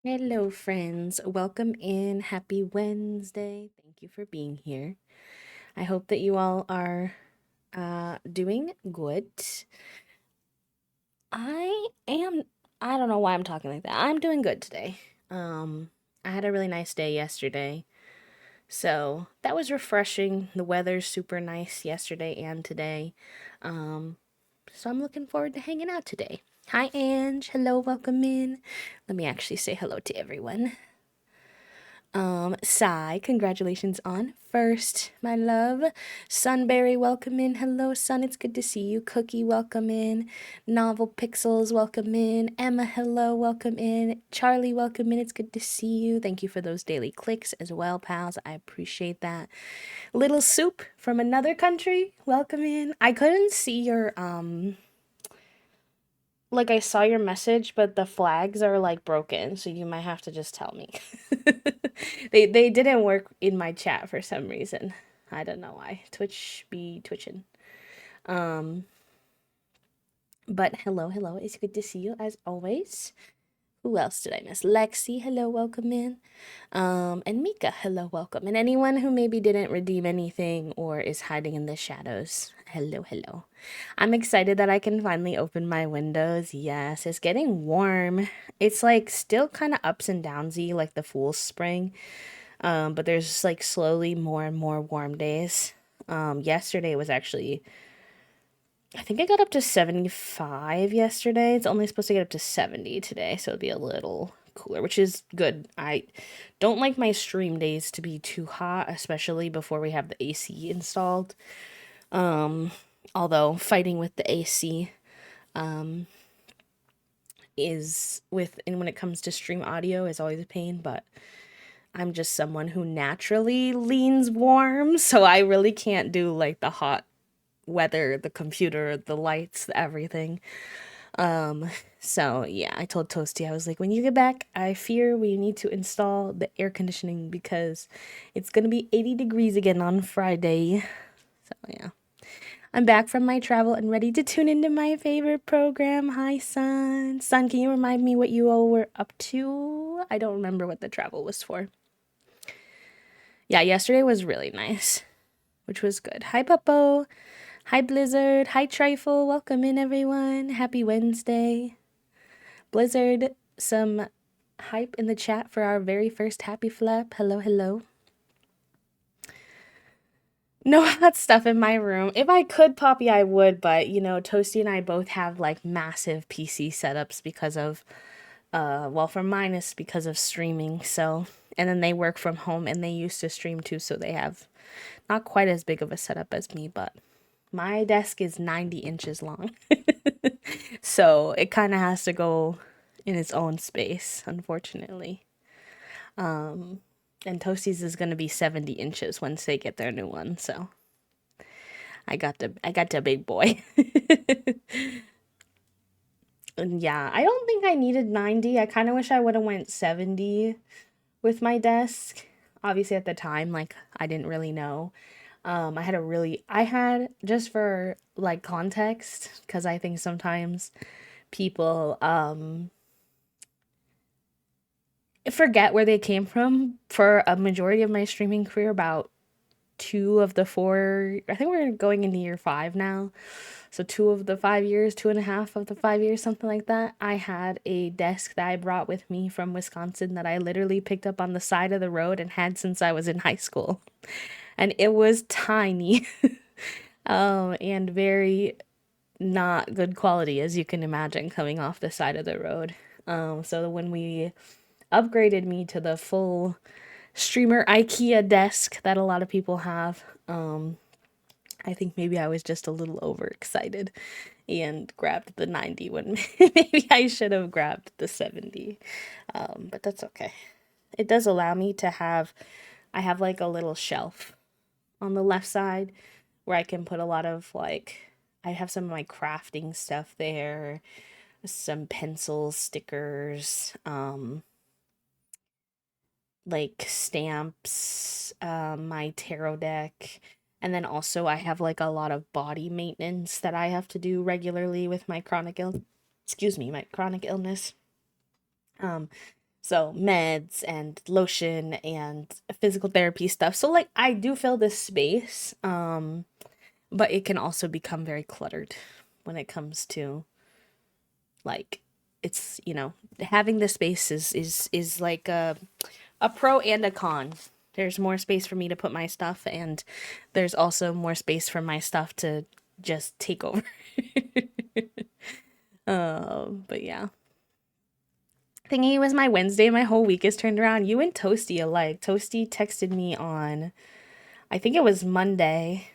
Hello, friends. Welcome in. Happy Wednesday. Thank you for being here. I hope that you all are doing good. I am, I don't know why I'm talking like that. I'm doing good today. I had a really nice day yesterday. So that was refreshing. The weather's super nice yesterday and today. Um, so I'm looking forward to hanging out today. Hi, Ange. Hello, welcome in. Let me actually say hello to everyone. Sai, congratulations on first, my love. Sunberry, welcome in. Hello, Sun, it's good to see you. Cookie, welcome in. Novel Pixels, welcome in. Emma, hello, welcome in. Charlie, welcome in. It's good to see you. Thank you for those daily clicks as well, pals. I appreciate that. Little Soup from another country, welcome in. I couldn't see your like I saw your message, but the flags are like broken, so you might have to just tell me. They didn't work in my chat for some reason. I don't know why. Twitch be twitching. Um, but hello. It's good to see you as always. Who else did I miss? Lexi, hello, welcome in. And Mika, hello, welcome. And anyone who maybe didn't redeem anything or is hiding in the shadows, hello. I'm excited that I can finally open my windows. Yes, it's getting warm. It's like still kind of ups and downsy, like the fool's spring. But there's like slowly more and more warm days. Yesterday was actually, I think I got up to 75 yesterday. It's only supposed to get up to 70 today, so it'll be a little cooler, which is good. I don't like my stream days to be too hot, especially before we have the AC installed. Although fighting with the AC is with and when it comes to stream audio is always a pain, but I'm just someone who naturally leans warm, so I really can't do like the hot weather, the computer, the lights, everything. So yeah, I told Toasty, I was like, when you get back, I fear we need to install the air conditioning because it's gonna be 80 degrees again on Friday. So yeah. I'm back from my travel and ready to tune into my favorite program. Hi, Sun. Sun, can you remind me what you all were up to? I don't remember what the travel was for. Yeah, yesterday was really nice, which was good. Hi, Puppo. Hi, Blizzard. Hi, Trifle. Welcome in, everyone. Happy Wednesday. Blizzard, some hype in the chat for our very first Happy Flap. Hello. No hot stuff in my room. If I could, Poppy, I would, but Toasty and I both have like massive PC setups because of, well, for mine it's because of streaming. So, and then they work from home and they used to stream too, so they have not quite as big of a setup as me, but my desk is 90 inches long. So it kind of has to go in its own space, unfortunately. And Toasties is gonna be 70 inches once they get their new one. So I got the big boy. And yeah, I don't think I needed 90. I kind of wish I would have went 70 with my desk. Obviously at the time, like I didn't really know. I had just for like context, because I think sometimes people forget where they came from. For a majority of my streaming career, about two of the four, I think we're going into year 5 now. So 2 of the 5 years, 2.5 of the 5 years, something like that. I had a desk that I brought with me from Wisconsin that I literally picked up on the side of the road and had since I was in high school. And it was tiny, and very not good quality, as you can imagine, coming off the side of the road. So when we upgraded me to the full streamer IKEA desk that a lot of people have, I think maybe I was just a little overexcited and grabbed the 90 when maybe I should have grabbed the 70. But that's okay. It does allow me to have, I have like a little shelf on the left side where I can put a lot of like, I have some of my crafting stuff there, some pencils, stickers, like stamps, my tarot deck, and then also I have like a lot of body maintenance that I have to do regularly with my chronic illness. So meds and lotion and physical therapy stuff. So like I do fill this space, but it can also become very cluttered when it comes to like it's, having the space is like a pro and a con. There's more space for me to put my stuff, and there's also more space for my stuff to just take over. But yeah. Thinking it was my Wednesday, my whole week is turned around. You and Toasty alike. Toasty texted me on, I think it was Monday,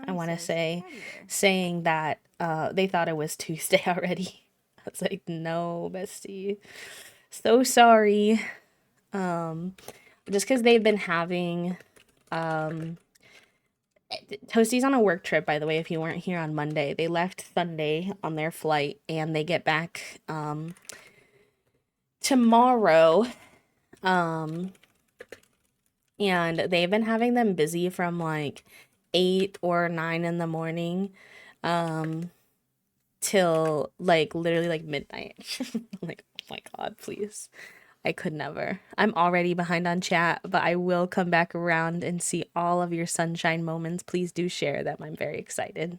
I want to say, saying that they thought it was Tuesday already. I was like, no, bestie. So sorry. Just because they've been having Toasty's on a work trip, by the way, if you weren't here on Monday. They left Sunday on their flight and they get back tomorrow. And they've been having them busy from like 8 or 9 in the morning till like literally like midnight. I'm like, oh my God, please. I could never. I'm already behind on chat, but I will come back around and see all of your sunshine moments. Please do share them. I'm very excited.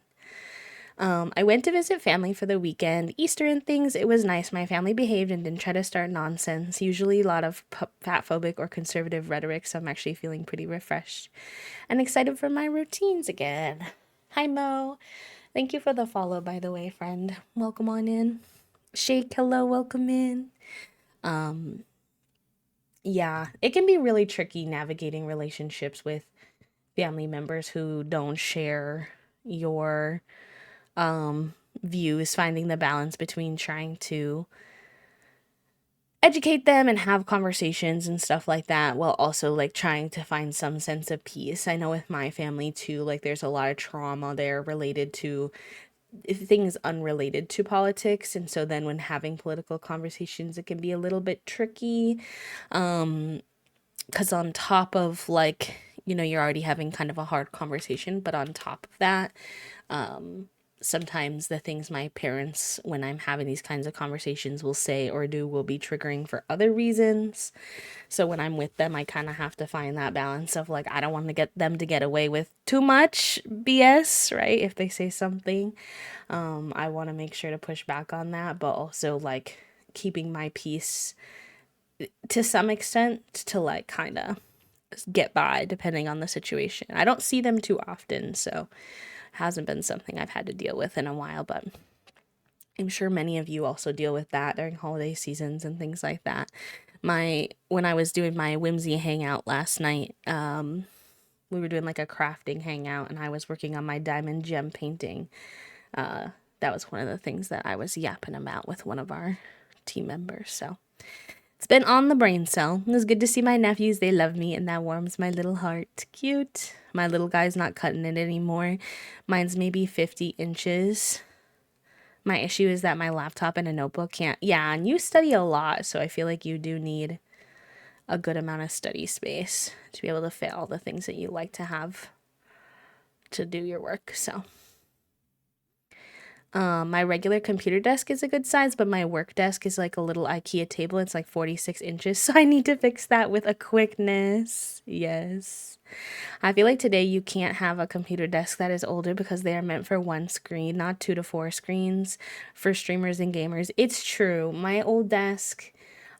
I went to visit family for the weekend, Easter and things. It was nice. My family behaved and didn't try to start nonsense. Usually a lot of fat phobic or conservative rhetoric, so I'm actually feeling pretty refreshed and excited for my routines again. Hi, Mo. Thank you for the follow, by the way, friend. Welcome on in. Shake, hello, welcome in. Yeah, it can be really tricky navigating relationships with family members who don't share your views, finding the balance between trying to educate them and have conversations and stuff like that while also like trying to find some sense of peace. I know with my family too, like there's a lot of trauma there related to things unrelated to politics, and so then when having political conversations it can be a little bit tricky, because on top of like, you're already having kind of a hard conversation, but on top of that, sometimes the things my parents, when I'm having these kinds of conversations, will say or do will be triggering for other reasons. So when I'm with them, I kind of have to find that balance of like, I don't want to get them to get away with too much BS, right? If they say something, I want to make sure to push back on that, but also like keeping my peace to some extent to like kind of get by depending on the situation. I don't see them too often, so hasn't been something I've had to deal with in a while, but I'm sure many of you also deal with that during holiday seasons and things like that. When I was doing my whimsy hangout last night, we were doing like a crafting hangout and I was working on my diamond gem painting. That was one of the things that I was yapping about with one of our team members. So it's been on the brain cell. It was good to see my nephews. They love me, and that warms my little heart. Cute. My little guy's not cutting it anymore. Mine's maybe 50 inches. My issue is that my laptop and a notebook can't. Yeah, and you study a lot, so I feel like you do need a good amount of study space to be able to fit all the things that you like to have to do your work. So my regular computer desk is a good size, but my work desk is like a little IKEA table. It's like 46 inches, so I need to fix that with a quickness. Yes. I feel like today you can't have a computer desk that is older because they are meant for one screen, not 2 to 4 screens for streamers and gamers. It's true. My old desk,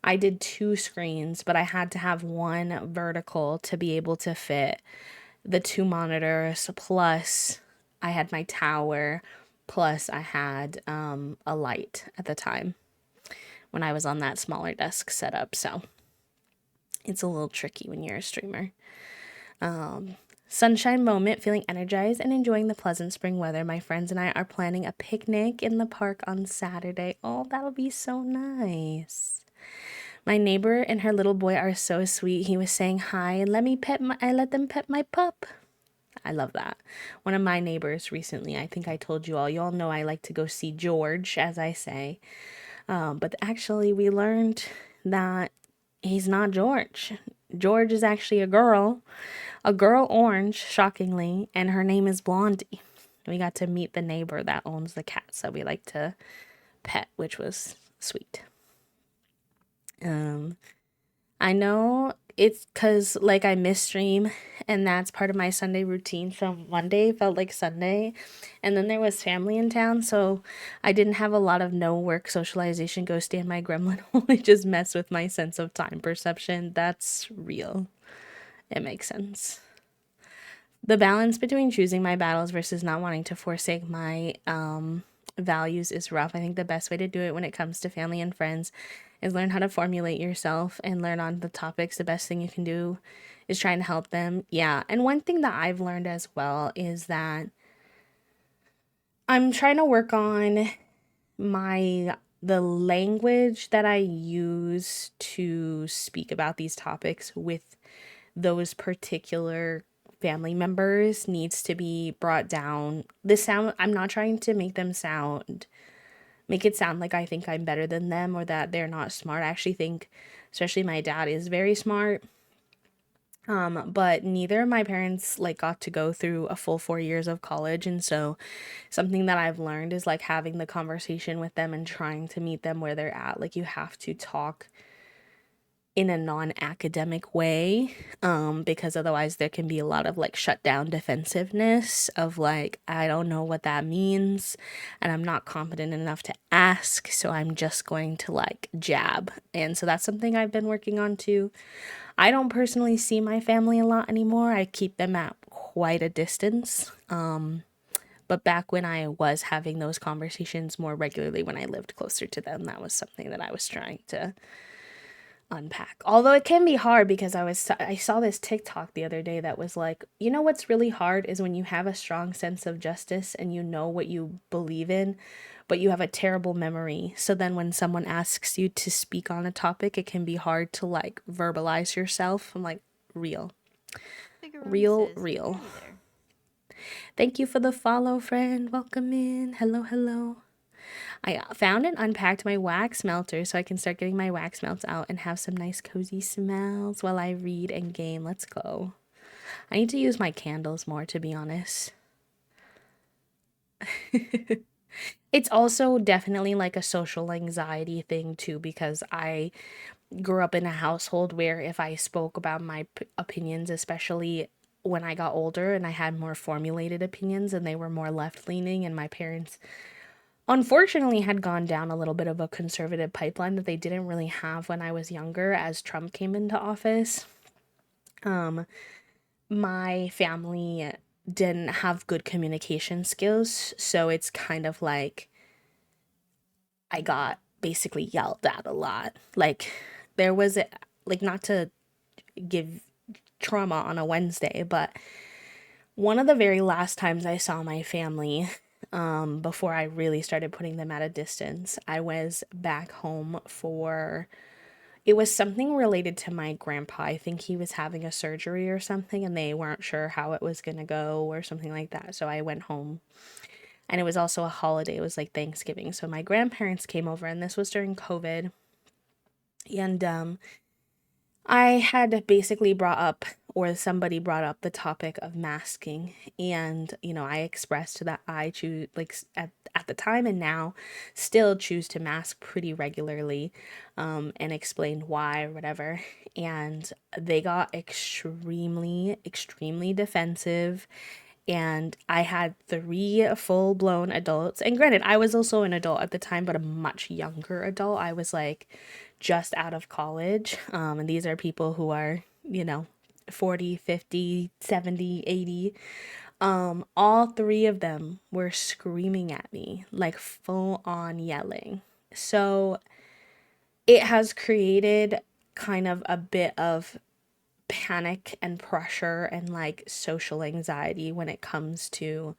I did 2 screens, but I had to have one vertical to be able to fit the 2 monitors, plus I had my tower, plus I had a light at the time when I was on that smaller desk setup. So it's a little tricky when you're a streamer. Sunshine moment, feeling energized and enjoying the pleasant spring weather. My friends and I are planning a picnic in the park on Saturday. Oh, that'll be so nice. My neighbor and her little boy are so sweet. He was saying hi and I let them pet my pup. I love that. One of my neighbors recently, I think I told you all know I like to go see George, as I say. But actually we learned that he's not George. George is actually a girl orange, shockingly, and her name is Blondie. We got to meet the neighbor that owns the cats that we like to pet, which was sweet. I know it's because, like, I miss stream, and that's part of my Sunday routine. So Monday felt like Sunday, and then there was family in town, so I didn't have a lot of no work socialization. Go stand my gremlin hole. It just messed with my sense of time perception. That's real. It makes sense. The balance between choosing my battles versus not wanting to forsake my values is rough. I think the best way to do it when it comes to family and friends is learn how to formulate yourself and learn on the topics. The best thing you can do is trying to help them. Yeah. And one thing that I've learned as well is that I'm trying to work on the language that I use to speak about these topics with those particular family members needs to be brought down. I'm not trying to make it sound like I think I'm better than them or that they're not smart. I actually think especially my dad is very smart. But neither of my parents like got to go through a full 4 years of college, and so something that I've learned is like having the conversation with them and trying to meet them where they're at. Like you have to talk in a non-academic way, because otherwise there can be a lot of like shut down defensiveness of like, I don't know what that means and I'm not competent enough to ask, so I'm just going to like jab. And so that's something I've been working on too. I don't personally see my family a lot anymore. I keep them at quite a distance. But back when I was having those conversations more regularly when I lived closer to them, that was something that I was trying to unpack. Although it can be hard because I saw this TikTok the other day that was like, you know what's really hard is when you have a strong sense of justice and you know what you believe in, but you have a terrible memory. So then when someone asks you to speak on a topic, it can be hard to like verbalize yourself. I'm like, real. Figuroni Real, says, real. hey there. Thank you for the follow, friend. Welcome in. Hello, hello. I found and unpacked my wax melter so I can start getting my wax melts out and have some nice cozy smells while I read and game. Let's go. I need to use my candles more, to be honest. It's also definitely like a social anxiety thing too, because I grew up in a household where if I spoke about my opinions, especially when I got older and I had more formulated opinions and they were more left leaning, and my parents unfortunately had gone down a little bit of a conservative pipeline that they didn't really have when I was younger as Trump came into office. Um, my family didn't have good communication skills, so it's kind of like I got basically yelled at a lot. Like there was like, not to give trauma on a Wednesday, but one of the very last times I saw my family, before I really started putting them at a distance, I was back home for it was something related to my grandpa. I think he was having a surgery or something and they weren't sure how it was going to go or something like that. So I went home, and it was also a holiday. It was like Thanksgiving. So my grandparents came over, and this was during COVID. And I had basically brought up, or somebody brought up the topic of masking. And, I expressed that I choose, like, at the time and now, still choose to mask pretty regularly, and explained why or whatever. And they got extremely, extremely defensive, and I had three full blown adults. And granted, I was also an adult at the time, but a much younger adult. I was like just out of college. And these are people who are, 40, 50, 70, 80. All three of them were screaming at me, like full on yelling. So it has created kind of a bit of panic and pressure and like social anxiety when it comes to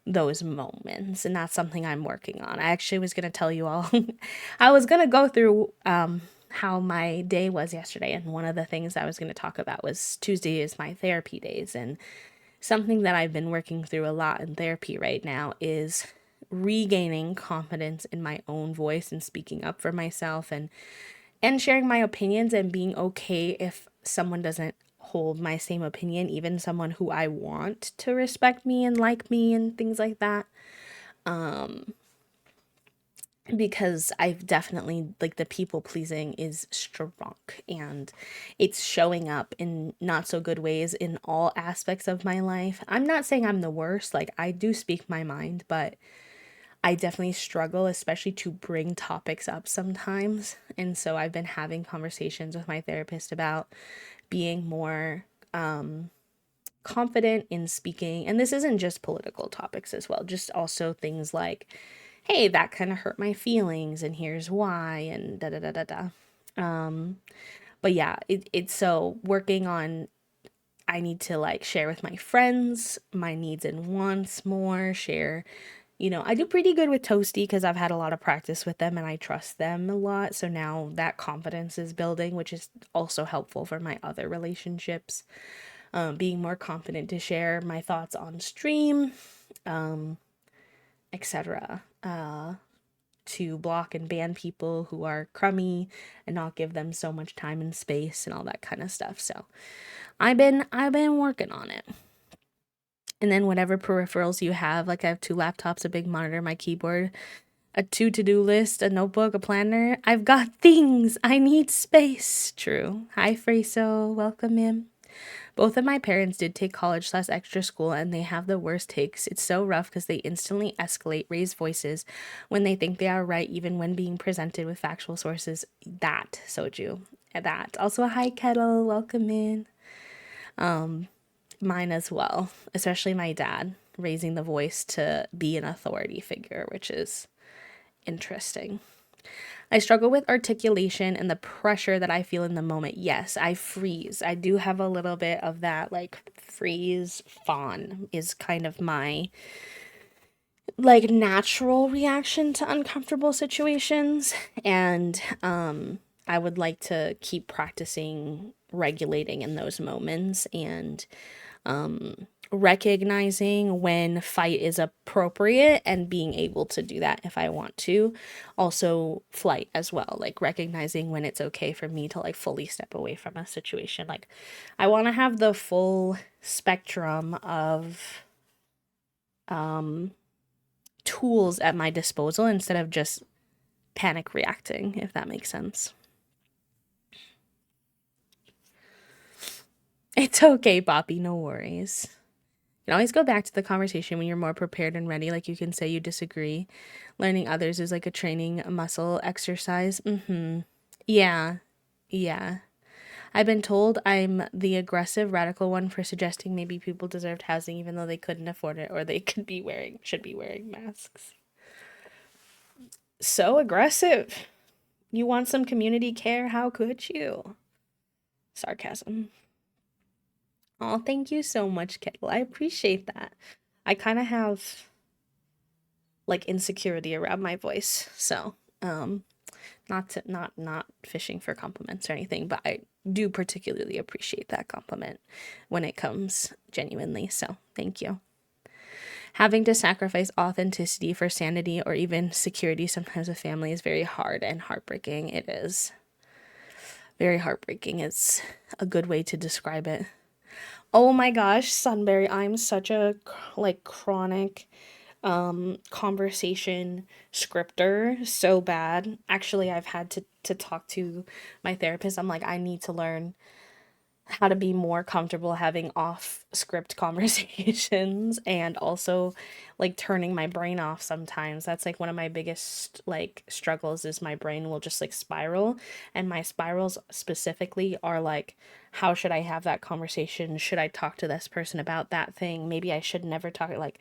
those moments, and that's something I'm working on. I actually was going to tell you all I was going to go through how my day was yesterday, and one of the things I was going to talk about was Tuesday is my therapy days, and something that I've been working through a lot in therapy right now is regaining confidence in my own voice and speaking up for myself, and sharing my opinions and being okay if someone doesn't hold my same opinion, even someone who I want to respect me and like me and things like that. because I've definitely, like, the people pleasing is strong, and it's showing up in not so good ways in all aspects of my life. I'm not saying I'm the worst, like, I do speak my mind, but I definitely struggle, especially to bring topics up sometimes. And so I've been having conversations with my therapist about being more confident in speaking. And this isn't just political topics as well, just also things like, hey, that kind of hurt my feelings, and here's why, and da da da da da. But yeah, it's so working on, I need to like share with my friends my needs and wants more, share, I do pretty good with Toasty because I've had a lot of practice with them and I trust them a lot. So now that confidence is building, which is also helpful for my other relationships. Being more confident to share my thoughts on stream, etc. To block and ban people who are crummy and not give them so much time and space and all that kind of stuff. So I've been working on it. And then whatever peripherals you have, like I have 2 laptops, a big monitor, my keyboard, a to-do list, a notebook, a planner. I've got things. I need space. True. Hi, Freso. Welcome in. Both of my parents did take college/extra school, and they have the worst takes. It's so rough because they instantly escalate, raise voices when they think they are right, even when being presented with factual sources. That, Soju. That. Also, hi, Kettle. Welcome in. Mine as well, especially my dad, raising the voice to be an authority figure, which is interesting. I struggle with articulation and the pressure that I feel in the moment. Yes, I freeze. I do have a little bit of that, like, freeze fawn is kind of my like natural reaction to uncomfortable situations, and I would like to keep practicing regulating in those moments and recognizing when fight is appropriate and being able to do that if I want to. Also, flight as well, like recognizing when it's okay for me to like fully step away from a situation. Like, I want to have the full spectrum of tools at my disposal instead of just panic reacting, if that makes sense. It's okay, Boppy, no worries. You can always go back to the conversation when you're more prepared and ready. Like, you can say you disagree. Learning others is like a training a muscle exercise. Yeah. Yeah. I've been told I'm the aggressive radical one for suggesting maybe people deserved housing even though they couldn't afford it, or they should be wearing masks. So aggressive. You want some community care? How could you? Sarcasm. Oh, thank you so much, Kettle. I appreciate that. I kind of have like insecurity around my voice, so not fishing for compliments or anything, but I do particularly appreciate that compliment when it comes genuinely. So thank you. Having to sacrifice authenticity for sanity or even security sometimes with family is very hard and heartbreaking. It is very heartbreaking. It's a good way to describe it. Oh my gosh, Sunberry, I'm such a like chronic conversation scripter, so bad. Actually, I've had to talk to my therapist. I'm like, I need to learn how to be more comfortable having off script conversations, and also like turning my brain off sometimes. That's like one of my biggest like struggles, is my brain will just like spiral, and my spirals specifically are like, how should I have that conversation? Should I talk to this person about that thing? Maybe I should never talk, like,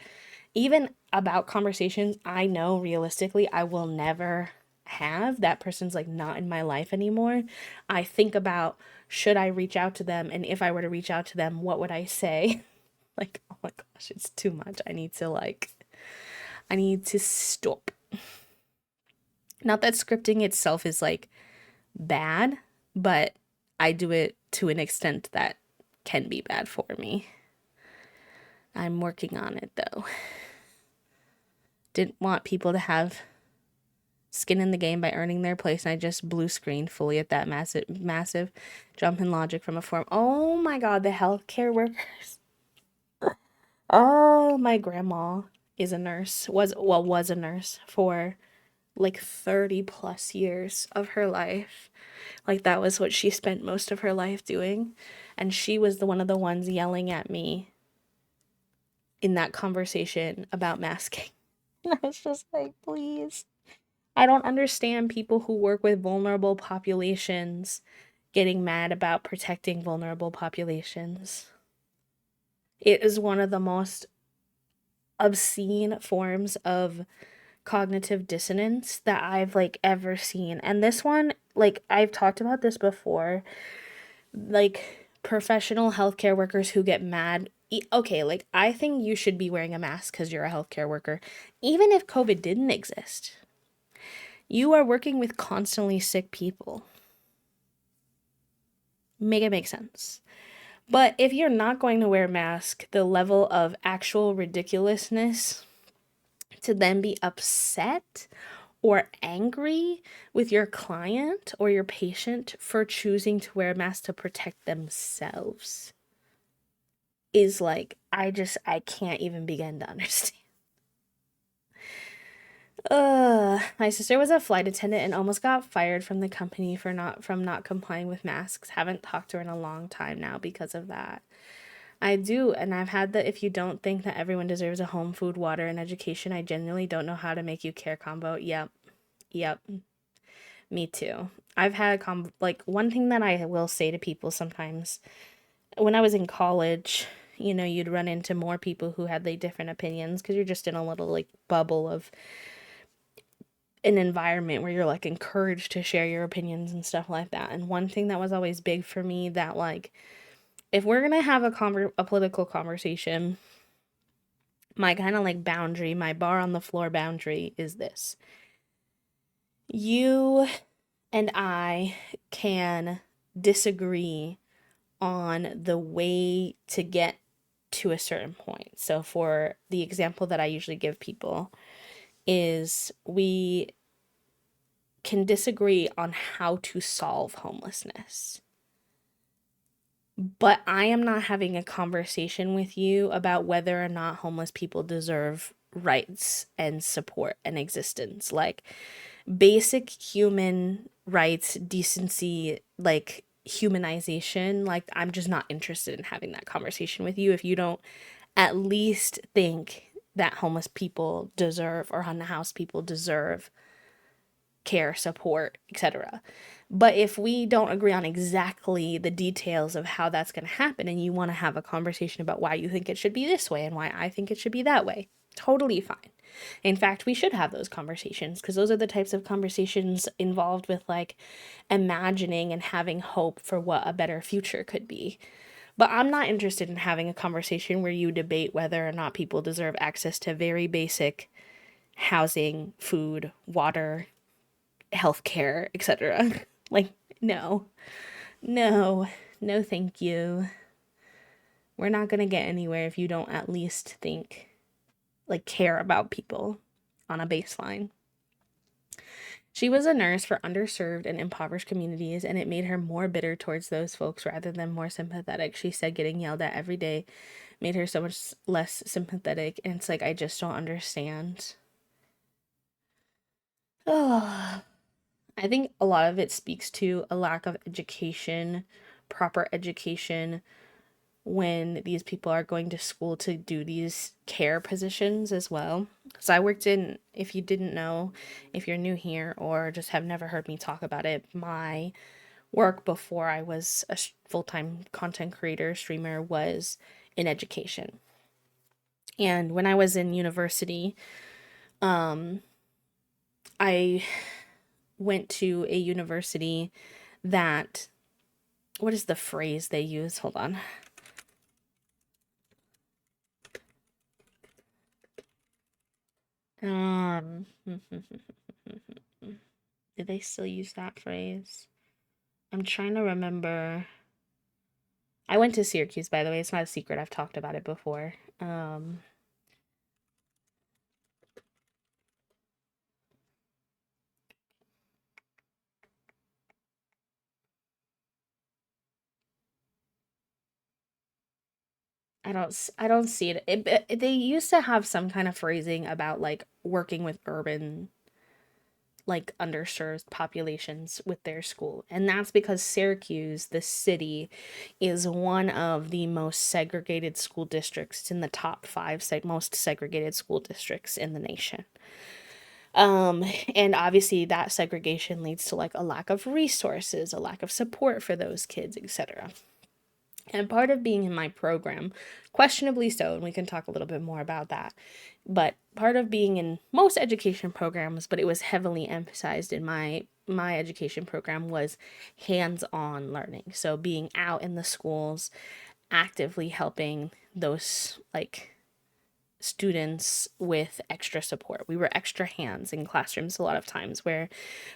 even about conversations I know realistically I will never have. That person's like not in my life anymore. I think about, should I reach out to them, and if I were to reach out to them, what would I say? Like, oh my gosh, it's too much. I need to stop. Not that scripting itself is like bad, but I do it to an extent that can be bad for me. I'm working on it though. Didn't want people to have skin in the game by earning their place, and I just blue screened fully at that massive jump in logic from a form. Oh my god, the healthcare workers. Oh, my grandma is a nurse. Was a nurse for like 30 plus years of her life. Like that was what she spent most of her life doing. And she was the one of the ones yelling at me in that conversation about masking. And I was just like, please. I don't understand people who work with vulnerable populations getting mad about protecting vulnerable populations. It is one of the most obscene forms of cognitive dissonance that I've like ever seen. And this one, like I've talked about this before, like professional healthcare workers who get mad. Okay, like I think you should be wearing a mask because you're a healthcare worker, even if COVID didn't exist. You are working with constantly sick people. Make it make sense. But if you're not going to wear a mask, the level of actual ridiculousness to then be upset or angry with your client or your patient for choosing to wear a mask to protect themselves is like, I can't even begin to understand. My sister was a flight attendant and almost got fired from the company for not complying with masks. Haven't talked to her in a long time now because of that. I do, and I've had the if you don't think that everyone deserves a home, food, water, and education, I genuinely don't know how to make you care combo. Yep. Yep. Me too. I've had like one thing that I will say to people sometimes when I was in college, you know, you'd run into more people who had like different opinions because you're just in a little like bubble of an environment where you're like encouraged to share your opinions and stuff like that. And one thing that was always big for me that like if we're going to have a political conversation, my kind of like boundary, my bar on the floor boundary is this. You and I can disagree on the way to get to a certain point. So for the example that I usually give people is we can disagree on how to solve homelessness. But I am not having a conversation with you about whether or not homeless people deserve rights and support and existence. Like basic human rights, decency, like humanization. Like I'm just not interested in having that conversation with you if you don't at least think that homeless people deserve or unhoused people deserve care, support, etc. But if we don't agree on exactly the details of how that's going to happen and you want to have a conversation about why you think it should be this way and why I think it should be that way, totally fine. In fact, we should have those conversations because those are the types of conversations involved with like imagining and having hope for what a better future could be. But I'm not interested in having a conversation where you debate whether or not people deserve access to very basic housing, food, water, healthcare, etc. Like, no, no, no, thank you. We're not gonna get anywhere if you don't at least think, like, care about people on a baseline. She was a nurse for underserved and impoverished communities, and it made her more bitter towards those folks rather than more sympathetic. She said getting yelled at every day made her so much less sympathetic, and it's like, I just don't understand. Oh, I think a lot of it speaks to a lack of education, proper education, when these people are going to school to do these care positions as well. So I worked in, if you didn't know, if you're new here or just have never heard me talk about it, my work before I was a full-time content creator, streamer, was in education. And when I was in university, um, I went to a university that, what is the phrase they use? Hold on. Do they still use that phrase? I'm trying to remember. I went to Syracuse, by the way. It's not a secret. I've talked about it before. I don't see it. They used to have some kind of phrasing about like working with urban like underserved populations with their school. And that's because Syracuse, the city, is one of the most segregated school districts. It's in the top five most segregated school districts in the nation. And obviously that segregation leads to like a lack of resources, a lack of support for those kids, etc. And part of being in my program, questionably so, and we can talk a little bit more about that, but part of being in most education programs, but it was heavily emphasized in my education program, was hands-on learning. So being out in the schools, actively helping those like students with extra support. We were extra hands in classrooms a lot of times where,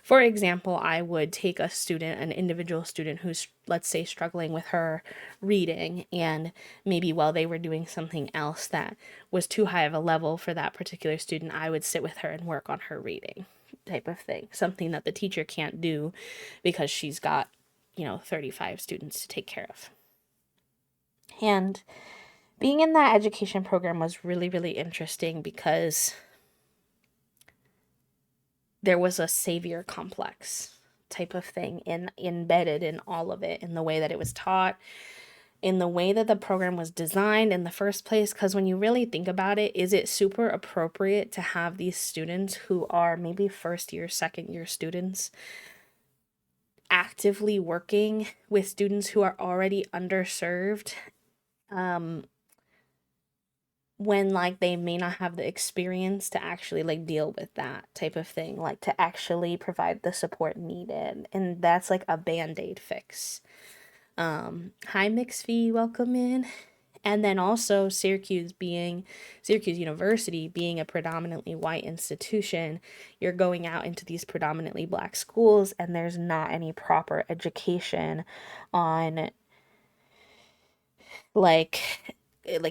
for example, I would take a student, an individual student who's, let's say, struggling with her reading, and maybe while they were doing something else that was too high of a level for that particular student, I would sit with her and work on her reading type of thing. Something that the teacher can't do because she's got, 35 students to take care of. And being in that education program was really, really interesting because there was a savior complex type of thing embedded in all of it, in the way that it was taught, in the way that the program was designed in the first place. Because when you really think about it, is it super appropriate to have these students who are maybe first year, second year students actively working with students who are already underserved, when like they may not have the experience to actually like deal with that type of thing, like to actually provide the support needed? And that's like a band-aid fix. Hi McPhee, welcome in. And then also Syracuse University being a predominantly white institution, you're going out into these predominantly black schools and there's not any proper education on like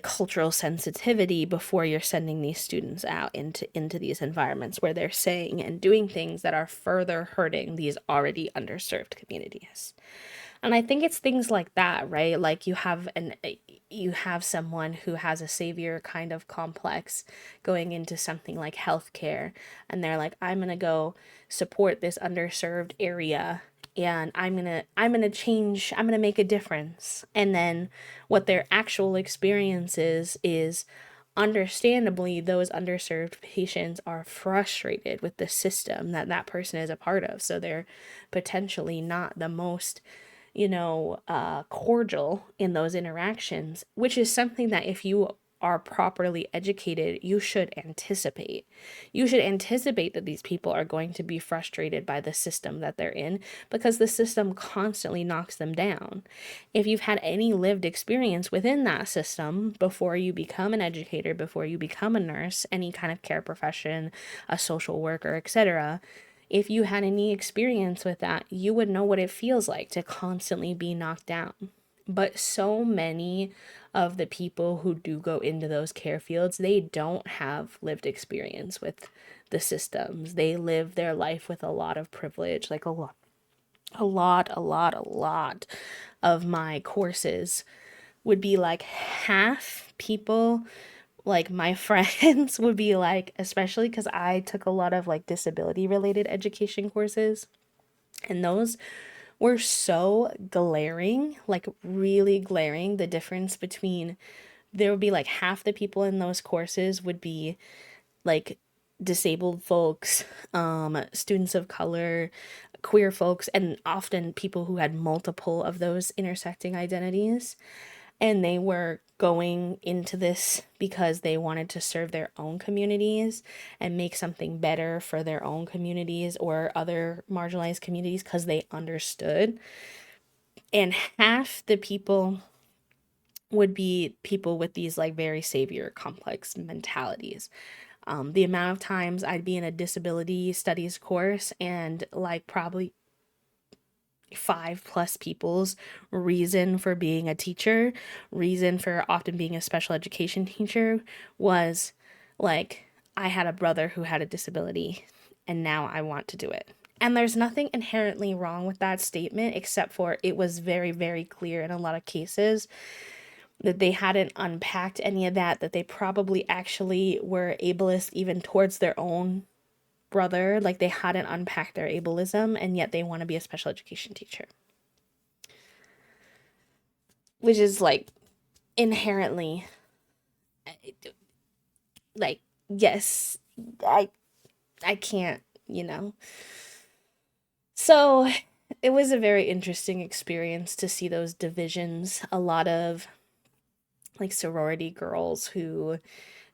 cultural sensitivity before you're sending these students out into these environments where they're saying and doing things that are further hurting these already underserved communities. And I think it's things like that, right? Like you have someone who has a savior kind of complex going into something like healthcare, and they're like, I'm gonna go support this underserved area, and I'm gonna make a difference. And then what their actual experience is understandably those underserved patients are frustrated with the system that that person is a part of. So they're potentially not the most cordial in those interactions, which is something that if you are properly educated, you should anticipate. You should anticipate that these people are going to be frustrated by the system that they're in because the system constantly knocks them down. If you've had any lived experience within that system before you become an educator, before you become a nurse, any kind of care profession, a social worker, etc., if you had any experience with that, you would know what it feels like to constantly be knocked down. But so many of the people who do go into those care fields, they don't have lived experience with the systems. They live their life with a lot of privilege, like a lot of my courses would be like half people, like my friends would be like, especially because I took a lot of like disability related education courses, and those were so glaring, like really glaring, the difference between, there would be like half the people in those courses would be like disabled folks, students of color, queer folks, and often people who had multiple of those intersecting identities. And they were going into this because they wanted to serve their own communities and make something better for their own communities or other marginalized communities because they understood. And half the people would be people with these like very savior complex mentalities. The amount of times I'd be in a disability studies course and like probably 5+ people's reason for being a teacher, reason for often being a special education teacher was like, I had a brother who had a disability and now I want to do it. And there's nothing inherently wrong with that statement, except for it was very, very clear in a lot of cases that they hadn't unpacked any of that, that they probably actually were ableist even towards their own brother, like they hadn't unpacked their ableism and yet they want to be a special education teacher, which is like inherently like, yes, I I can't, you know. So it was a very interesting experience to see those divisions. A lot of like sorority girls who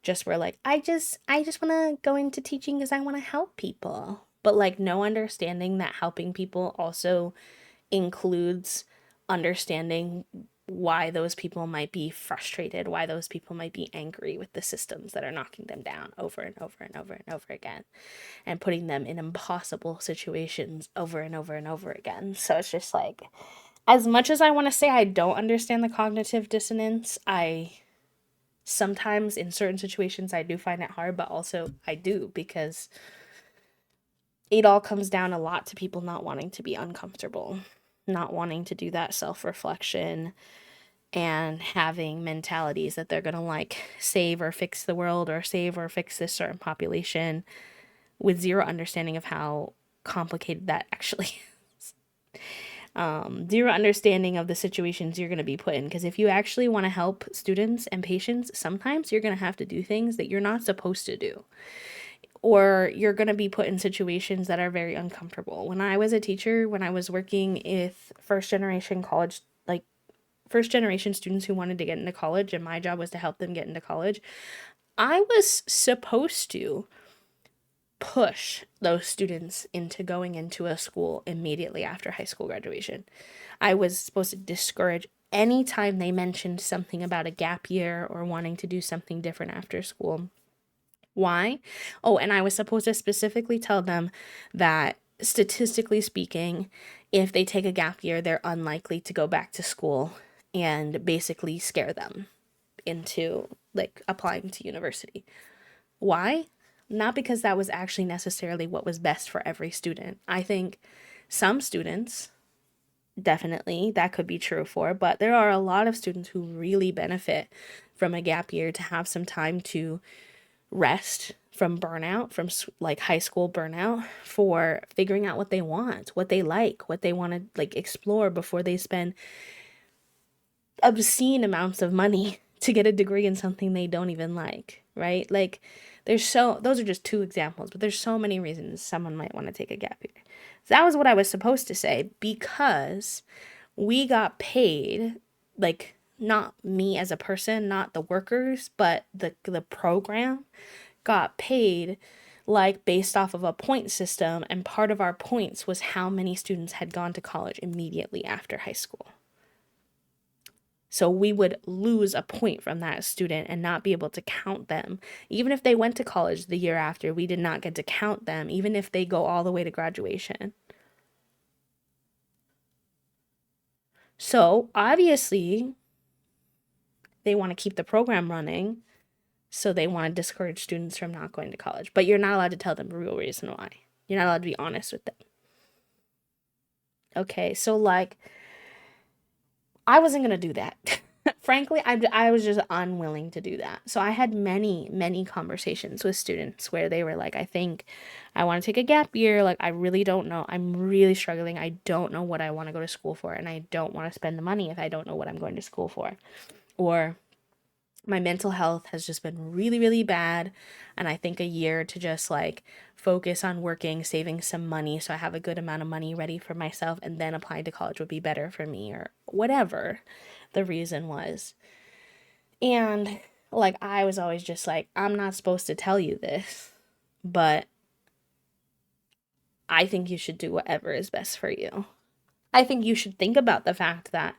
just were like, I just want to go into teaching because I want to help people. But like no understanding that helping people also includes understanding why those people might be frustrated, why those people might be angry with the systems that are knocking them down over and over and over and over again, and putting them in impossible situations over and over and over again. So it's just like, as much as I want to say I don't understand the cognitive dissonance, I sometimes in certain situations I do find it hard, but also I do, because it all comes down a lot to people not wanting to be uncomfortable, not wanting to do that self-reflection, and having mentalities that they're going to like save or fix the world or save or fix this certain population with zero understanding of how complicated that actually is. Zero understanding of the situations you're going to be put in. Because if you actually want to help students and patients, sometimes you're going to have to do things that you're not supposed to do. Or you're going to be put in situations that are very uncomfortable. When I was a teacher, when I was working with first generation college, like first generation students who wanted to get into college, and my job was to help them get into college, I was supposed to push those students into going into a school immediately after high school graduation. I was supposed to discourage any time they mentioned something about a gap year or wanting to do something different after school. Why? Oh, and I was supposed to specifically tell them that statistically speaking, if they take a gap year, they're unlikely to go back to school, and basically scare them into like applying to university. Why? Not because that was actually necessarily what was best for every student. I think some students, definitely, that could be true for, but there are a lot of students who really benefit from a gap year to have some time to rest from burnout, from like high school burnout, for figuring out what they want, what they like, what they want to like explore before they spend obscene amounts of money to get a degree in something they don't even like, right? Like those are just two examples, but there's so many reasons someone might want to take a gap year. So that was what I was supposed to say, because we got paid, like not me as a person, not the workers, but the program got paid like based off of a point system, and part of our points was how many students had gone to college immediately after high school. So we would lose a point from that student and not be able to count them. Even if they went to college the year after, we did not get to count them, even if they go all the way to graduation. So obviously, they want to keep the program running. So they want to discourage students from not going to college. But you're not allowed to tell them the real reason why. You're not allowed to be honest with them. Okay, so like, I wasn't going to do that. Frankly, I was just unwilling to do that. So I had many, many conversations with students where they were like, I think I want to take a gap year. Like, I really don't know. I'm really struggling. I don't know what I want to go to school for. And I don't want to spend the money if I don't know what I'm going to school for. Or my mental health has just been really, really bad. And I think a year to just like focus on working, saving some money so I have a good amount of money ready for myself, and then applying to college would be better for me, or whatever the reason was. And like, I was always just like, I'm not supposed to tell you this, but I think you should do whatever is best for you. I think you should think about the fact that,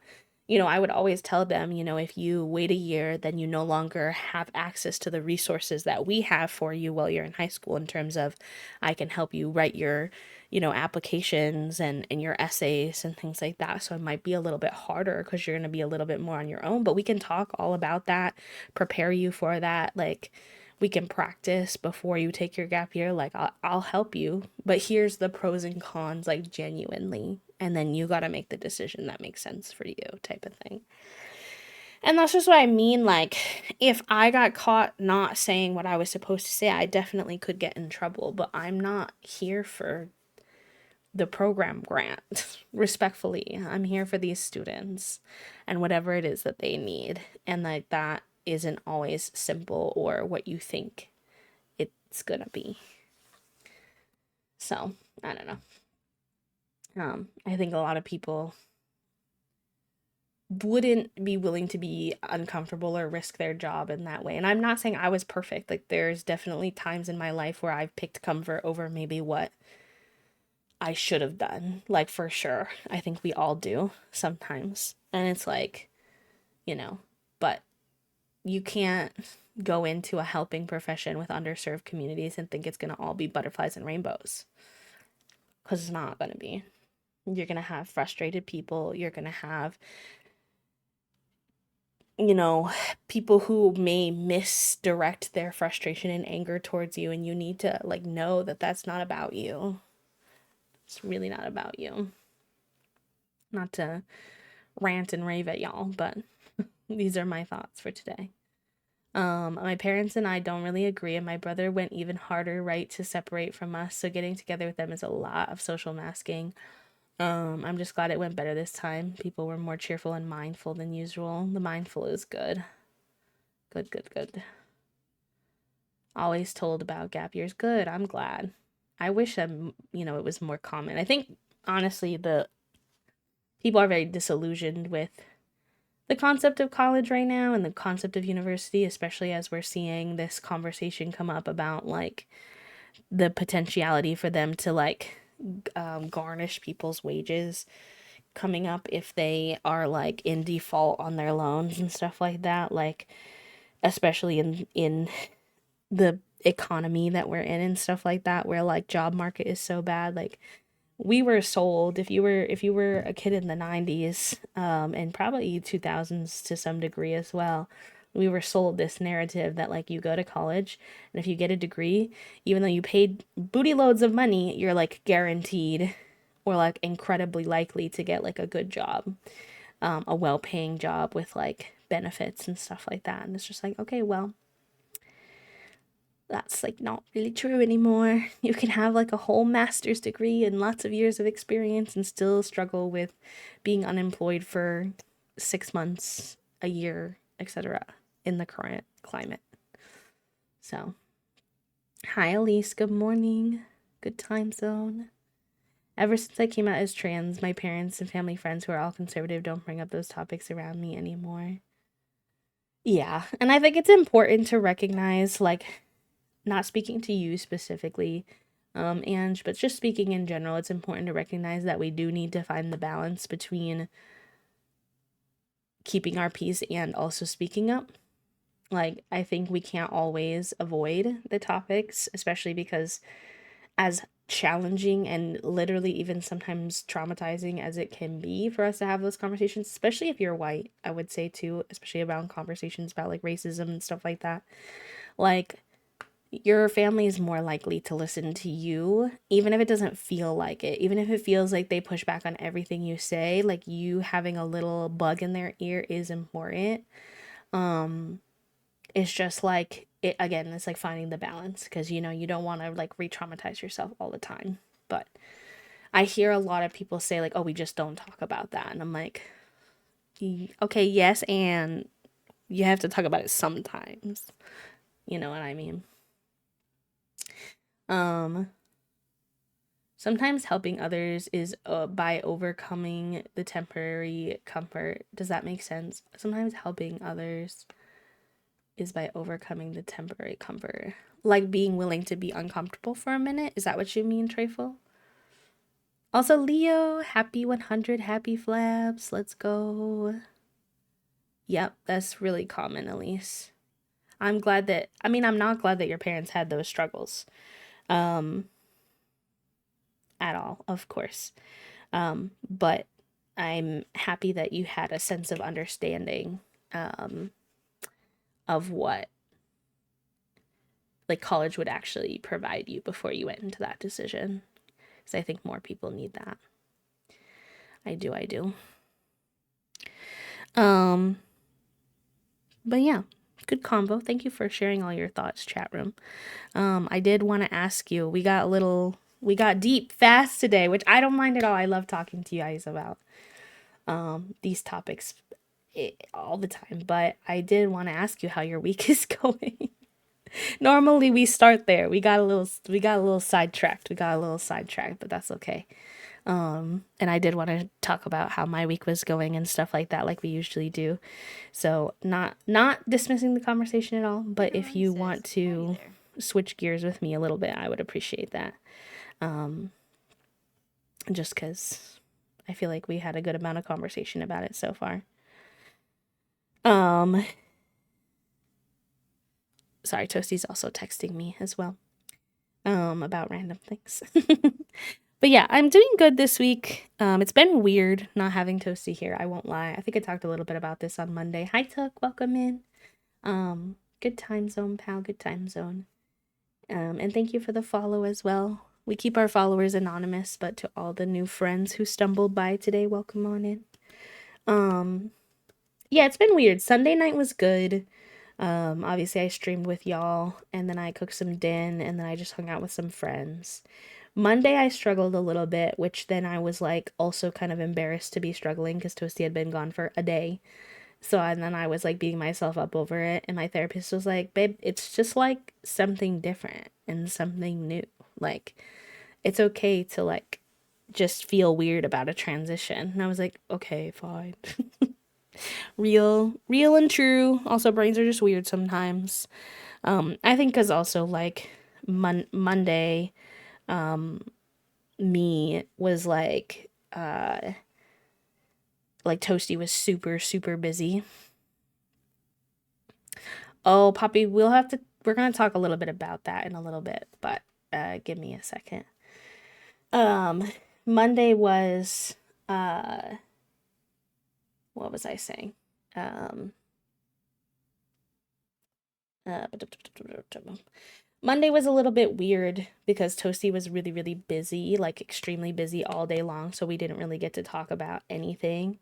I would always tell them, if you wait a year, then you no longer have access to the resources that we have for you while you're in high school, in terms of I can help you write your, applications and your essays and things like that. So it might be a little bit harder because you're going to be a little bit more on your own, but we can talk all about that, prepare you for that. Like, we can practice before you take your gap year. Like, I'll help you, but here's the pros and cons, like genuinely. And then you got to make the decision that makes sense for you, type of thing. And that's just what I mean. Like, if I got caught not saying what I was supposed to say, I definitely could get in trouble. But I'm not here for the program grant. Respectfully, I'm here for these students and whatever it is that they need. And like, that isn't always simple or what you think it's gonna be. So, I don't know. I think a lot of people wouldn't be willing to be uncomfortable or risk their job in that way. And I'm not saying I was perfect. Like, there's definitely times in my life where I've picked comfort over maybe what I should have done. Like, for sure. I think we all do sometimes. And it's like, you know, but you can't go into a helping profession with underserved communities and think it's going to all be butterflies and rainbows, because it's not going to be. You're going to have frustrated people. You're going to have, you know, people who may misdirect their frustration and anger towards you, and you need to like know that that's not about you. It's really not about you. Not to rant and rave at y'all, but these are my thoughts for today. My parents and I don't really agree, and my brother went even harder right to separate from us, so getting together with them is a lot of social masking. I'm just glad it went better this time. People were more cheerful and mindful than usual. The mindful is good. Good, good, good. Always told about gap years. Good, I'm glad. I wish that, it was more common. I think, honestly, the people are very disillusioned with the concept of college right now and the concept of university, especially as we're seeing this conversation come up about like the potentiality for them to like garnish people's wages coming up if they are like in default on their loans and stuff like that, like especially in the economy that we're in and stuff like that, where like job market is so bad. Like, we were sold, if you were a kid in the 90s, and probably 2000s to some degree as well, we were sold this narrative that like you go to college and if you get a degree, even though you paid booty loads of money, you're like guaranteed or like incredibly likely to get like a good job, a well-paying job with like benefits and stuff like that. And it's just like, okay, well, that's like not really true anymore. You can have like a whole master's degree and lots of years of experience and still struggle with being unemployed for 6 months, a year, etc. in the current climate. So, hi Elise, good morning. Good time zone. Ever since I came out as trans, my parents and family friends who are all conservative don't bring up those topics around me anymore. Yeah, and I think it's important to recognize, like, not speaking to you specifically, Ange, but just speaking in general, it's important to recognize that we do need to find the balance between keeping our peace and also speaking up. Like, I think we can't always avoid the topics, especially because as challenging and literally even sometimes traumatizing as it can be for us to have those conversations, especially if you're white, I would say too, especially around conversations about like racism and stuff like that. Like, your family is more likely to listen to you, even if it doesn't feel like it, even if it feels like they push back on everything you say, like you having a little bug in their ear is important. Um, it's just like it again, it's like finding the balance because you don't want to like re-traumatize yourself all the time. But I hear a lot of people say like, "Oh, we just don't talk about that." And I'm like, "Okay, yes, and you have to talk about it sometimes." You know what I mean? Um Sometimes helping others is by overcoming the temporary comfort. Does that make sense? Sometimes helping others is by overcoming the temporary comfort. Like being willing to be uncomfortable for a minute. Is that what you mean, Treyful? Also, Leo, happy 100, happy flaps. Let's go. Yep, that's really common, Elise. I'm not glad that your parents had those struggles. Um, at all, of course. But I'm happy that you had a sense of understanding, um, of what like college would actually provide you before you went into that decision. Because I think more people need that. I do. Um, But yeah, good combo. Thank you for sharing all your thoughts, chat room. I did want to ask you, we got deep fast today, which I don't mind at all. I love talking to you guys about these topics all the time. But I did want to ask you how your week is going. Normally we start there. We got a little sidetracked. We got a little sidetracked, but that's okay. And I did want to talk about how my week was going and stuff like that, like we usually do. So not dismissing the conversation at all, but if you want to switch gears with me a little bit, I would appreciate that. Just because I feel like we had a good amount of conversation about it so far. Sorry, Toasty's also texting me as well. About random things. But yeah, I'm doing good this week. It's been weird not having Toasty here. I won't lie. I think I talked a little bit about this on Monday. Hi, Tuck. Welcome in. Good time zone, pal. Good time zone. And thank you for the follow as well. We keep our followers anonymous, but to all the new friends who stumbled by today, welcome on in. Yeah, it's been weird. Sunday night was good. Obviously I streamed with y'all, and then I cooked some din, and then I just hung out with some friends. Monday I struggled a little bit, which then I was like also kind of embarrassed to be struggling because Toasty had been gone for a day. So and then I was like beating myself up over it, and my therapist was like, "Babe, it's just like something different and something new. Like it's okay to like just feel weird about a transition." And I was like, "Okay, fine." Real and true. Also brains are just weird sometimes. I think cuz also like Monday me was like Toasty was super busy. Oh, Poppy, we're gonna talk a little bit about that in a little bit, but give me a second. Monday was what was I saying? Uh, Monday was a little bit weird because Toasty was really busy, like extremely busy all day long, so we didn't really get to talk about anything.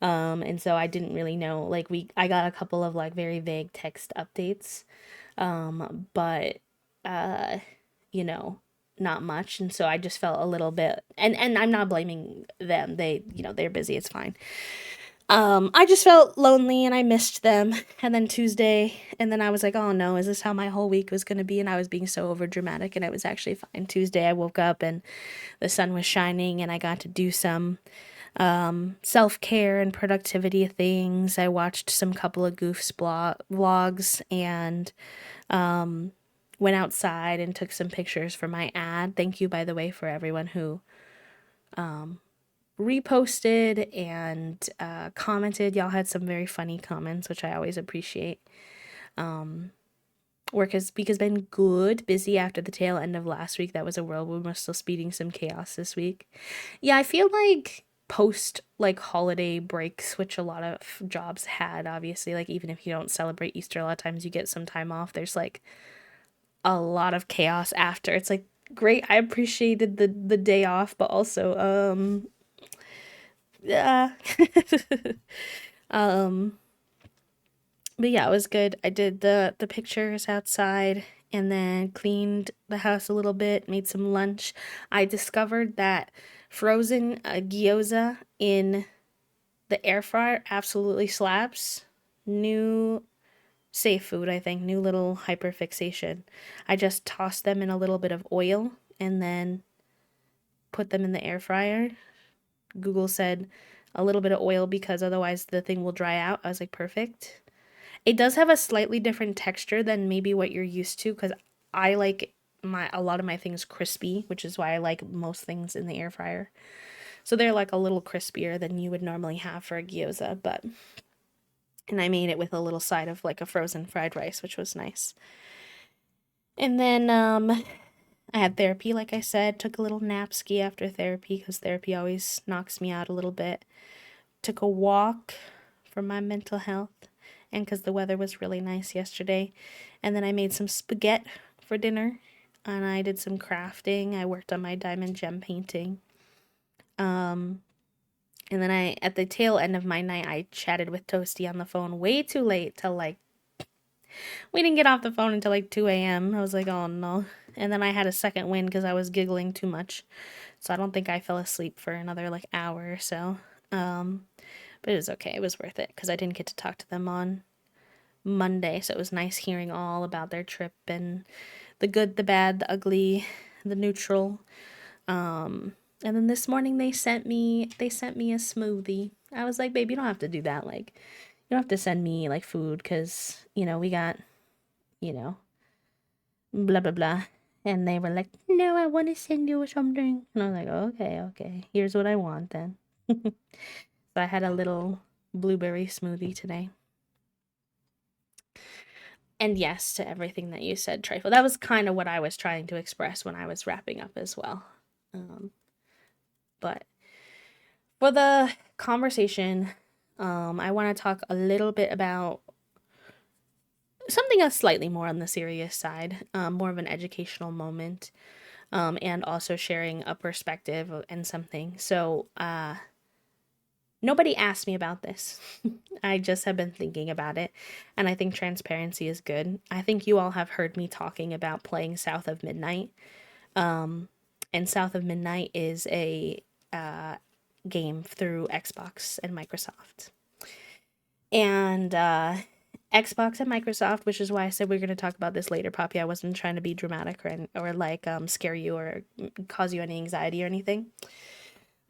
And so I didn't really know, like I got a couple of like very vague text updates. But you know, not much, and so I just felt a little bit, and I'm not blaming them. They, they're busy, it's fine. I just felt lonely and I missed them. And then Tuesday, and then I was like, oh no, is this how my whole week was going to be? And I was being so over dramatic, and it was actually fine. Tuesday, I woke up and the sun was shining, and I got to do some self care and productivity things. I watched some couple of Goofs vlogs and went outside and took some pictures for my ad. Thank you, by the way, for everyone who reposted and commented. Y'all had some very funny comments, which I always appreciate. Work has been good, busy after the tail end of last week. That was a whirlwind. We're still speeding some chaos this week. Yeah, I feel like post like holiday breaks, which a lot of jobs had, obviously, like even if you don't celebrate Easter, a lot of times you get some time off. There's like a lot of chaos after. It's like great. I appreciated the day off, but also yeah. But yeah, it was good. I did the pictures outside and then cleaned the house a little bit, made some lunch. I discovered that frozen gyoza in the air fryer absolutely slaps. New safe food, I think. New little hyperfixation. I just tossed them in a little bit of oil and then put them in the air fryer. Google said a little bit of oil because otherwise the thing will dry out. I was like, perfect. It does have a slightly different texture than maybe what you're used to, because I like a lot of my things crispy, which is why I like most things in the air fryer. So they're like a little crispier than you would normally have for a gyoza, and I made it with a little side of like a frozen fried rice, which was nice. And then I had therapy, like I said, took a little nap ski after therapy because therapy always knocks me out a little bit. Took a walk for my mental health and because the weather was really nice yesterday. And then I made some spaghetti for dinner and I did some crafting. I worked on my diamond gem painting. And then at the tail end of my night, I chatted with Toasty on the phone way too late till like We didn't get off the phone until like 2 a.m. I was like, oh no. And then I had a second wind because I was giggling too much. So I don't think I fell asleep for another like hour or so. But it was okay. It was worth it because I didn't get to talk to them on Monday. So it was nice hearing all about their trip and the good, the bad, the ugly, the neutral. And then this morning they sent me a smoothie. I was like, babe, you don't have to do that. Like, you don't have to send me like food because we got you know blah blah blah. And they were like, no, I want to send you something. And I was like, okay, okay, here's what I want then. So I had a little blueberry smoothie today. And yes to everything that you said, Trifle. That was kind of what I was trying to express when I was wrapping up as well. But for the conversation, I want to talk a little bit about something else slightly more on the serious side, more of an educational moment, and also sharing a perspective and something. So, nobody asked me about this. I just have been thinking about it, and I think transparency is good. I think you all have heard me talking about playing South of Midnight. And South of Midnight is a game through Xbox and Microsoft. And Xbox and Microsoft, which is why I said we're going to talk about this later, Poppy. I wasn't trying to be dramatic or like scare you or cause you any anxiety or anything.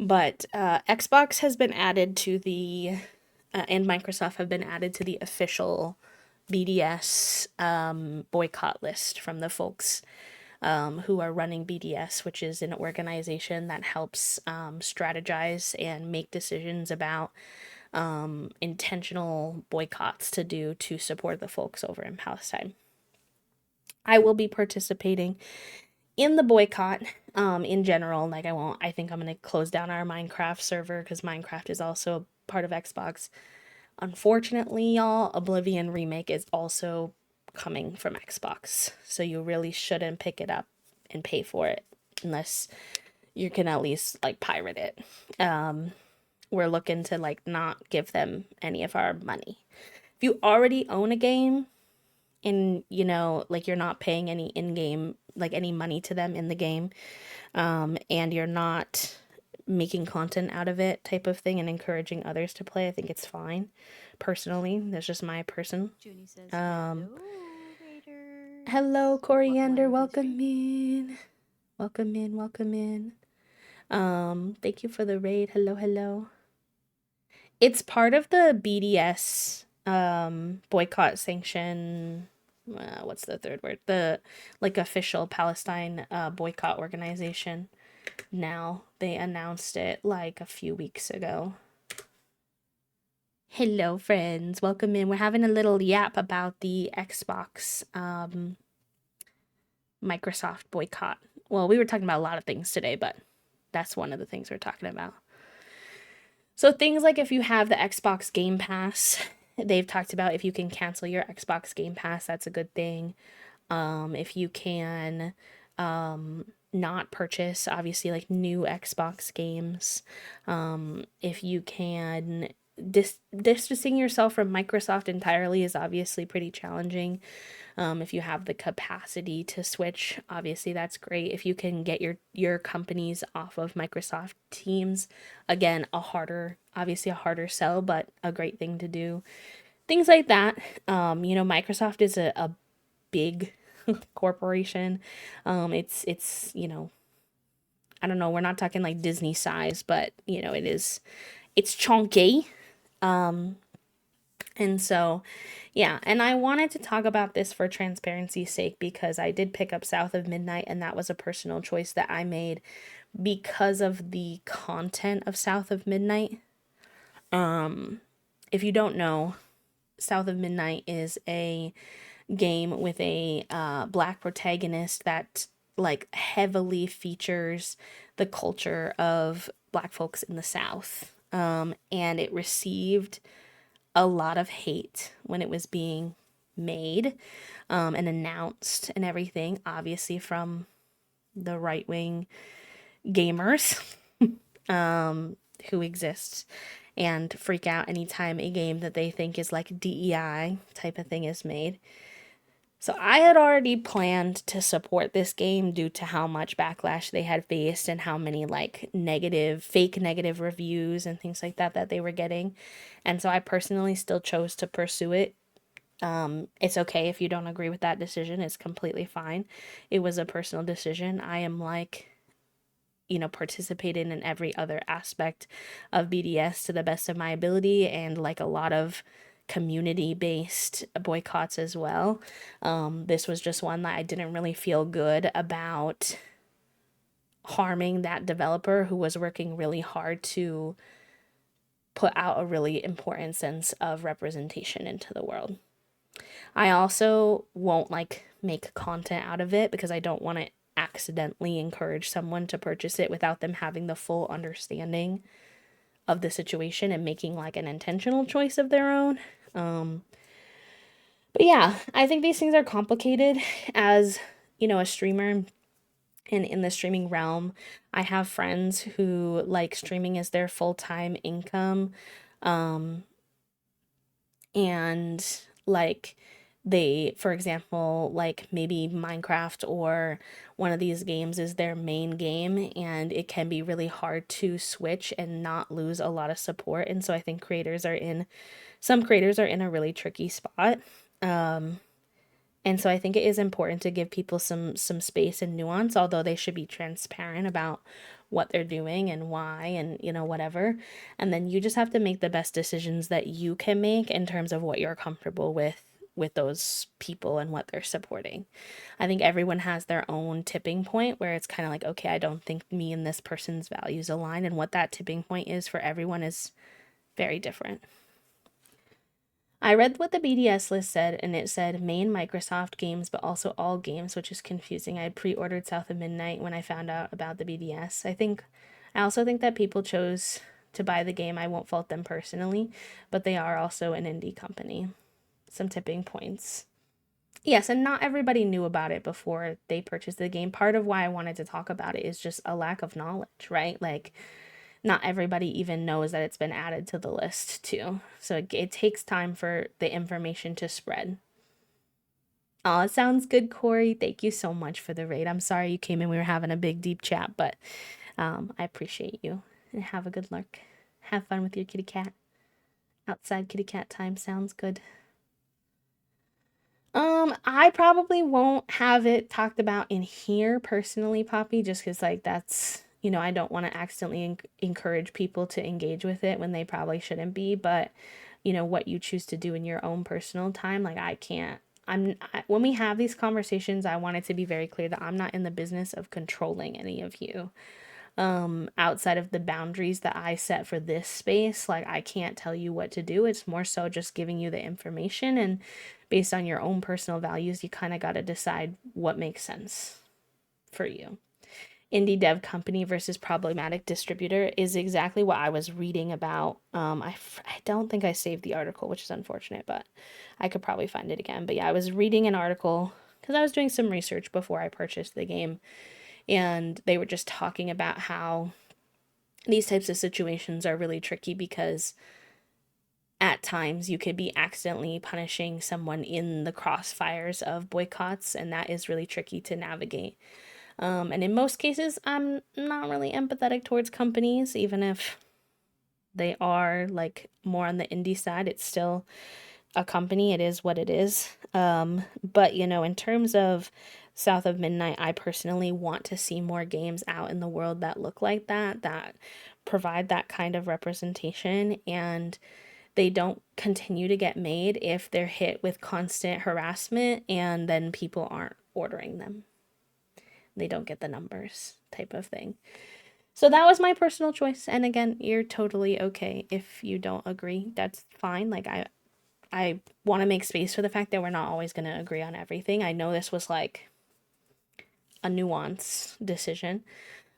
But Xbox has been added to the, and Microsoft have been added to the official BDS boycott list from the folks who are running BDS, which is an organization that helps strategize and make decisions about intentional boycotts to do to support the folks over in Palestine. I will be participating in the boycott in general. Like, I think I'm going to close down our Minecraft server because Minecraft is also part of Xbox. Unfortunately, y'all, Oblivion Remake is also coming from Xbox. So you really shouldn't pick it up and pay for it unless you can at least like pirate it. We're looking to like not give them any of our money. If you already own a game and like you're not paying any in-game, like any money to them in the game, and you're not making content out of it type of thing and encouraging others to play, I think it's fine. Personally, that's just my person. Junie says, hello, Raiders. Hello, Coriander, welcome in. Welcome in. Thank you for the raid. Hello. It's part of the BDS boycott sanction. What's the third word? The like official Palestine boycott organization. Now they announced it like a few weeks ago. Hello, friends. Welcome in. We're having a little yap about the Xbox Microsoft boycott. Well, we were talking about a lot of things today, but that's one of the things we're talking about. So things like if you have the Xbox Game Pass, they've talked about if you can cancel your Xbox Game Pass, that's a good thing. If you can not purchase, obviously, like new Xbox games. If you can distancing yourself from Microsoft entirely is obviously pretty challenging. If you have the capacity to switch, obviously that's great. If you can get your companies off of Microsoft Teams, again, obviously a harder sell, but a great thing to do. Things like that. Microsoft is a big corporation. It's I don't know, we're not talking like Disney size, but it's chunky. And so, yeah, and I wanted to talk about this for transparency's sake because I did pick up South of Midnight, and that was a personal choice that I made because of the content of South of Midnight. If you don't know, South of Midnight is a game with a black protagonist that like heavily features the culture of black folks in the South. And it received a lot of hate when it was being made and announced and everything, obviously from the right wing gamers who exist and freak out anytime a game that they think is like DEI type of thing is made. So I had already planned to support this game due to how much backlash they had faced and how many like fake negative reviews and things like that that they were getting. And so I personally still chose to pursue it. It's okay if you don't agree with that decision. It's completely fine. It was a personal decision. I am like, participating in every other aspect of BDS to the best of my ability, and like a lot of community based boycotts as well. This was just one that I didn't really feel good about harming that developer who was working really hard to put out a really important sense of representation into the world. I also won't like make content out of it because I don't want to accidentally encourage someone to purchase it without them having the full understanding of the situation and making like an intentional choice of their own. But yeah, I think these things are complicated as, a streamer and in the streaming realm. I have friends who like streaming as their full-time income. Um, and like they, for example, like maybe Minecraft or one of these games is their main game, and it can be really hard to switch and not lose a lot of support. And so I think some creators are in a really tricky spot. um and so I think it is important to give people some space and nuance, although they should be transparent about what they're doing and why, and whatever. And then you just have to make the best decisions that you can make in terms of what you're comfortable with those people and what they're supporting. I think everyone has their own tipping point where it's kind of like, okay, I don't think me and this person's values align, and what that tipping point is for everyone is very different. I read what the BDS list said, and it said main Microsoft games, but also all games, which is confusing. I pre ordered South of Midnight when I found out about the BDS. I also think that people chose to buy the game. I won't fault them personally, but they are also an indie company. Some tipping points. Yes, and not everybody knew about it before they purchased the game. Part of why I wanted to talk about it is just a lack of knowledge, right? Like, not everybody even knows that it's been added to the list too. So it takes time for the information to spread. Oh, it sounds good, Corey. Thank you so much for the raid. I'm sorry you came in. We were having a big deep chat, but I appreciate you. And have a good lurk. Have fun with your kitty cat. Outside kitty cat time sounds good. I probably won't have it talked about in here personally, Poppy, just because like that's, I don't want to accidentally encourage people to engage with it when they probably shouldn't be. But what you choose to do in your own personal time, like I can't. When we have these conversations, I want it to be very clear that I'm not in the business of controlling any of you. Outside of the boundaries that I set for this space, like I can't tell you what to do. It's more so just giving you the information, and based on your own personal values, you kind of got to decide what makes sense for you. Indie dev company versus problematic distributor is exactly what I was reading about. I don't think I saved the article, which is unfortunate, but I could probably find it again. But yeah, I was reading an article because I was doing some research before I purchased the game, and they were just talking about how these types of situations are really tricky because at times you could be accidentally punishing someone in the crossfires of boycotts, and that is really tricky to navigate. And in most cases, I'm not really empathetic towards companies, even if they are like more on the indie side. It's still a company, it is what it is. But in terms of South of Midnight, I personally want to see more games out in the world that look like that provide that kind of representation, and they don't continue to get made if they're hit with constant harassment and then people aren't ordering them. They don't get the numbers type of thing. So that was my personal choice. And again, you're totally okay if you don't agree. That's fine. Like I want to make space for the fact that we're not always going to agree on everything. I know this was like a nuance decision.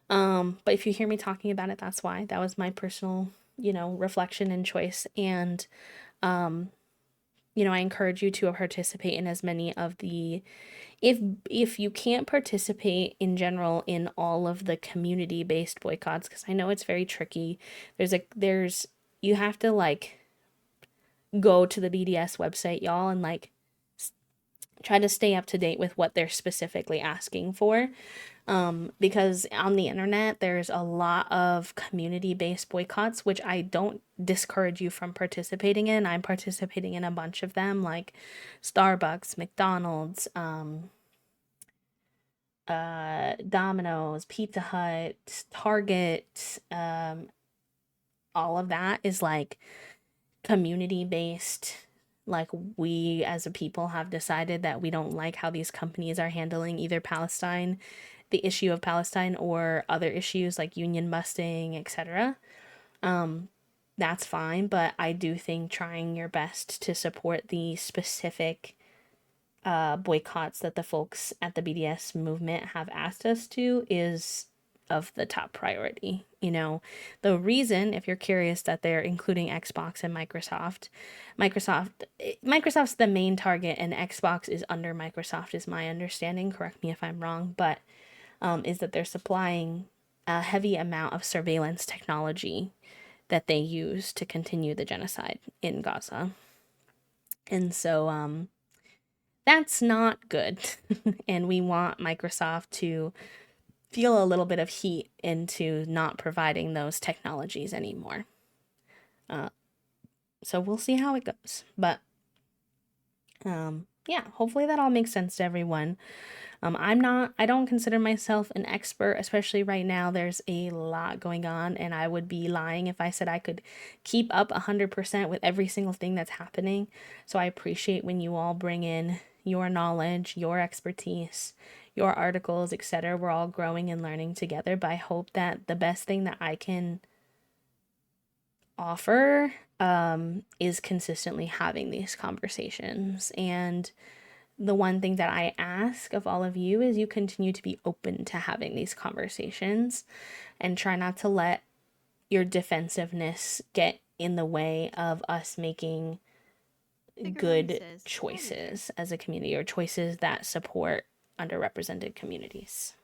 But if you hear me talking about it, that's why. That was my personal, reflection and choice. And I encourage you to participate in as many of the if you can't participate in general in all of the community-based boycotts, because I know it's very tricky. There's you have to like go to the BDS website, y'all, and like try to stay up to date with what they're specifically asking for. Because on the internet, there's a lot of community based boycotts, which I don't discourage you from participating in. I'm participating in a bunch of them, like Starbucks, McDonald's, Domino's, Pizza Hut, Target, all of that is like community based. Like, we as a people have decided that we don't like how these companies are handling either Palestine, the issue of Palestine, or other issues like union busting, etc. That's fine, but I do think trying your best to support the specific boycotts that the folks at the BDS movement have asked us to is of the top priority. You know, the reason, if you're curious, that they're including Xbox and Microsoft's the main target, and Xbox is under Microsoft, is my understanding. Correct me if I'm wrong, but is that they're supplying a heavy amount of surveillance technology that they use to continue the genocide in Gaza. And so that's not good. And we want Microsoft to feel a little bit of heat into not providing those technologies anymore. So we'll see how it goes. But yeah, hopefully that all makes sense to everyone. I don't consider myself an expert, especially right now. There's a lot going on, and I would be lying if I said I could keep up 100% with every single thing that's happening. So I appreciate when you all bring in your knowledge, your expertise, your articles, etc. We're all growing and learning together, but I hope that the best thing that I can offer is consistently having these conversations. And the one thing that I ask of all of you is you continue to be open to having these conversations and try not to let your defensiveness get in the way of us making good choices as a community, or choices that support underrepresented communities.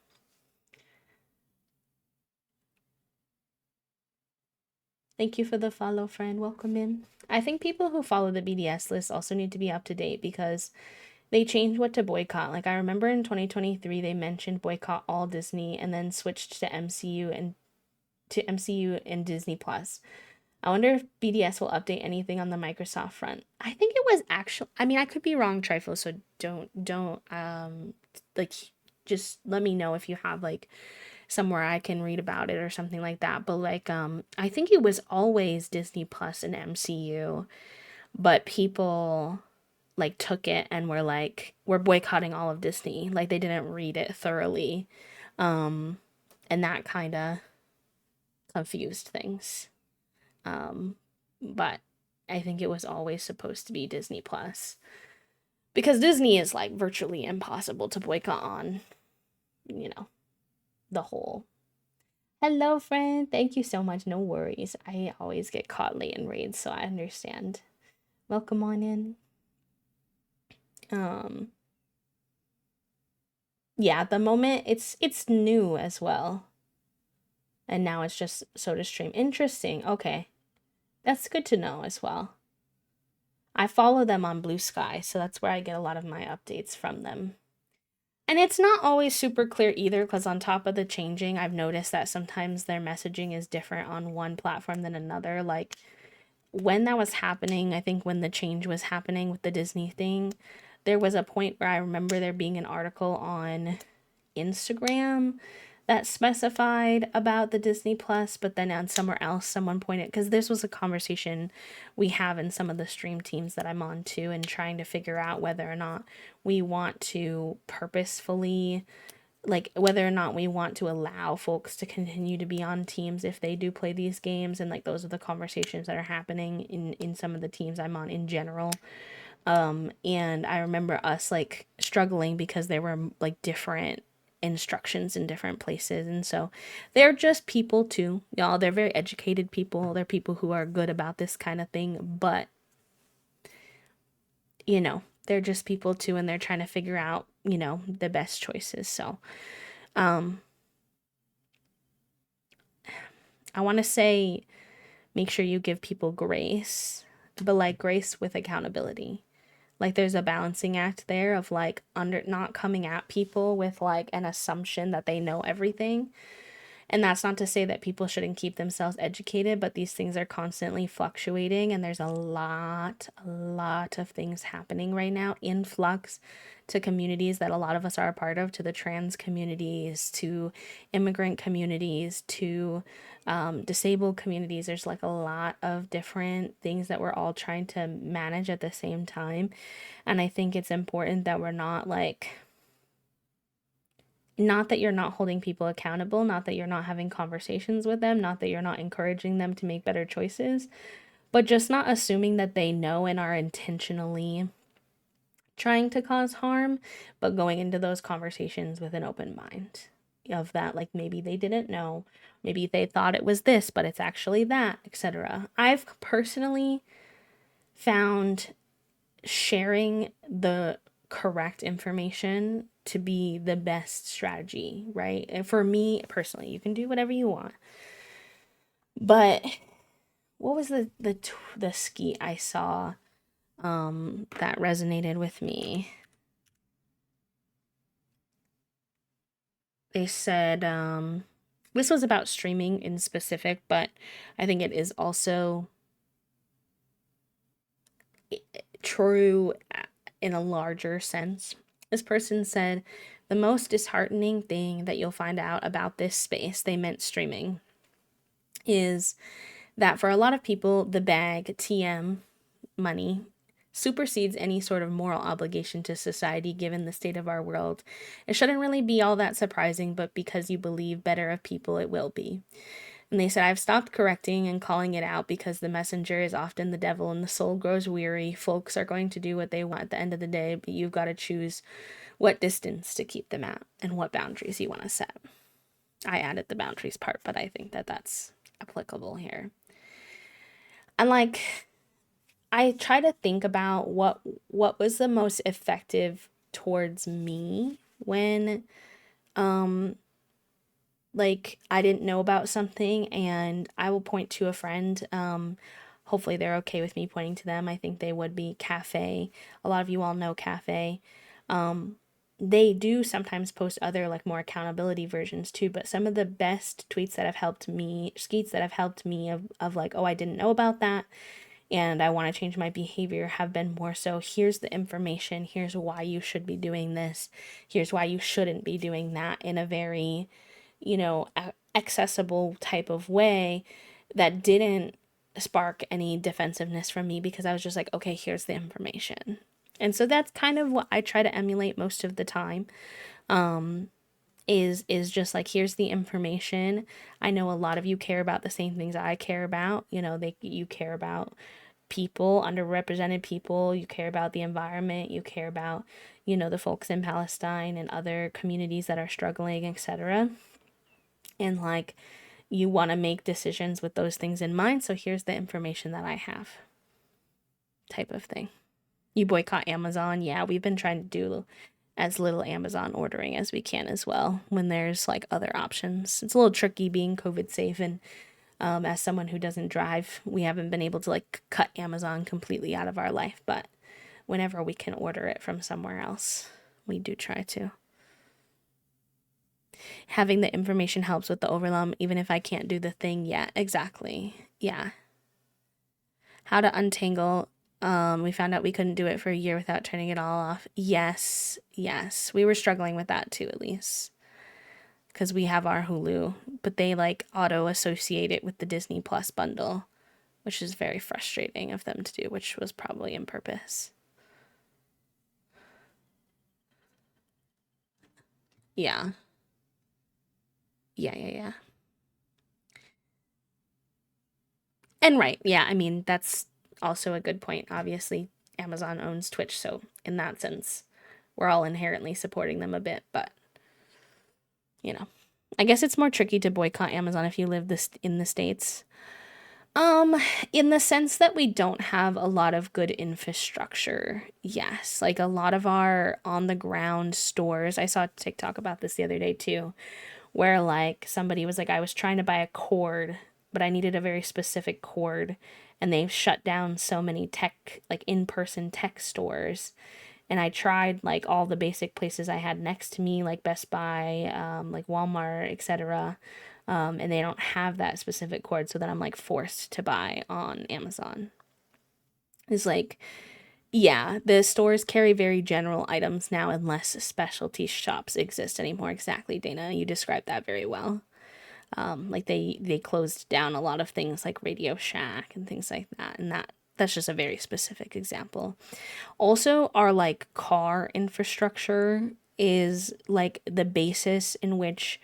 Thank you for the follow, friend. Welcome in. I think people who follow the BDS list also need to be up to date, because they changed what to boycott. Like, I remember in 2023 they mentioned boycott all Disney and then switched to MCU and Disney Plus. I wonder if BDS will update anything on the Microsoft front. I think it was actually, I mean, I could be wrong, Trifle, so don't like, just let me know if you have like somewhere I can read about it or something like that. But like I think it was always Disney Plus and MCU, but people like took it and were like, we're boycotting all of Disney. Like, they didn't read it thoroughly. And that kind of confused things. But I think it was always supposed to be Disney Plus, because Disney is like virtually impossible to boycott on, you know, the whole. Hello, friend. Thank you so much. No worries. I always get caught late in raids, so I understand. Welcome on in. Yeah, at the moment it's new as well. And now it's just SodaStream. Interesting. Okay. That's good to know as well. I follow them on Blue Sky, so that's where I get a lot of my updates from them. And it's not always super clear either, because on top of the changing, I've noticed that sometimes their messaging is different on one platform than another. Like, when that was happening, I think when the change was happening with the Disney thing, there was a point where I remember there being an article on Instagram that specified about the Disney Plus, but then on somewhere else, someone pointed, because this was a conversation we have in some of the stream teams that I'm on too, and trying to figure out whether or not we want to purposefully, like, whether or not we want to allow folks to continue to be on teams if they do play these games. And like, those are the conversations that are happening in some of the teams I'm on in general. And I remember us like struggling because there were like different instructions in different places. And so they're just people too, y'all. They're very educated people. They're people who are good about this kind of thing, but you know, they're just people too, and they're trying to figure out, you know, the best choices. So I want to say, make sure you give people grace, but like grace with accountability. Like there's a balancing act there of like under not coming at people with like an assumption that they know everything. And that's not to say that people shouldn't keep themselves educated, but these things are constantly fluctuating and there's a lot of things happening right now in flux to communities that a lot of us are a part of, to the trans communities, to immigrant communities, to disabled communities. There's like a lot of different things that we're all trying to manage at the same time. And I think it's important that we're not like, not that you're not holding people accountable, not that you're not having conversations with them, not that you're not encouraging them to make better choices, but just not assuming that they know and are intentionally trying to cause harm, but going into those conversations with an open mind of that, like maybe they didn't know, maybe they thought it was this, but it's actually that, etc. I've personally found sharing the correct information to be the best strategy, right? And for me personally, you can do whatever you want. But what was the ski I saw that resonated with me? They said this was about streaming in specific, but I think it is also true in a larger sense. This person said, the most disheartening thing that you'll find out about this space, they meant streaming, is that for a lot of people, the bag, TM, money, supersedes any sort of moral obligation to society given the state of our world. It shouldn't really be all that surprising, but because you believe better of people, it will be. And they said, I've stopped correcting and calling it out because the messenger is often the devil and the soul grows weary. Folks are going to do what they want at the end of the day, but you've got to choose what distance to keep them at and what boundaries you want to set. I added the boundaries part, but I think that that's applicable here. And like, I try to think about what was the most effective towards me when like I didn't know about something, and I will point to a friend. Hopefully they're okay with me pointing to them. I think they would be Cafe. A lot of you all know Cafe. They do sometimes post other like more accountability versions too, but some of the best tweets that have helped me, skeets that have helped me of like, oh, I didn't know about that and I want to change my behavior have been more so, here's the information, here's why you should be doing this, here's why you shouldn't be doing that, in a very, accessible type of way that didn't spark any defensiveness from me, because I was just like, okay, here's the information. And so that's kind of what I try to emulate most of the time. Is just like, here's the information. I know a lot of you care about the same things I care about. You care about people, underrepresented people, you care about the environment, you care about, the folks in Palestine and other communities that are struggling, etc. And like, you want to make decisions with those things in mind, so here's the information that I have, type of thing. You boycott Amazon. Yeah, we've been trying to do as little Amazon ordering as we can as well when there's like other options. It's a little tricky being COVID safe, and as someone who doesn't drive, we haven't been able to like cut Amazon completely out of our life, but whenever we can order it from somewhere else, we do try to. Having the information helps with the overwhelm, even if I can't do the thing yet. Exactly. Yeah. How to untangle. We found out we couldn't do it for a year without turning it all off. Yes. We were struggling with that too, at least. Because we have our Hulu, but they like auto associate it with the Disney Plus bundle, which is very frustrating of them to do, which was probably on purpose. Yeah. Yeah. And right, yeah, I mean, that's also a good point. Obviously, Amazon owns Twitch, so in that sense, we're all inherently supporting them a bit, but I guess it's more tricky to boycott Amazon if you live in the States. In the sense that we don't have a lot of good infrastructure. Yes, like a lot of our on the ground stores. I saw TikTok about this the other day too, where like somebody was like, I was trying to buy a cord, but I needed a very specific cord, and they've shut down so many tech, like in-person tech stores. And I tried like all the basic places I had next to me, like Best Buy, like Walmart, etc. And they don't have that specific cord, so then I'm like forced to buy on Amazon. It's like, yeah, the stores carry very general items now, unless specialty shops exist anymore. Exactly, Dana. You described that very well. Like they closed down a lot of things like Radio Shack and things like that, and that's just a very specific example. Also, our like car infrastructure is like the basis in which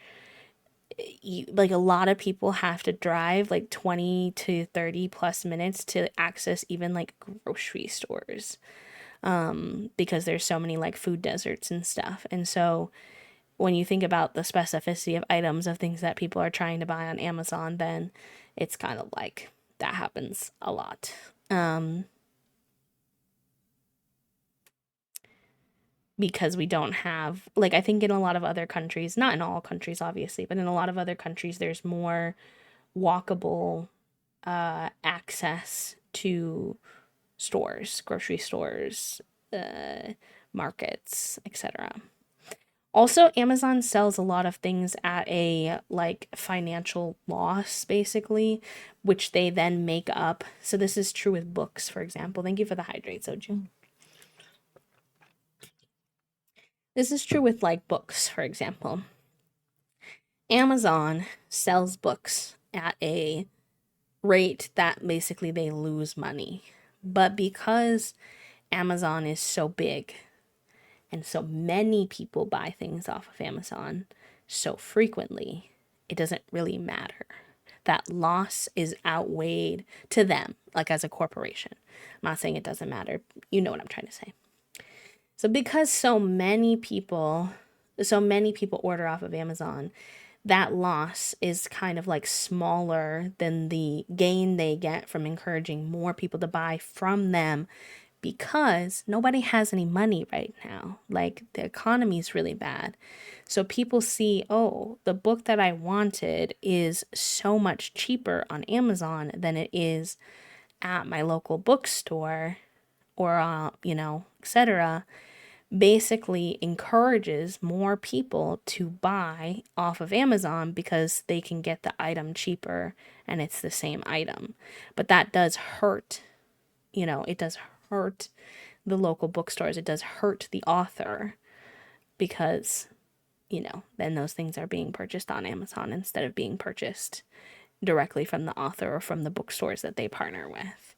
like a lot of people have to drive like 20 to 30 plus minutes to access even like grocery stores, because there's so many like food deserts and stuff. And so when you think about the specificity of items of things that people are trying to buy on Amazon, then it's kind of like that happens a lot. Because we don't have, like, I think in a lot of other countries, not in all countries obviously, but in a lot of other countries there's more walkable access to stores, grocery stores, uh, markets, etc. Also, Amazon sells a lot of things at a like financial loss, basically, which they then make up. So this is true with books, for example. Thank you for the hydrate, Soju. This is true with like books, for example. Amazon sells books at a rate that basically they lose money. But because Amazon is so big and so many people buy things off of Amazon so frequently, it doesn't really matter. That loss is outweighed to them, like as a corporation. I'm not saying it doesn't matter. You know what I'm trying to say. So because so many people order off of Amazon, that loss is kind of like smaller than the gain they get from encouraging more people to buy from them, because nobody has any money right now. Like the economy is really bad. So people see, oh, the book that I wanted is so much cheaper on Amazon than it is at my local bookstore, or etc. Basically encourages more people to buy off of Amazon because they can get the item cheaper and it's the same item. But that does hurt, it does hurt the local bookstores. It does hurt the author because, then those things are being purchased on Amazon instead of being purchased directly from the author or from the bookstores that they partner with.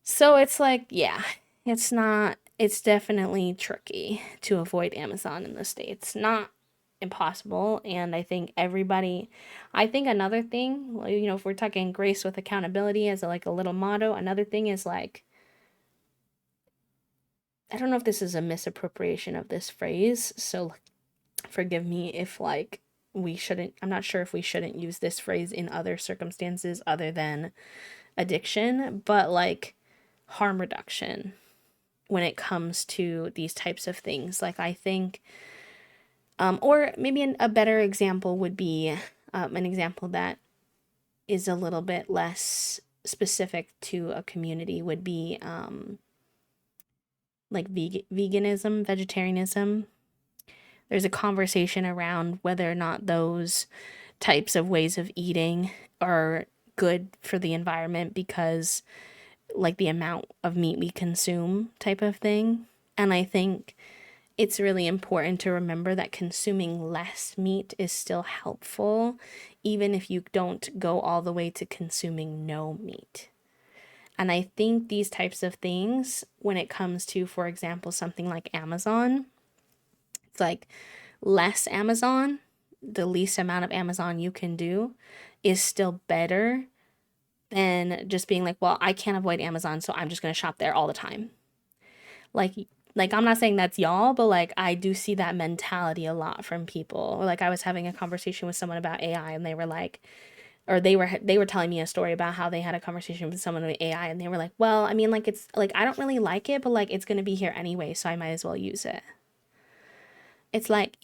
So it's like, yeah, it's definitely tricky to avoid Amazon in the States. Not impossible. And I think another thing, if we're talking grace with accountability as like a little motto, another thing is like, I don't know if this is a misappropriation of this phrase, so forgive me if like I'm not sure if we shouldn't use this phrase in other circumstances other than addiction, but like harm reduction when it comes to these types of things. Like I think, or maybe a better example would be an example that is a little bit less specific to a community would be like veganism, vegetarianism. There's a conversation around whether or not those types of ways of eating are good for the environment because like the amount of meat we consume type of thing. And I think it's really important to remember that consuming less meat is still helpful, even if you don't go all the way to consuming no meat. And I think these types of things, when it comes to, for example, something like Amazon, it's like less Amazon, the least amount of Amazon you can do is still better than just being like, well, I can't avoid Amazon, so I'm just going to shop there all the time. Like I'm not saying that's y'all, but like I do see that mentality a lot from people. Or like I was having a conversation with someone about AI and they were like, or they were telling me a story about how they had a conversation with someone with AI and they were like, well, I mean, like it's like I don't really like it, but like it's going to be here anyway, so I might as well use it. It's like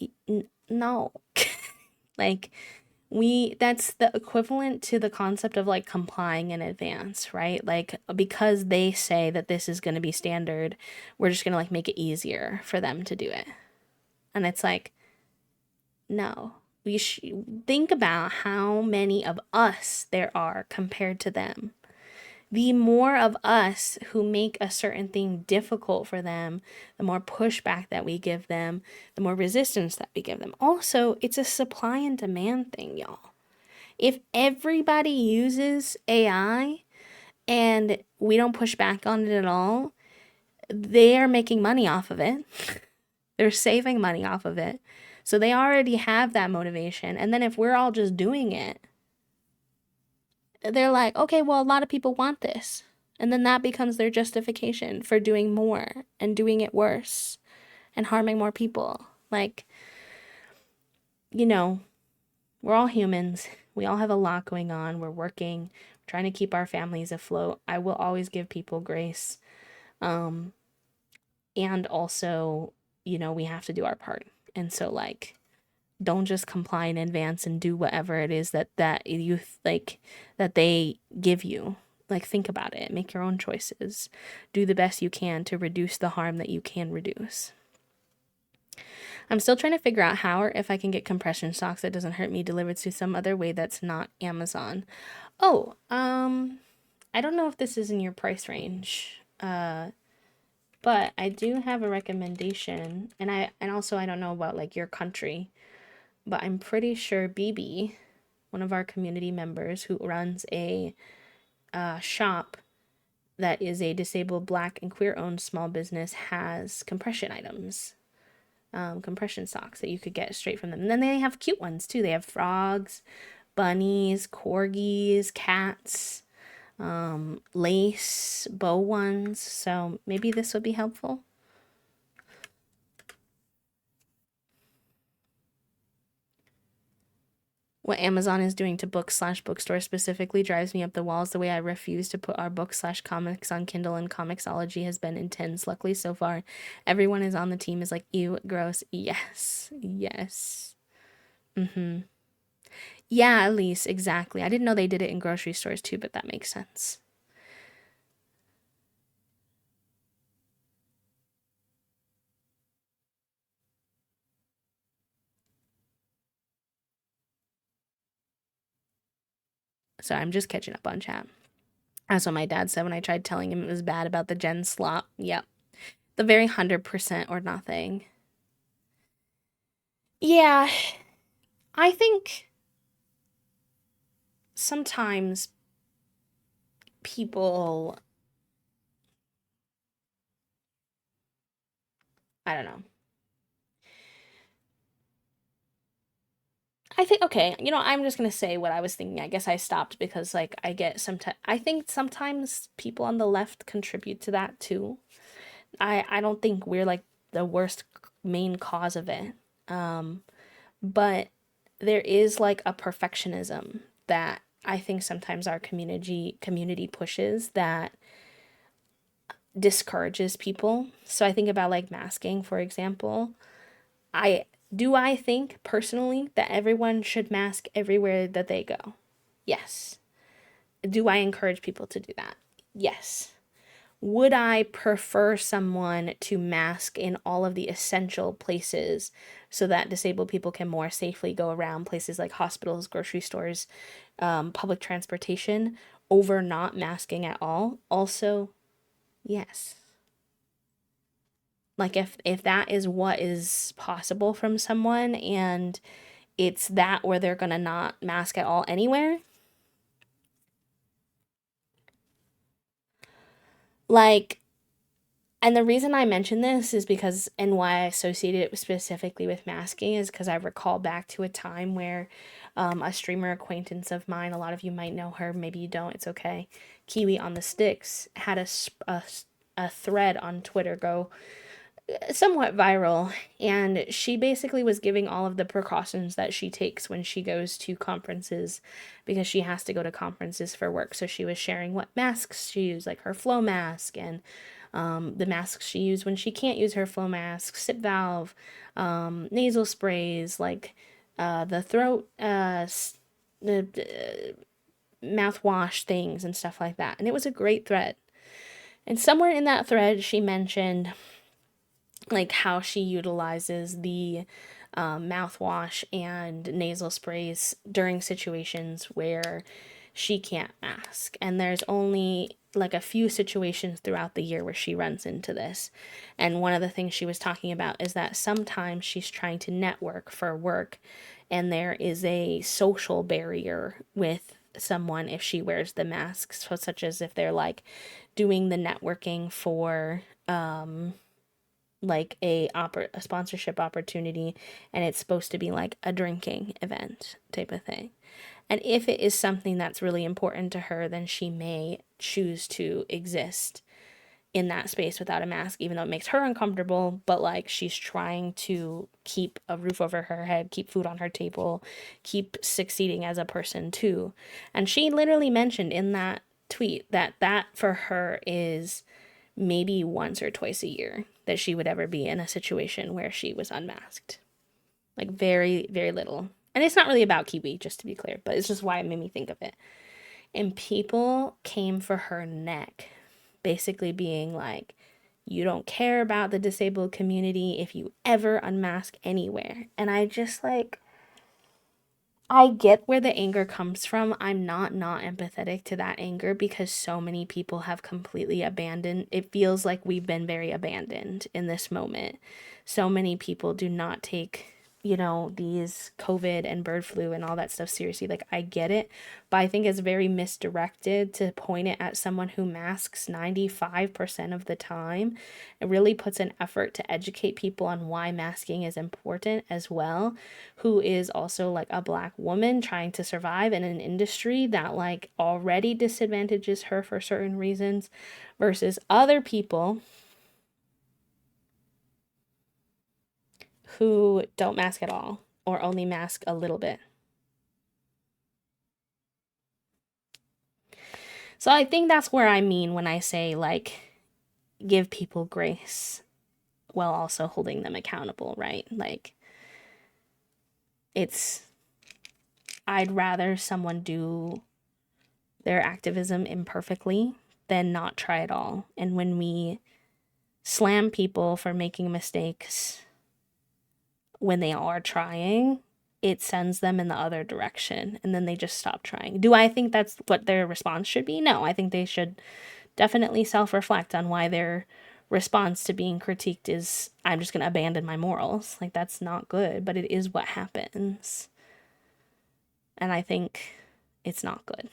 no. Like That's the equivalent to the concept of like complying in advance, right? Like because they say that this is going to be standard, we're just going to like make it easier for them to do it. And it's like, no. We think about how many of us there are compared to them. The more of us who make a certain thing difficult for them, the more pushback that we give them, the more resistance that we give them. Also, it's a supply and demand thing, y'all. If everybody uses AI and we don't push back on it at all, they are making money off of it. They're saving money off of it. So they already have that motivation. And then if we're all just doing it, they're like, okay, well, a lot of people want this. And then that becomes their justification for doing more and doing it worse and harming more people. Like, you know, we're all humans. We all have a lot going on. We're working, trying to keep our families afloat. I will always give people grace. Um, and also, we have to do our part. And so, like, don't just comply in advance and do whatever it is that you like that they give you. Like, think about it, make your own choices, do the best you can to reduce the harm that you can reduce. I'm still trying to figure out how or if I can get compression socks that doesn't hurt me delivered to some other way that's not Amazon. Oh, I don't know if this is in your price range. But I do have a recommendation, and also I don't know about like your country, but I'm pretty sure BB, one of our community members who runs a shop that is a disabled Black and queer owned small business, has compression items, compression socks that you could get straight from them. And then they have cute ones too. They have frogs, bunnies, corgis, cats, lace, bow ones. So maybe this would be helpful. What Amazon is doing to books/bookstore specifically drives me up the walls. The way I refuse to put our books/comics on Kindle and Comixology has been intense. Luckily, so far, everyone is on the team is like, ew, gross. Yes, yes. Mm-hmm. Yeah, at least, exactly. I didn't know they did it in grocery stores too, but that makes sense. So I'm just catching up on chat. That's what my dad said when I tried telling him it was bad about the Gen slop. Yep. The very 100% or nothing. Yeah, I think sometimes people, I don't know. I think, okay, I'm just gonna say what I was thinking. I guess I stopped because like I think sometimes people on the left contribute to that too. I don't think we're like the worst main cause of it. Um, but there is like a perfectionism that I think sometimes our community pushes that discourages people. So I think about like masking, for example. I I think personally that everyone should mask everywhere that they go? Yes. Do I encourage people to do that? Yes. Would I prefer someone to mask in all of the essential places so that disabled people can more safely go around places like hospitals, grocery stores, public transportation over not masking at all? Also, yes. Like if that is what is possible from someone and it's that where they're gonna not mask at all anywhere. Like, and the reason I mention this is because, and why I associated it specifically with masking is because I recall back to a time where a streamer acquaintance of mine, a lot of you might know her, maybe you don't, it's okay. Kiwi on the Sticks had a thread on Twitter go somewhat viral, and she basically was giving all of the precautions that she takes when she goes to conferences because she has to go to conferences for work. So she was sharing what masks she used, like her flow mask, and the masks she used when she can't use her flow mask, sip valve, nasal sprays, like the throat, the mouthwash things and stuff like that. And it was a great thread. And somewhere in that thread, she mentioned like how she utilizes the mouthwash and nasal sprays during situations where she can't mask. And there's only like a few situations throughout the year where she runs into this. And one of the things she was talking about is that sometimes she's trying to network for work and there is a social barrier with someone if she wears the mask. So such as if they're like doing the networking for like a sponsorship opportunity and it's supposed to be like a drinking event type of thing. And if it is something that's really important to her, then she may choose to exist in that space without a mask, even though it makes her uncomfortable, but like she's trying to keep a roof over her head, keep food on her table, keep succeeding as a person too. And she literally mentioned in that tweet that that for her is maybe once or twice a year that she would ever be in a situation where she was unmasked. Like very, very little. And it's not really about Kiwi, just to be clear, but it's just why it made me think of it. And people came for her neck, basically being like, you don't care about the disabled community if you ever unmask anywhere. And I just like, I get where the anger comes from. I'm not empathetic to that anger because so many people have completely abandoned. It feels like we've been very abandoned in this moment. So many people do not take, these COVID and bird flu and all that stuff seriously. Like, I get it, but I think it's very misdirected to point it at someone who masks 95% of the time. It really puts an effort to educate people on why masking is important as well, who is also like a Black woman trying to survive in an industry that like already disadvantages her for certain reasons versus other people who don't mask at all or only mask a little bit. So I think that's where I mean when I say like give people grace while also holding them accountable, right? Like I'd rather someone do their activism imperfectly than not try at all. And when we slam people for making mistakes when they are trying, it sends them in the other direction and then they just stop trying. Do I think that's what their response should be? No, I think they should definitely self-reflect on why their response to being critiqued is I'm just going to abandon my morals. Like that's not good, but it is what happens. And I think it's not good,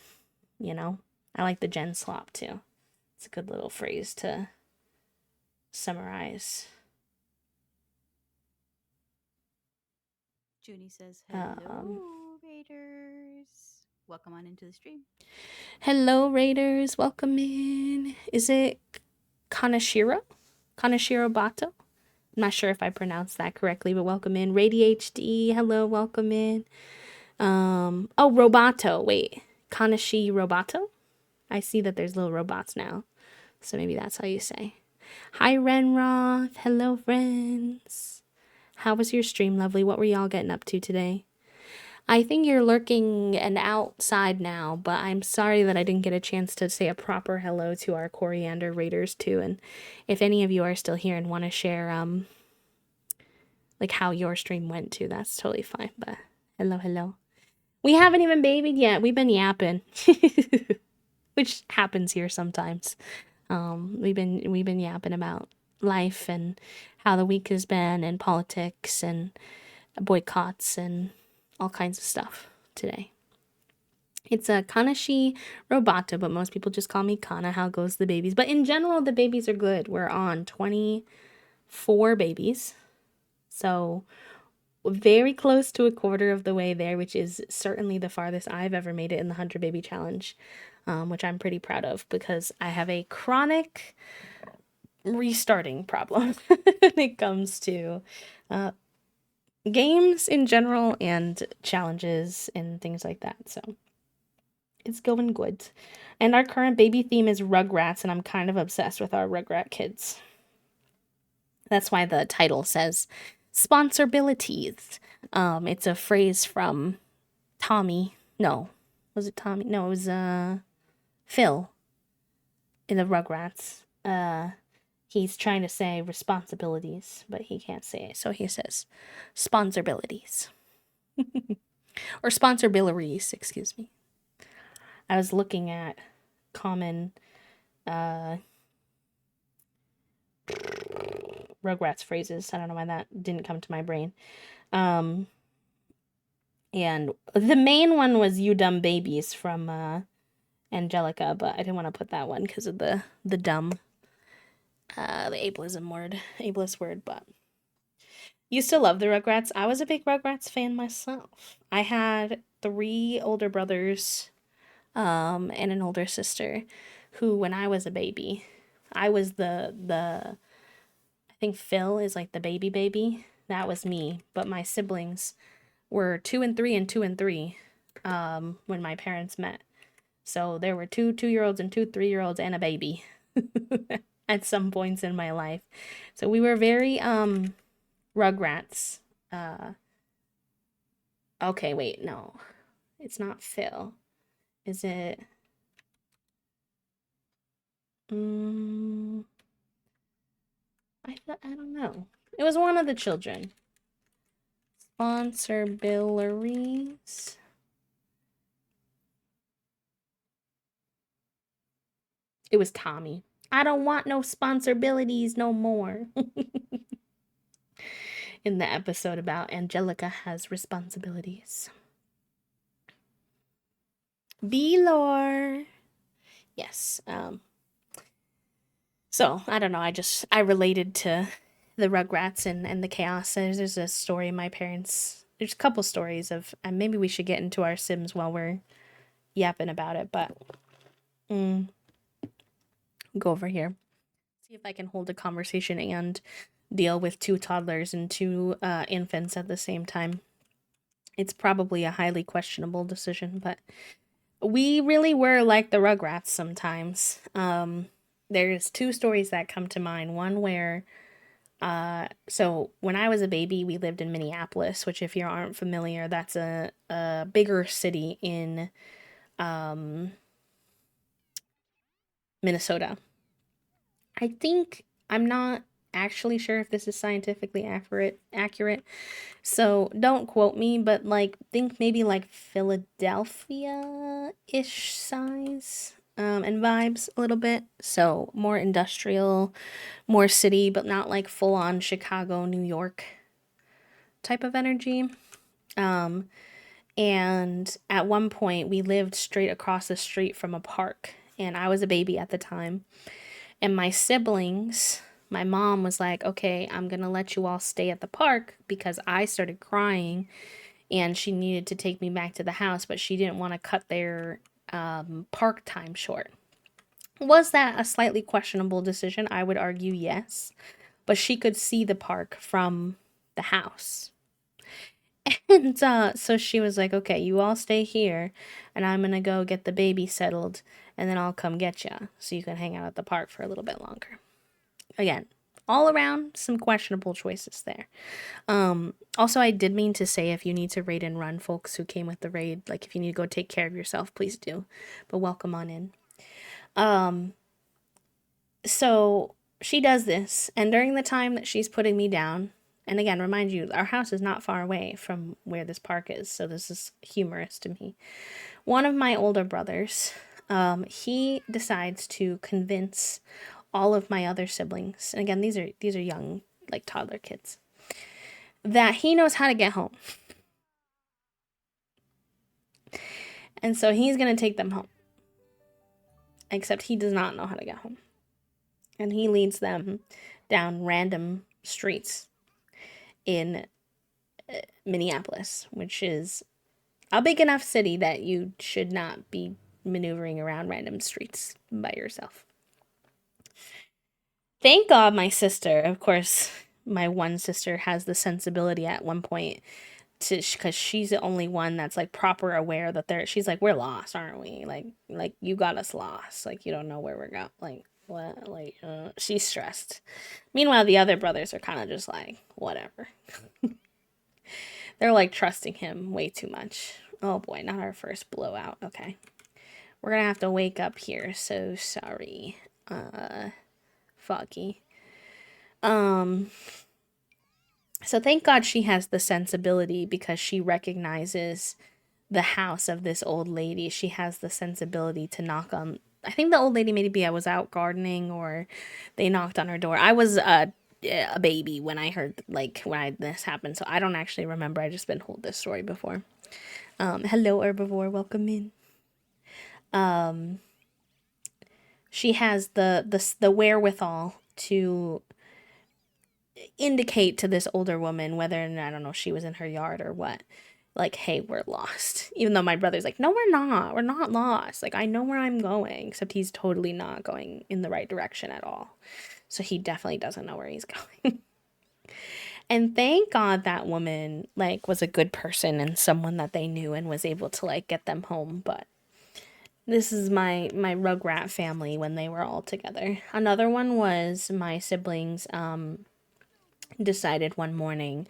I like the Jen slop too. It's a good little phrase to summarize. Junie says, hello, Raiders. Welcome on into the stream. Hello, Raiders. Welcome in. Is it Kanashiro? Kanashiro Bato? I'm not sure if I pronounced that correctly, but welcome in. RadiHD, hello, welcome in. Roboto. Wait, Kanashi Roboto? I see that there's little robots now, so maybe that's how you say. Hi, Renroth. Hello, friends. How was your stream, lovely? What were y'all getting up to today? I think you're lurking and outside now, but I'm sorry that I didn't get a chance to say a proper hello to our Coriander Raiders too. And if any of you are still here and want to share, like how your stream went too, that's totally fine. But hello. We haven't even babied yet. We've been yapping, which happens here sometimes. We've been yapping about life and how the week has been and politics and boycotts and all kinds of stuff today. It's a Kanashi Roboto, but most people just call me Kana. How goes the babies? But in general, the babies are good. We're on 24 babies. So very close to a quarter of the way there, which is certainly the farthest I've ever made it in the 100 Baby Challenge, which I'm pretty proud of because I have a chronic restarting problem when it comes to games in general and challenges and things like that. So it's going good. And our current baby theme is Rugrats, and I'm kind of obsessed with our Rugrat kids. That's why the title says Sponsorbilities. It's a phrase from Tommy. No, was it Tommy? No, it was Phil in the Rugrats. He's trying to say responsibilities, but he can't say it, so he says sponsorabilities or sponsorbilities. Excuse me. I was looking at common Rugrats phrases. I don't know why that didn't come to my brain. And the main one was "You Dumb Babies" from Angelica, but I didn't want to put that one because of the dumb, the ableist word. But used to love the Rugrats. I was a big Rugrats fan myself. I had 3 older brothers, and an older sister, who when I was a baby, I was the I think Phil is like the baby. That was me, but my siblings were 2 and 3 and 2 and 3 when my parents met. So there were 2 2-year-olds and 2 3-year-olds and a baby at some points in my life. So we were very Rugrats. Okay, wait, no. It's not Phil. Is it mm, I don't know. It was one of the children. Sponsor Billaries. It was Tommy. I don't want no sponsorbilities no more. In the episode about Angelica has responsibilities. Belor. Yes. So I don't know. I related to the Rugrats and the chaos. There's a story my parents. There's a couple stories of, and maybe we should get into our Sims while we're yapping about it. But go over here. See if I can hold a conversation and deal with 2 toddlers and 2 infants at the same time. It's probably a highly questionable decision, but we really were like the Rugrats sometimes. There's 2 stories that come to mind. One where, so when I was a baby, we lived in Minneapolis, which if you aren't familiar, that's a bigger city in Minnesota. I think I'm not actually sure if this is scientifically accurate. So don't quote me, but like think maybe like Philadelphia-ish size and vibes a little bit. So more industrial, more city, but not like full on Chicago, New York type of energy. And at one point we lived straight across the street from a park, and I was a baby at the time. And my siblings, my mom was like, okay, I'm going to let you all stay at the park because I started crying and she needed to take me back to the house, but she didn't want to cut their park time short. Was that a slightly questionable decision? I would argue yes. But she could see the park from the house. And so she was like, okay, you all stay here, and I'm going to go get the baby settled, and then I'll come get you so you can hang out at the park for a little bit longer. Again, all around some questionable choices there. Also, I did mean to say if you need to raid and run, folks who came with the raid, like if you need to go take care of yourself, please do. But welcome on in. So she does this, and during the time that she's putting me down, and again, remind you, our house is not far away from where this park is, so this is humorous to me. One of my older brothers, he decides to convince all of my other siblings, and again, these are young, like toddler kids, that he knows how to get home. And so he's gonna take them home. Except he does not know how to get home. And he leads them down random streets in Minneapolis, which is a big enough city that you should not be maneuvering around random streets by yourself. Thank God my sister, of course, my one sister has the sensibility at one point to, because she's the only one that's like proper aware that she's like, we're lost, aren't we? Like you got us lost. Like you don't know where we're going. Like what? Like she's stressed. Meanwhile, the other brothers are kind of just like whatever. They're like trusting him way too much. Oh boy, not our first blowout. Okay. We're gonna have to wake up here. So sorry. Foggy. Um, so thank God she has the sensibility because she recognizes the house of this old lady. She has the sensibility to knock on. I think the old lady, maybe I was out gardening or they knocked on her door. I was a baby when I heard this happened, so I don't actually remember. I just been told this story before. Hello herbivore, welcome in. She has the wherewithal to indicate to this older woman whether, and I don't know, she was in her yard or what, like, hey, we're lost. Even though my brother's like, no, we're not lost. Like, I know where I'm going, except he's totally not going in the right direction at all. So he definitely doesn't know where he's going. And thank God that woman, like, was a good person and someone that they knew and was able to, like, get them home. But this is my Rugrat family when they were all together. Another one was my siblings decided one morning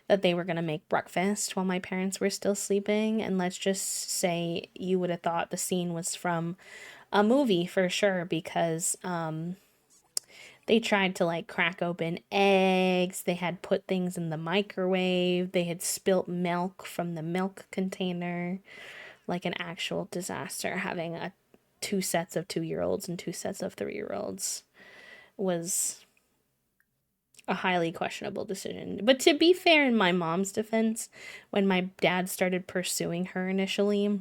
that they were going to make breakfast while my parents were still sleeping. And let's just say you would have thought the scene was from a movie for sure because they tried to like crack open eggs. They had put things in the microwave. They had spilt milk from the milk container. Like an actual disaster. Having two sets of 2-year-olds and two sets of 3-year-olds was a highly questionable decision. But to be fair, in my mom's defense, when my dad started pursuing her initially,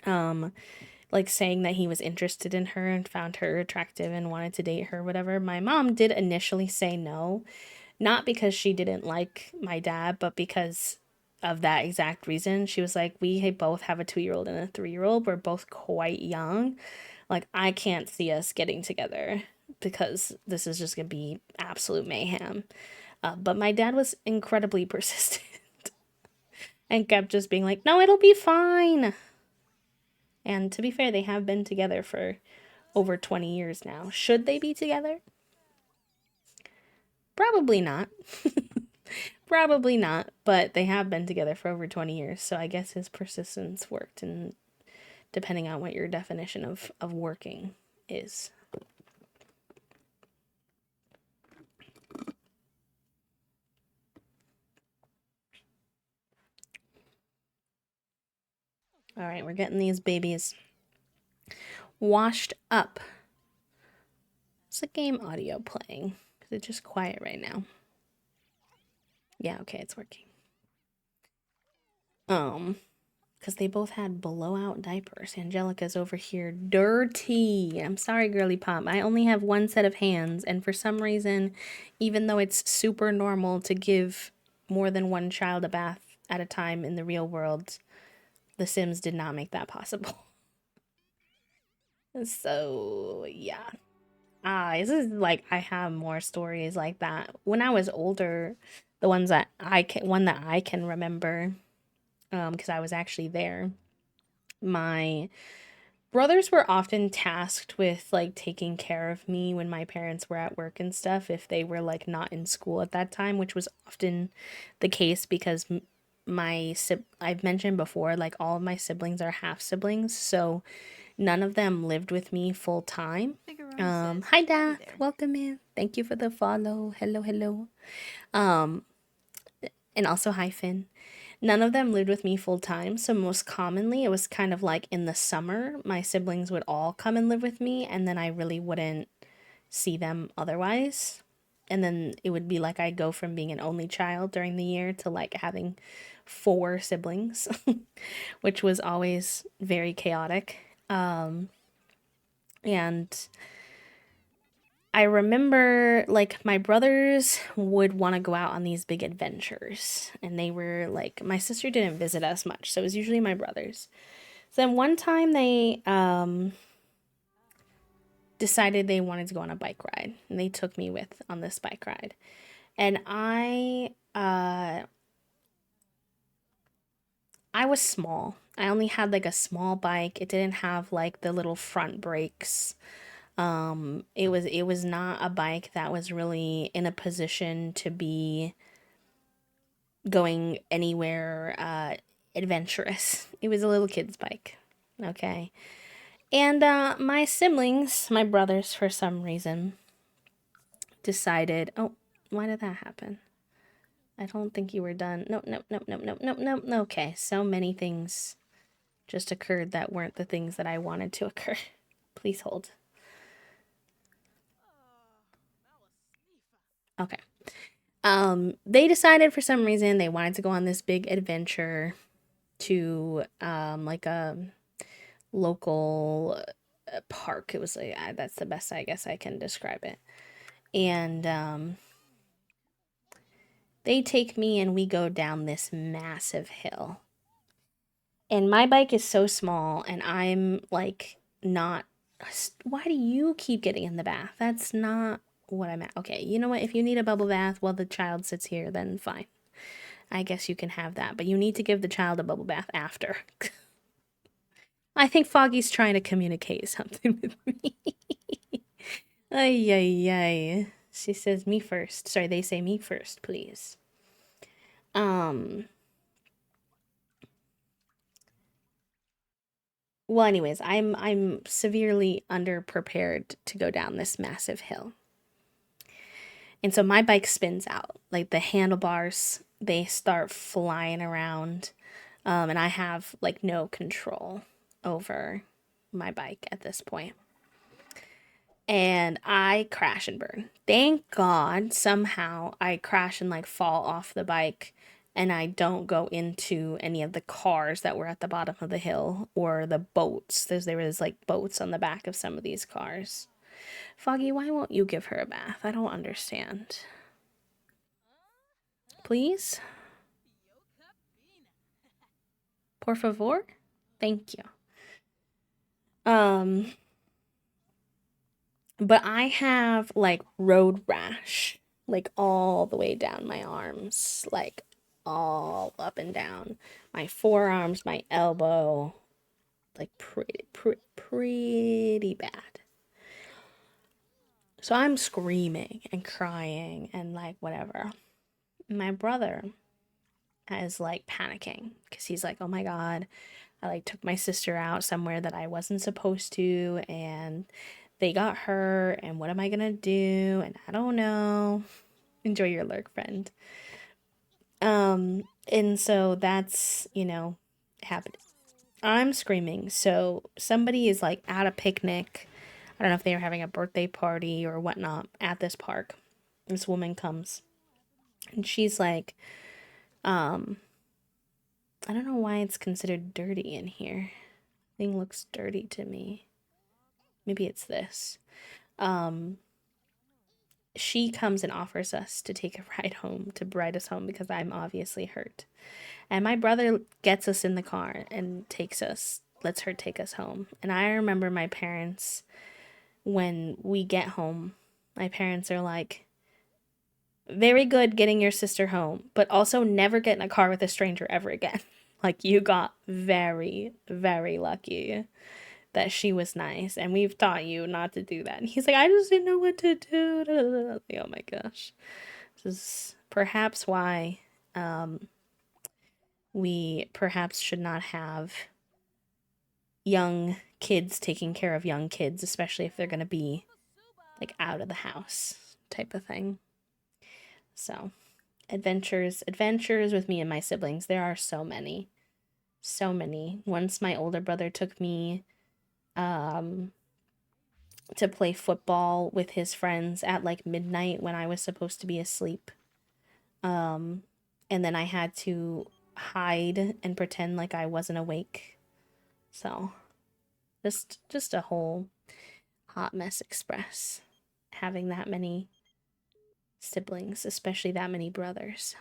like saying that he was interested in her and found her attractive and wanted to date her, whatever, my mom did initially say no. Not because she didn't like my dad, but because of that exact reason. She was like, we both have a 2-year-old and a 3-year-old. We're both quite young. Like, I can't see us getting together because this is just going to be absolute mayhem. But my dad was incredibly persistent and kept just being like, no, it'll be fine. And to be fair, they have been together for over 20 years now. Should they be together? Probably not. Probably not, but they have been together for over 20 years, so I guess his persistence worked, and depending on what your definition of working is. All right, we're getting these babies washed up. Is the game audio playing? Is it just quiet right now? Yeah, okay, it's working. Because they both had blowout diapers. Angelica's over here dirty. I'm sorry, girly pop. I only have one set of hands, and for some reason, even though it's super normal to give more than one child a bath at a time in the real world, The Sims did not make that possible. So, yeah. This is like, I have more stories like that. When I was older, the ones that one that I can remember, because I was actually there, my brothers were often tasked with like taking care of me when my parents were at work and stuff if they were like not in school at that time, which was often the case because I've mentioned before, like all of my siblings are half siblings, so none of them lived with me full time. Hi Dath, welcome in. Thank you for the follow. Hello. And also hi Finn. None of them lived with me full time, so most commonly it was kind of like in the summer, my siblings would all come and live with me, and then I really wouldn't see them otherwise. And then it would be like I go from being an only child during the year to like having 4 siblings, which was always very chaotic. And I remember like my brothers would want to go out on these big adventures, and they were like, my sister didn't visit us much, so it was usually my brothers. So then one time they decided they wanted to go on a bike ride, and they took me with on this bike ride. And I was small. I only had like a small bike. It didn't have like the little front brakes. It was not a bike that was really in a position to be going anywhere adventurous. It was a little kid's bike. Okay. And my siblings, my brothers, for some reason, decided, oh, why did that happen? I don't think you were done. No, no, no, no, no, no, no, no. Okay, so many things just occurred that weren't the things that I wanted to occur. Please hold. Okay. They decided for some reason they wanted to go on this big adventure to like a local park. It was like that's the best I guess I can describe it. And they take me and we go down this massive hill. And my bike is so small and I'm like not why do you keep getting in the bath? That's not what I'm at. Okay, you know what? If you need a bubble bath while the child sits here, then fine. I guess you can have that, but you need to give the child a bubble bath after. I think Foggy's trying to communicate something with me. Ay, ay, ay. She says me first. Sorry, they say me first, please. Well, anyways, I'm severely underprepared to go down this massive hill. And so my bike spins out. Like the handlebars, they start flying around. And I have like no control over my bike at this point. And I crash and burn. Thank God somehow I crash and like fall off the bike and I don't go into any of the cars that were at the bottom of the hill or the boats. There was like boats on the back of some of these cars. Foggy, why won't you give her a bath? I don't understand. Please? Por favor? Thank you. But I have like road rash, like all the way down my arms, like all up and down my forearms, my elbow, like pretty bad. So I'm screaming and crying and like whatever. My brother is like panicking because he's like, oh my God, I like took my sister out somewhere that I wasn't supposed to and they got her and what am I gonna do? And I don't know. Enjoy your lurk, friend. And so that's, happening. I'm screaming. So somebody is like at a picnic. I don't know if they were having a birthday party or whatnot at this park. This woman comes and she's like, I don't know why it's considered dirty in here. Thing looks dirty to me. Maybe it's this. She comes and offers us to take a ride home, to ride us home because I'm obviously hurt. And my brother gets us in the car and lets her take us home. And I remember my parents, when we get home, my parents are like, very good getting your sister home, but also never get in a car with a stranger ever again. Like, you got very, very lucky that she was nice, and we've taught you not to do that. And he's like, I just didn't know what to do. Like, oh my gosh. This is perhaps why we perhaps should not have young kids taking care of young kids, especially if they're going to be like out of the house type of thing. So, adventures with me and my siblings. There are so many. So many. Once my older brother took me to play football with his friends at like midnight when I was supposed to be asleep. And then I had to hide and pretend like I wasn't awake. So, just a whole hot mess express having that many siblings, especially that many brothers.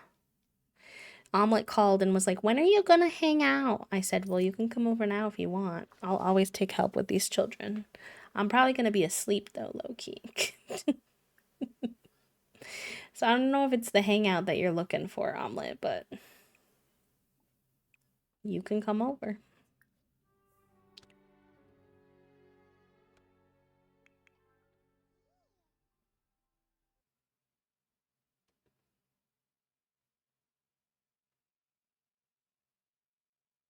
Omelet called and was like, when are you gonna hang out? I said, well, you can come over now if you want. I'll always take help with these children. I'm probably gonna be asleep though, low-key. So I don't know if it's the hangout that you're looking for, Omelet, but you can come over.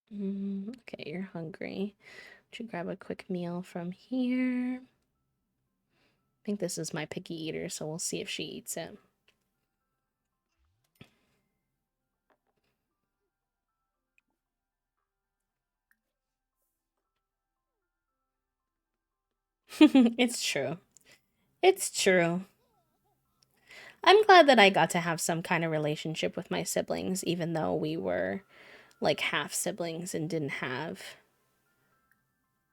Okay, you're hungry. Should grab a quick meal from here. I think this is my picky eater, so we'll see if she eats it. It's true. It's true. I'm glad that I got to have some kind of relationship with my siblings, even though we were like half siblings and didn't have,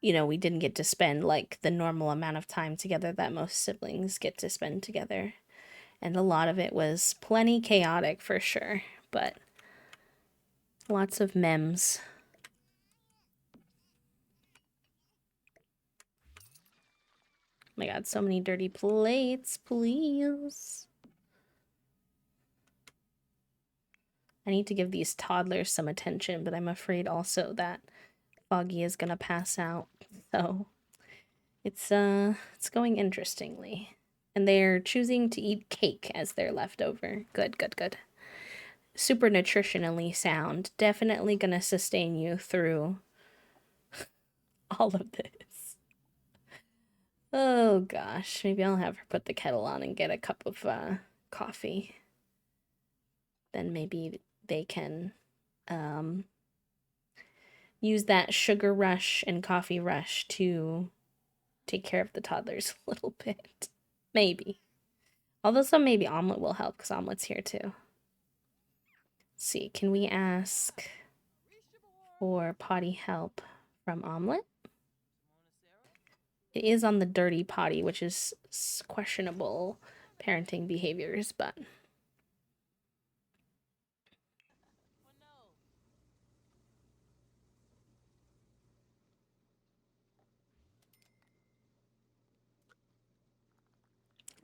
we didn't get to spend like the normal amount of time together that most siblings get to spend together. And a lot of it was plenty chaotic for sure, but lots of memes. Oh my god, so many dirty plates, please. I need to give these toddlers some attention, but I'm afraid also that Foggy is gonna pass out. So it's going interestingly. And they're choosing to eat cake as their leftover. Good, good, good. Super nutritionally sound. Definitely gonna sustain you through all of this. Oh gosh, maybe I'll have her put the kettle on and get a cup of coffee. Then maybe they can use that sugar rush and coffee rush to take care of the toddlers a little bit. Maybe. Although some maybe Omelet will help because Omelet's here too. Let's see, can we ask for potty help from Omelet? It is on the dirty potty, which is questionable parenting behaviors, but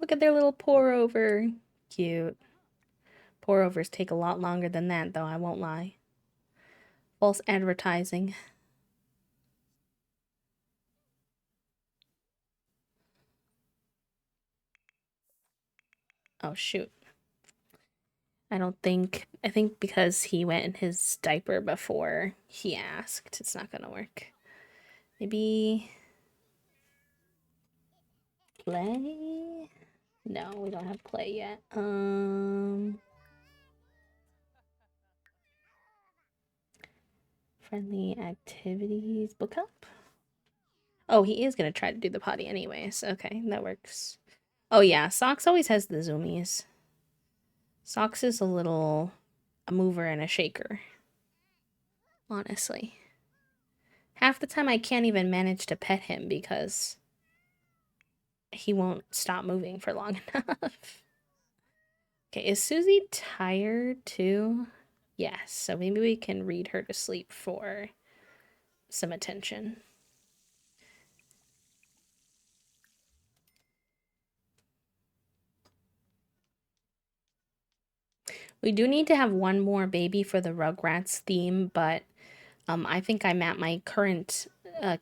look at their little pour over. Cute. Pour overs take a lot longer than that, though, I won't lie. False advertising. Oh, shoot. I think because he went in his diaper before he asked, it's not gonna work. Maybe play? No, we don't have play yet. Friendly activities, book up? Oh, he is gonna try to do the potty anyways. Okay, that works. Oh yeah, Socks always has the zoomies. Socks is a mover and a shaker. Honestly. Half the time I can't even manage to pet him because he won't stop moving for long enough. Okay, is Susie tired too? Yes, so maybe we can read her to sleep for some attention. We do need to have one more baby for the Rugrats theme, but I think I'm at my current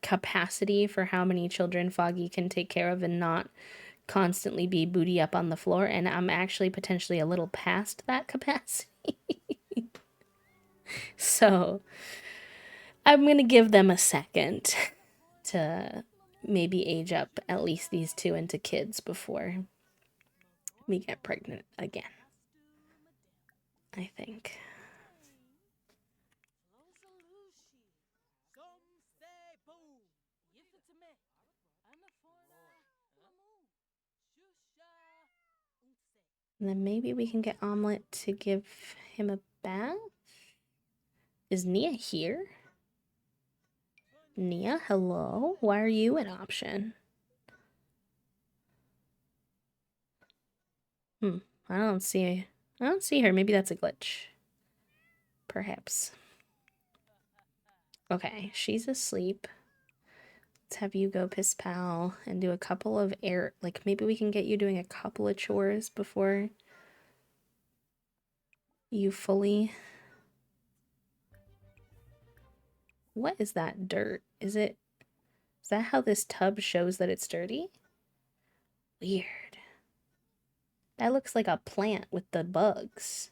capacity for how many children Foggy can take care of and not constantly be booty up on the floor, and I'm actually potentially a little past that capacity. So I'm gonna give them a second to maybe age up at least these two into kids before we get pregnant again. I think. And then maybe we can get Omelet to give him a bath. Is Nia here? Nia, hello? Why are you an option? I don't see her. Maybe that's a glitch. Perhaps. Okay, she's asleep. Let's have you go piss pal and do a couple of like maybe we can get you doing a couple of chores before you fully. What is that dirt? Is that how this tub shows that it's dirty? Weird. That looks like a plant with the bugs.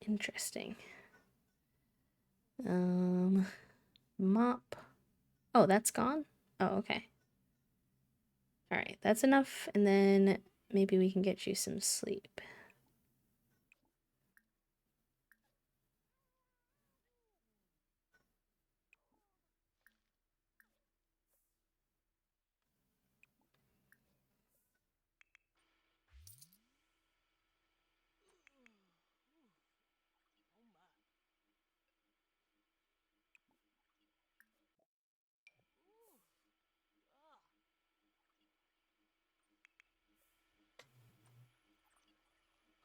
Interesting. Mop. Oh, that's gone? Oh, okay. All right, that's enough, and then maybe we can get you some sleep.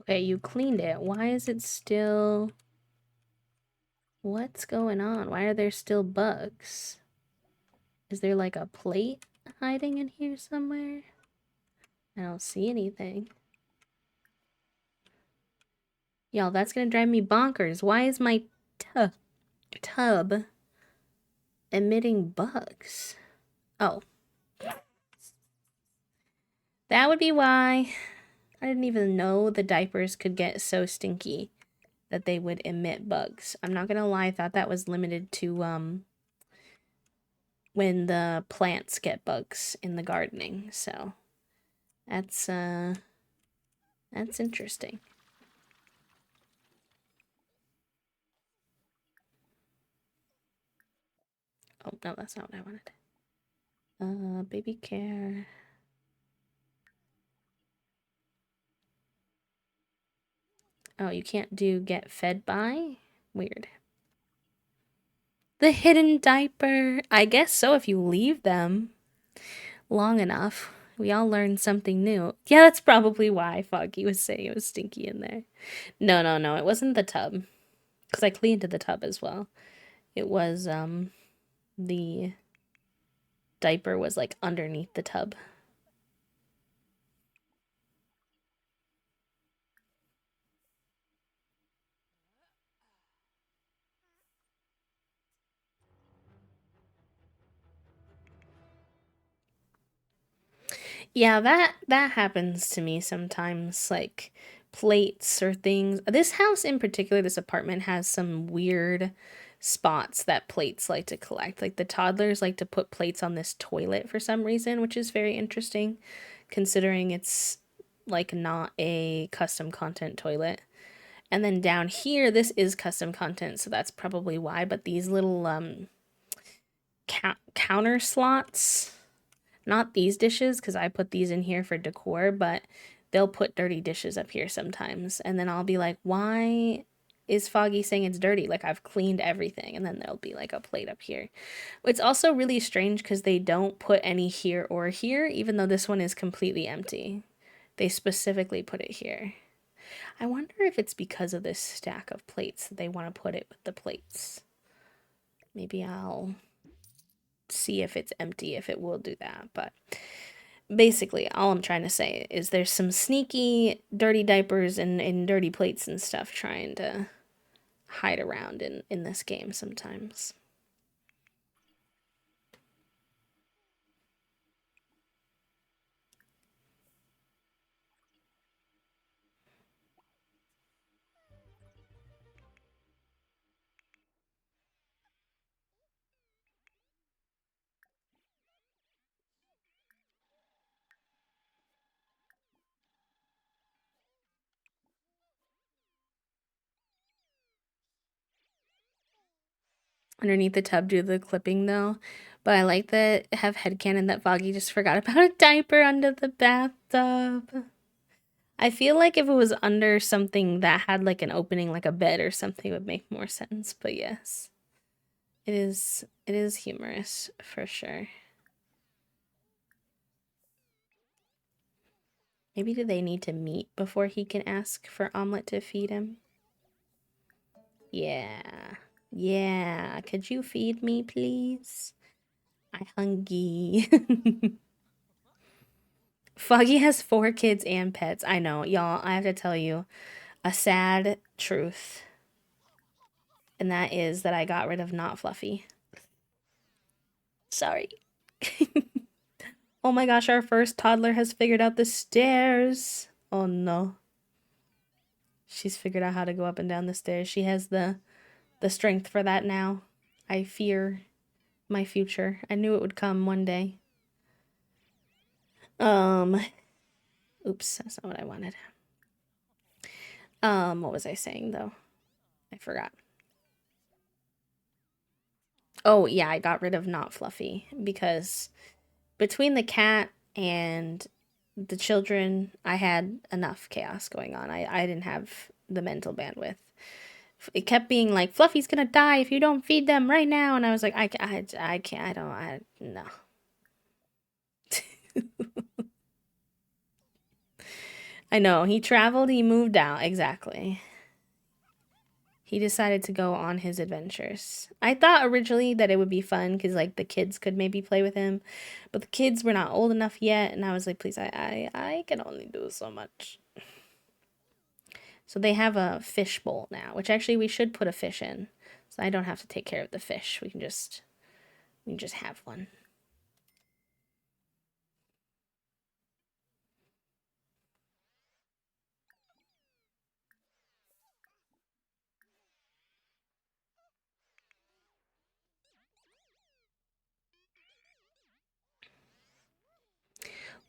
Okay, you cleaned it. Why is it still... What's going on? Why are there still bugs? Is there like a plate hiding in here somewhere? I don't see anything. Y'all, that's gonna drive me bonkers. Why is my tub emitting bugs? Oh. That would be why. I didn't even know the diapers could get so stinky that they would emit bugs. I'm not gonna lie, I thought that was limited to when the plants get bugs in the gardening. So that's interesting. Oh no, that's not what I wanted. Baby care. Oh, you can't do get fed by? Weird. The hidden diaper. I guess so if you leave them long enough. We all learned something new. Yeah, that's probably why Foggy was saying it was stinky in there. No, it wasn't the tub. Because I cleaned the tub as well. It was, the diaper was, like, underneath the tub. Yeah, that happens to me sometimes, like plates or things. This house in particular, this apartment has some weird spots that plates like to collect. Like the toddlers like to put plates on this toilet for some reason, which is very interesting considering it's like not a custom content toilet. And then down here, this is custom content, so that's probably why, but these little counter slots, not these dishes, because I put these in here for decor, but they'll put dirty dishes up here sometimes. And then I'll be like, why is Foggy saying it's dirty? Like, I've cleaned everything. And then there'll be like a plate up here. It's also really strange because they don't put any here or here, even though this one is completely empty. They specifically put it here. I wonder if it's because of this stack of plates that they want to put it with the plates. Maybe I'll see if it's empty, if it will do that. But basically, all I'm trying to say is there's some sneaky dirty diapers and dirty plates and stuff trying to hide around in this game sometimes. Underneath the tub do the clipping though. But I like that have headcanon that Foggy just forgot about a diaper under the bathtub. I feel like if it was under something that had like an opening like a bed or something, it would make more sense. But yes. It is humorous for sure. Maybe do they need to meet before he can ask for Omelette to feed him? Yeah. Yeah. Could you feed me, please? I hungry. Foggy has 4 kids and pets. I know, y'all. I have to tell you a sad truth. And that is that I got rid of Not Fluffy. Sorry. Oh my gosh, our first toddler has figured out the stairs. Oh no. She's figured out how to go up and down the stairs. She has the the strength for that now. I fear my future. I knew it would come one day. Oops, that's not what I wanted. What was I saying though? I forgot. Oh, yeah, I got rid of Not Fluffy because between the cat and the children, I had enough chaos going on. I didn't have the mental bandwidth. It kept being like, Fluffy's gonna die if you don't feed them right now. And I was like, I can't, no. I know, he traveled, he moved out, exactly. He decided to go on his adventures. I thought originally that it would be fun because, like, the kids could maybe play with him, but the kids were not old enough yet, and I was like, please, I can only do so much. So they have a fish bowl now, which actually we should put a fish in, so I don't have to take care of the fish. We can just have one.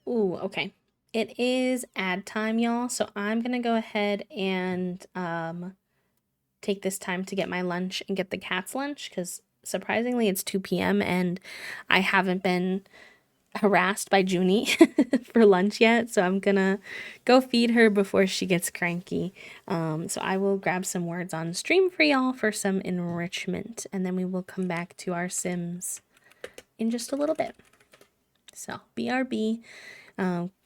Ooh, okay. It is ad time, y'all. So I'm gonna go ahead and take this time to get my lunch and get the cat's lunch because surprisingly it's 2 p.m. and I haven't been harassed by Junie for lunch yet. So I'm gonna go feed her before she gets cranky. So I will grab some words on stream for y'all for some enrichment, and then we will come back to our Sims in just a little bit. So BRB.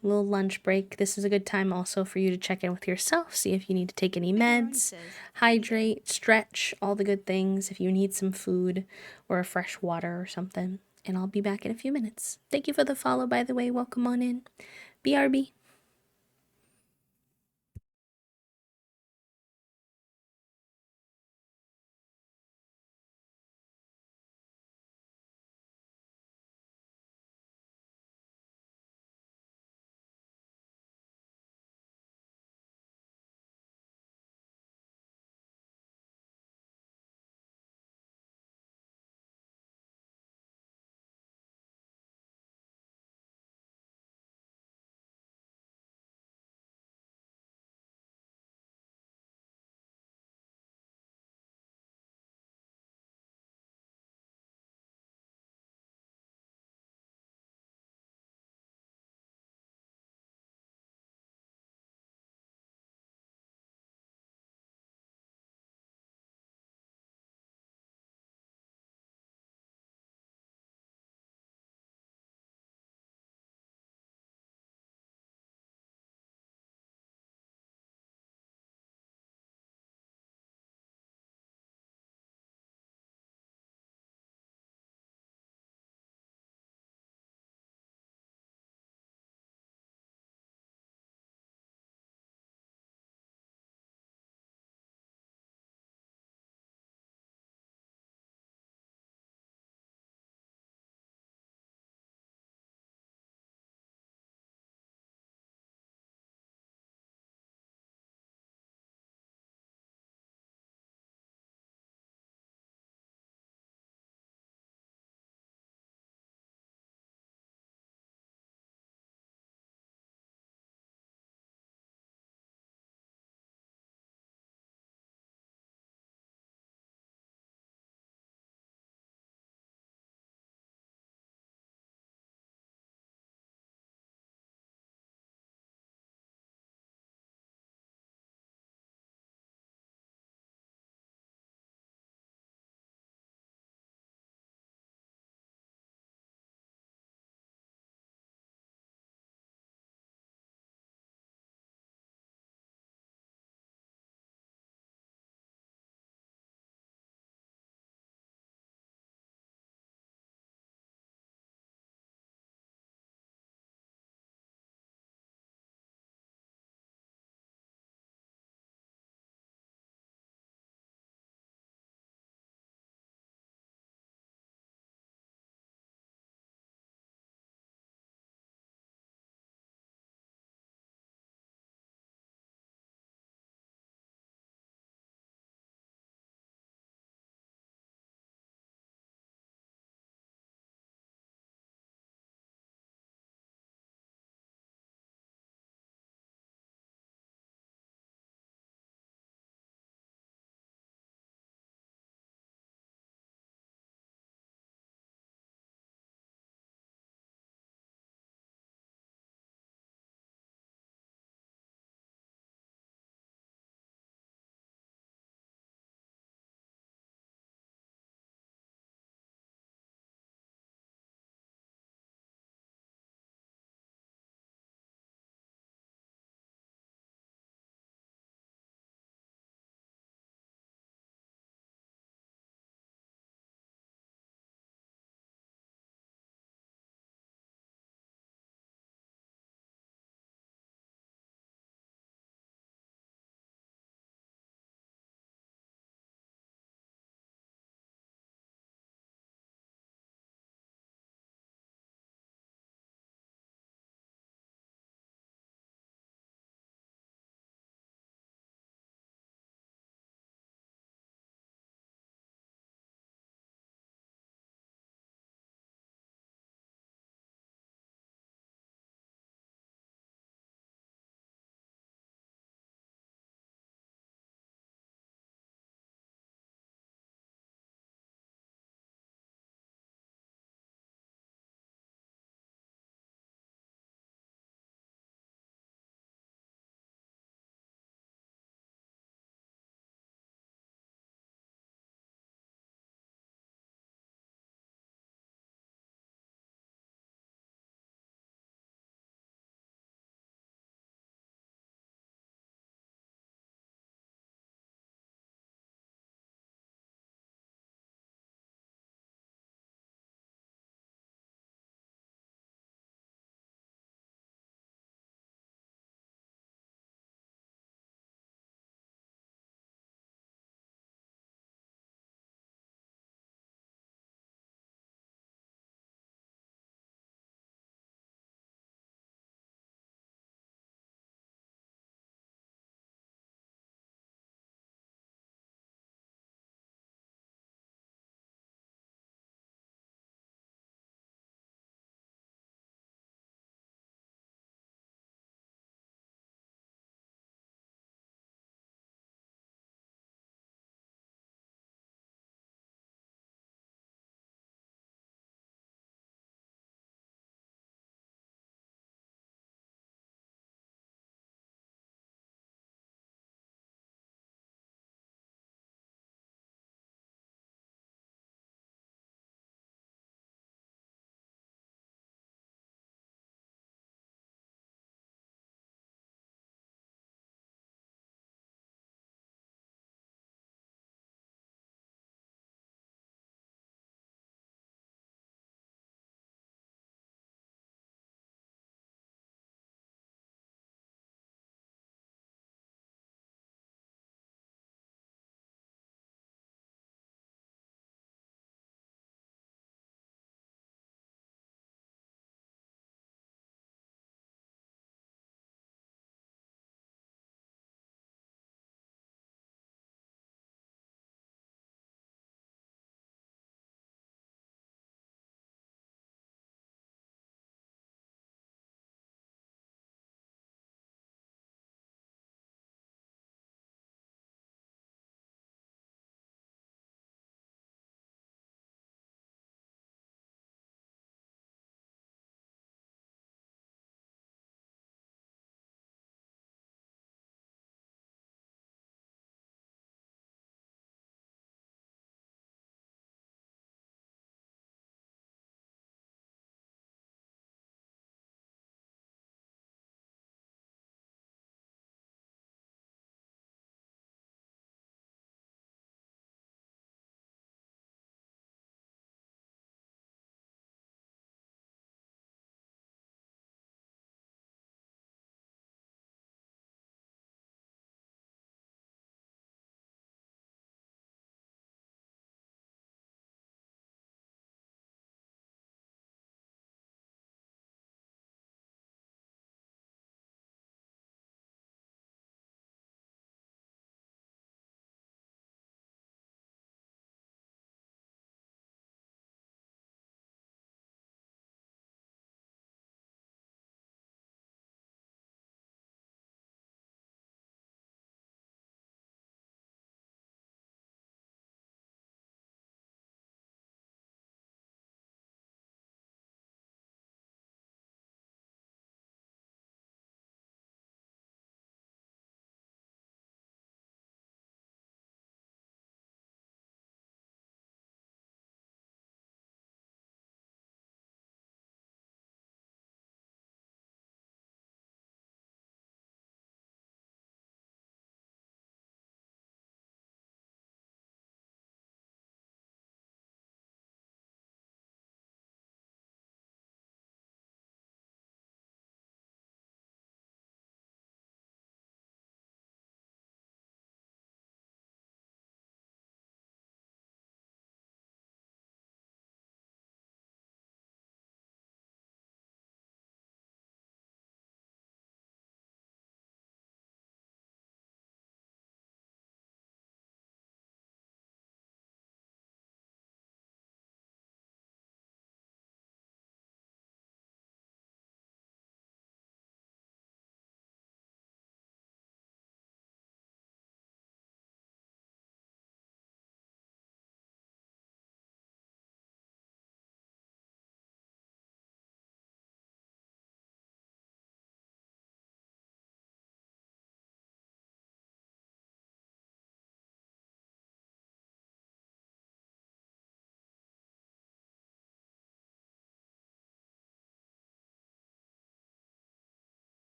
Little lunch break. This is a good time also for you to check in with yourself, see if you need to take any meds, hydrate, stretch, all the good things, if you need some food or a fresh water or something. And I'll be back in a few minutes. Thank you for the follow, by the way. Welcome on in. BRB.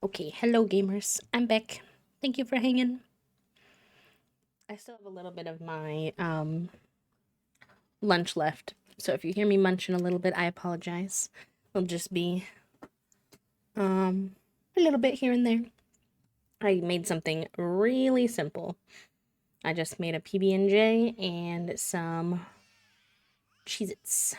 Okay, hello gamers. I'm back. Thank you for hanging. I still have a little bit of my lunch left. So if you hear me munching a little bit, I apologize. It'll just be a little bit here and there. I made something really simple. I just made a PB&J and some Cheez-Its.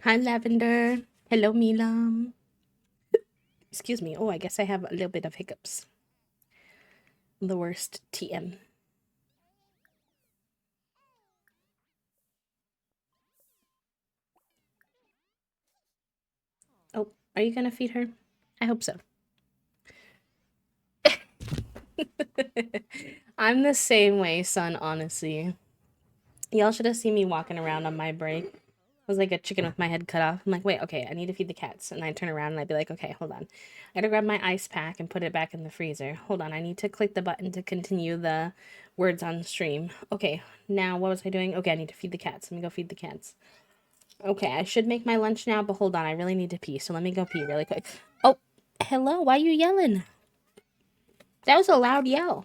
Hi, Lavender. Hello, Milam. Excuse me. Oh, I guess I have a little bit of hiccups. The worst TM. Oh, are you gonna feed her? I hope so. I'm the same way, son, honestly. Y'all should have seen me walking around on my break. I was like a chicken with my head cut off. I'm like, wait, okay, I need to feed the cats. And I turn around and I'd be like, okay, hold on. I gotta grab my ice pack and put it back in the freezer. Hold on, I need to click the button to continue the words on stream. Okay, now what was I doing? Okay, I need to feed the cats. Let me go feed the cats. Okay, I should make my lunch now, but hold on, I really need to pee. So let me go pee really quick. Oh, hello, why are you yelling? That was a loud yell.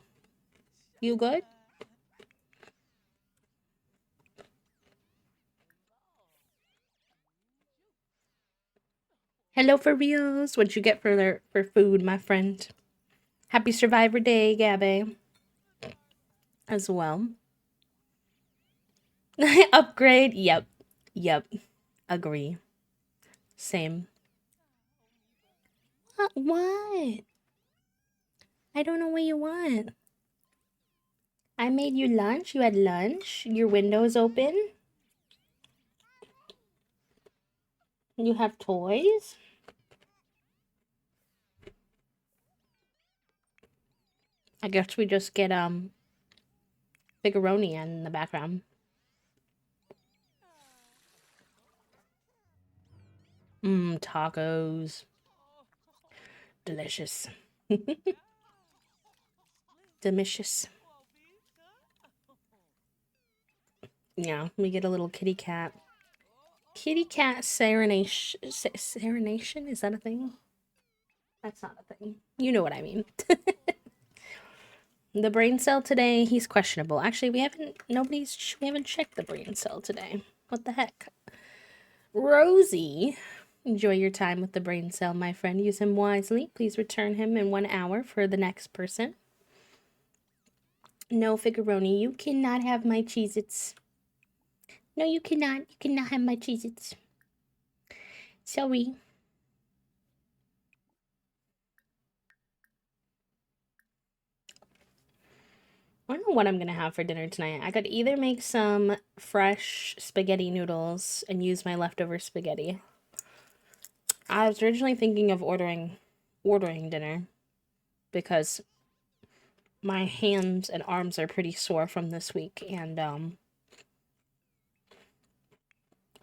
You good? Hello for reals. What'd you get for food, my friend? Happy Survivor Day, Gabby. As well. Upgrade. Yep. Yep. Agree. Same. What? I don't know what you want. I made you lunch. You had lunch. Your window's open. You have toys. I guess we just get Figuroni in the background. Tacos. Delicious. Delicious. Yeah, we get a little kitty cat. Kitty cat serenation. Serenation? Is that a thing? That's not a thing. You know what I mean. The brain cell today, he's questionable. Actually, we haven't checked the brain cell today. What the heck? Rosie, enjoy your time with the brain cell, my friend. Use him wisely. Please return him in 1 hour for the next person. No, Figuroni, you cannot have my Cheez-Its. No, you cannot. You cannot have my Cheez-Its. Sorry. I don't know what I'm gonna have for dinner tonight. I could either make some fresh spaghetti noodles and use my leftover spaghetti. I was originally thinking of ordering dinner because my hands and arms are pretty sore from this week, and I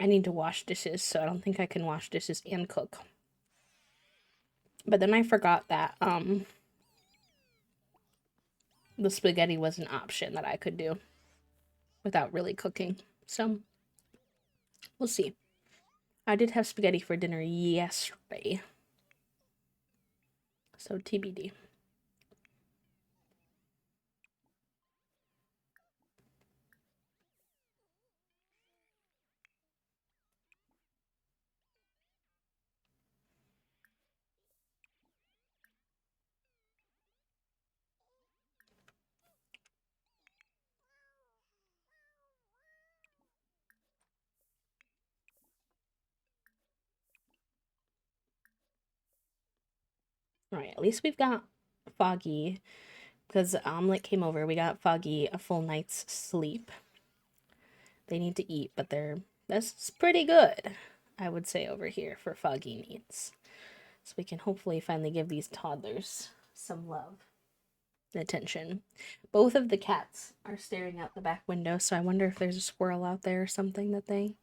need to wash dishes, so I don't think I can wash dishes and cook. But then I forgot that the spaghetti was an option that I could do without really cooking. So we'll see. I did have spaghetti for dinner yesterday. So TBD. All right, at least we've got Foggy, because Omelet came over. We got Foggy a full night's sleep. They need to eat, but that's pretty good, I would say, over here for Foggy needs. So we can hopefully finally give these toddlers some love and attention. Both of the cats are staring out the back window, so I wonder if there's a squirrel out there or something that they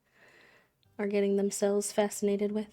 are getting themselves fascinated with.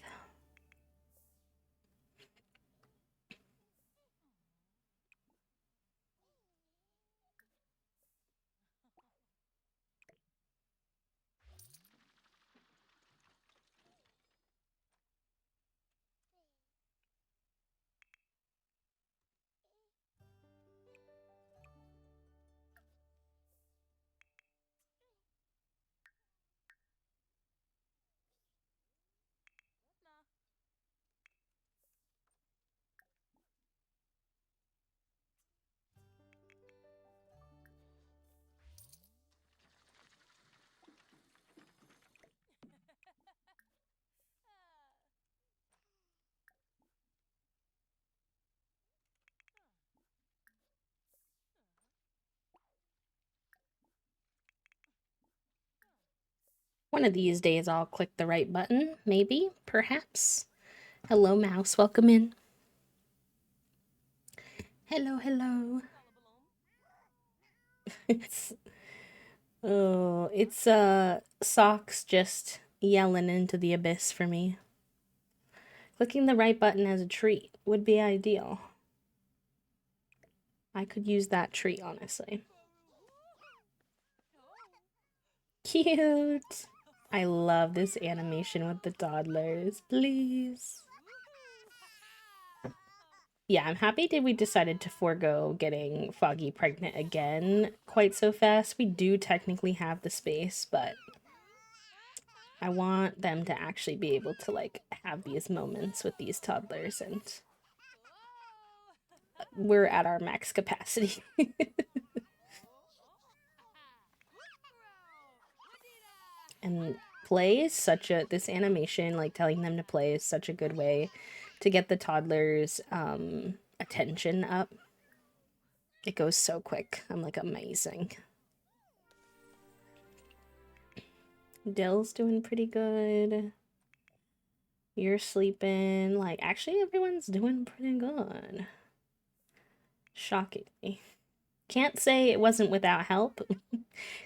One of these days I'll click the right button, maybe, perhaps. Hello, mouse. Welcome in. Hello, hello. It's Socks just yelling into the abyss for me. Clicking the right button as a treat would be ideal. I could use that treat, honestly. Cute. I love this animation with the toddlers. Please. Yeah, I'm happy that we decided to forego getting Foggy pregnant again quite so fast. We do technically have the space, but I want them to actually be able to, like, have these moments with these toddlers, and we're at our max capacity. And play is such a, this animation, like telling them to play, is such a good way to get the toddlers' attention up. It goes so quick. I'm like, amazing. Dill's doing pretty good. You're sleeping. Like, actually, everyone's doing pretty good. Shockingly. Can't say it wasn't without help,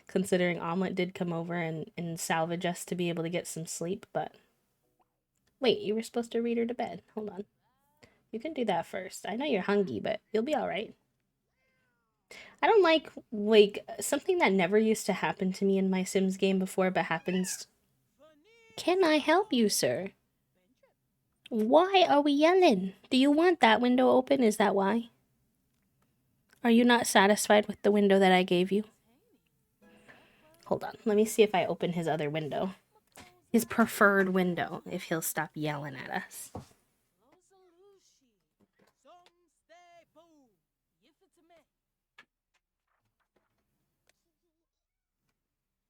considering Omelet did come over and salvage us to be able to get some sleep, but... Wait, you were supposed to read her to bed. Hold on. You can do that first. I know you're hungry, but you'll be alright. I don't like, something that never used to happen to me in my Sims game before, but happens... Can I help you, sir? Why are we yelling? Do you want that window open? Is that why? Are you not satisfied with the window that I gave you? Hold on. Let me see if I open his other window. His preferred window, if he'll stop yelling at us.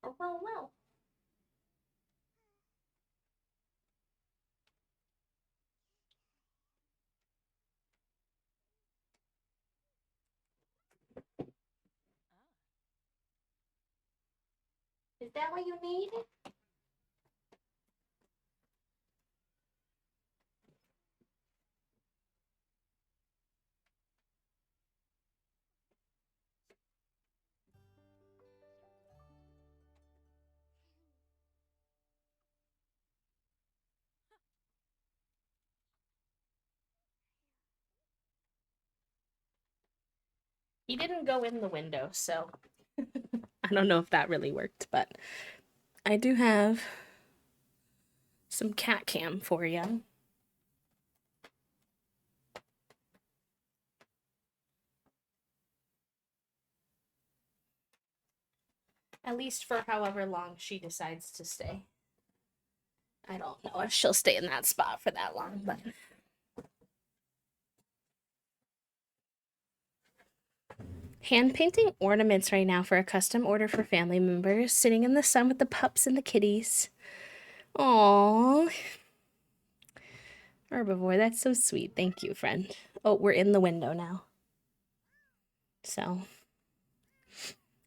Oh, well. Is that what you need? He didn't go in the window, so I don't know if that really worked, but I do have some cat cam for you. At least for however long she decides to stay. I don't know if she'll stay in that spot for that long, but... Hand painting ornaments right now for a custom order for family members, sitting in the sun with the pups and the kitties. Aww. Herbivore, that's so sweet. Thank you, friend. Oh, we're in the window now. So,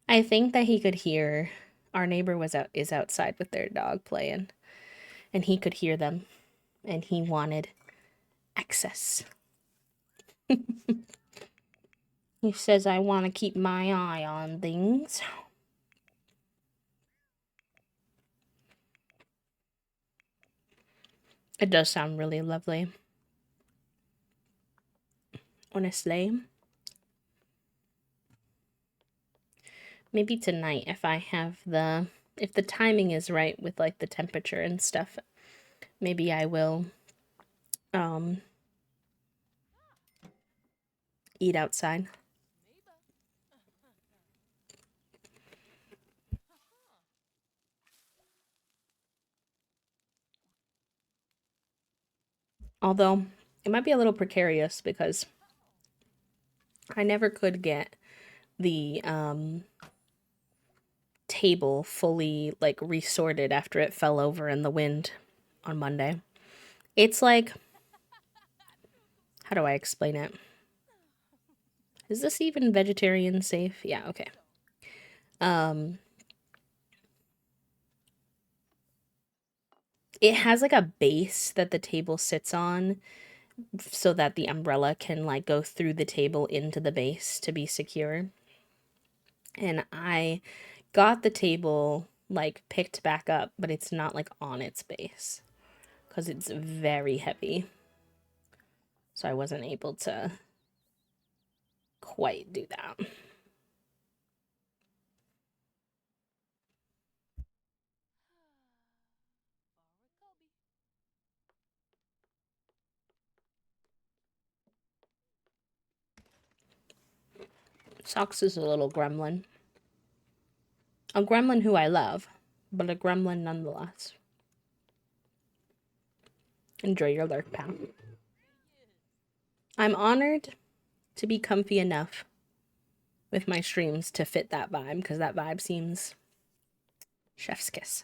I think that he could hear. Our neighbor is outside with their dog playing, and he could hear them, and he wanted access. He says, I want to keep my eye on things. It does sound really lovely. Honestly. Maybe tonight, if the timing is right with, like, the temperature and stuff, maybe I will eat outside. Although, it might be a little precarious because I never could get the table fully, like, resorted after it fell over in the wind on Monday. It's like, how do I explain it? Is this even vegetarian safe? Yeah, okay. it has like a base that the table sits on so that the umbrella can like go through the table into the base to be secure. And I got the table like picked back up, but it's not like on its base because it's very heavy. So I wasn't able to quite do that. Socks is a little gremlin. A gremlin who I love, but a gremlin nonetheless. Enjoy your lurk, pal. I'm honored to be comfy enough with my streams to fit that vibe, because that vibe seems chef's kiss.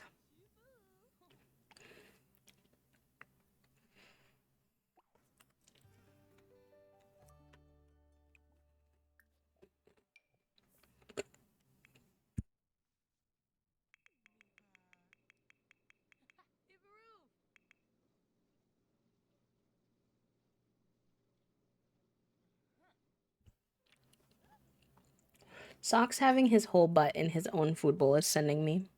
Socks having his whole butt in his own food bowl is sending me.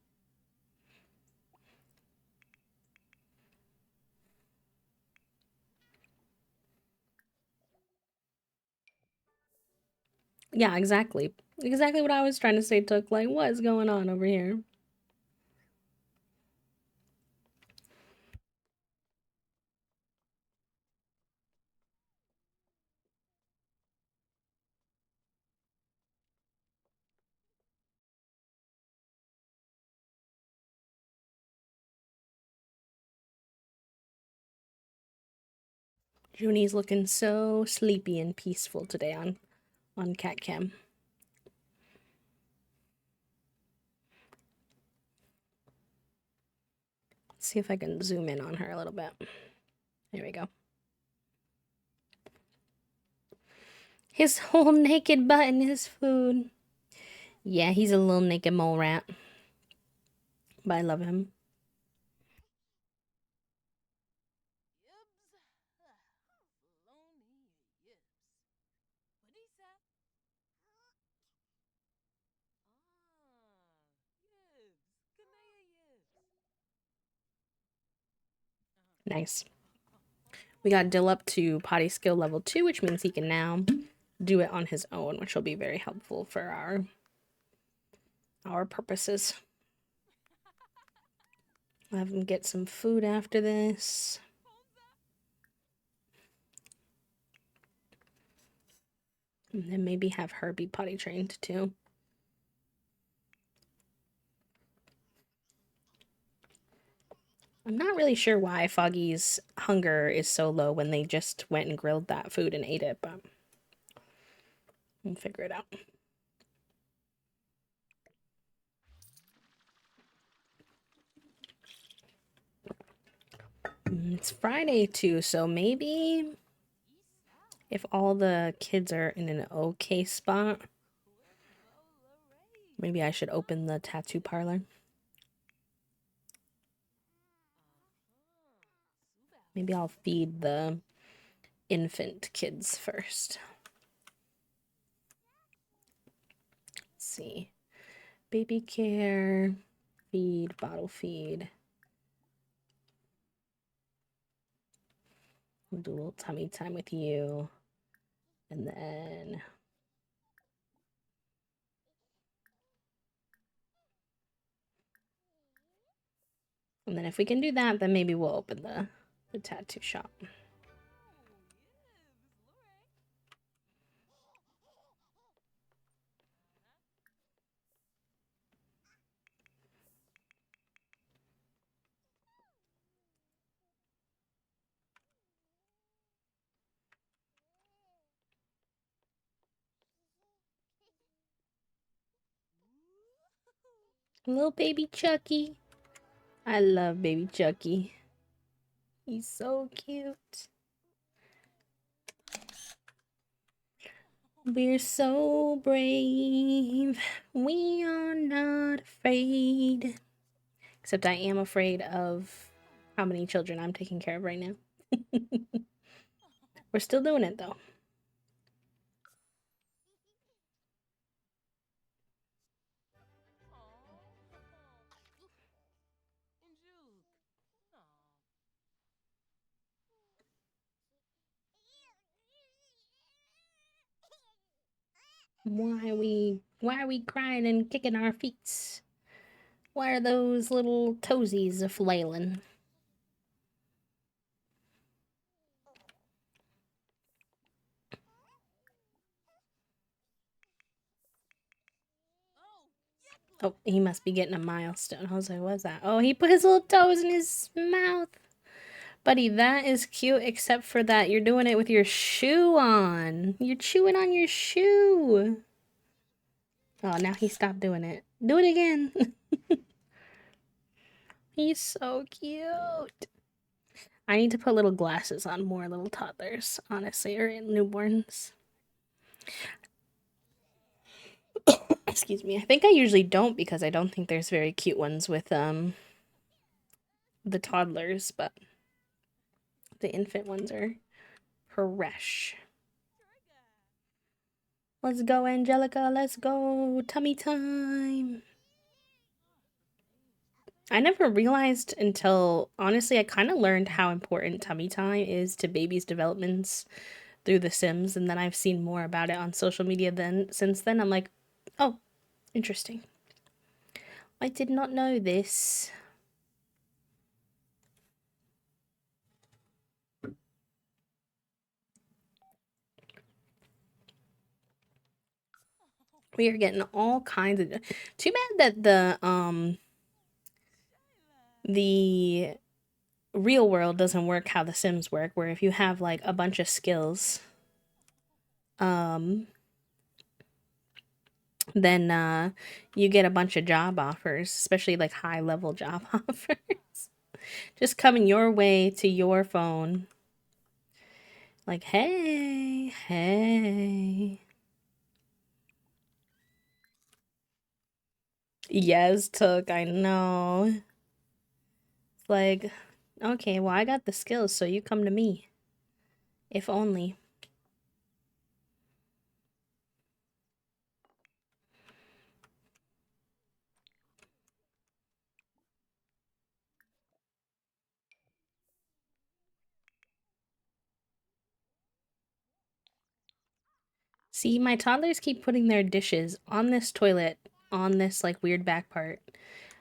Yeah, exactly. Exactly what I was trying to say, Took. Like, what is going on over here? Junie's looking so sleepy and peaceful today on cat cam. Let's see if I can zoom in on her a little bit. There we go. His whole naked butt in his food. Yeah, he's a little naked mole rat. But I love him. Nice. We got Dill up to potty skill level 2, which means he can now do it on his own, which will be very helpful for our purposes. I'll have him get some food after this. And then maybe have her be potty trained too. I'm not really sure why Foggy's hunger is so low when they just went and grilled that food and ate it, but we'll figure it out. It's Friday too, so maybe if all the kids are in an okay spot, maybe I should open the tattoo parlor. Maybe I'll feed the infant kids first. Let's see. Baby care, feed, bottle feed. We'll do a little tummy time with you. And then if we can do that, then maybe we'll open the tattoo shop. Little baby Chucky. I love baby Chucky. He's so cute. We're so brave. We are not afraid. Except I am afraid of how many children I'm taking care of right now. We're still doing it though. Why are we crying and kicking our feet? Why are those little toesies a flailing? Oh, he must be getting a milestone. I was like, what's that? Oh, he put his little toes in his mouth. Buddy, that is cute, except for that you're doing it with your shoe on. You're chewing on your shoe. Oh, now he stopped doing it. Do it again. He's so cute. I need to put little glasses on more little toddlers, honestly, or newborns. Excuse me. I think I usually don't because I don't think there's very cute ones with the toddlers, but the infant ones are fresh. Let's go, Angelica. Let's go. Tummy time. I never realized until, honestly, I kind of learned how important tummy time is to babies' developments through The Sims, and then I've seen more about it on social media since then. I'm like, oh, interesting. I did not know this. We are getting all kinds of. Too bad that the real world doesn't work how The Sims work, where if you have like a bunch of skills, then you get a bunch of job offers, especially like high level job offers, just coming your way to your phone. Like, hey, hey. Yes, Took, I know. It's like, okay, well, I got the skills, so you come to me. If only. See, my toddlers keep putting their dishes on this toilet, on this like weird back part.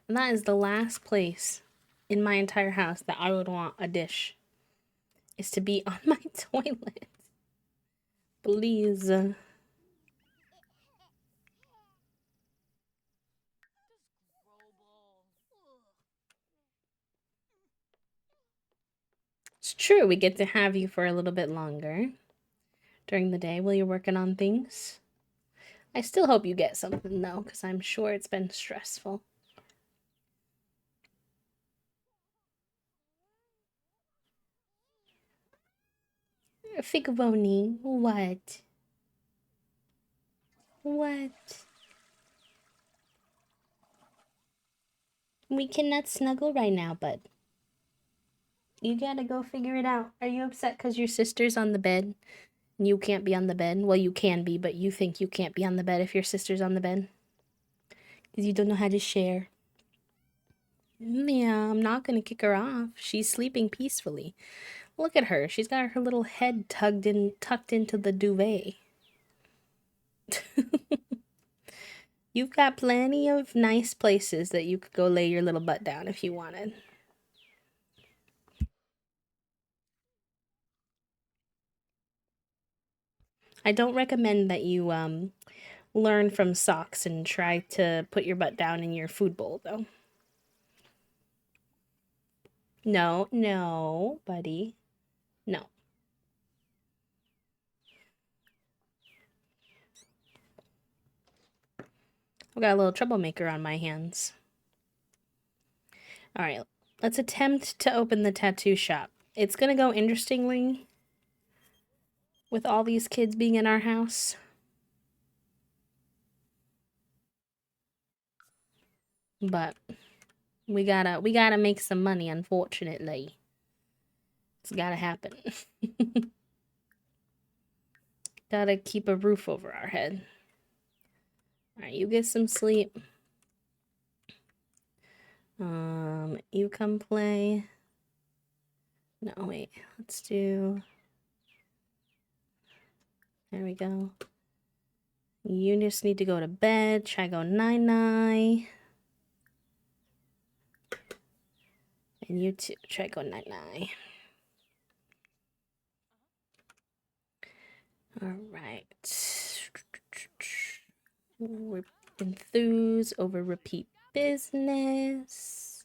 And that is the last place in my entire house that I would want a dish. Is to be on my toilet. Please. It's true, we get to have you for a little bit longer during the day while you're working on things. I still hope you get something though, because I'm sure it's been stressful. Figavoni, what? What? We cannot snuggle right now, bud. You gotta go figure it out. Are you upset because your sister's on the bed? And you can't be on the bed? Well, you can be, but you think you can't be on the bed if your sister's on the bed? Because you don't know how to share. Yeah, I'm not gonna kick her off. She's sleeping peacefully. Look at her. She's got her little head tucked into the duvet. You've got plenty of nice places that you could go lay your little butt down if you wanted. I don't recommend that you learn from socks and try to put your butt down in your food bowl though. No, no, buddy. No. I've got a little troublemaker on my hands. All right, let's attempt to open the tattoo shop. It's gonna go interestingly with all these kids being in our house. But We gotta make some money, unfortunately. It's gotta happen. Gotta keep a roof over our head. Alright, you get some sleep. You come play. No, wait. Let's do... There we go. You just need to go to bed. Try go night-night. And you too. Try go night-night. Alright. Enthuse over repeat business.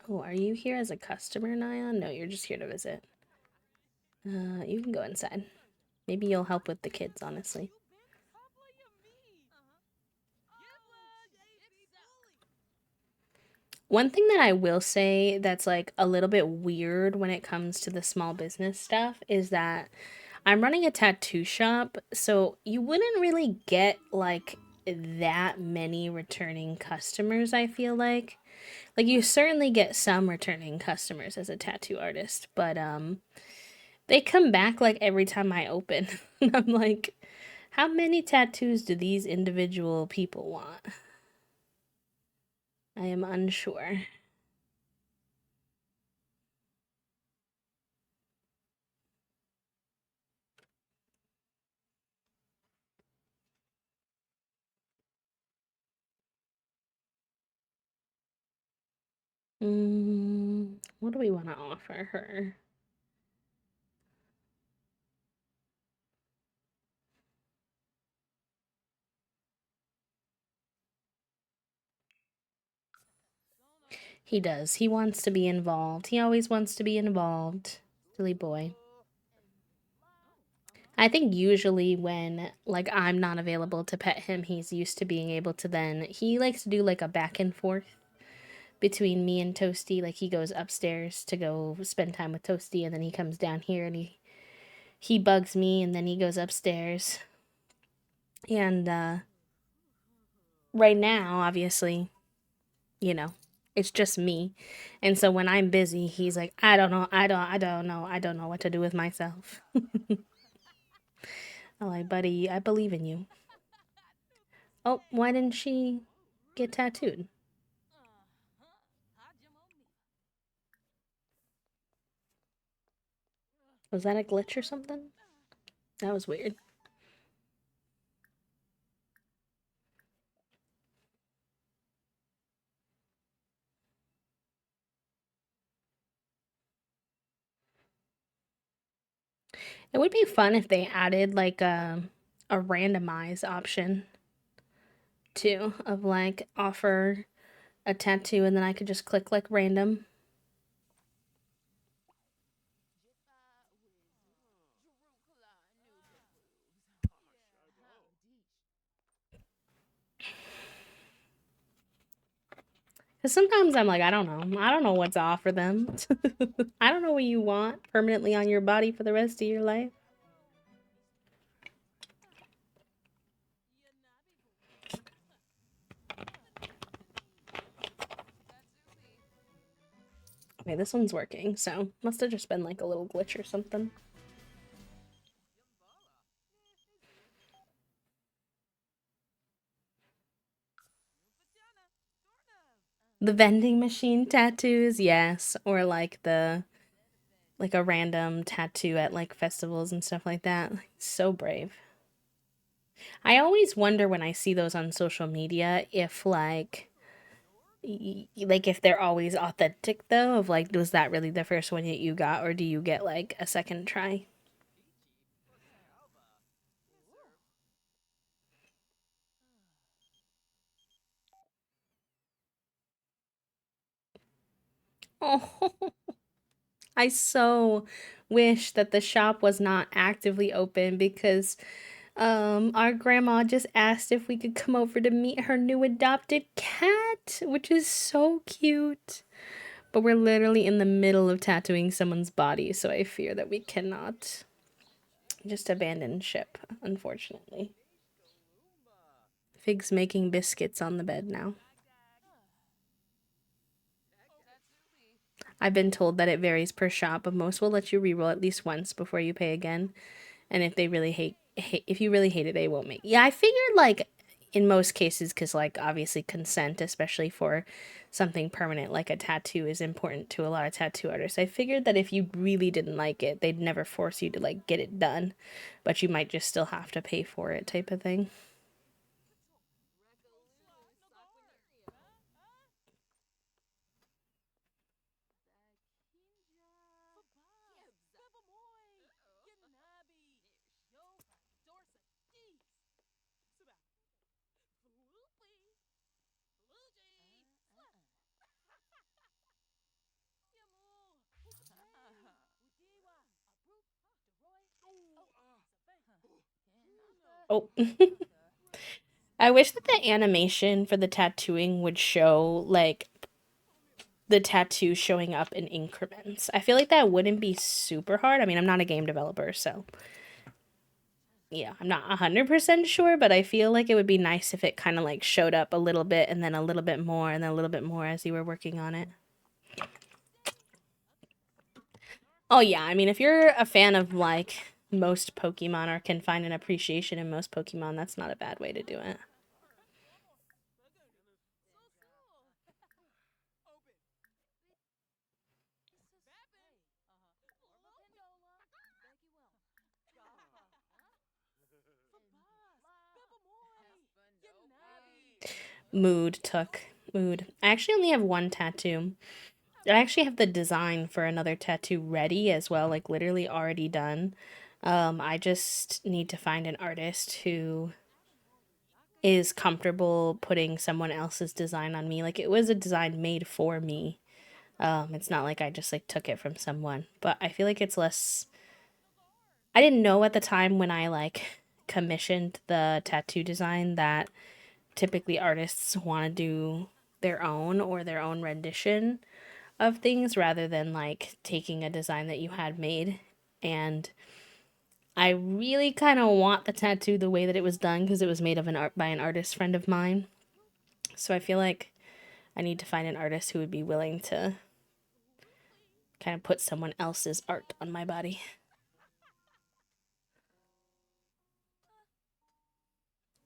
Oh, are you here as a customer, Nyan? No, you're just here to visit. You can go inside. Maybe you'll help with the kids, honestly. One thing that I will say that's like a little bit weird when it comes to the small business stuff is that I'm running a tattoo shop, so you wouldn't really get like that many returning customers, I feel like. Like you certainly get some returning customers as a tattoo artist, but they come back like every time I open. And I'm like, how many tattoos do these individual people want? I am unsure. What do we want to offer her? He does. He wants to be involved. He always wants to be involved. Silly boy. I think usually when like I'm not available to pet him, he's used to being able to then he likes to do like a back and forth between me and Toasty. Like he goes upstairs to go spend time with Toasty and then he comes down here and he bugs me and then he goes upstairs. And right now, obviously, you know, it's just me. And so when I'm busy, he's like, I don't know, I don't know what to do with myself. I'm like, buddy, I believe in you. Oh, why didn't she get tattooed? Was that a glitch or something? That was weird. It would be fun if they added like a randomize option too, of like offer a tattoo and then I could just click like random. Because sometimes I'm like, I don't know. I don't know what to offer them. I don't know what you want permanently on your body for the rest of your life. Okay, this one's working, so must have just been like a little glitch or something. The vending machine tattoos, yes, or like the like a random tattoo at like festivals and stuff like that. Like, so brave. I always wonder when I see those on social media if like like if they're always authentic though of like was that really the first one that you got or do you get like a second try? Oh, I so wish that the shop was not actively open because our grandma just asked if we could come over to meet her new adopted cat, which is so cute. But we're literally in the middle of tattooing someone's body, so I fear that we cannot just abandon ship, unfortunately. Fig's making biscuits on the bed now. I've been told that it varies per shop, but most will let you reroll at least once before you pay again. And if they really if you really hate it, they won't make. Yeah, I figured like in most cases, because like obviously consent, especially for something permanent like a tattoo, is important to a lot of tattoo artists. I figured that if you really didn't like it, they'd never force you to like get it done, but you might just still have to pay for it, type of thing. Oh. I wish that the animation for the tattooing would show like the tattoo showing up in increments. I feel like that wouldn't be super hard. I mean, I'm not a game developer, so yeah, I'm not 100% sure, but I feel like it would be nice if it kind of like showed up a little bit and then a little bit more and then a little bit more as you were working on it. Oh yeah, I mean, if you're a fan of like most Pokemon or can find an appreciation in most Pokemon, that's not a bad way to do it. Mood. I actually only have one tattoo. I actually have the design for another tattoo ready as well, like literally already done. I just need to find an artist who is comfortable putting someone else's design on me. Like it was a design made for me. It's not like I just like took it from someone, but I feel like it's less. I didn't know at the time when I like commissioned the tattoo design that typically artists want to do their own or their own rendition of things rather than like taking a design that you had made. And I really kind of want the tattoo the way that it was done because it was made of an art by an artist friend of mine. So I feel like I need to find an artist who would be willing to kind of put someone else's art on my body.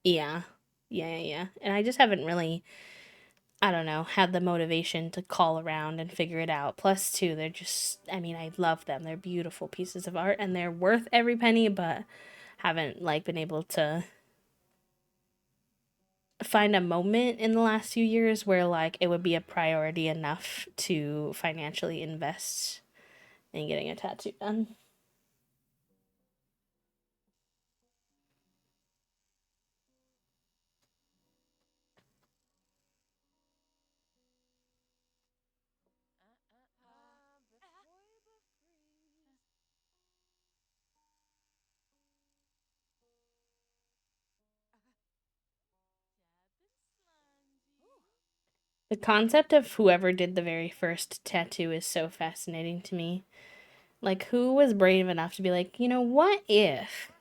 Yeah. Yeah. And I just haven't really, I don't know, had the motivation to call around and figure it out. Plus, too, they're just, I mean, I love them. They're beautiful pieces of art and they're worth every penny, but haven't like been able to find a moment in the last few years where like it would be a priority enough to financially invest in getting a tattoo done. The concept of whoever did the very first tattoo is so fascinating to me. Like, who was brave enough to be like, you know, what if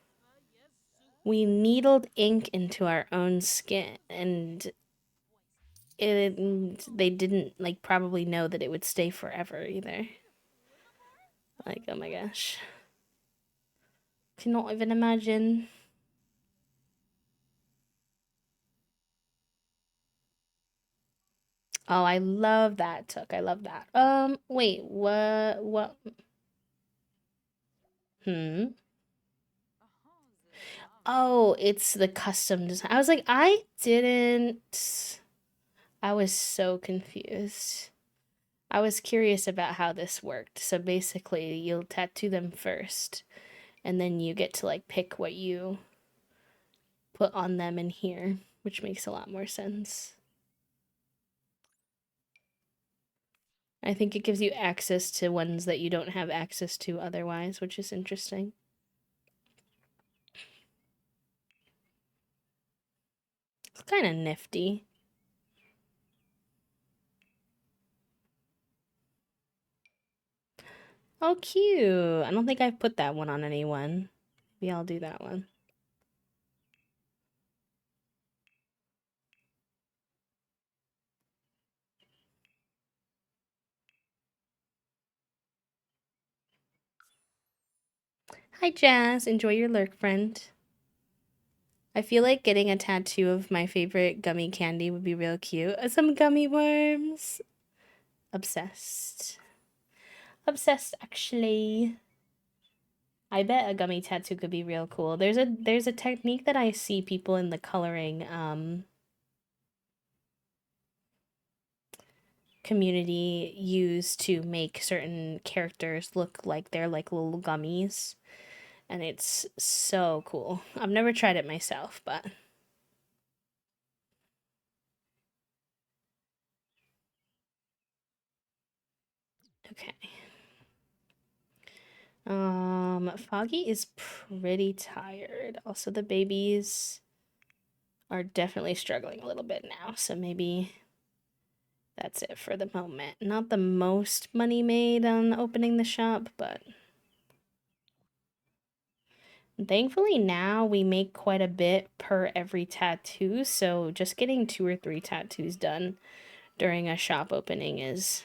we needled ink into our own skin and they didn't like probably know that it would stay forever either. Like, oh my gosh. Cannot even imagine. Oh, I love that took. I love that. Wait, what? Hmm. Oh, it's the custom design. I was like, I didn't. I was so confused. I was curious about how this worked. So basically, you'll tattoo them first, and then you get to like pick what you put on them in here, which makes a lot more sense. I think it gives you access to ones that you don't have access to otherwise, which is interesting. It's kind of nifty. Oh, cute. I don't think I've put that one on anyone. Maybe I'll do that one. Hi, Jazz. Enjoy your lurk, friend. I feel like getting a tattoo of my favorite gummy candy would be real cute. Some gummy worms. Obsessed. Obsessed, actually. I bet a gummy tattoo could be real cool. There's a technique that I see people in the coloring community use to make certain characters look like they're like little gummies, and it's so cool. I've never tried it myself, but okay. Foggy is pretty tired. Also, the babies are definitely struggling a little bit now, so maybe that's it for the moment. Not the most money made on opening the shop, but thankfully now we make quite a bit per every tattoo, so just getting 2 or 3 tattoos done during a shop opening is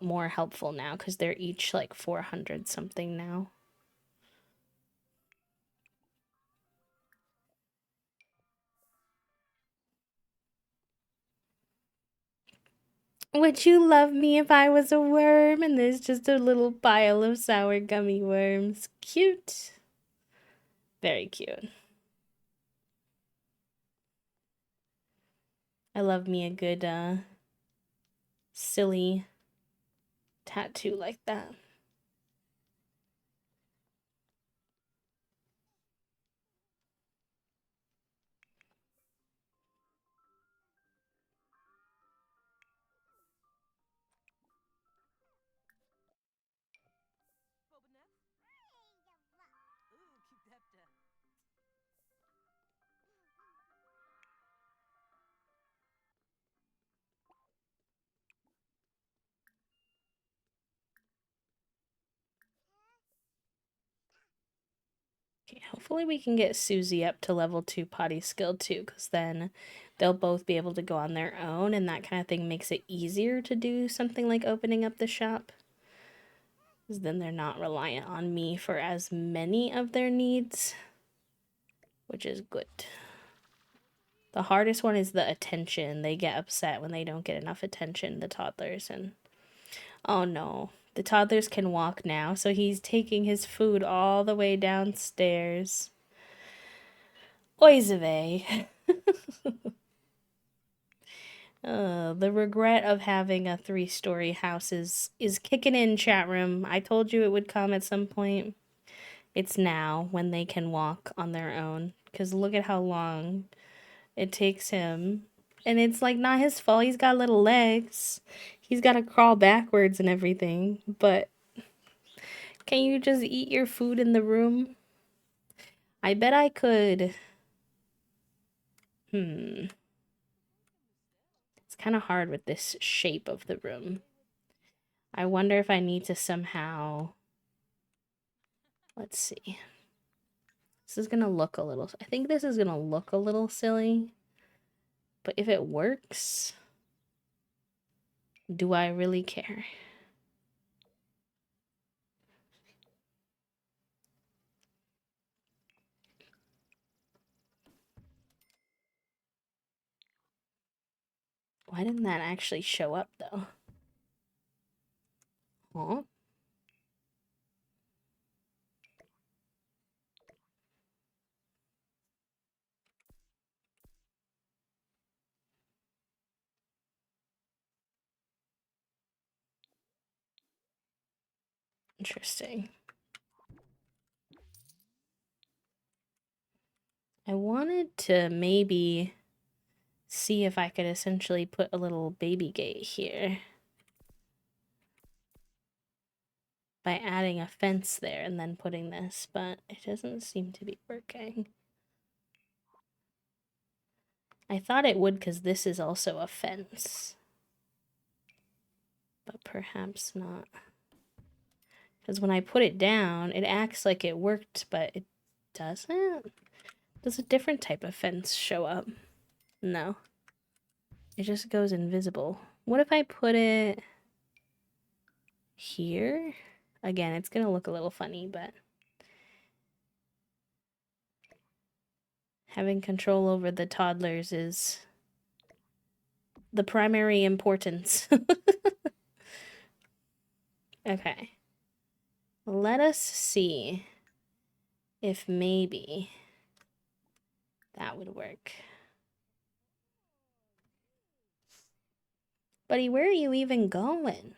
more helpful now because they're each like 400 something now. Would you love me if I was a worm? And there's just a little pile of sour gummy worms. Cute. Very cute. I love me a good silly tattoo like that. Okay, hopefully we can get Susie up to level 2 potty skill too, because then they'll both be able to go on their own, and that kind of thing makes it easier to do something like opening up the shop. Because then they're not reliant on me for as many of their needs, which is good. The hardest one is the attention. They get upset when they don't get enough attention, the toddlers, and oh no. The toddlers can walk now, so he's taking his food all the way downstairs. Oizave. The regret of having a 3-story house is kicking in, chat room. I told you it would come at some point. It's now when they can walk on their own. Because look at how long it takes him. And it's like not his fault. He's got little legs. He's got to crawl backwards and everything. But can you just eat your food in the room? I bet I could. It's kind of hard with this shape of the room. I wonder if I need to somehow... Let's see. This is gonna look a little... I think this is gonna look a little silly. But if it works... Do I really care? Why didn't that actually show up, though? Huh? Interesting. I wanted to maybe see if I could essentially put a little baby gate here by adding a fence there and then putting this, but it doesn't seem to be working. I thought it would because this is also a fence, but perhaps not. Because when I put it down, it acts like it worked, but it doesn't. Does a different type of fence show up? No. It just goes invisible. What if I put it here? Again, it's gonna look a little funny, but Having control over the toddlers is the primary importance. Okay. Let us see if maybe that would work. Buddy, where are you even going?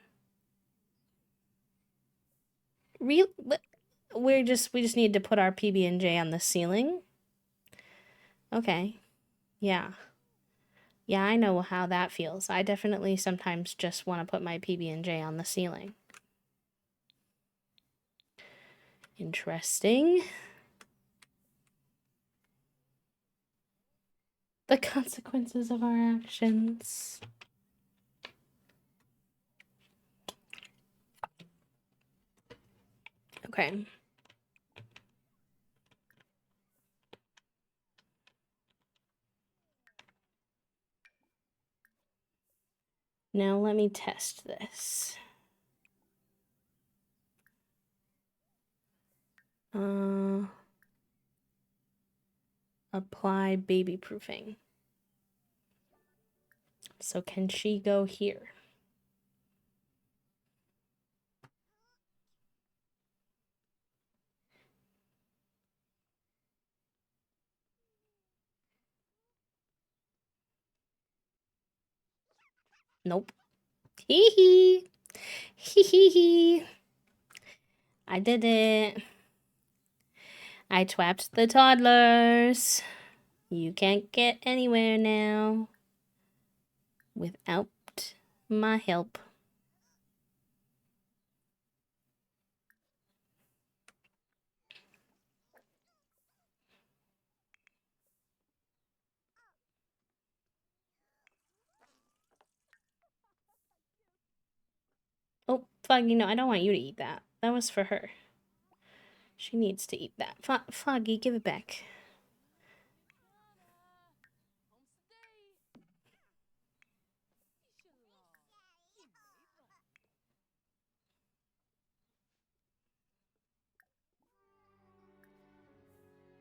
We just need to put our PB&J on the ceiling. Okay. Yeah. Yeah, I know how that feels. I definitely sometimes just want to put my PB&J on the ceiling. Interesting. The consequences of our actions. Okay. Now let me test this. Apply baby proofing. So can she go here? Nope. Hee hee. Hee hee hee. I did it. I twapped the toddlers. You can't get anywhere now without my help. Oh, Foggy, no, I don't want you to eat that. That was for her. She needs to eat that. Foggy, give it back.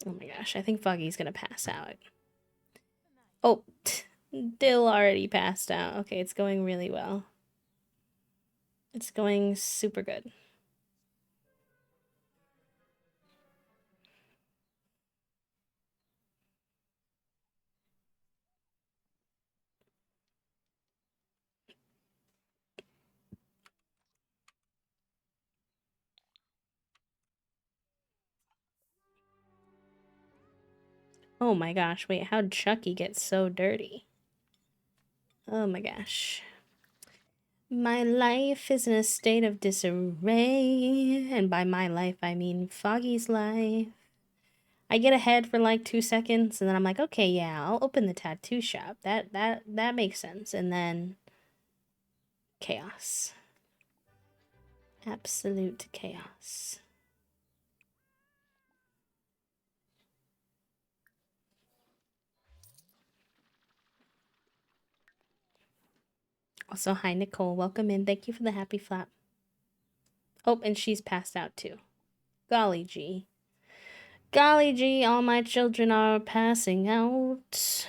Oh my gosh, I think Foggy's gonna pass out. Oh, Dill already passed out. Okay, it's going really well. It's going super good. Oh my gosh, wait, how'd Chucky get so dirty? Oh my gosh. My life is in a state of disarray, and by my life, I mean Foggy's life. I get ahead for like 2 seconds, and then I'm like, okay, yeah, I'll open the tattoo shop. That makes sense. And then chaos. Absolute chaos. Also, hi, Nicole. Welcome in. Thank you for the happy flap. Oh, and she's passed out too. Golly gee. Golly gee, all my children are passing out.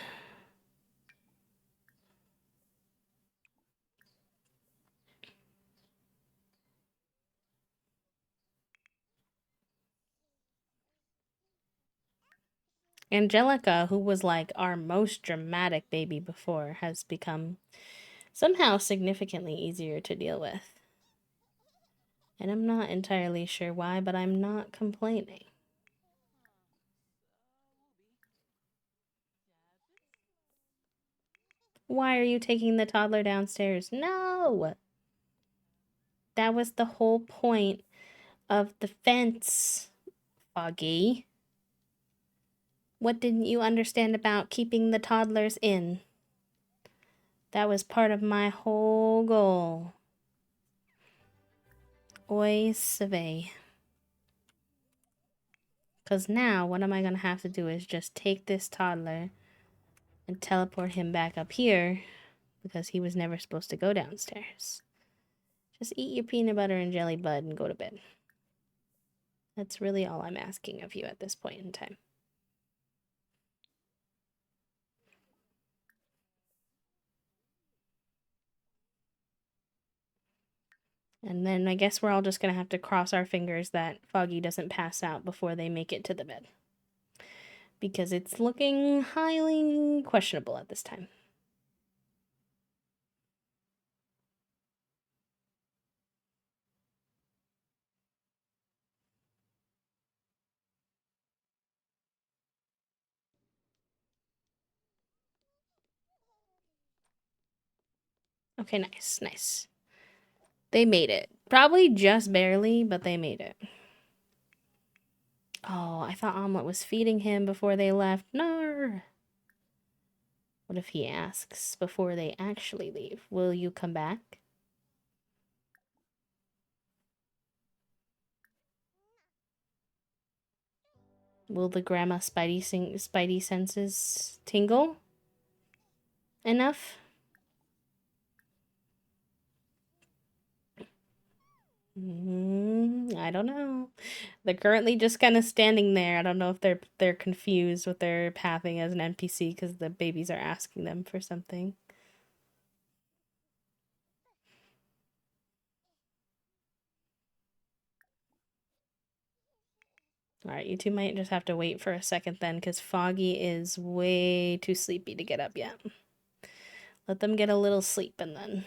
Angelica, who was like our most dramatic baby before, has become somehow significantly easier to deal with. And I'm not entirely sure why, but I'm not complaining. Why are you taking the toddler downstairs? No! That was the whole point of the fence, Foggy. What didn't you understand about keeping the toddlers in? That was part of my whole goal. Oy vey. Because now, what am I going to have to do is just take this toddler and teleport him back up here because he was never supposed to go downstairs. Just eat your peanut butter and jelly, bud, and go to bed. That's really all I'm asking of you at this point in time. And then I guess we're all just gonna have to cross our fingers that Foggy doesn't pass out before they make it to the bed. Because it's looking highly questionable at this time. Okay, nice, nice. They made it. Probably just barely, but they made it. Oh, I thought Omelette was feeding him before they left. No. What if he asks before they actually leave? Will you come back? Will the grandma Spidey senses tingle enough? I don't know. They're currently just kind of standing there. I don't know if they're confused with their pathing as an NPC because the babies are asking them for something. All right, you two might just have to wait for a second then because Foggy is way too sleepy to get up yet. Let them get a little sleep and then.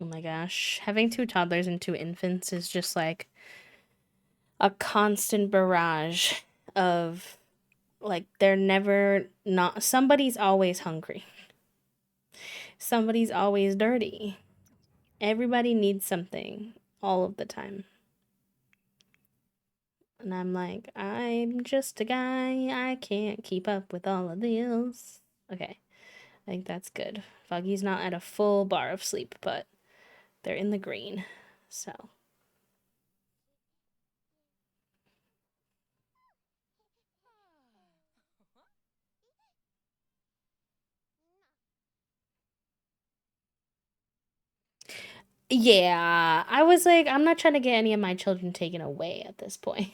Oh my gosh. Having two toddlers and two infants is just like a constant barrage of like they're never not somebody's always hungry. Somebody's always dirty. Everybody needs something all of the time. And I'm like, I'm just a guy. I can't keep up with all of this. Okay. I think that's good. Foggy's not at a full bar of sleep, but they're in the green. So. Yeah, I was like, I'm not trying to get any of my children taken away at this point.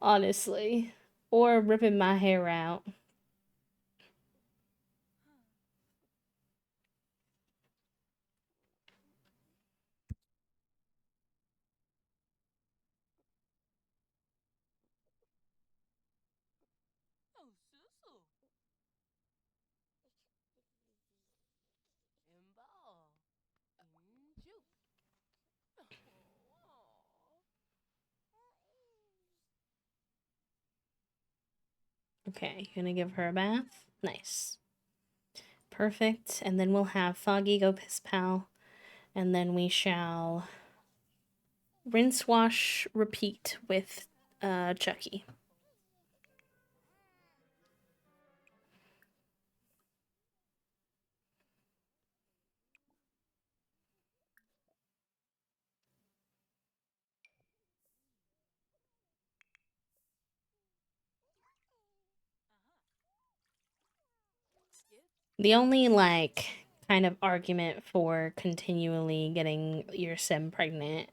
Honestly. Or ripping my hair out. Okay, you're gonna give her a bath? Nice. Perfect. And then we'll have Foggy go piss pal. And then we shall rinse, wash, repeat with Chucky. The only like kind of argument for continually getting your sim pregnant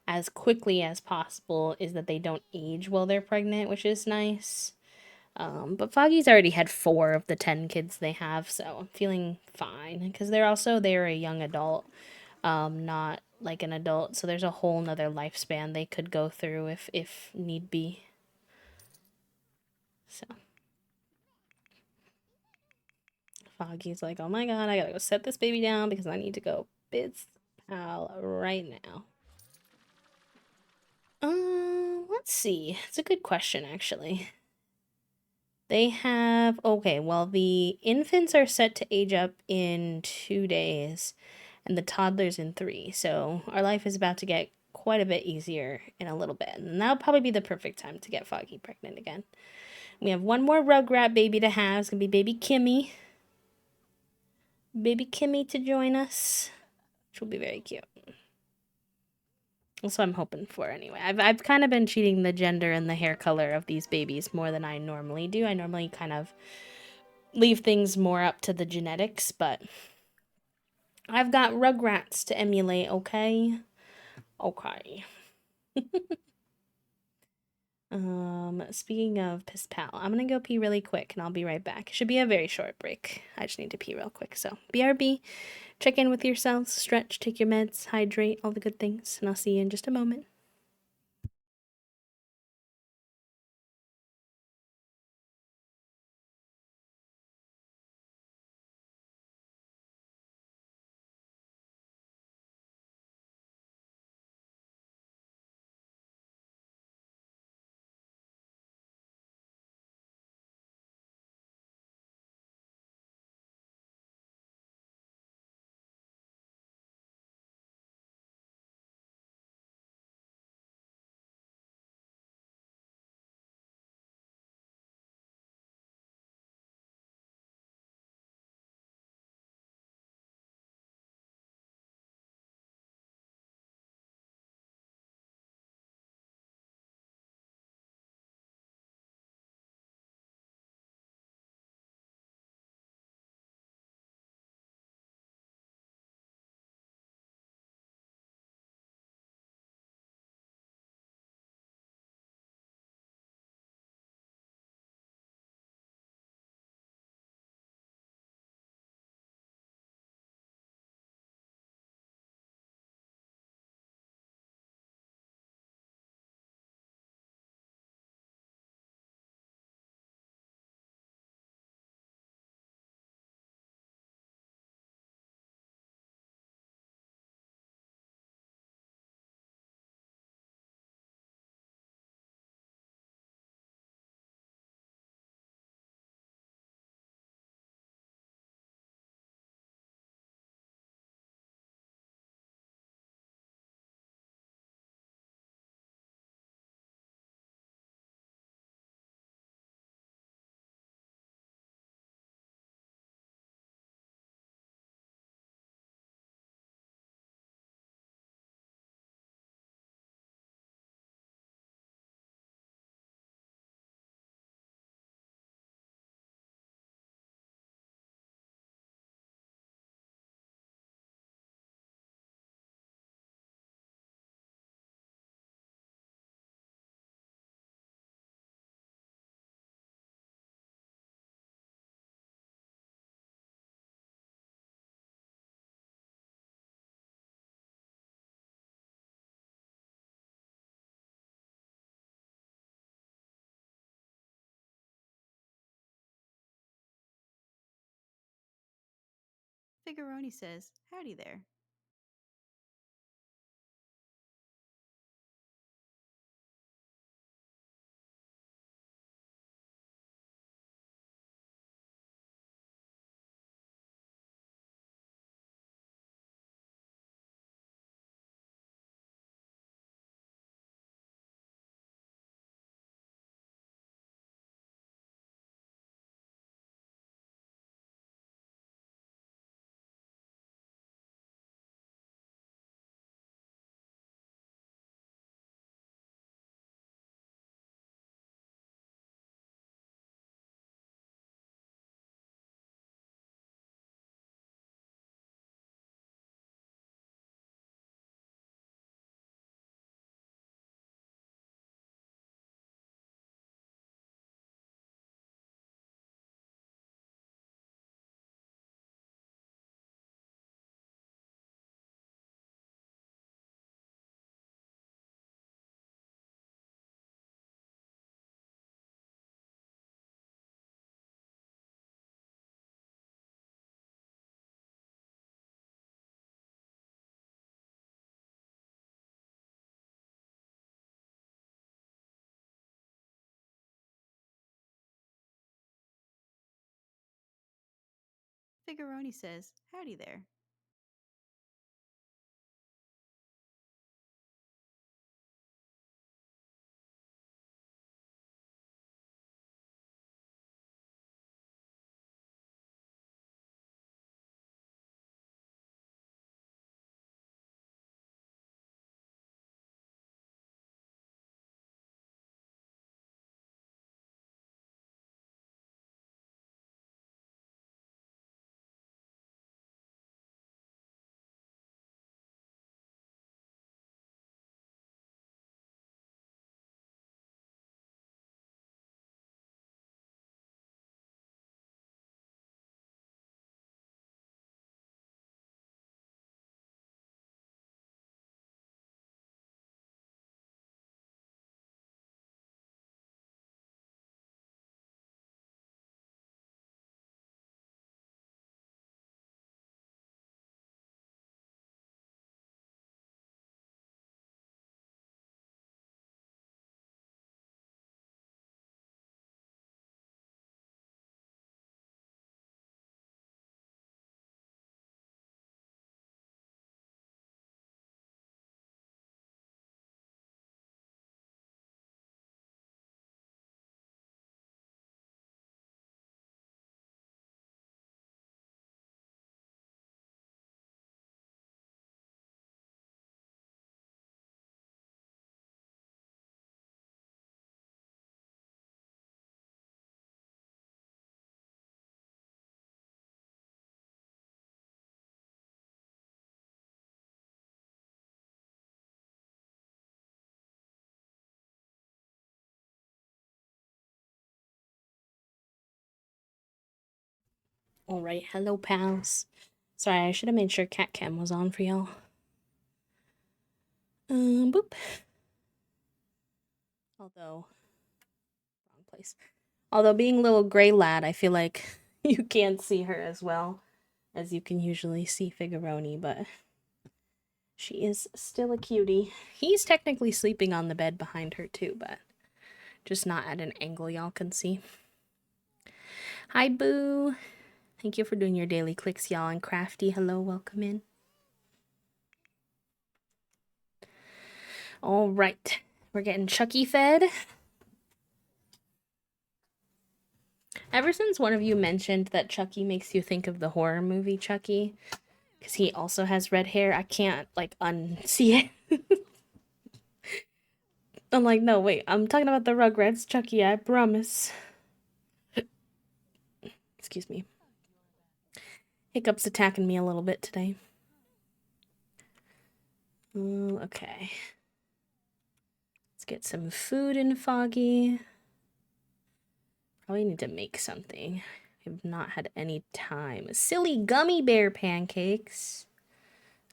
as quickly as possible is that they don't age while they're pregnant, which is nice. But Foggy's already had 4 of the 10 kids they have, so I'm feeling fine because they're a young adult, not like an adult, so there's a whole nother lifespan they could go through if need be. So Foggy's like, oh my god, I gotta go set this baby down because I need to go biz pal right now. Let's see. It's a good question actually. They have, okay, well, the infants are set to age up in 2 days and the toddlers in three. So our life is about to get quite a bit easier in a little bit. And that'll probably be the perfect time to get Foggy pregnant again. We have one more Rugrat baby to have. It's going to be baby Kimmy. Baby Kimmy to join us, which will be very cute. That's what I'm hoping for anyway. I've kind of been cheating the gender and the hair color of these babies more than I normally do. I normally kind of leave things more up to the genetics, but I've got Rugrats to emulate, okay? Okay. Speaking of piss pal, I'm gonna go pee really quick and I'll be right back. It should be a very short break. I just need to pee real quick. So, BRB, check in with yourselves, stretch, take your meds, hydrate, all the good things, and I'll see you in just a moment. Figuroni says, "Howdy there." Figuroni says, "Howdy there." Alright, hello pals. Sorry, I should have made sure cat cam was on for y'all. Boop. Although, wrong place. Although being little gray lad, I feel like you can't see her as well as you can usually see Figuroni, but she is still a cutie. He's technically sleeping on the bed behind her too, but just not at an angle y'all can see. Hi, Boo. Thank you for doing your daily clicks, y'all. And Crafty, hello, welcome in. All right, we're getting Chucky fed. Ever since one of you mentioned that Chucky makes you think of the horror movie Chucky, because he also has red hair, I can't, like, unsee it. I'm like, no, wait, I'm talking about the Rugrats Chucky, I promise. Excuse me. Hiccup's attacking me a little bit today. Ooh, okay. Let's get some food in Foggy. Probably need to make something. I've not had any time. Silly gummy bear pancakes.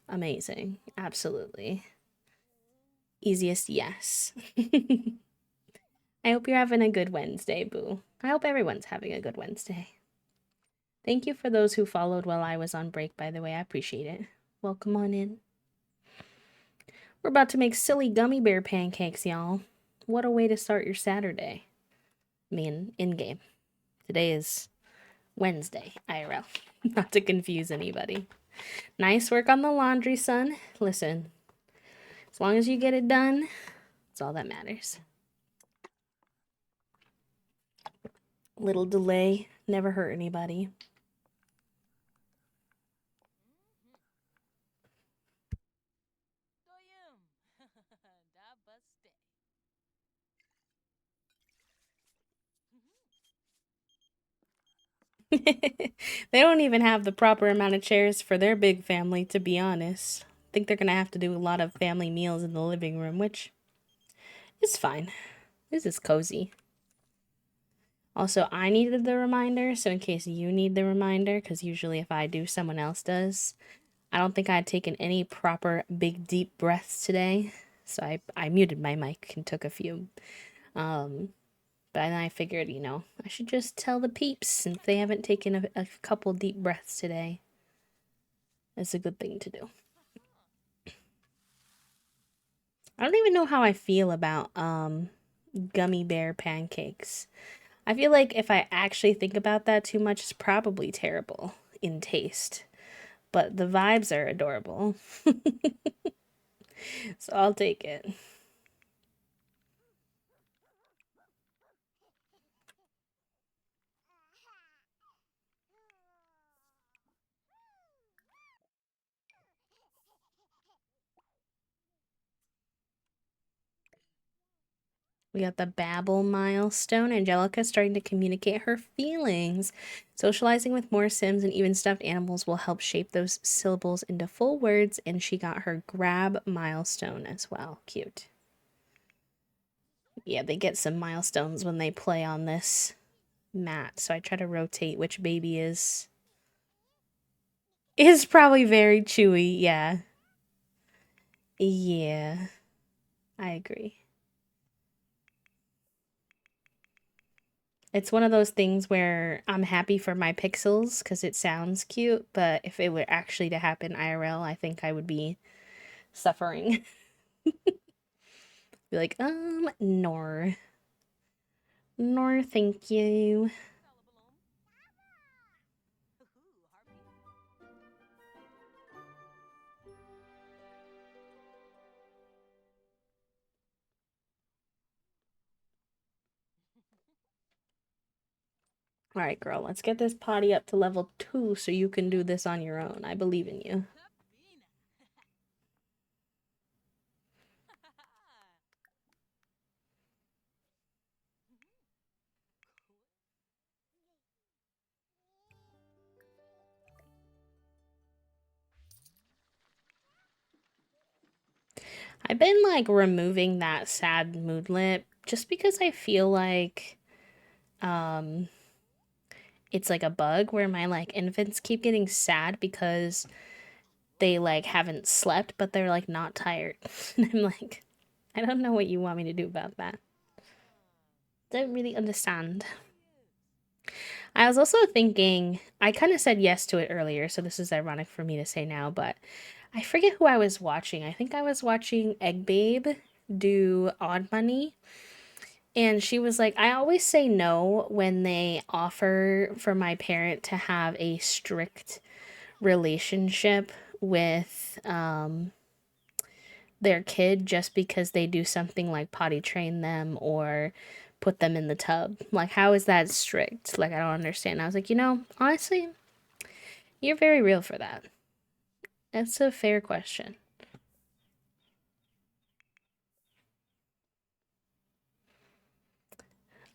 Amazing. Absolutely. Easiest yes. I hope you're having a good Wednesday, Boo. I hope everyone's having a good Wednesday. Thank you for those who followed while I was on break, by the way. I appreciate it. Welcome on in. We're about to make silly gummy bear pancakes, y'all. What a way to start your Saturday. I mean, in-game. Today is Wednesday, IRL. Not to confuse anybody. Nice work on the laundry, son. Listen, as long as you get it done, that's all that matters. Little delay never hurt anybody. They don't even have the proper amount of chairs for their big family, to be honest. I think they're gonna have to do a lot of family meals in the living room, which is fine. This is cozy. Also, I needed the reminder, so in case you need the reminder, because usually if I do, someone else does. I don't think I'd taken any proper big deep breaths today, so I muted my mic and took a few. But then I figured, you know, I should just tell the peeps if they haven't taken a couple deep breaths today. It's a good thing to do. I don't even know how I feel about gummy bear pancakes. I feel like if I actually think about that too much, it's probably terrible. in taste, but the vibes are adorable. So I'll take it. We got the babble milestone. Angelica starting to communicate her feelings. Socializing with more Sims and even stuffed animals will help shape those syllables into full words, and she got her grab milestone as well. Cute. Yeah, they get some milestones when they play on this mat, so I try to rotate which baby is probably very chewy, yeah. Yeah, I agree. It's one of those things where I'm happy for my pixels because it sounds cute, but if it were actually to happen IRL, I think I would be suffering. Be like, nor. Nor, thank you. All right, girl, let's get this potty up to level 2 so you can do this on your own. I believe in you. I've been like removing that sad moodlet just because I feel like um it's like a bug where my like infants keep getting sad because they like haven't slept but they're like not tired. And I'm like, I don't know what you want me to do about that. Don't really understand. I was also thinking, I kind of said yes to it earlier, so this is ironic for me to say now, but I forget who I was watching. I think I was watching Egg Babe do Odd Money. And she was like, I always say no when they offer for my parent to have a strict relationship with their kid just because they do something like potty train them or put them in the tub. Like, how is that strict? Like, I don't understand. I was like, honestly, you're very real for that. That's a fair question.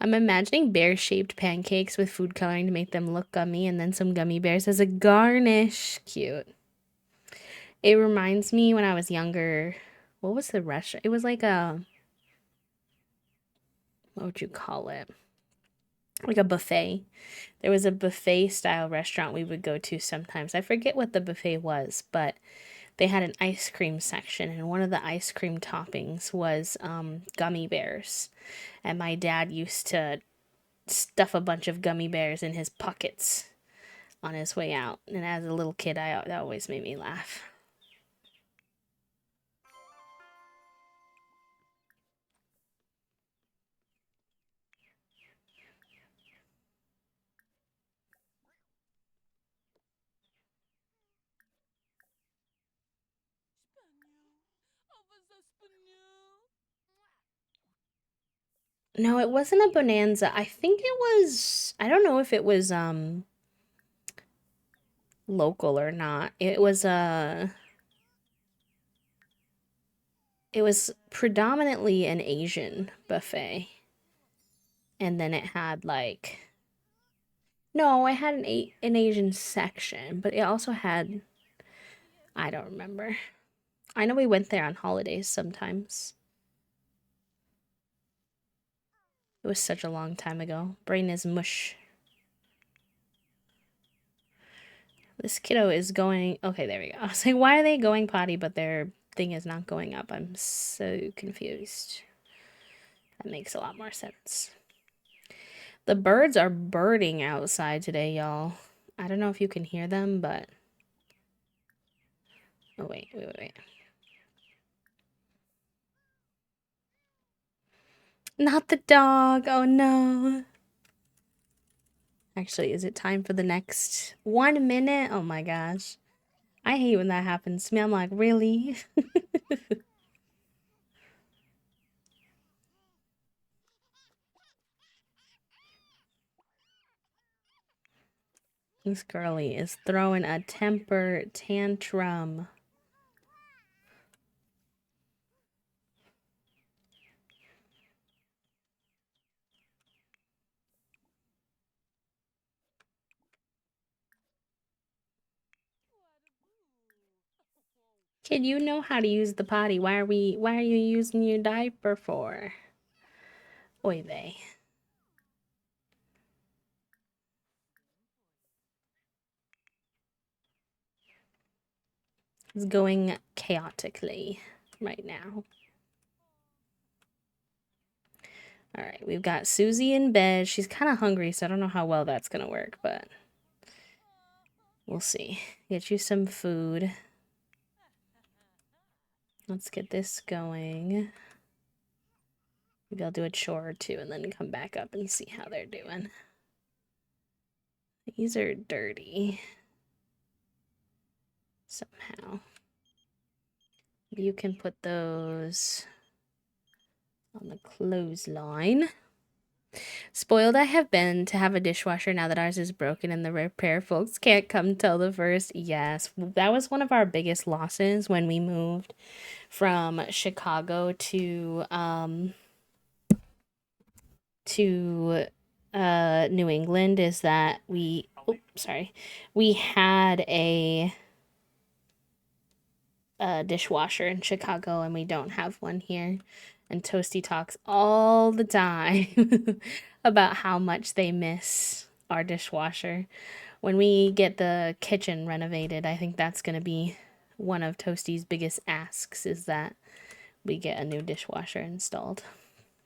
I'm imagining bear shaped pancakes with food coloring to make them look gummy and then some gummy bears as a garnish. Cute. It reminds me when I was younger. What was the restaurant? It was like what would you call it? Like a buffet. There was a buffet style restaurant we would go to sometimes. I forget what the buffet was, but they had an ice cream section, and one of the ice cream toppings was gummy bears. And my dad used to stuff a bunch of gummy bears in his pockets on his way out. And as a little kid, that always made me laugh. No, it wasn't a bonanza. I think it was, I don't know if it was local or not. It was predominantly an Asian buffet. And then it had like, no, it had an Asian section, but it also had, I don't remember. I know we went there on holidays sometimes. It was such a long time ago. Brain is mush. This kiddo is going. Okay, there we go. I was like, why are they going potty, but their thing is not going up? I'm so confused. That makes a lot more sense. The birds are birding outside today, y'all. I don't know if you can hear them, but. Oh, wait. Not the dog. Oh, no. Actually, is it time for the next 1 minute? Oh my gosh. I hate when that happens to me. I'm like, really? This girly is throwing a temper tantrum. Kid, you know how to use the potty. Why are you using your diaper for? Oy vey. It's going chaotically right now. All right, we've got Susie in bed. She's kind of hungry, so I don't know how well that's gonna work, but we'll see. Get you some food. Let's get this going. Maybe I'll do a chore or two and then come back up and see how they're doing. These are dirty. Somehow. You can put those on the clothesline. Spoiled I have been to have a dishwasher now that ours is broken and the repair folks can't come till the first. Yes, that was one of our biggest losses when we moved from Chicago to New England, is that we had a dishwasher in Chicago and we don't have one here. And Toasty talks all the time about how much they miss our dishwasher. When we get the kitchen renovated, I think that's going to be one of Toasty's biggest asks, is that we get a new dishwasher installed.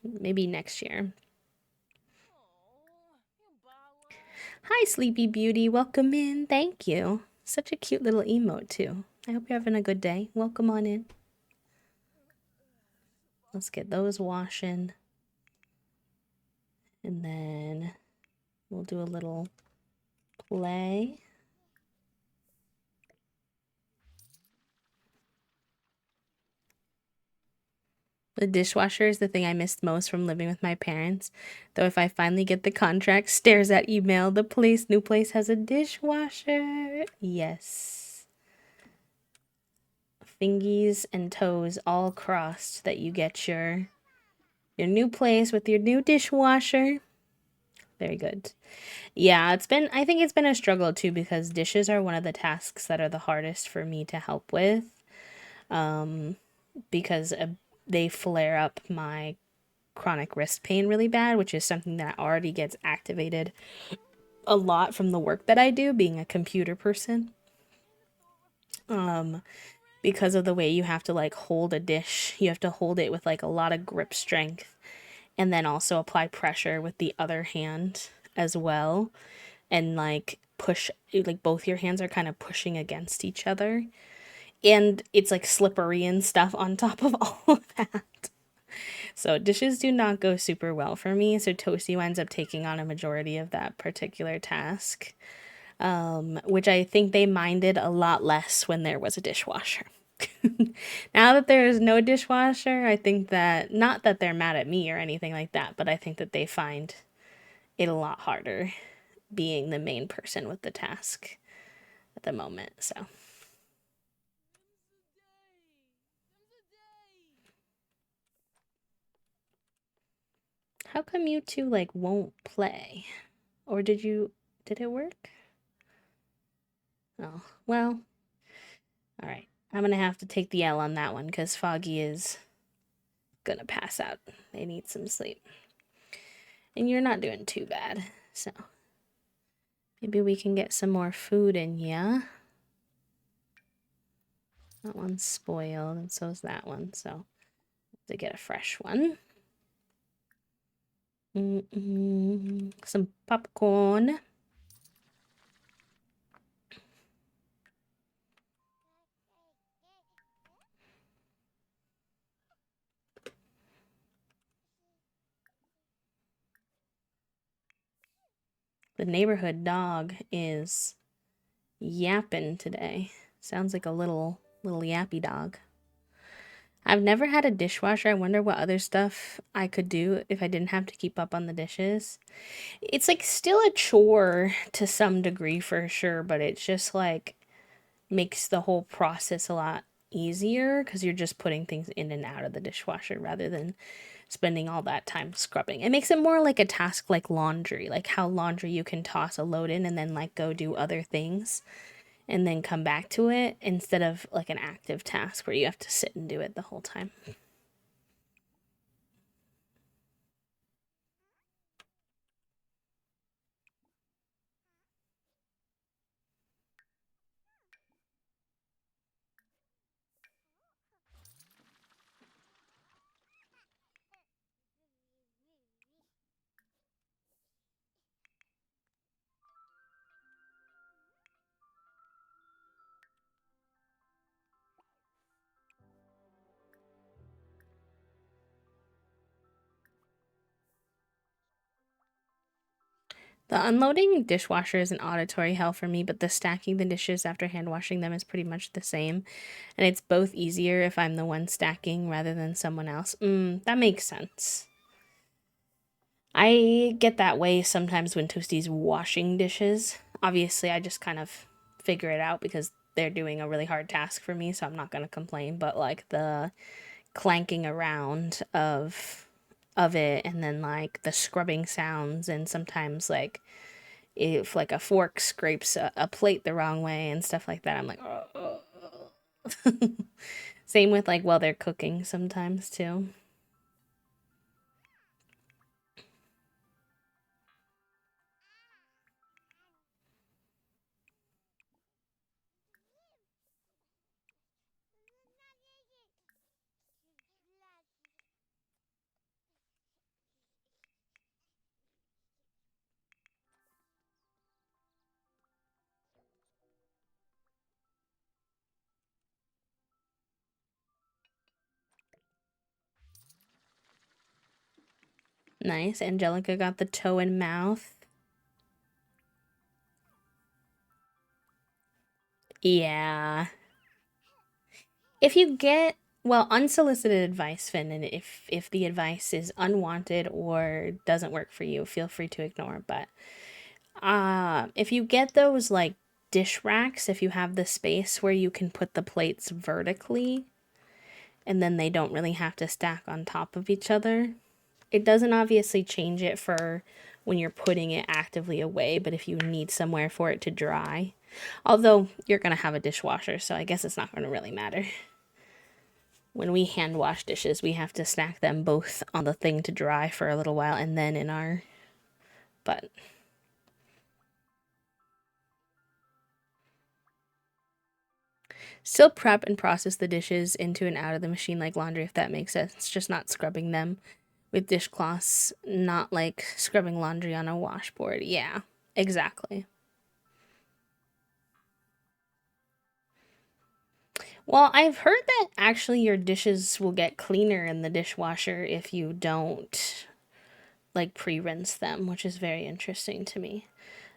Maybe next year. Hi, Sleepy Beauty. Welcome in. Thank you. Such a cute little emote, too. I hope you're having a good day. Welcome on in. Let's get those washing. And then we'll do a little play. The dishwasher is the thing I missed most from living with my parents. Though if I finally get the contract, stares at email, the new place has a dishwasher. Yes. Fingies and toes all crossed that you get your new place with your new dishwasher. Very good. Yeah, I think it's been a struggle too, because dishes are one of the tasks that are the hardest for me to help with. Because they flare up my chronic wrist pain really bad, which is something that already gets activated a lot from the work that I do, being a computer person. Because of the way you have to like hold a dish, you have to hold it with like a lot of grip strength and then also apply pressure with the other hand as well, and like push, like both your hands are kind of pushing against each other, and it's like slippery and stuff on top of all of that. So dishes do not go super well for me, so Toasty winds up taking on a majority of that particular task, which I think they minded a lot less when there was a dishwasher. Now that there is no dishwasher, I think that, not that they're mad at me or anything like that, but I think that they find it a lot harder being the main person with the task at the moment. So how come you two like won't play? Or did it work? Oh, well. All right. I'm going to have to take the L on that one because Foggy is going to pass out. They need some sleep. And you're not doing too bad. So maybe we can get some more food in ya. That one's spoiled, and so's that one. So to get a fresh one. Some popcorn. The neighborhood dog is yapping today. Sounds like a little yappy dog. I've never had a dishwasher. I wonder what other stuff I could do if I didn't have to keep up on the dishes. It's like still a chore to some degree for sure, but it's just like makes the whole process a lot easier because you're just putting things in and out of the dishwasher rather than spending all that time scrubbing. It makes it more like a task like laundry, like how laundry you can toss a load in and then like go do other things and then come back to it instead of like an active task where you have to sit and do it the whole time. The unloading dishwasher is an auditory hell for me, but the stacking the dishes after hand washing them is pretty much the same. And it's both easier if I'm the one stacking rather than someone else. That makes sense. I get that way sometimes when Toasty's washing dishes. Obviously, I just kind of figure it out because they're doing a really hard task for me, so I'm not going to complain. But like the clanking around of it and then like the scrubbing sounds and sometimes like if like a fork scrapes a plate the wrong way and stuff like that, I'm like, oh. Same with like while they're cooking sometimes too. Nice. Angelica got the toe and mouth. Yeah. If you get well unsolicited advice, Finn, and if the advice is unwanted or doesn't work for you, feel free to ignore. But if you get those like dish racks, if you have the space where you can put the plates vertically, and then they don't really have to stack on top of each other. It doesn't obviously change it for when you're putting it actively away, but if you need somewhere for it to dry, although you're going to have a dishwasher, so I guess it's not going to really matter. When we hand wash dishes, we have to stack them both on the thing to dry for a little while and then in our. But. Still prep and process the dishes into and out of the machine like laundry, if that makes sense. It's just not scrubbing them with dishcloths, not like scrubbing laundry on a washboard. Yeah, exactly. Well, I've heard that actually your dishes will get cleaner in the dishwasher if you don't like pre-rinse them, which is very interesting to me.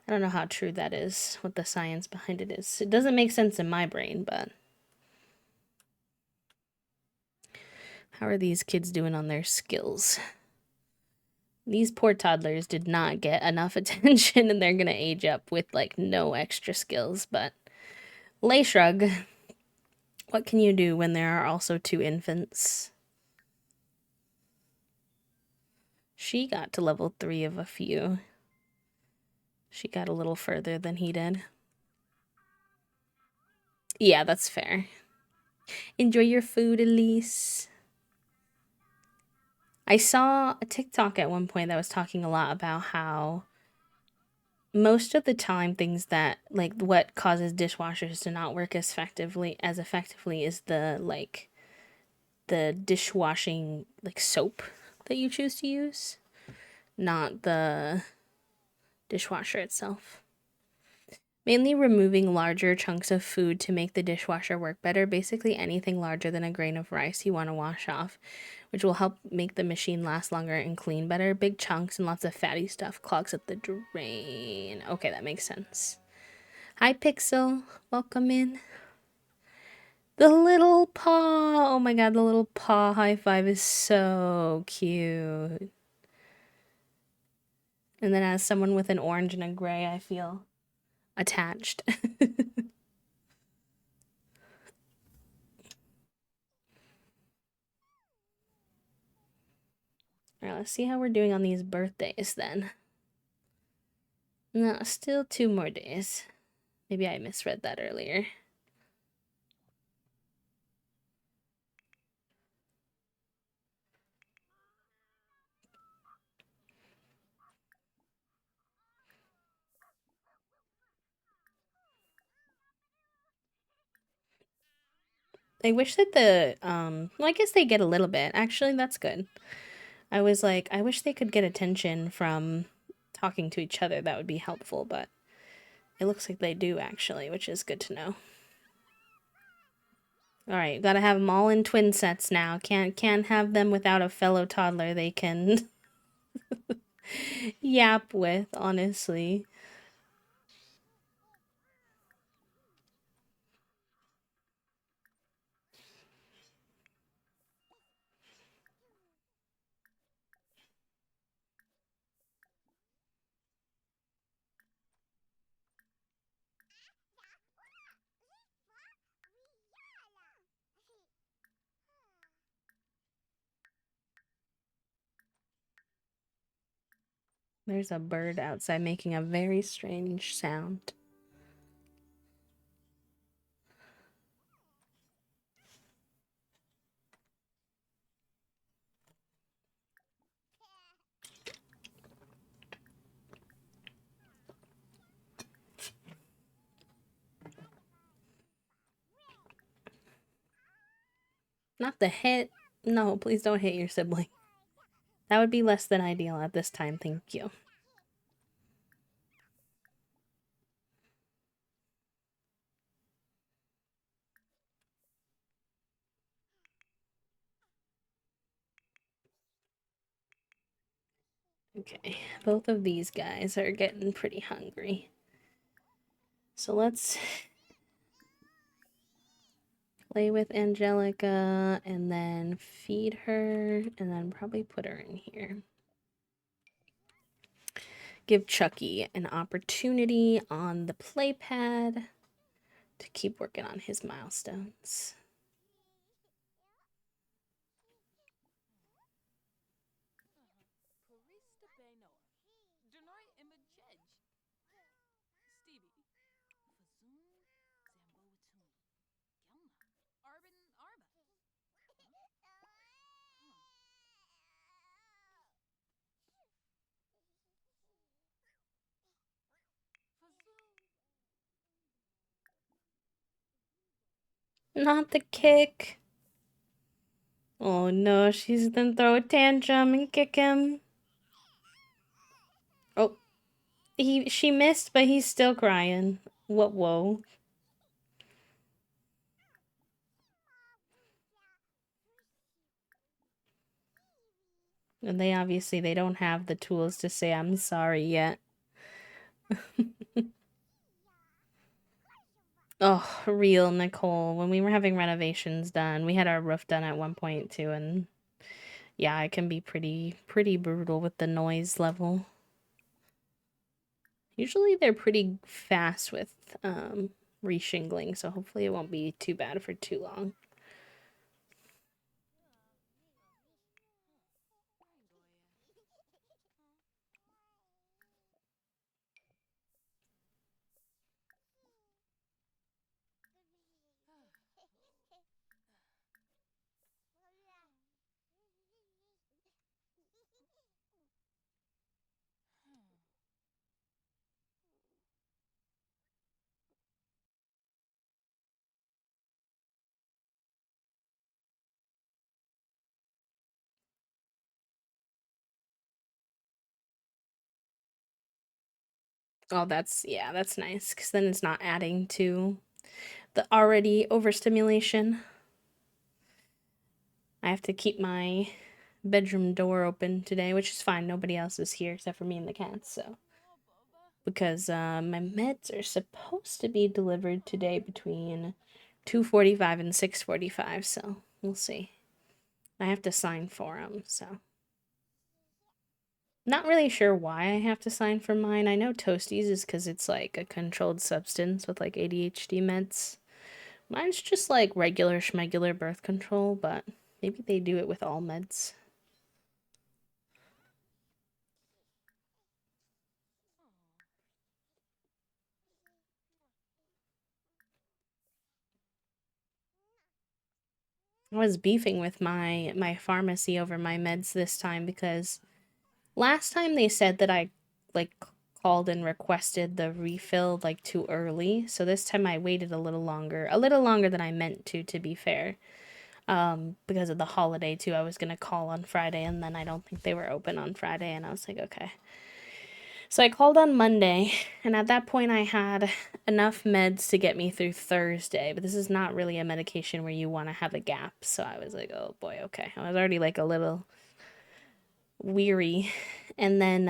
I don't know how true that is, what the science behind it is. It doesn't make sense in my brain, but how are these kids doing on their skills? These poor toddlers did not get enough attention and they're gonna age up with like no extra skills, but lay shrug. What can you do when there are also two infants? She got to level 3 of a few. She got a little further than he did. Yeah, that's fair. Enjoy your food, Elise. I saw a TikTok at one point that was talking a lot about how most of the time things that like what causes dishwashers to not work as effectively is the dishwashing like soap that you choose to use, not the dishwasher itself. Mainly removing larger chunks of food to make the dishwasher work better. Basically anything larger than a grain of rice you want to wash off, which will help make the machine last longer and clean better. Big chunks and lots of fatty stuff clogs up the drain. Okay, that makes sense. Hi, Pixel. Welcome in. The little paw. Oh my god, the little paw high five is so cute. And then as someone with an orange and a gray, I feel attached. Alright, let's see how we're doing on these birthdays then. No, still 2 more days. Maybe I misread that earlier. I wish that well, I guess they get a little bit. Actually, that's good. I was like, I wish they could get attention from talking to each other. That would be helpful, but it looks like they do actually, which is good to know. All right, gotta have them all in twin sets now. Can't have them without a fellow toddler they can yap with, honestly. There's a bird outside making a very strange sound. Not the hit. No, please don't hit your sibling. That would be less than ideal at this time, thank you. Okay, both of these guys are getting pretty hungry. So let's play with Angelica and then feed her and then probably put her in here. Give Chucky an opportunity on the playpad to keep working on his milestones. Not the kick. Oh no, she's gonna throw a tantrum and kick him. Oh, she missed, but he's still crying. What? Whoa. And they don't have the tools to say I'm sorry yet. Oh, real Nicole. When we were having renovations done, we had our roof done at one point too, and yeah, it can be pretty brutal with the noise level. Usually they're pretty fast with reshingling, so hopefully it won't be too bad for too long. Oh, yeah, that's nice because then it's not adding to the already overstimulation. I have to keep my bedroom door open today, which is fine. Nobody else is here except for me and the cats, so. Because my meds are supposed to be delivered today between 2:45 and 6:45, so we'll see. I have to sign for them, so. Not really sure why I have to sign for mine. I know Toasties is because it's like a controlled substance with like ADHD meds. Mine's just like regular schmegular birth control, but maybe they do it with all meds. I was beefing with my pharmacy over my meds this time because last time they said that I like called and requested the refill like too early. So this time I waited a little longer than I meant to be fair. Because of the holiday too. I was gonna call on Friday and then I don't think they were open on Friday and I was like, okay. So I called on Monday, and at that point, I had enough meds to get me through Thursday. But this is not really a medication where you want to have a gap. So I was like, oh boy, okay. I was already like a little weary. And then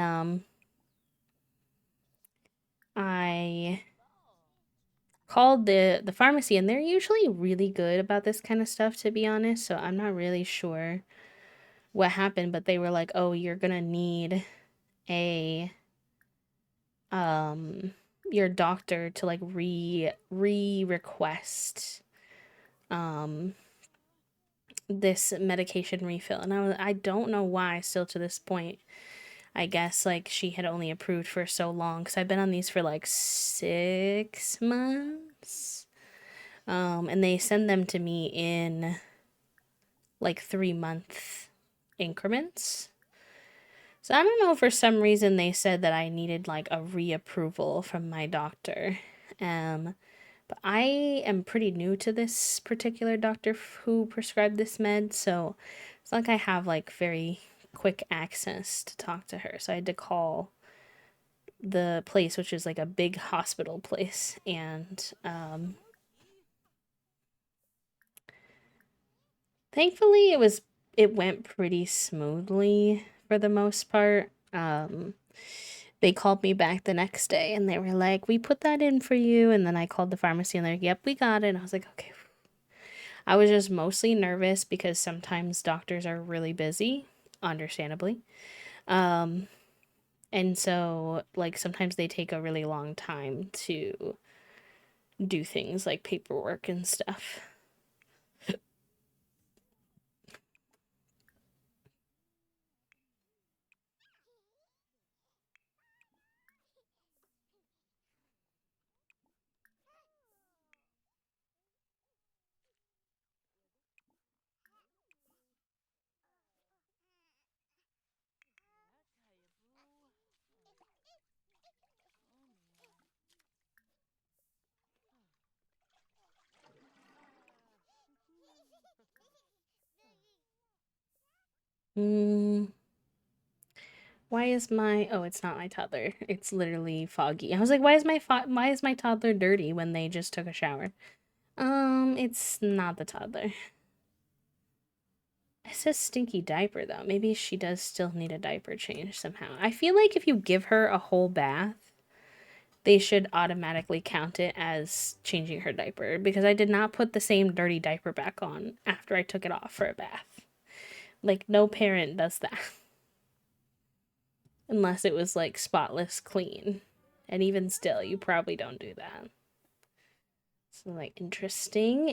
I called the pharmacy, and they're usually really good about this kind of stuff, to be honest. So I'm not really sure what happened, but they were like, oh, you're gonna need a um your doctor to like request um this medication refill. And I don't know why still to this point. I guess like she had only approved for so long cuz I've been on these for like 6 months. And they send them to me in like 3-month increments. So I don't know, for some reason they said that I needed like a reapproval from my doctor. But I am pretty new to this particular doctor who prescribed this med, so it's not like I have like very quick access to talk to her. So I had to call the place, which is like a big hospital place, and thankfully it went pretty smoothly for the most part. They called me back the next day and they were like, "We put that in for you." And then I called the pharmacy and they're like, "Yep, we got it." And I was like, "Okay." I was just mostly nervous because sometimes doctors are really busy, understandably. Um, and so, like, sometimes they take a really long time to do things like paperwork and stuff. Mm, why is my oh, it's not my toddler. It's literally foggy. I was like, why is my toddler dirty when they just took a shower? It's not the toddler. It says stinky diaper though. Maybe she does still need a diaper change somehow. I feel like if you give her a whole bath, they should automatically count it as changing her diaper because I did not put the same dirty diaper back on after I took it off for a bath. Like, no parent does that. Unless it was like spotless clean. And even still, you probably don't do that. So, like, interesting.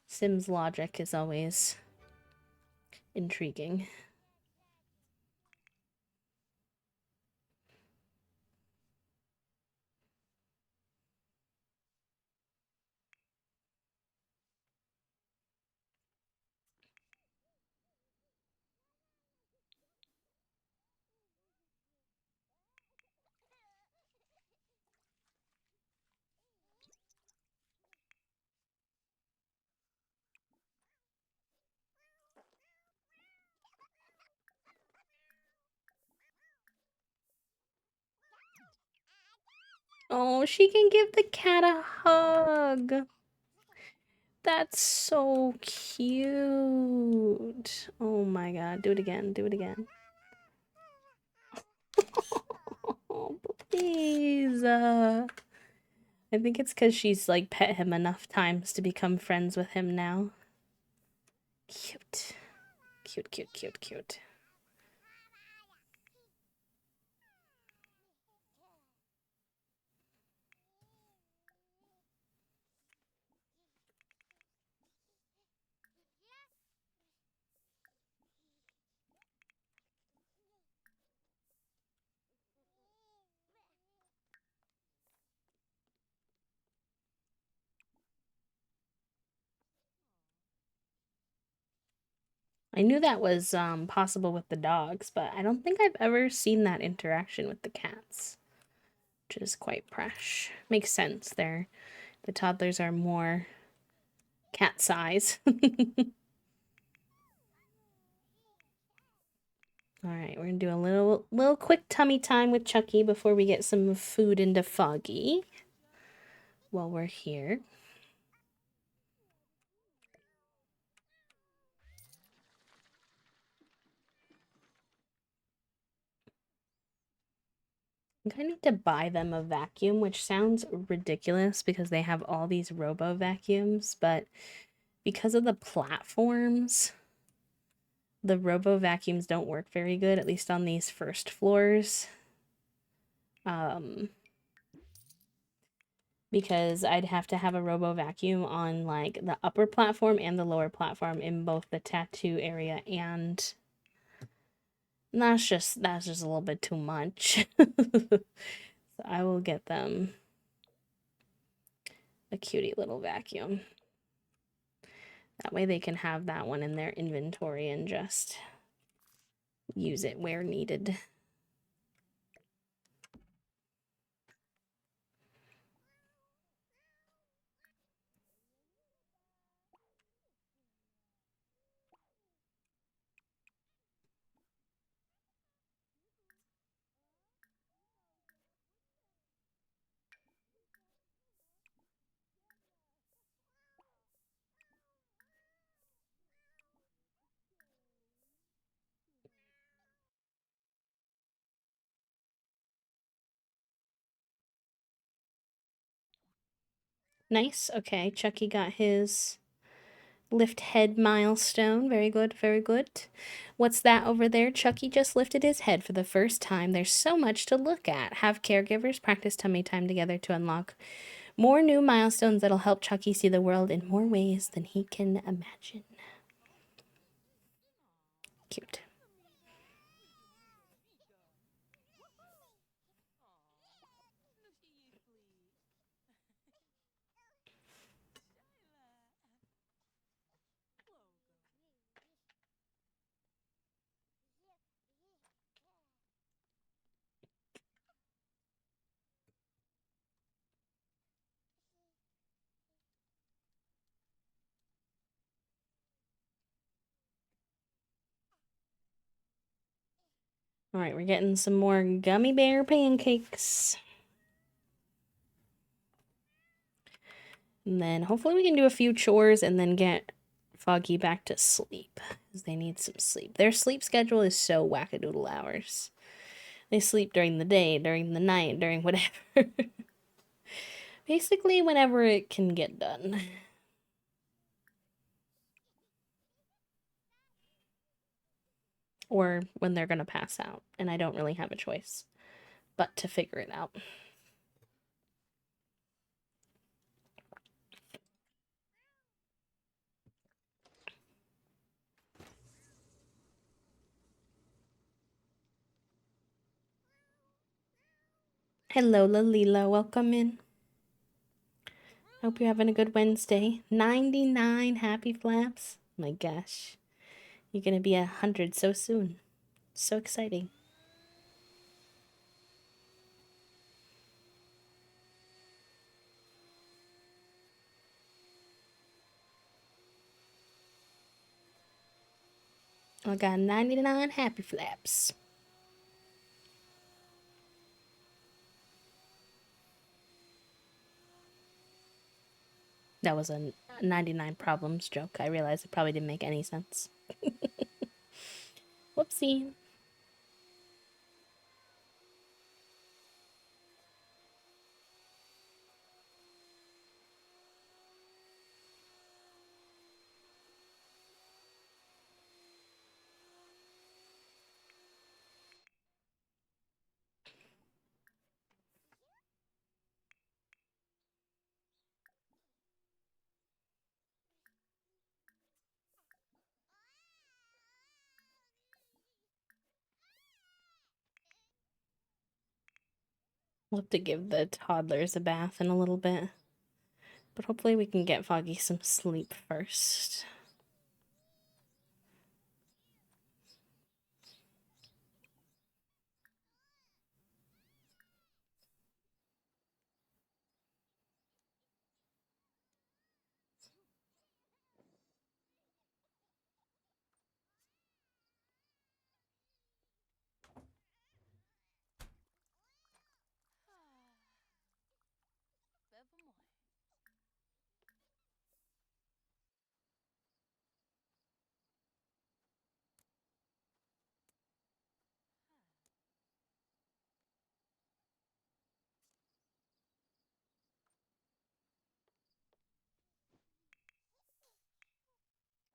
Sims logic is always intriguing. Oh, she can give the cat a hug. That's so cute. Oh my god, do it again, do it again. Oh, please. I think it's because she's like pet him enough times to become friends with him now. Cute. Cute, cute, cute, cute. I knew that was possible with the dogs, but I don't think I've ever seen that interaction with the cats, which is quite fresh. Makes sense there. The toddlers are more cat size. All right, we're gonna do a little quick tummy time with Chucky before we get some food into Foggy while we're here. I think I need to buy them a vacuum, which sounds ridiculous because they have all these robo vacuums, but because of the platforms, the robo vacuums don't work very good, at least on these first floors. Because I'd have to have a robo vacuum on like the upper platform and the lower platform in both the tattoo area, and that's just a little bit too much. So I will get them a cutie little vacuum. That way they can have that one in their inventory and just use it where needed. Nice. Okay, Chucky got his lift head milestone. Very good, very good. What's that over there? Chucky just lifted his head for the first time. There's so much to look at. Have caregivers practice tummy time together to unlock more new milestones that'll help Chucky see the world in more ways than he can imagine. Cute. All right, we're getting some more gummy bear pancakes. And then hopefully we can do a few chores and then get Foggy back to sleep, because they need some sleep. Their sleep schedule is so wackadoodle hours. They sleep during the day, during the night, during whatever. Basically, whenever it can get done. Or when they're gonna pass out, and I don't really have a choice but to figure it out. Hello, Lalila. Welcome in. Hope you're having a good Wednesday. 99 happy flaps. My gosh. You're gonna be 100 so soon. So exciting. I got 99 happy flaps. That was a 99 problems joke. I realized it probably didn't make any sense. Whoopsie. We'll have to give the toddlers a bath in a little bit. But hopefully we can get Foggy some sleep first.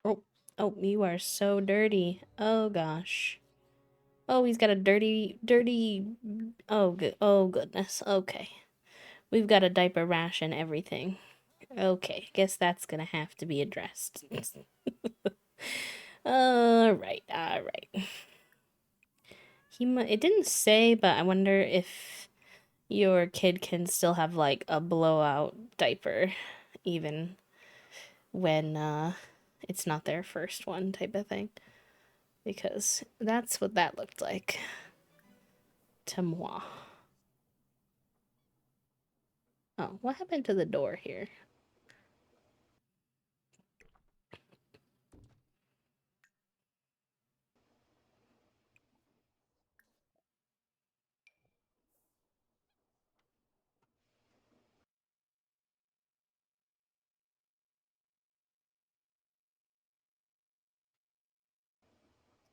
Oh, oh, you are so dirty. Oh gosh. Oh, he's got a dirty. Oh, good. Oh goodness. Okay, we've got a diaper rash and everything. Okay, guess that's gonna have to be addressed. All right, all right. It didn't say, but I wonder if your kid can still have like a blowout diaper, even when it's not their first one type of thing. Because that's what that looked like to moi. Oh, what happened to the door here?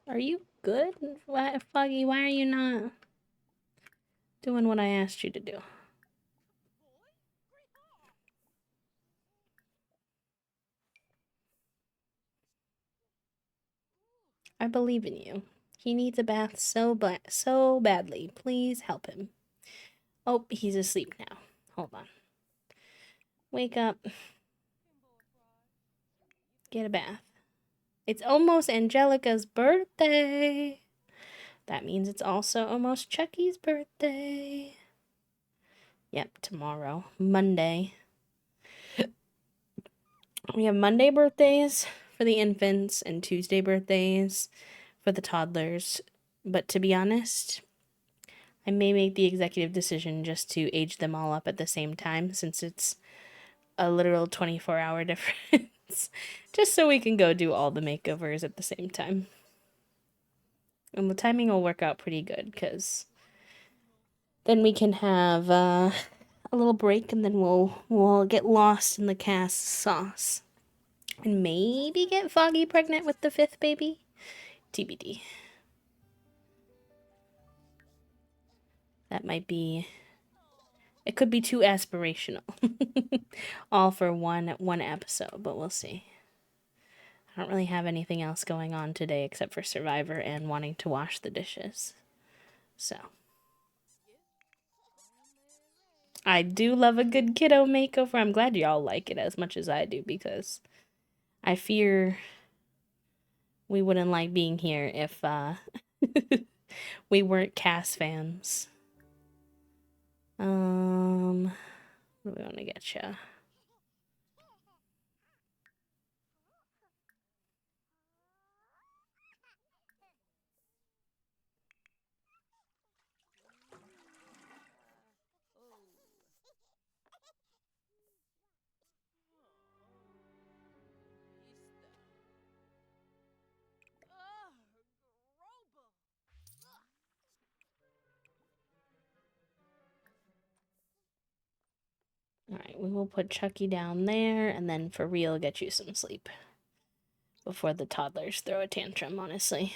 Are you good? Why, Foggy, why are you not doing what I asked you to do? I believe in you. He needs a bath so badly. Please help him. Oh, he's asleep now. Hold on. Wake up. Get a bath. It's almost Angelica's birthday. That means it's also almost Chucky's birthday. Yep, tomorrow. Monday. We have Monday birthdays for the infants and Tuesday birthdays for the toddlers. But to be honest, I may make the executive decision just to age them all up at the same time since it's a literal 24-hour difference. Just so we can go do all the makeovers at the same time. And the timing will work out pretty good because then we can have a little break and then we'll get lost in the cast sauce. And maybe get Foggy pregnant with the fifth baby? TBD. That might be. It could be too aspirational. All for one episode, but we'll see. I don't really have anything else going on today except for Survivor and wanting to wash the dishes. So. I do love a good kiddo makeover. I'm glad y'all like it as much as I do because I fear we wouldn't like being here if we weren't Cass fans. What do we want to get you? Alright, we will put Chucky down there, and then for real, get you some sleep before the toddlers throw a tantrum, honestly.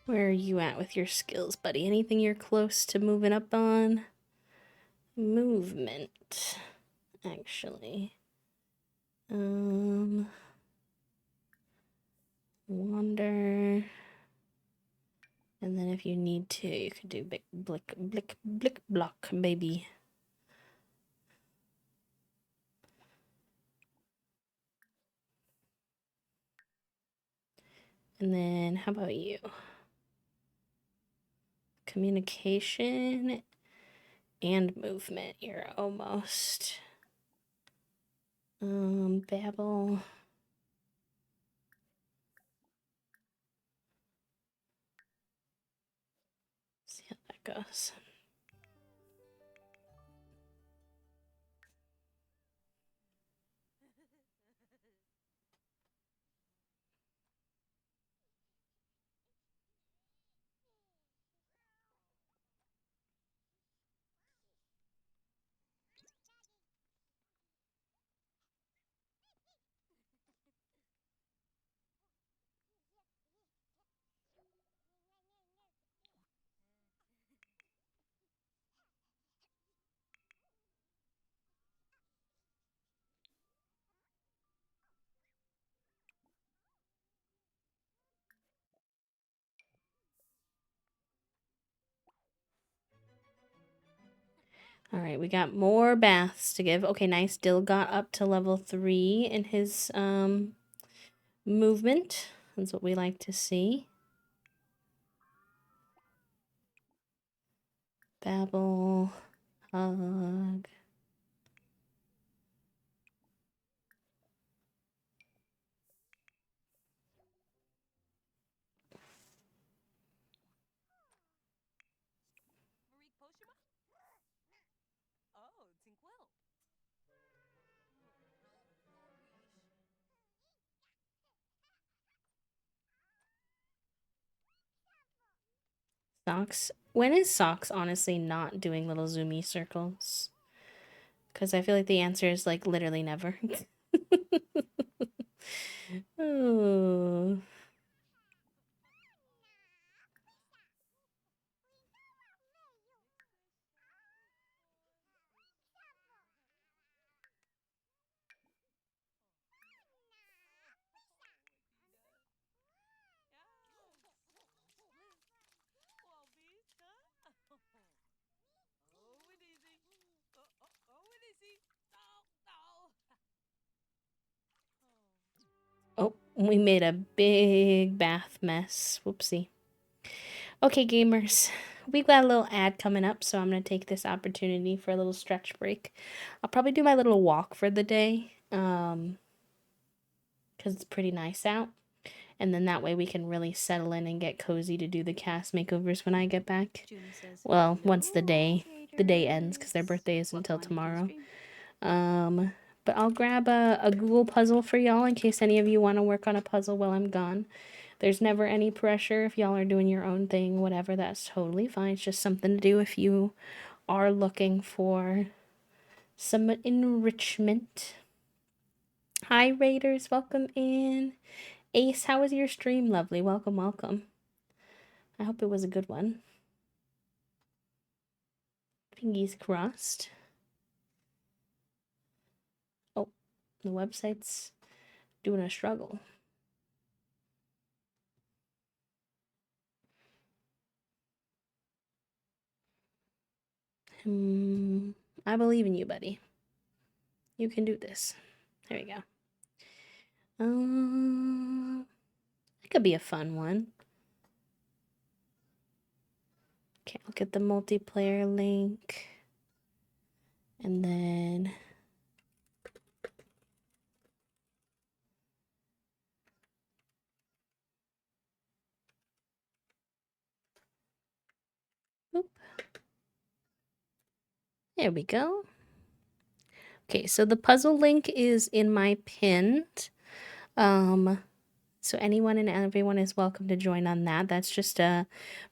Where are you at with your skills, buddy? Anything you're close to moving up on? Movement, actually. Wander. And then if you need to, you could do blick block, baby. And then how about you? Communication and movement. You're almost. Babble. See how that goes. All right, we got more baths to give. Okay, nice. Dill got up to level 3 in his movement. That's what we like to see. Babble, hug. Socks. When is Socks honestly not doing little zoomy circles? Because I feel like the answer is like literally never. Oh. Oh, we made a big bath mess. Whoopsie. Okay, gamers. We've got a little ad coming up, so I'm going to take this opportunity for a little stretch break. I'll probably do my little walk for the day, because it's pretty nice out. And then that way we can really settle in and get cozy to do the cast makeovers when I get back. Says, well, once the day haters. ends, because their birthday isn't until Welcome on into the tomorrow. stream. But I'll grab a Google puzzle for y'all in case any of you want to work on a puzzle while I'm gone. There's never any pressure if y'all are doing your own thing, whatever, that's totally fine. It's just something to do if you are looking for some enrichment. Hi, Raiders, welcome in. Ace, how was your stream? Lovely, welcome, welcome. I hope it was a good one. Fingers crossed. Oh, the website's doing a struggle. I believe in you, buddy. You can do this. There we go. That could be a fun one. Okay, I'll get the multiplayer link. And then oop, there we go. Okay, so the puzzle link is in my pinned. So anyone and everyone is welcome to join on that. That's just a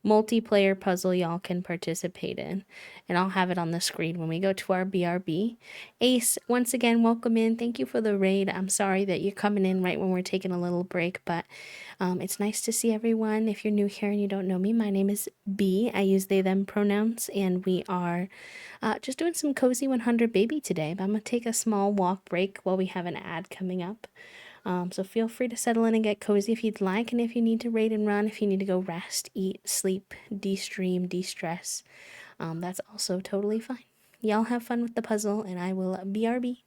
multiplayer puzzle y'all can participate in. And I'll have it on the screen when we go to our BRB. Ace, once again, welcome in. Thank you for the raid. I'm sorry that you're coming in right when we're taking a little break, but it's nice to see everyone. If you're new here and you don't know me, my name is B. I use they, them pronouns, and we are just doing some Cozy 100 Baby today. But I'm going to take a small walk break while we have an ad coming up. So feel free to settle in and get cozy if you'd like, and if you need to raid and run, if you need to go rest, eat, sleep, de-stream, de-stress, that's also totally fine. Y'all have fun with the puzzle, and I will BRB.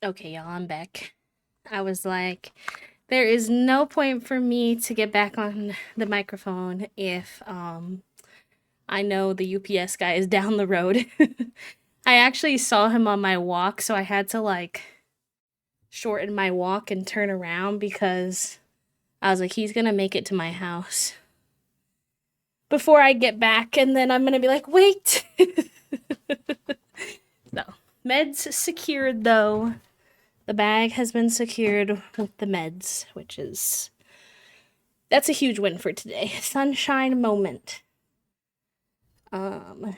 Okay, y'all, I'm back. I was like, there is no point for me to get back on the microphone if I know the UPS guy is down the road. I actually saw him on my walk, so I had to like shorten my walk and turn around because I was like, he's gonna make it to my house before I get back, and then I'm gonna be like, wait. So, meds secured though. The bag has been secured with the meds, which is that's a huge win for today. Sunshine moment. To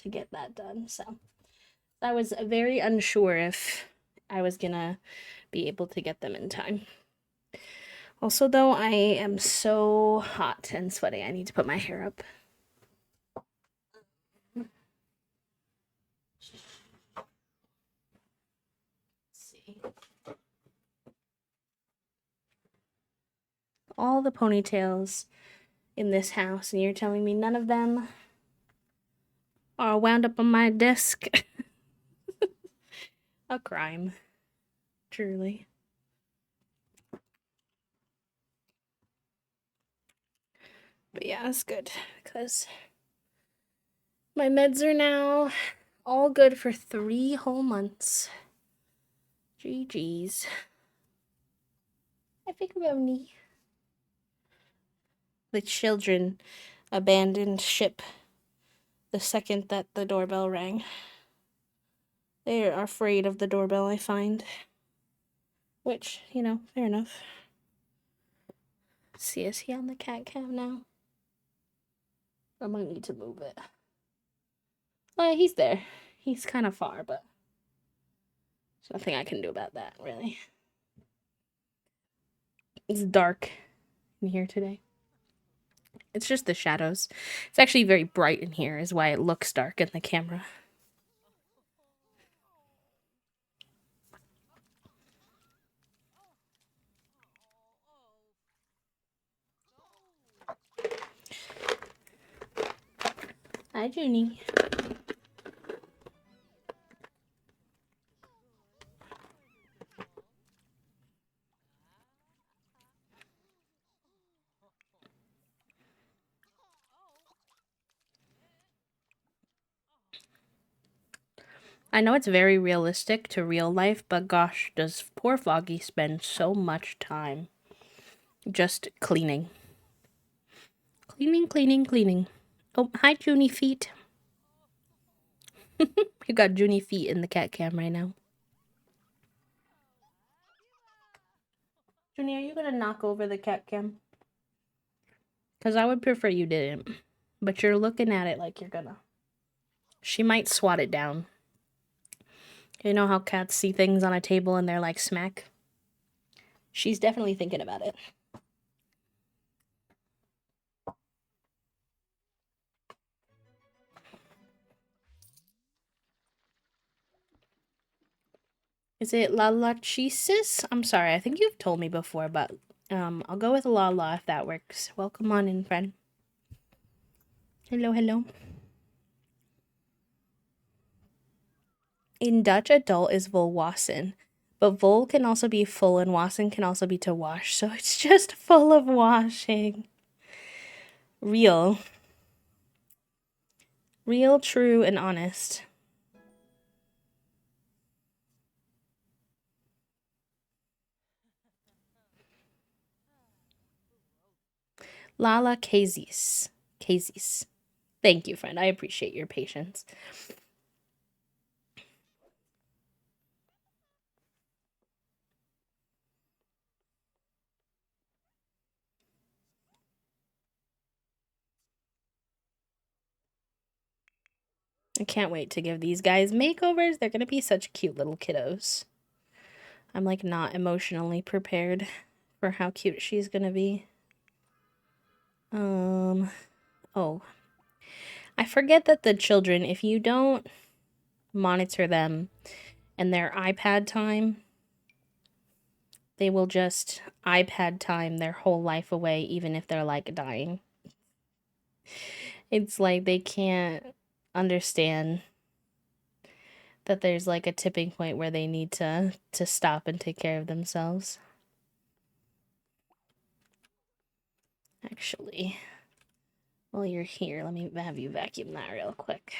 get that done. So I was very unsure if I was gonna be able to get them in time. Also, though, I am so hot and sweaty. I need to put my hair up. Let's see. All the ponytails in this house, and you're telling me none of them are wound up on my desk? A crime. Truly. But yeah, it's good because my meds are now all good for 3 whole months. GG's. I think Roni. The children abandoned ship the second that the doorbell rang. They are afraid of the doorbell, I find. Which, fair enough. See, is he on the cat cam now? I might need to move it. Well, he's there. He's kind of far, but there's nothing I can do about that, really. It's dark in here today. It's just the shadows. It's actually very bright in here, is why it looks dark in the camera. Hi, Junie. I know it's very realistic to real life, but gosh, does poor Foggy spend so much time just cleaning. Cleaning, cleaning, cleaning. Oh, hi, Junie feet. You got Junie feet in the cat cam right now. Junie, are you gonna knock over the cat cam? Because I would prefer you didn't. But you're looking at it like you're gonna. She might swat it down. You know how cats see things on a table and they're like smack? She's definitely thinking about it. Is it Lalachisis? I'm sorry, I think you've told me before, but I'll go with Lala if that works. Welcome on in, friend. Hello, hello. In Dutch, adult is volwassen, but vol can also be full and wassen can also be to wash, so it's just full of washing. Real. Real, true, and honest. Lala Kazis. Kazis. Thank you, friend. I appreciate your patience. I can't wait to give these guys makeovers. They're gonna be such cute little kiddos. I'm like not emotionally prepared for how cute she's gonna be. Oh. I forget that the children, if you don't monitor them and their iPad time, they will just iPad time their whole life away, even if they're like dying. It's like they can't understand that there's like a tipping point where they need to stop and take care of themselves. Actually, while you're here, let me have you vacuum that real quick.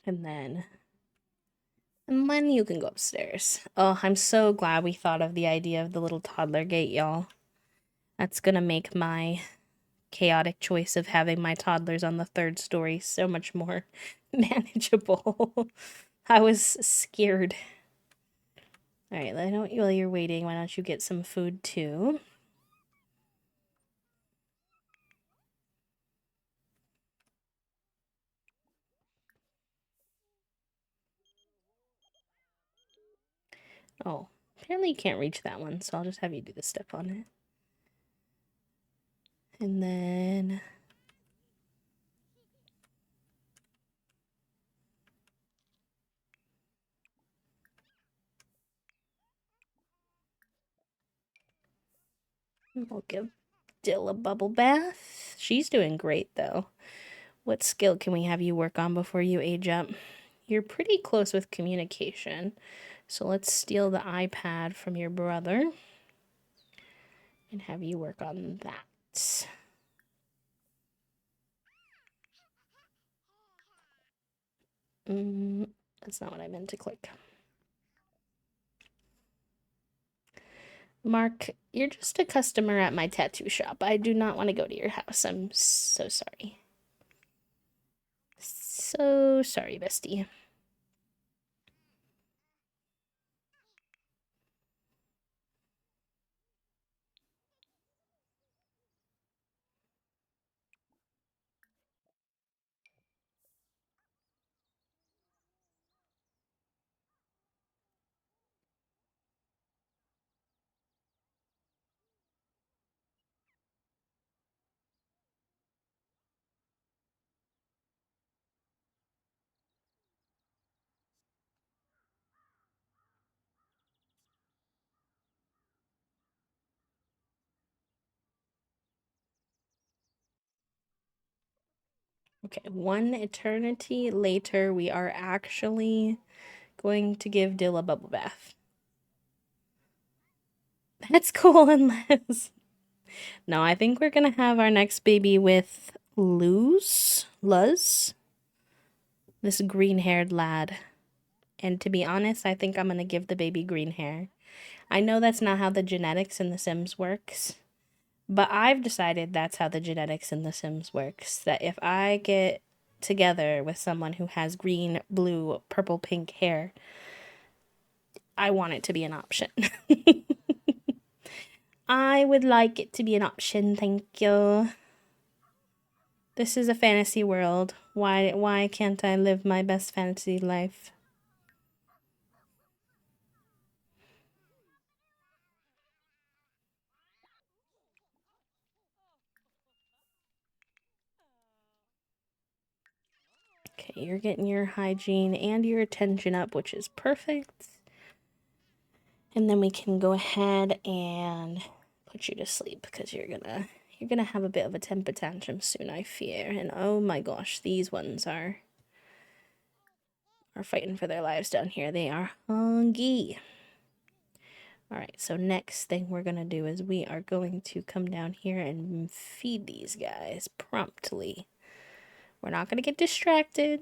And then you can go upstairs. Oh, I'm so glad we thought of the idea of the little toddler gate, y'all. That's gonna make my chaotic choice of having my toddlers on the 3rd story so much more manageable. I was scared. Alright, while you're waiting, why don't you get some food too? Oh, apparently you can't reach that one, so I'll just have you do the step on it. And then... we'll give Dill a bubble bath. She's doing great, though. What skill can we have you work on before you age up? You're pretty close with communication, so let's steal the iPad from your brother and have you work on that. That's not what I meant to click. Mark, you're just a customer at my tattoo shop. I do not want to go to your house. I'm so sorry. So sorry, bestie. Okay, one eternity later, we are actually going to give Dill a bubble bath. That's cool unless... No, I think we're gonna have our next baby with Luz, this green-haired lad. And to be honest, I think I'm gonna give the baby green hair. I know that's not how the genetics in The Sims works, but I've decided that's how the genetics in The Sims works. That if I get together with someone who has green, blue, purple, pink hair, I want it to be an option. I would like it to be an option, thank you. This is a fantasy world. Why can't I live my best fantasy life? Okay, you're getting your hygiene and your attention up, which is perfect. And then we can go ahead and put you to sleep because you're gonna have a bit of a temper tantrum soon, I fear. And oh my gosh, these ones are fighting for their lives down here. They are hungry. Alright, so next thing we're gonna do is we are going to come down here and feed these guys promptly. We're not gonna get distracted.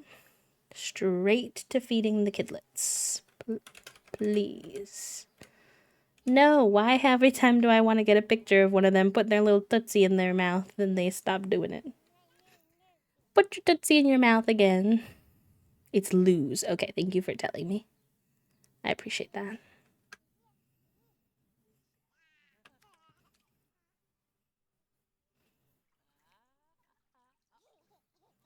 Straight to feeding the kidlets. Please. No, why every time do I want to get a picture of one of them putting their little tootsie in their mouth and they stop doing it? Put your tootsie in your mouth again. It's Luz. Okay, thank you for telling me. I appreciate that.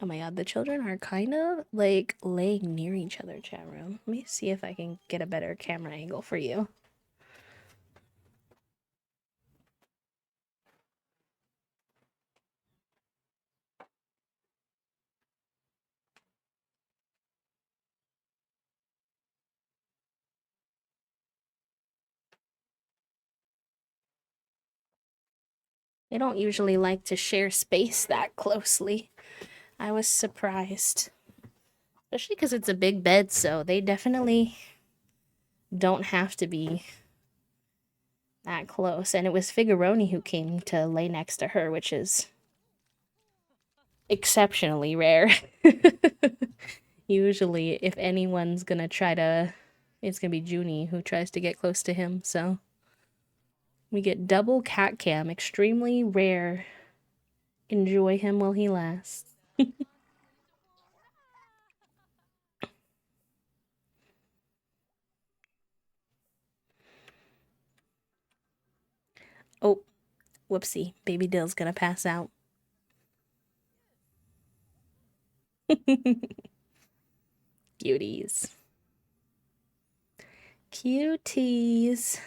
Oh my god, the children are kind of like laying near each other, chat room. Let me see if I can get a better camera angle for you. They don't usually like to share space that closely. I was surprised. Especially because it's a big bed, so they definitely don't have to be that close. And it was Figuroni who came to lay next to her, which is exceptionally rare. Usually, if anyone's gonna try to, it's gonna be Junie who tries to get close to him, so. We get double cat cam, extremely rare. Enjoy him while he lasts. Oh, whoopsie. Baby Dill's gonna pass out. Cuties. Cuties.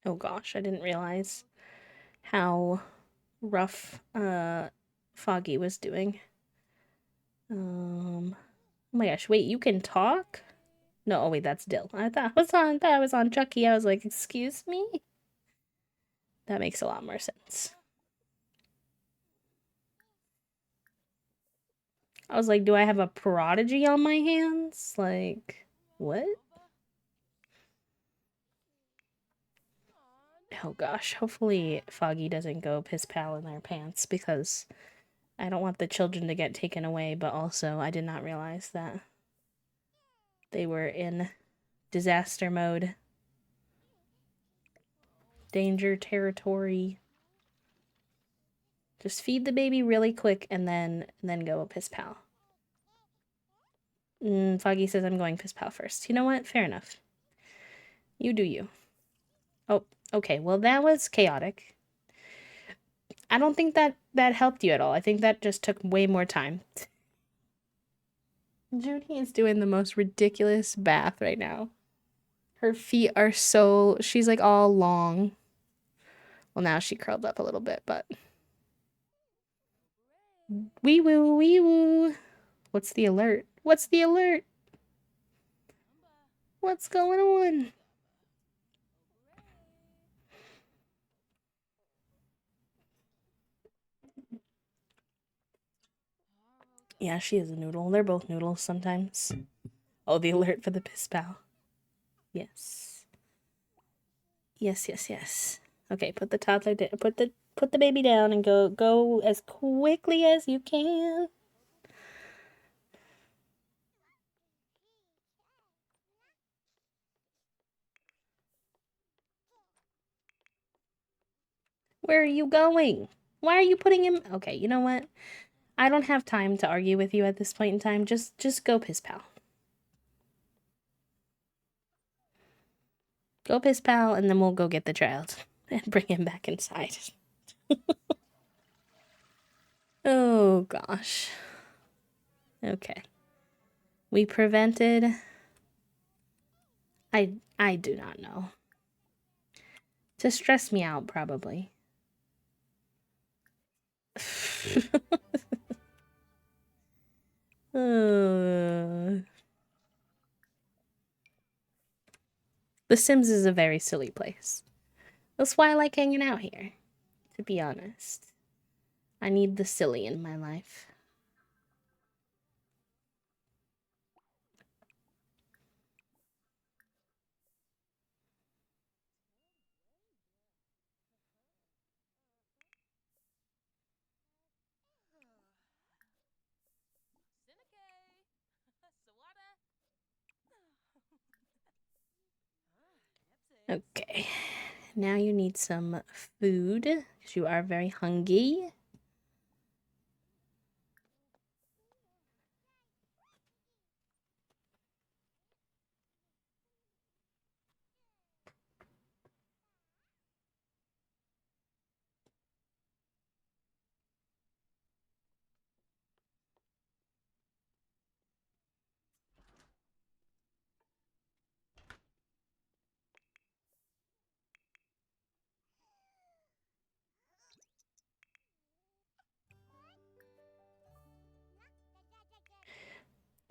Oh gosh, I didn't realize how rough Foggy was doing. Oh my gosh, wait, you can talk? No, oh wait, that's Dill. I was on Chucky. I was like, excuse me? That makes a lot more sense. I was like, do I have a prodigy on my hands? Like, what? Oh gosh, hopefully Foggy doesn't go piss pal in their pants because I don't want the children to get taken away, but also I did not realize that they were in disaster mode. Danger territory. Just feed the baby really quick and then go piss pal. Foggy says I'm going piss pal first. You know what? Fair enough. You do you. Oh, okay. Well, that was chaotic. I don't think that helped you at all. I think that just took way more time. Judy is doing the most ridiculous bath right now. Her feet are so, she's like all long. Well, now she curled up a little bit, but. Wee woo, wee woo. What's the alert? What's the alert? What's going on? Yeah, she is a noodle. They're both noodles sometimes. Oh, the alert for the piss pal. Yes. Yes, yes, yes. Okay, put the toddler down. Put the baby down and go as quickly as you can. Where are you going? Why are you putting him? Okay, you know what? I don't have time to argue with you at this point in time. Just go piss pal. Go piss pal, and then we'll go get the child and bring him back inside. Oh gosh. Okay. We prevented. I do not know. To stress me out, probably. The Sims is a very silly place. That's why I like hanging out here, to be honest. I need the silly in my life. Okay. Now you need some food, because you are very hungry.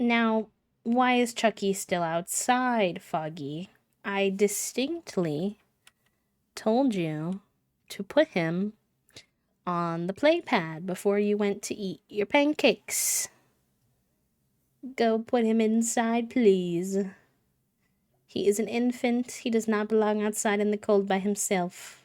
Now, why is Chucky still outside, Foggy? I distinctly told you to put him on the playpad before you went to eat your pancakes. Go put him inside, please. He is an infant. He does not belong outside in the cold by himself.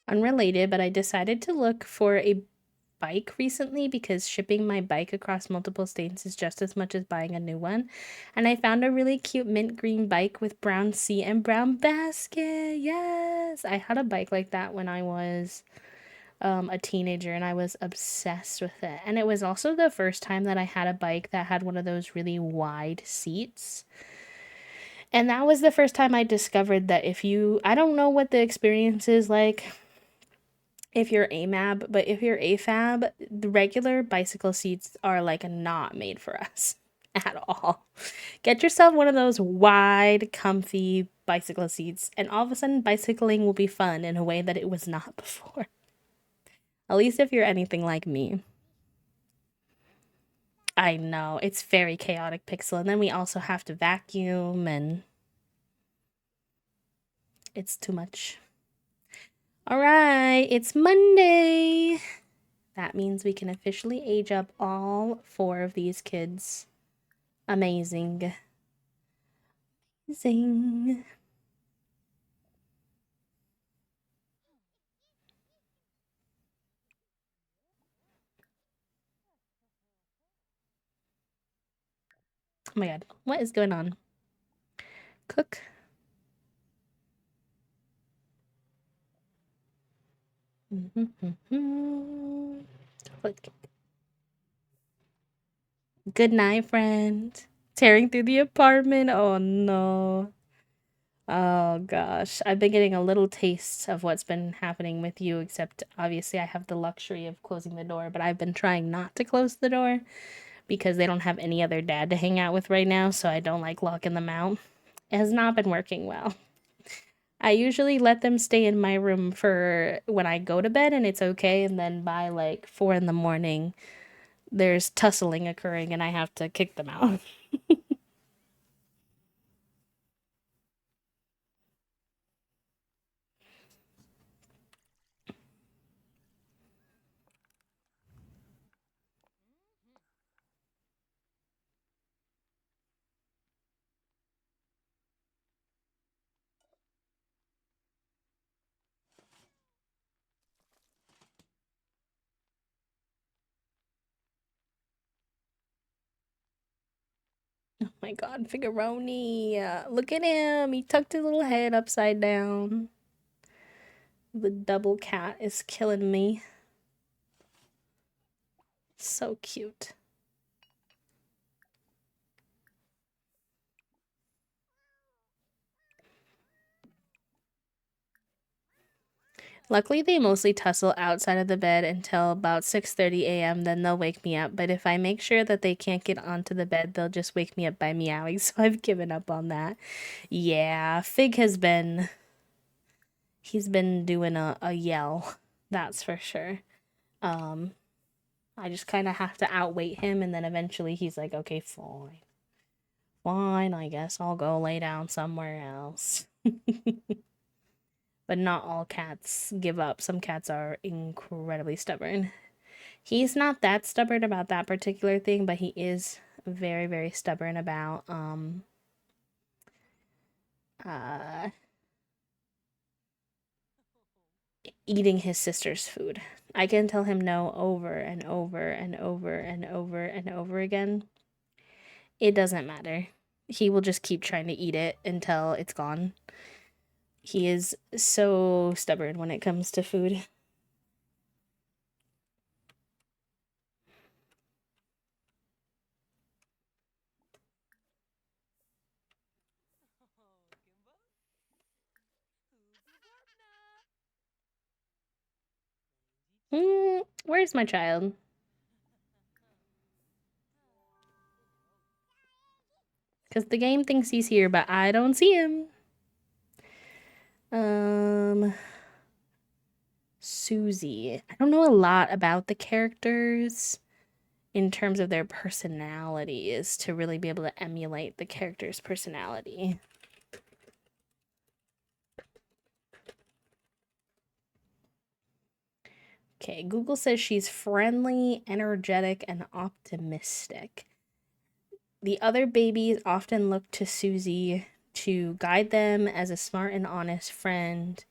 Unrelated, but I decided to look for a bike recently because shipping my bike across multiple states is just as much as buying a new one. And I found a really cute mint green bike with brown seat and brown basket. Yes! I had a bike like that when I was a teenager and I was obsessed with it. And it was also the first time that I had a bike that had one of those really wide seats. And that was the first time I discovered that if you, I don't know what the experience is like if you're AMAB, but if you're AFAB, the regular bicycle seats are like not made for us at all. Get yourself one of those wide, comfy bicycle seats, and all of a sudden, bicycling will be fun in a way that it was not before. At least if you're anything like me. I know, it's very chaotic, Pixel, and then we also have to vacuum, and it's too much. All right, it's Monday. That means we can officially age up all 4 of these kids. Amazing. Amazing. Oh my god, what is going on? Cook. Good night, friend. Tearing through the apartment. Oh no. Oh gosh. I've been getting a little taste of what's been happening with you, except obviously I have the luxury of closing the door, but I've been trying not to close the door because they don't have any other dad to hang out with right now, so I don't like locking them out. It has not been working well. I usually let them stay in my room for when I go to bed and it's okay, and then by like 4 in the morning, there's tussling occurring and I have to kick them out. Oh my god, Figaroni. Look at him. He tucked his little head upside down. The double cat is killing me. So cute. Luckily, they mostly tussle outside of the bed until about 6:30 a.m. Then they'll wake me up. But if I make sure that they can't get onto the bed, they'll just wake me up by meowing. So I've given up on that. Yeah, Fig has been... He's been doing a yell. That's for sure. I just kind of have to outweight him, and then eventually he's like, okay, fine. Fine, I guess I'll go lay down somewhere else. But not all cats give up. Some cats are incredibly stubborn. He's not that stubborn about that particular thing, but he is very, very stubborn about uh eating his sister's food. I can tell him no over and over and over and over and over again. It doesn't matter. he will just keep trying to eat it until it's gone. He is so stubborn when it comes to food. Where's my child? Because the game thinks he's here, but I don't see him. Susie. I don't know a lot about the characters in terms of their personalities to really be able to emulate the character's personality. Okay, Google says she's friendly, energetic, and optimistic. The other babies often look to Susie to guide them as a smart and honest friend.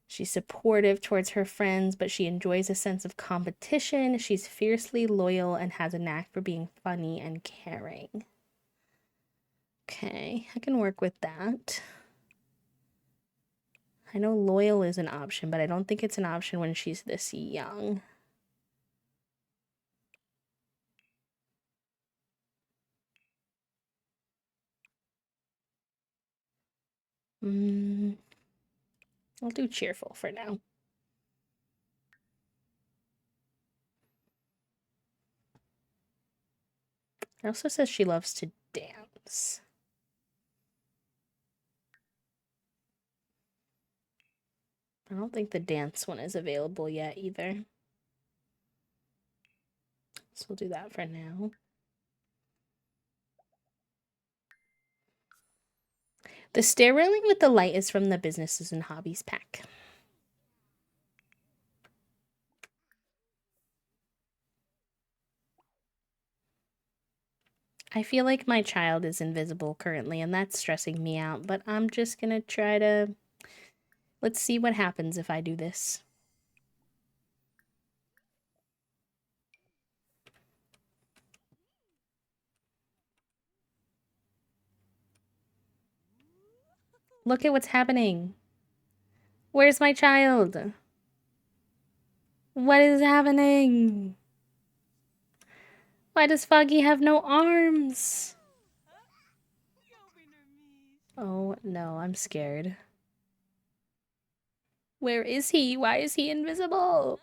She's supportive towards her friends, but she enjoys a sense of competition. She's fiercely loyal and has a knack for being funny and caring. Okay, I can work with that. I know loyal is an option, but I don't think it's an option when she's this young. I'll do cheerful for now. It also says she loves to dance. I don't think the dance one is available yet either. So we'll do that for now. The stair railing with the light is from the Businesses and Hobbies pack. I feel like my child is invisible currently, and that's stressing me out, but I'm just gonna try to... Let's see what happens if I do this. Look at what's happening. Where's my child? What is happening? Why does Foggy have no arms? Oh no, I'm scared. Where is he? Why is he invisible?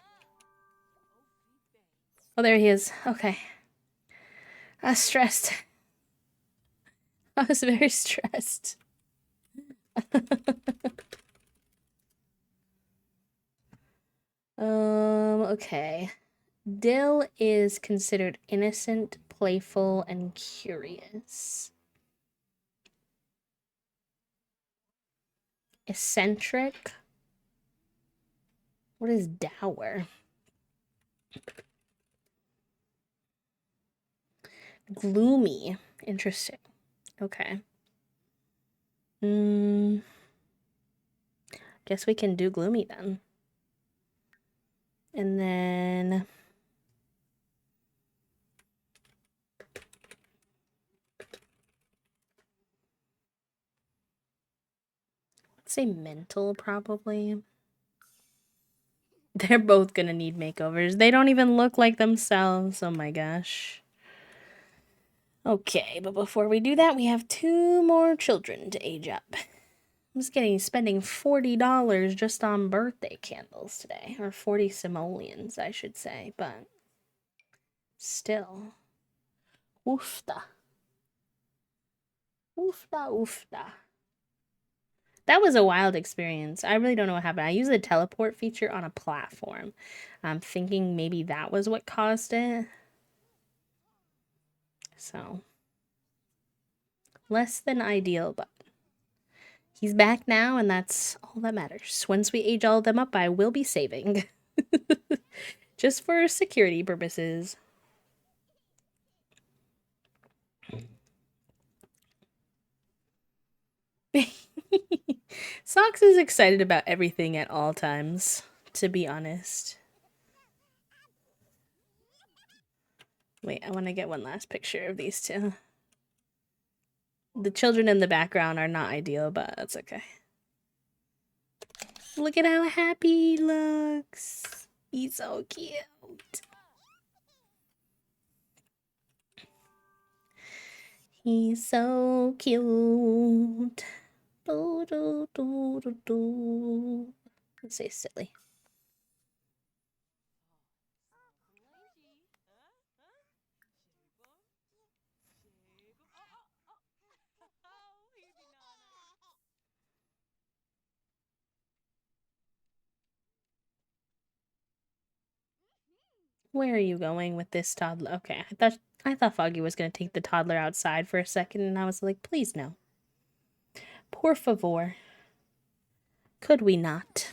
Oh, there he is. Okay. I was stressed. I was very stressed. Okay. Dill is considered innocent, playful, and curious. Eccentric. What is dour? Gloomy. Interesting. Okay. Guess we can do gloomy then. And then... let's say mental, probably. They're both gonna need makeovers. They don't even look like themselves. Oh my gosh. Okay, but before we do that, we have 2 more children to age up. I'm just spending $40 just on birthday candles today. Or 40 simoleons, I should say, but still. Oofta. Oofta, oofta. That was a wild experience. I really don't know what happened. I used the teleport feature on a platform. I'm thinking maybe that was what caused it. So, less than ideal, but he's back now, and that's all that matters. Once we age all of them up, I will be saving. Just for security purposes. Socks is excited about everything at all times, to be honest. Wait, I want to get one last picture of these two. The children in the background are not ideal, but that's okay. Look at how happy he looks. He's so cute. He's so cute. Do, do, do, do, do. Let's say silly. Where are you going with this toddler? Okay, I thought Foggy was gonna take the toddler outside for a second, and I was like, please no. Por favor. Could we not?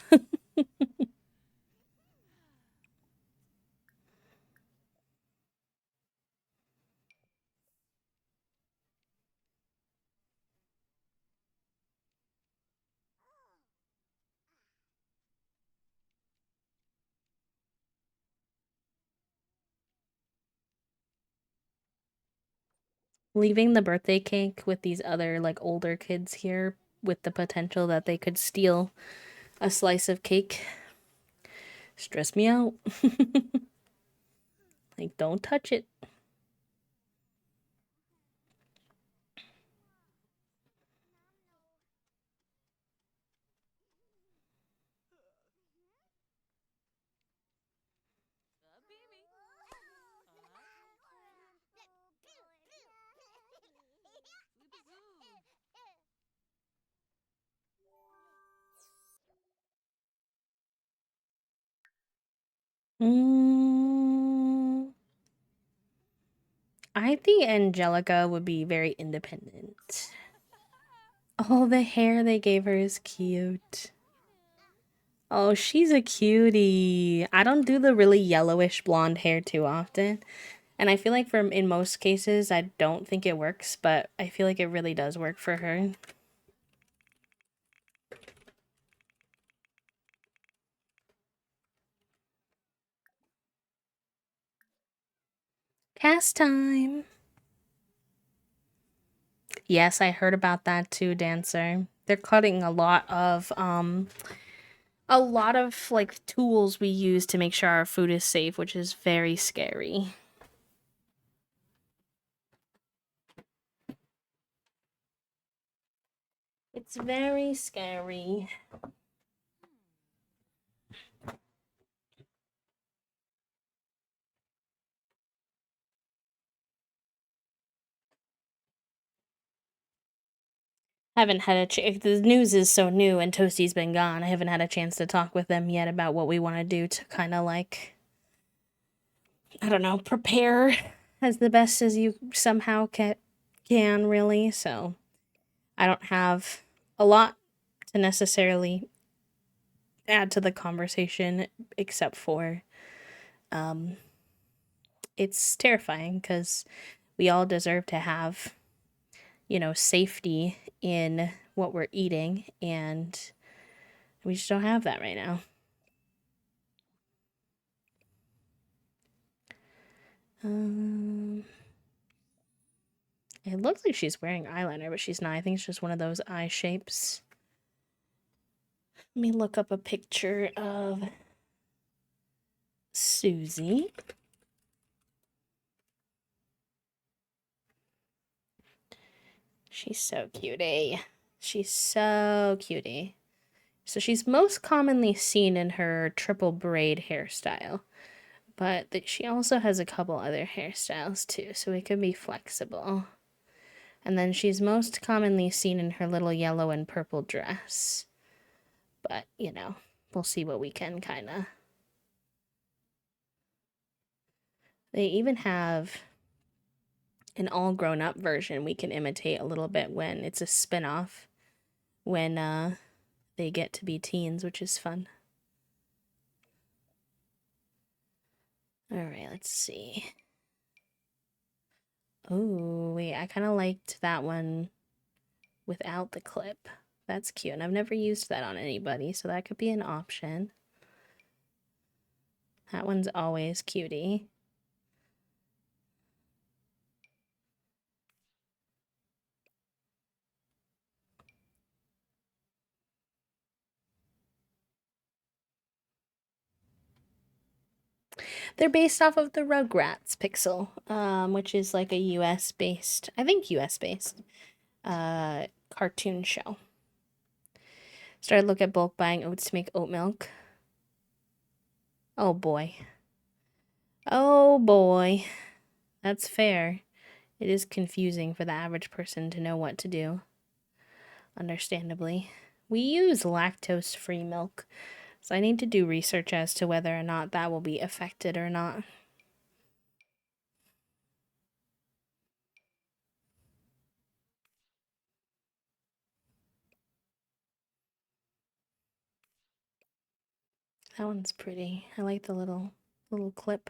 Leaving the birthday cake with these other like older kids here with the potential that they could steal a slice of cake stress me out. Like, don't touch it. Mm, I think Angelica would be very independent. Oh, the hair they gave her is cute. Oh, she's a cutie. I don't do the really yellowish blonde hair too often. And I feel like in most cases, I don't think it works, but I feel like it really does work for her. Cast time. Yes, I heard about that too, Dancer. They're cutting a lot of like tools we use to make sure our food is safe, which is very scary. It's very scary. Haven't had the news is so new and Toasty's been gone. I haven't had a chance to talk with them yet about what we want to do to kind of like, I don't know, prepare as the best as you somehow can really. So I don't have a lot to necessarily add to the conversation except for it's terrifying because we all deserve to have, you know, safety in what we're eating, and we just don't have that right now. Um, it looks like she's wearing eyeliner, but she's not. I think it's just one of those eye shapes. Let me look up a picture of Susie. She's so cutie. She's so cutie. So she's most commonly seen in her triple braid hairstyle, but she also has a couple other hairstyles too, so it can be flexible. And then she's most commonly seen in her little yellow and purple dress. But, you know, we'll see what we can kind of. They even have an all grown up version we can imitate a little bit when it's a spin off, when they get to be teens, which is fun. Alright, let's see. Oh, wait, I kind of liked that one without the clip. That's cute, and I've never used that on anybody, so that could be an option. That one's always cutie. They're based off of the Rugrats Pixel, which is like a US based, I think US based, cartoon show. Started looking at bulk buying oats to make oat milk. Oh boy. Oh boy. That's fair. It is confusing for the average person to know what to do. Understandably. We use lactose free milk, so I need to do research as to whether or not that will be affected or not. That one's pretty. I like the little clip.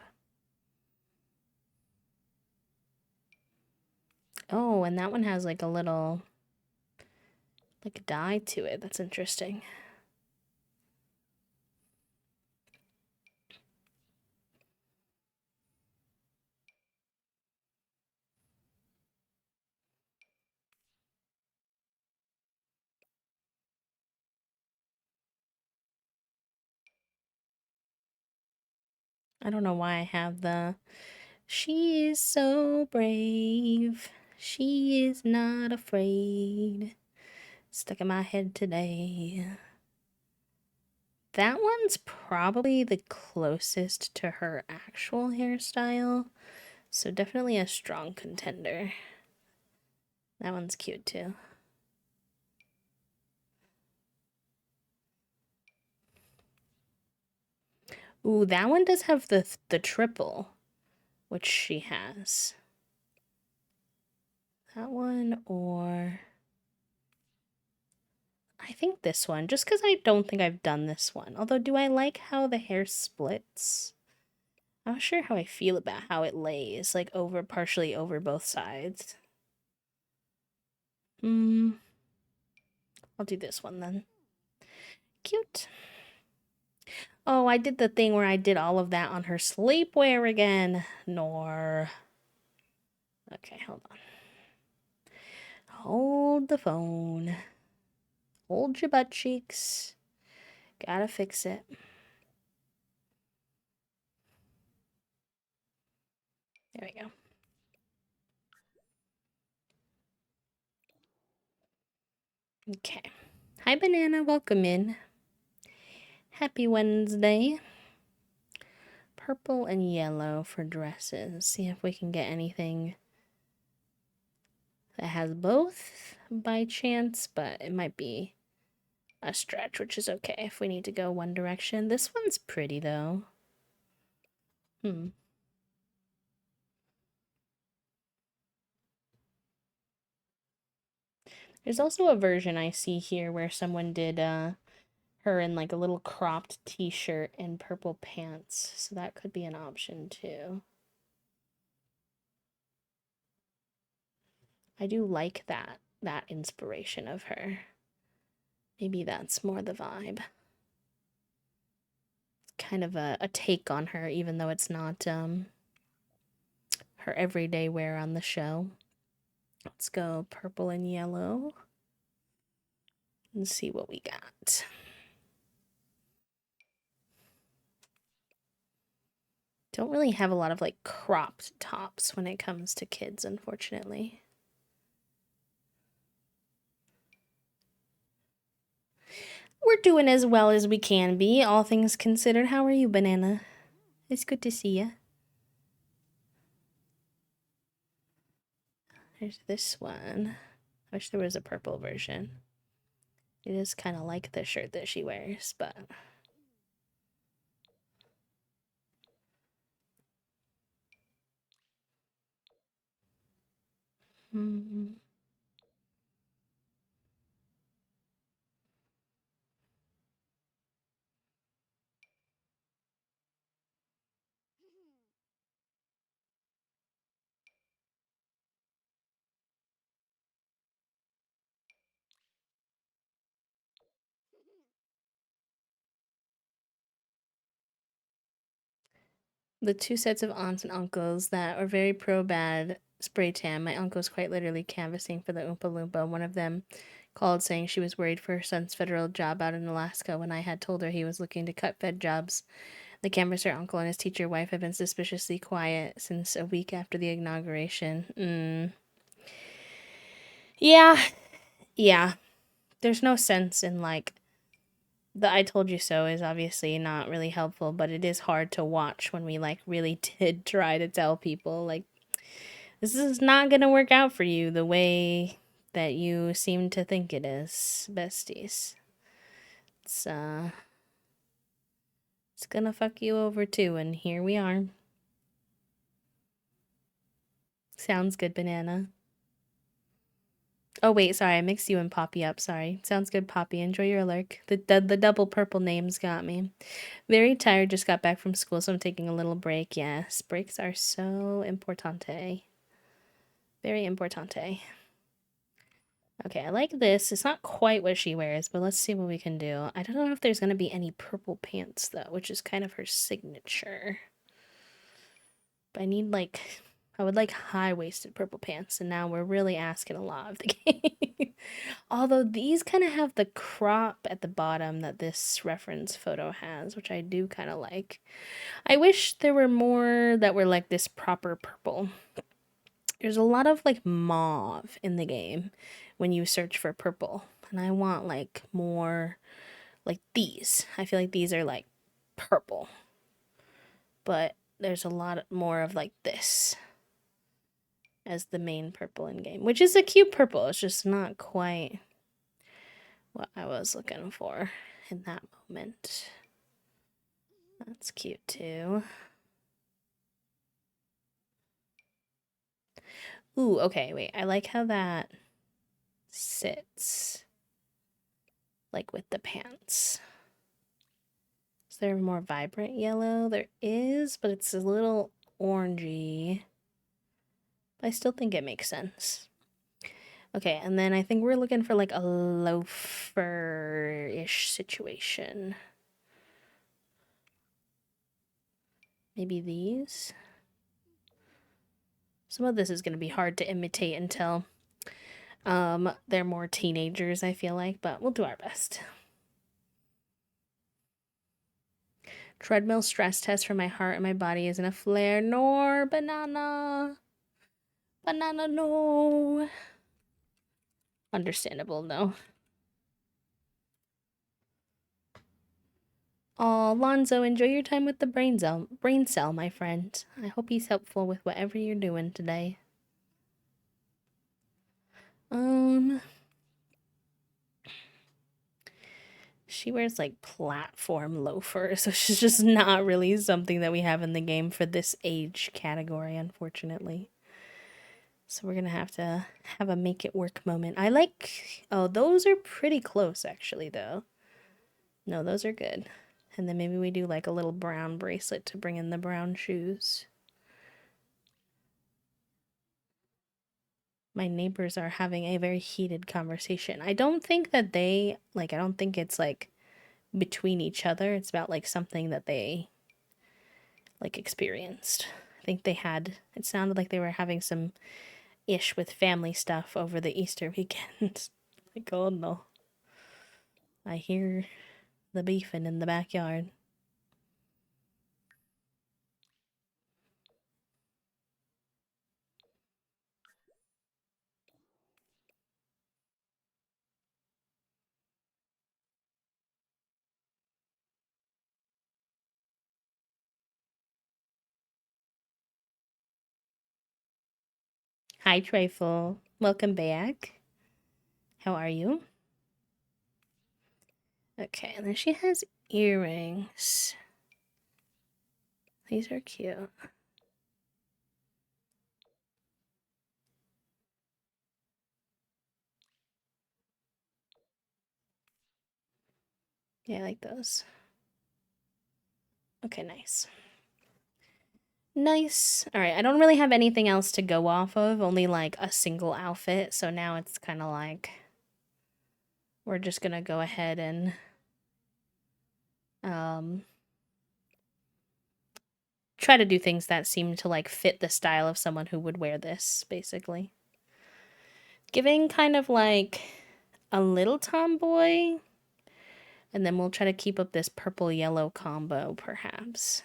Oh, and that one has like a little like dye to it. That's interesting. I don't know why I have the "She is so brave. She is not afraid" stuck in my head today. That one's probably the closest to her actual hairstyle, so definitely a strong contender. That one's cute too. Ooh, that one does have the triple, which she has. That one, or I think this one, just because I don't think I've done this one. Although, do I like how the hair splits? I'm not sure how I feel about how it lays, like partially over both sides. I'll do this one then. Cute. Oh, I did the thing where I did all of that on her sleepwear again. Nor. Okay, hold on. Hold the phone. Hold your butt cheeks. Gotta fix it. There we go. Okay. Hi, Banana. Welcome in. Happy Wednesday. Purple and yellow for dresses. See if we can get anything that has both by chance, but it might be a stretch, which is okay if we need to go one direction. This one's pretty, though. There's also a version I see here where someone did her in like a little cropped t-shirt and purple pants, so that could be an option too. I do like that inspiration of her. Maybe that's more the vibe. It's kind of a take on her, even though it's not her everyday wear on the show. Let's go purple and yellow and see what we got. Don't really have a lot of like cropped tops when it comes to kids, unfortunately. We're doing as well as we can be, all things considered. How are you, Banana? It's good to see you. There's this one. I wish there was a purple version. It is kind of like the shirt that she wears, but... The two sets of aunts and uncles that are very pro-bad spray tan. My uncle's quite literally canvassing for the Oompa Loompa. One of them called saying she was worried for her son's federal job out in Alaska when I had told her he was looking to cut Fed jobs. The canvasser uncle and his teacher wife have been suspiciously quiet since a week after the inauguration. Yeah. There's no sense in, like, the I told you so is obviously not really helpful, but it is hard to watch when we, like, really did try to tell people, like, this is not gonna work out for you the way that you seem to think it is, besties. It's gonna fuck you over too, and here we are. Sounds good, banana. Oh wait, sorry, I mixed you and Poppy up. Sorry. Sounds good, Poppy. Enjoy your lurk. The double purple names got me. Very tired. Just got back from school, so I'm taking a little break. Yes, breaks are so importante. Very importante. Okay, I like this. It's not quite what she wears, but let's see what we can do. I don't know if there's gonna be any purple pants though, which is kind of her signature. But I need like I would like high-waisted purple pants, and now we're really asking a lot of the game. Although these kind of have the crop at the bottom that this reference photo has, which I do kind of like. I wish there were more that were like this proper purple. There's a lot of like mauve in the game when you search for purple, and I want like more like these. I feel like these are like purple, but there's a lot more of like this as the main purple in game, which is a cute purple. It's just not quite what I was looking for in that moment. That's cute too. Ooh, okay, wait. I like how that sits like with the pants. Is there a more vibrant yellow? There is, but it's a little orangey. But I still think it makes sense. Okay, and then I think we're looking for like a loafer-ish situation. Maybe these? Some of this is going to be hard to imitate until they're more teenagers, I feel like, but we'll do our best. Treadmill stress test for my heart and my body is in a flare. Nor banana. Banana, no. Understandable, no. Aw, Lonzo, enjoy your time with the brain cell, my friend. I hope he's helpful with whatever you're doing today. She wears like platform loafers, so she's just not really something that we have in the game for this age category, unfortunately. So we're gonna have to have a make it work moment. I like, oh, those are pretty close actually, though. No, those are good. And then maybe we do like a little brown bracelet to bring in the brown shoes. My neighbors are having a very heated conversation. I don't think that I don't think it's like between each other. It's about like something that they like experienced. I think it sounded like they were having some ish with family stuff over the Easter weekend. Like, oh no. I hear the beefing in the backyard. Hi, Trifle. Welcome back. How are you? Okay, and then she has earrings. These are cute. Yeah, I like those. Okay, nice. Nice. All right, I don't really have anything else to go off of, only like a single outfit. So now it's kind of like we're just going to go ahead and try to do things that seem to like fit the style of someone who would wear this, basically. Giving kind of like a little tomboy, And then we'll try to keep up this purple-yellow combo, perhaps.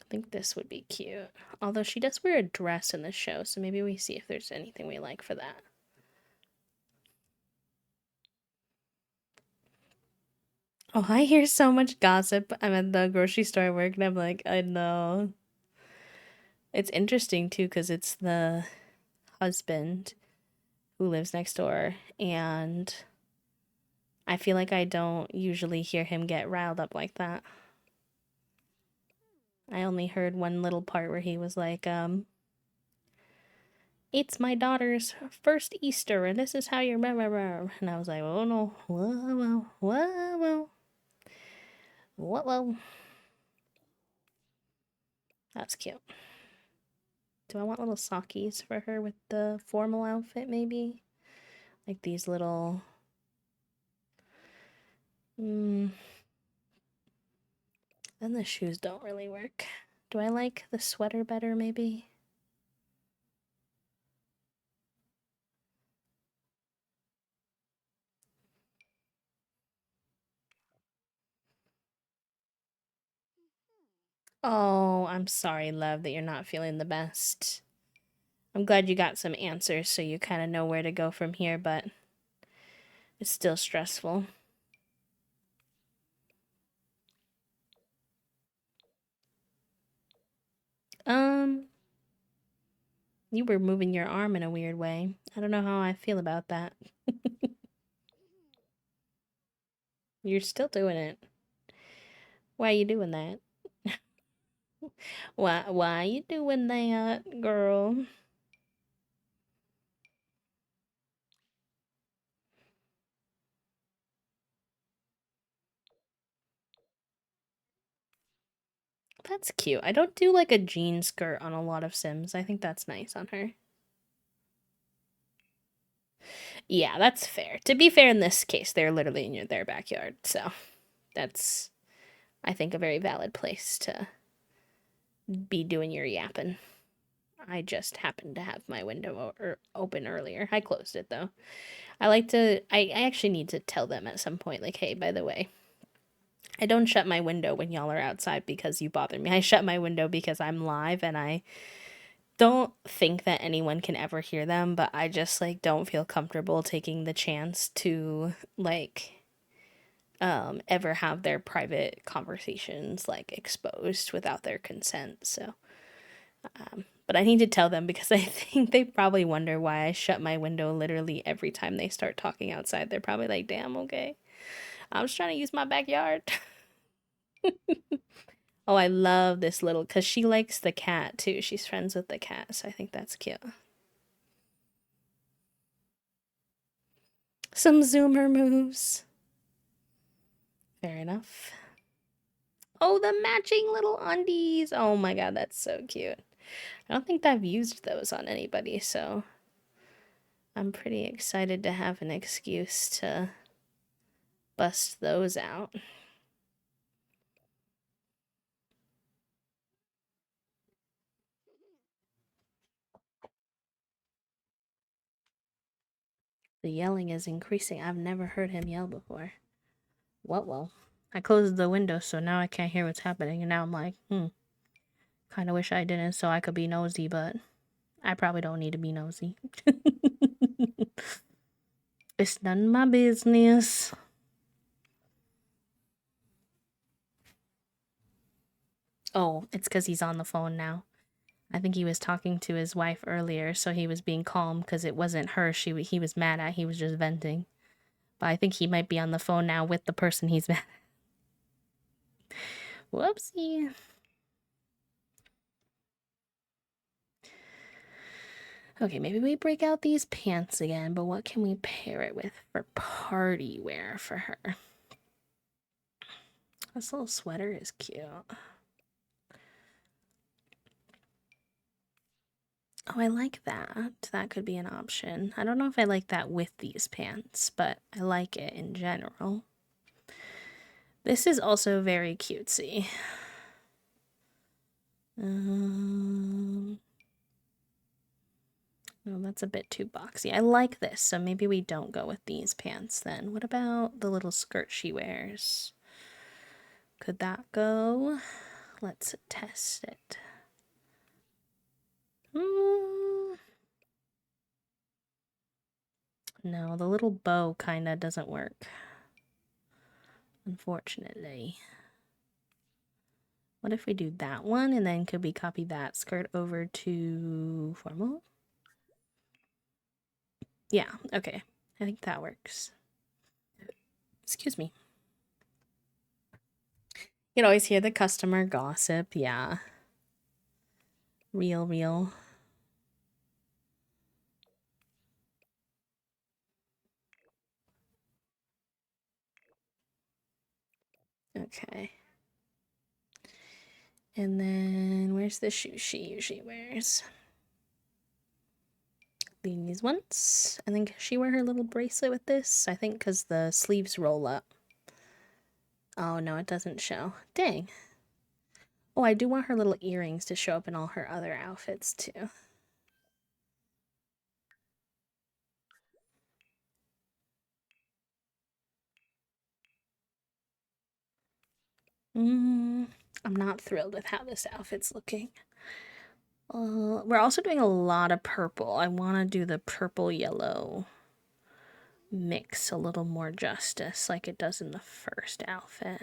I think this would be cute. Although she does wear a dress in the show, so maybe we see if there's anything we like for that. Oh, I hear so much gossip. I'm at the grocery store at work, and I'm like, I know. It's interesting, too, because it's the husband who lives next door, and I feel like I don't usually hear him get riled up like that. I only heard one little part where he was like, it's my daughter's first Easter, and this is how you're, blah, blah, blah. And I was like, oh no, whoa, whoa, whoa, whoa, whoa. That's cute. Do I want little sockies for her with the formal outfit, maybe? Like these little... Then the shoes don't really work. Do I like the sweater better, maybe? Oh, I'm sorry, love, that you're not feeling the best. I'm glad you got some answers so you kind of know where to go from here, but it's still stressful. You were moving your arm in a weird way. I don't know how I feel about that. You're still doing it. Why are you doing that? Why are you doing that, girl? That's cute. I don't do like a jean skirt on a lot of Sims. I think that's nice on her. Yeah, that's fair. To be fair, in this case, they're literally in their backyard, so that's, I think, a very valid place to be doing your yapping. I just happened to have my window open earlier. I closed it though. I actually need to tell them at some point, like, hey, by the way, I don't shut my window when y'all are outside because you bother me. I shut my window because I'm live and I don't think that anyone can ever hear them, but I just like don't feel comfortable taking the chance to like ever have their private conversations like exposed without their consent. So but I need to tell them because I think they probably wonder why I shut my window literally every time they start talking outside. They're probably like, "Damn, okay. I was trying to use my backyard." Oh, I love this little, because she likes the cat too. She's friends with the cat, so I think that's cute. Some zoomer moves. Fair enough. Oh, the matching little undies. Oh my god, that's so cute. I don't think I've used those on anybody, so I'm pretty excited to have an excuse to bust those out. The yelling is increasing. I've never heard him yell before. What, well? I closed the window, so now I can't hear what's happening, and now I'm like, kind of wish I didn't so I could be nosy, but I probably don't need to be nosy. It's none of my business. Oh, it's because he's on the phone now. I think he was talking to his wife earlier, so he was being calm because it wasn't her he was mad at. He was just venting. But I think he might be on the phone now with the person he's mad at. Whoopsie. Okay, maybe we break out these pants again, but what can we pair it with for party wear for her? This little sweater is cute. Oh, I like that. That could be an option. I don't know if I like that with these pants, but I like it in general. This is also very cutesy. No, that's a bit too boxy. I like this, so maybe we don't go with these pants then. What about the little skirt she wears? Could that go? Let's test it. No, the little bow kinda doesn't work. Unfortunately. What if we do that one, and then could we copy that skirt over to formal? Yeah, okay. I think that works. Excuse me. You can always hear the customer gossip, yeah. Real. Okay. And then where's the shoe she usually wears? These ones. And then can she wear her little bracelet with this? I think because the sleeves roll up. Oh no, it doesn't show. Dang. Oh, I do want her little earrings to show up in all her other outfits too. I'm not thrilled with how this outfit's looking. We're also doing a lot of purple. I want to do the purple-yellow mix a little more justice like it does in the first outfit.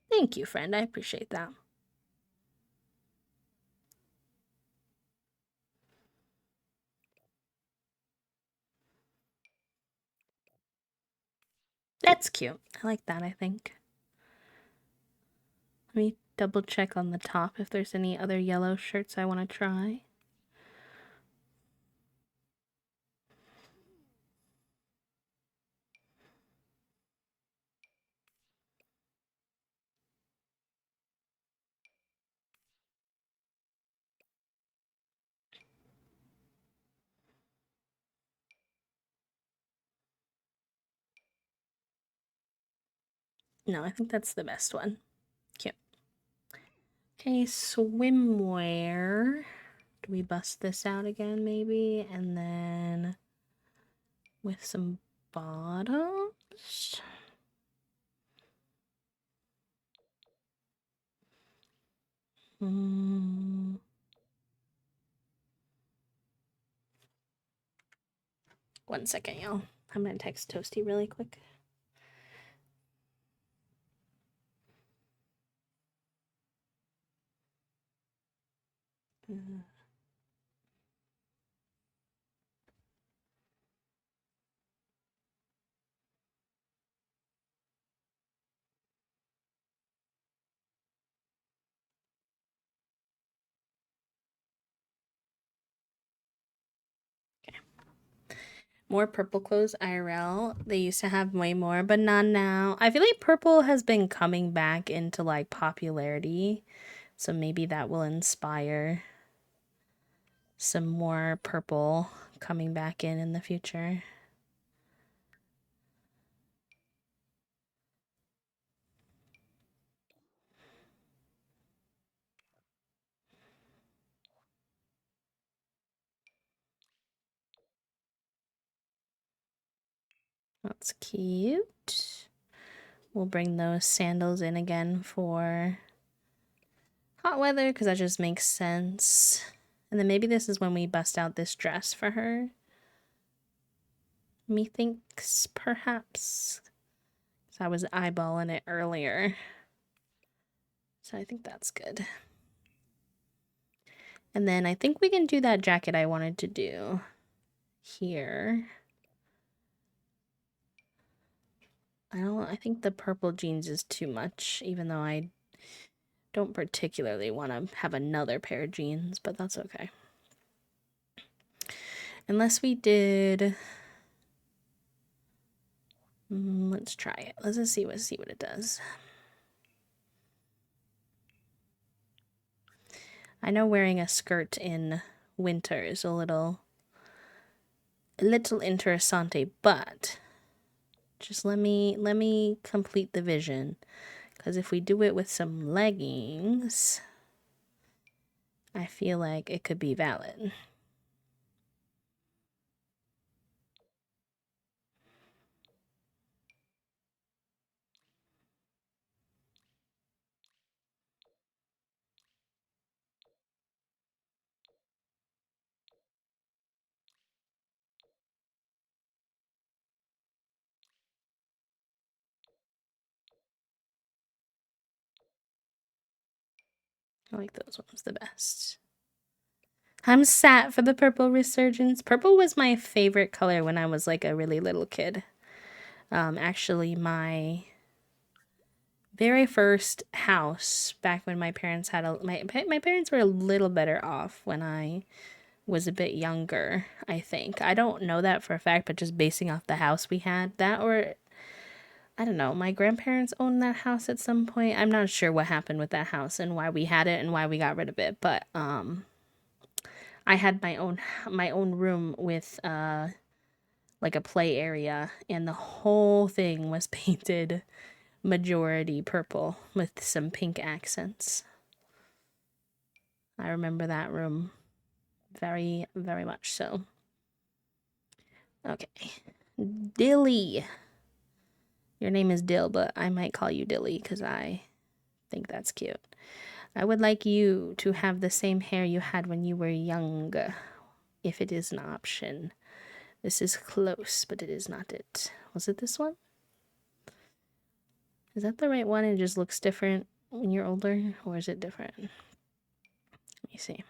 Thank you, friend. I appreciate that. That's cute. I like that, I think. Let me double check on the top if there's any other yellow shirts I want to try. No, I think that's the best one. Cute. Okay, swimwear. Do we bust this out again, maybe? And then with some bottoms? One second, y'all. I'm gonna text Toasty really quick. More purple clothes IRL. They used to have way more, but not now. I feel like purple has been coming back into like popularity, so maybe that will inspire some more purple coming back in the future. That's cute. We'll bring those sandals in again for hot weather because that just makes sense. And then maybe this is when we bust out this dress for her. Methinks, perhaps. So I was eyeballing it earlier. So I think that's good. And then I think we can do that jacket I wanted to do here. I think the purple jeans is too much, even though I don't particularly want to have another pair of jeans, but that's okay. Unless we did... let's try it. Let's just see what it does. I know wearing a skirt in winter is a little interessante, but Just let me complete the vision. Because if we do it with some leggings, I feel like it could be valid. I like those ones the best. I'm sad for the purple resurgence. Purple was my favorite color when I was like a really little kid. Actually, my very first house back when my parents had my parents were a little better off when I was a bit younger, I think. I don't know that for a fact, but just basing off the house we had, that or I don't know, my grandparents owned that house at some point. I'm not sure what happened with that house and why we had it and why we got rid of it, but I had my own room with like a play area, and the whole thing was painted majority purple with some pink accents. I remember that room very, very much so. Okay. Dilly. Your name is Dill, but I might call you Dilly because I think that's cute. I would like you to have the same hair you had when you were young, if it is an option. This is close, but it is not it. Was it this one? Is that the right one? It just looks different when you're older, or is it different? Let me see.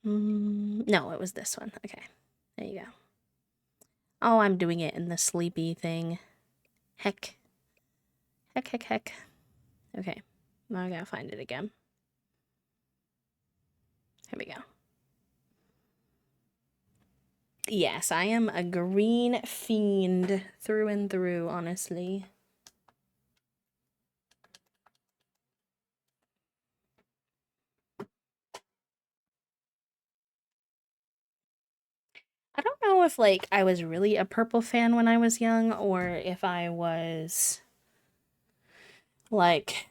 No, it was this one. Okay, there you go. Oh, I'm doing it in the sleepy thing. Heck. Heck, heck, heck. Okay, now I gotta find it again. Here we go. Yes, I am a green fiend through and through, honestly. I don't know if like I was really a purple fan when I was young or if I was like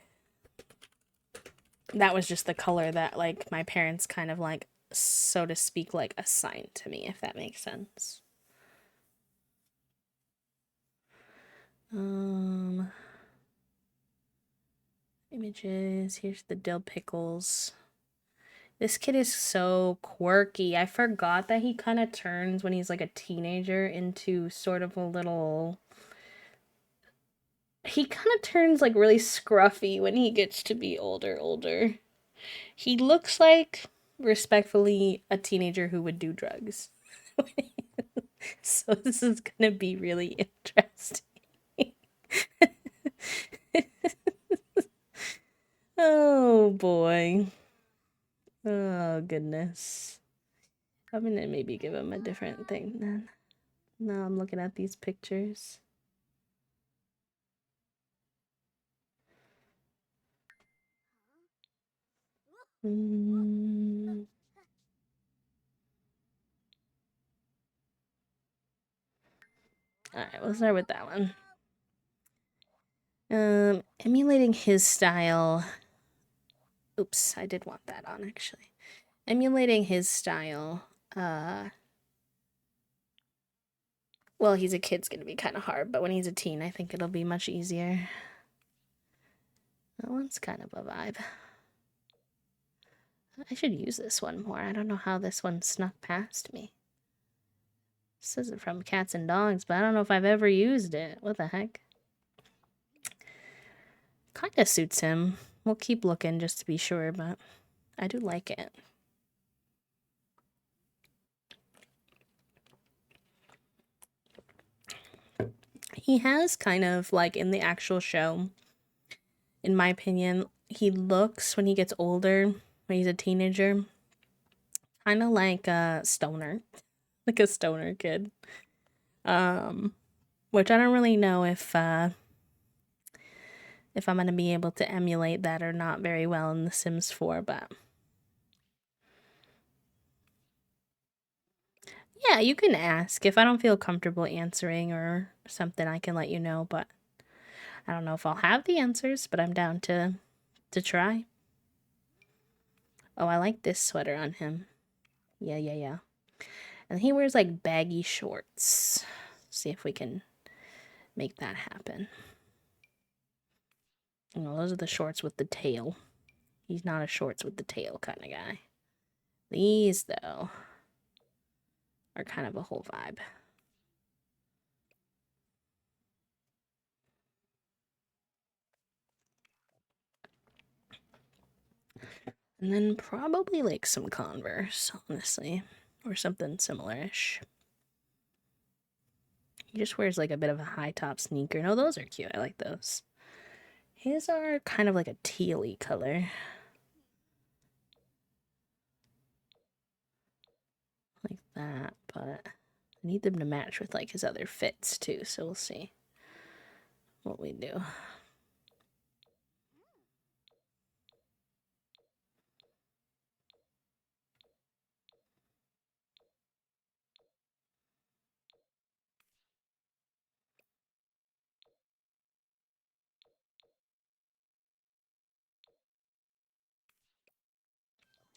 that was just the color that like my parents kind of like, so to speak, like assigned to me, if that makes sense. Um Images, here's the dill pickles. This kid is so quirky. I forgot that he kind of turns when he's like a teenager into sort of a little. He kind of turns like really scruffy when he gets to be older. He looks like, respectfully, a teenager who would do drugs. So this is gonna be really interesting. Oh boy. Oh goodness. I'm gonna maybe give him a different thing then. Now I'm looking at these pictures. Alright, we'll start with that one. Emulating his style. Oops, I did want that on actually. Emulating his style. Well, he's a kid's gonna be kind of hard, but when he's a teen, I think it'll be much easier. That one's kind of a vibe. I should use this one more. I don't know how this one snuck past me. This isn't from Cats and Dogs, but I don't know if I've ever used it. What the heck? Kinda suits him. We'll keep looking just to be sure, but I do like it. He has kind of, like, in the actual show, in my opinion, he looks, when he gets older, when he's a teenager, kind of like a stoner. Like a stoner kid. Which I don't really know if I'm gonna be able to emulate that or not very well in The Sims 4, but Yeah, you can ask. If I don't feel comfortable answering or something, I can let you know, but I don't know if I'll have the answers, but I'm down to try. Oh, I like this sweater on him. Yeah, yeah, yeah. And he wears like baggy shorts. See if we can make that happen. You know, those are the shorts with the tail. He's not a shorts with the tail kind of guy. These, though, are kind of a whole vibe. And then probably like some Converse, honestly. Or something similar-ish. He just wears like a bit of a high top sneaker. No, those are cute. I like those. His are kind of like a tealy color. Like that, but I need them to match with like his other fits too, so we'll see what we do.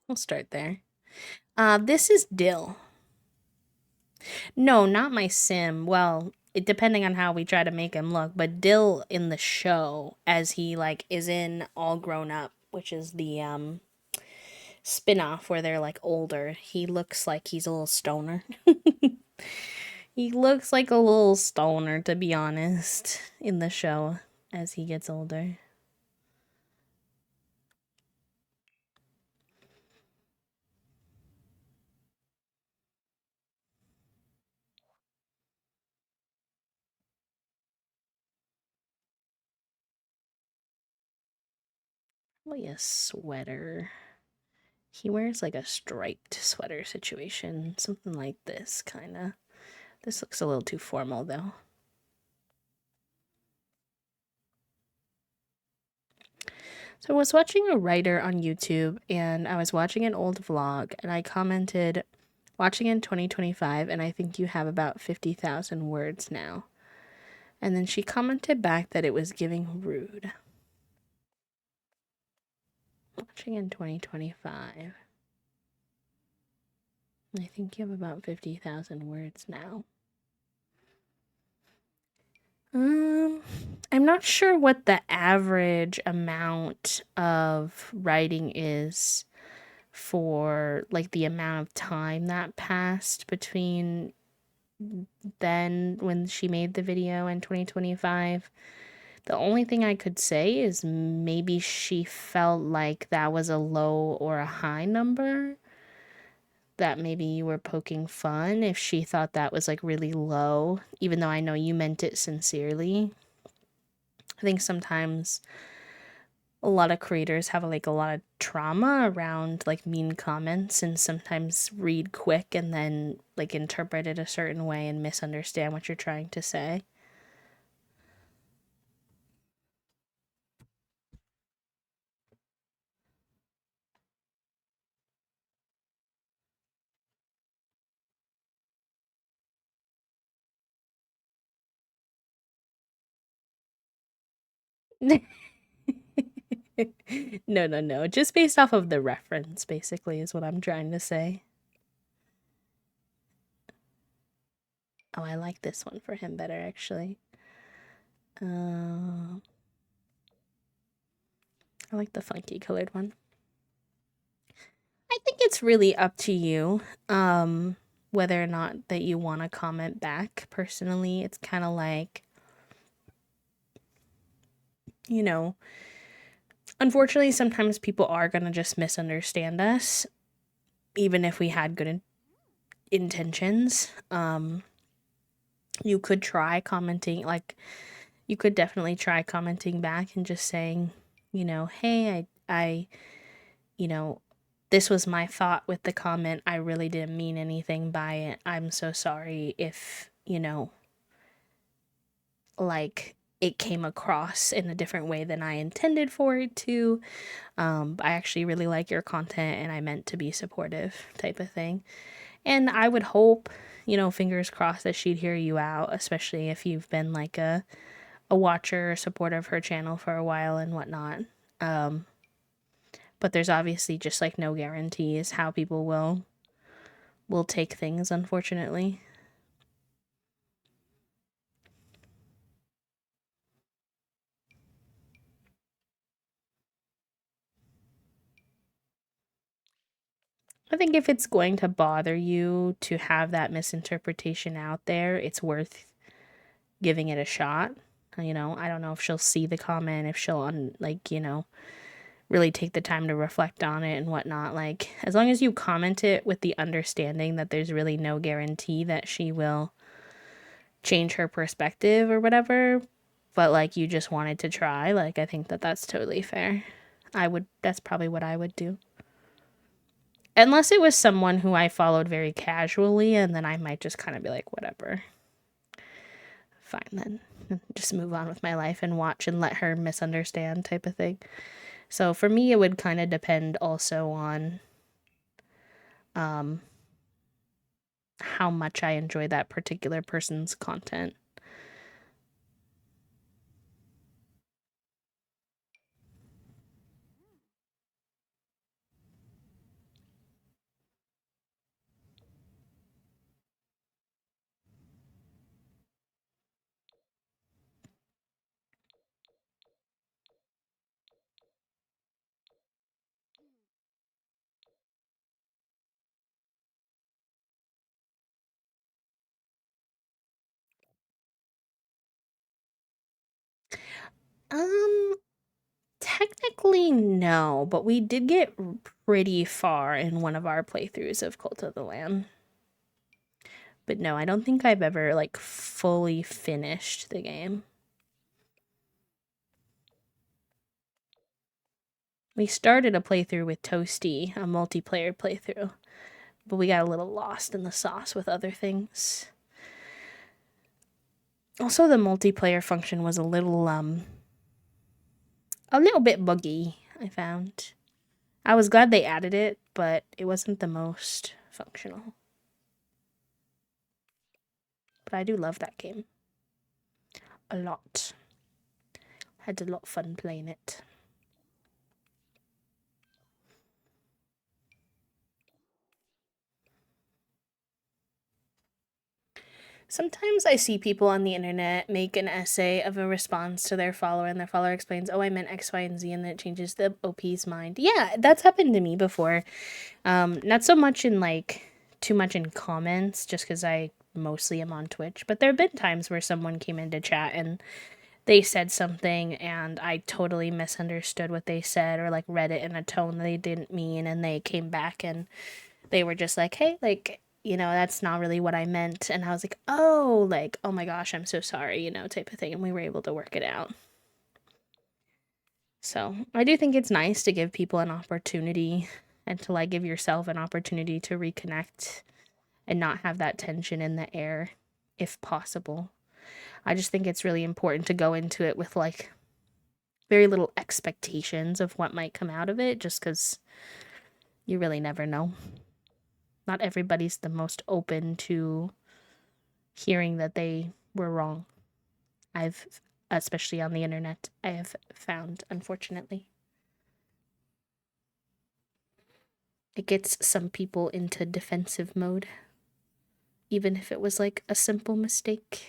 We'll start there. This is Dill. No, not my sim. Well, depending on how we try to make him look, but Dill in the show, as he like is in All Grown Up, which is the spin-off where they're like older, he looks like he's a little stoner. He looks like a little stoner, to be honest, in the show as he gets older. Probably a sweater. He wears like a striped sweater situation, something like this, kind of. This looks a little too formal, though. So I was watching a writer on YouTube, and I was watching an old vlog, and I commented, watching in 2025, and I think you have about 50,000 words now. And then she commented back that it was giving rude. Watching in 2025. I think you have about 50,000 words now. I'm not sure what the average amount of writing is for like the amount of time that passed between then when she made the video in 2025. The only thing I could say is maybe she felt like that was a low or a high number, that maybe you were poking fun if she thought that was like really low, even though I know you meant it sincerely. I think sometimes a lot of creators have like a lot of trauma around like mean comments and sometimes read quick and then like interpret it a certain way and misunderstand what you're trying to say. No, no, no. Just based off of the reference, basically, is what I'm trying to say. Oh, I like this one for him better, actually. I like the funky colored one. I think it's really up to you, whether or not that you want to comment back. Personally, it's kind of like, you know, unfortunately, sometimes people are going to just misunderstand us, even if we had good intentions. You could try commenting, like, you could definitely try commenting back and just saying, you know, hey, you know, this was my thought with the comment. I really didn't mean anything by it. I'm so sorry if, you know, like it came across in a different way than I intended for it to. I actually really like your content and I meant to be supportive type of thing. And I would hope, you know, fingers crossed that she'd hear you out, especially if you've been like a watcher or supporter of her channel for a while and whatnot. Um, but there's obviously just like no guarantees how people will take things, unfortunately. I think if it's going to bother you to have that misinterpretation out there, it's worth giving it a shot. You know, I don't know if she'll see the comment, if she'll really take the time to reflect on it and whatnot. Like, as long as you comment it with the understanding that there's really no guarantee that she will change her perspective or whatever, but like you just wanted to try, like, I think that that's totally fair. That's probably what I would do. Unless it was someone who I followed very casually, and then I might just kind of be like, whatever. Fine then. Just move on with my life and watch and let her misunderstand type of thing. So for me, it would kind of depend also on how much I enjoy that particular person's content. Um, Technically, no, but we did get pretty far in one of our playthroughs of Cult of the Lamb. But no, I don't think I've ever, like, fully finished the game. We started a playthrough with Toasty, a multiplayer playthrough, but we got a little lost in the sauce with other things. Also, the multiplayer function was a little bit buggy, I found. I was glad they added it, but it wasn't the most functional. But I do love that game. A lot. Had a lot of fun playing it. Sometimes I see people on the internet make an essay of a response to their follower, and their follower explains, "Oh, I meant X, Y, and Z," and then it changes the OP's mind. Yeah, that's happened to me before. Not so much in like too much in comments, just because I mostly am on Twitch, but there have been times where someone came into chat and they said something and I totally misunderstood what they said or like read it in a tone they didn't mean, and they came back and they were just like, "Hey, like, you know, that's not really what I meant." And I was like, "Oh my gosh, I'm so sorry," you know, type of thing. And we were able to work it out. So I do think it's nice to give people an opportunity and to like give yourself an opportunity to reconnect and not have that tension in the air if possible. I just think it's really important to go into it with like very little expectations of what might come out of it, just because you really never know. Not everybody's the most open to hearing that they were wrong. I've, especially on the internet, I have found, unfortunately. It gets some people into defensive mode, even if it was like a simple mistake.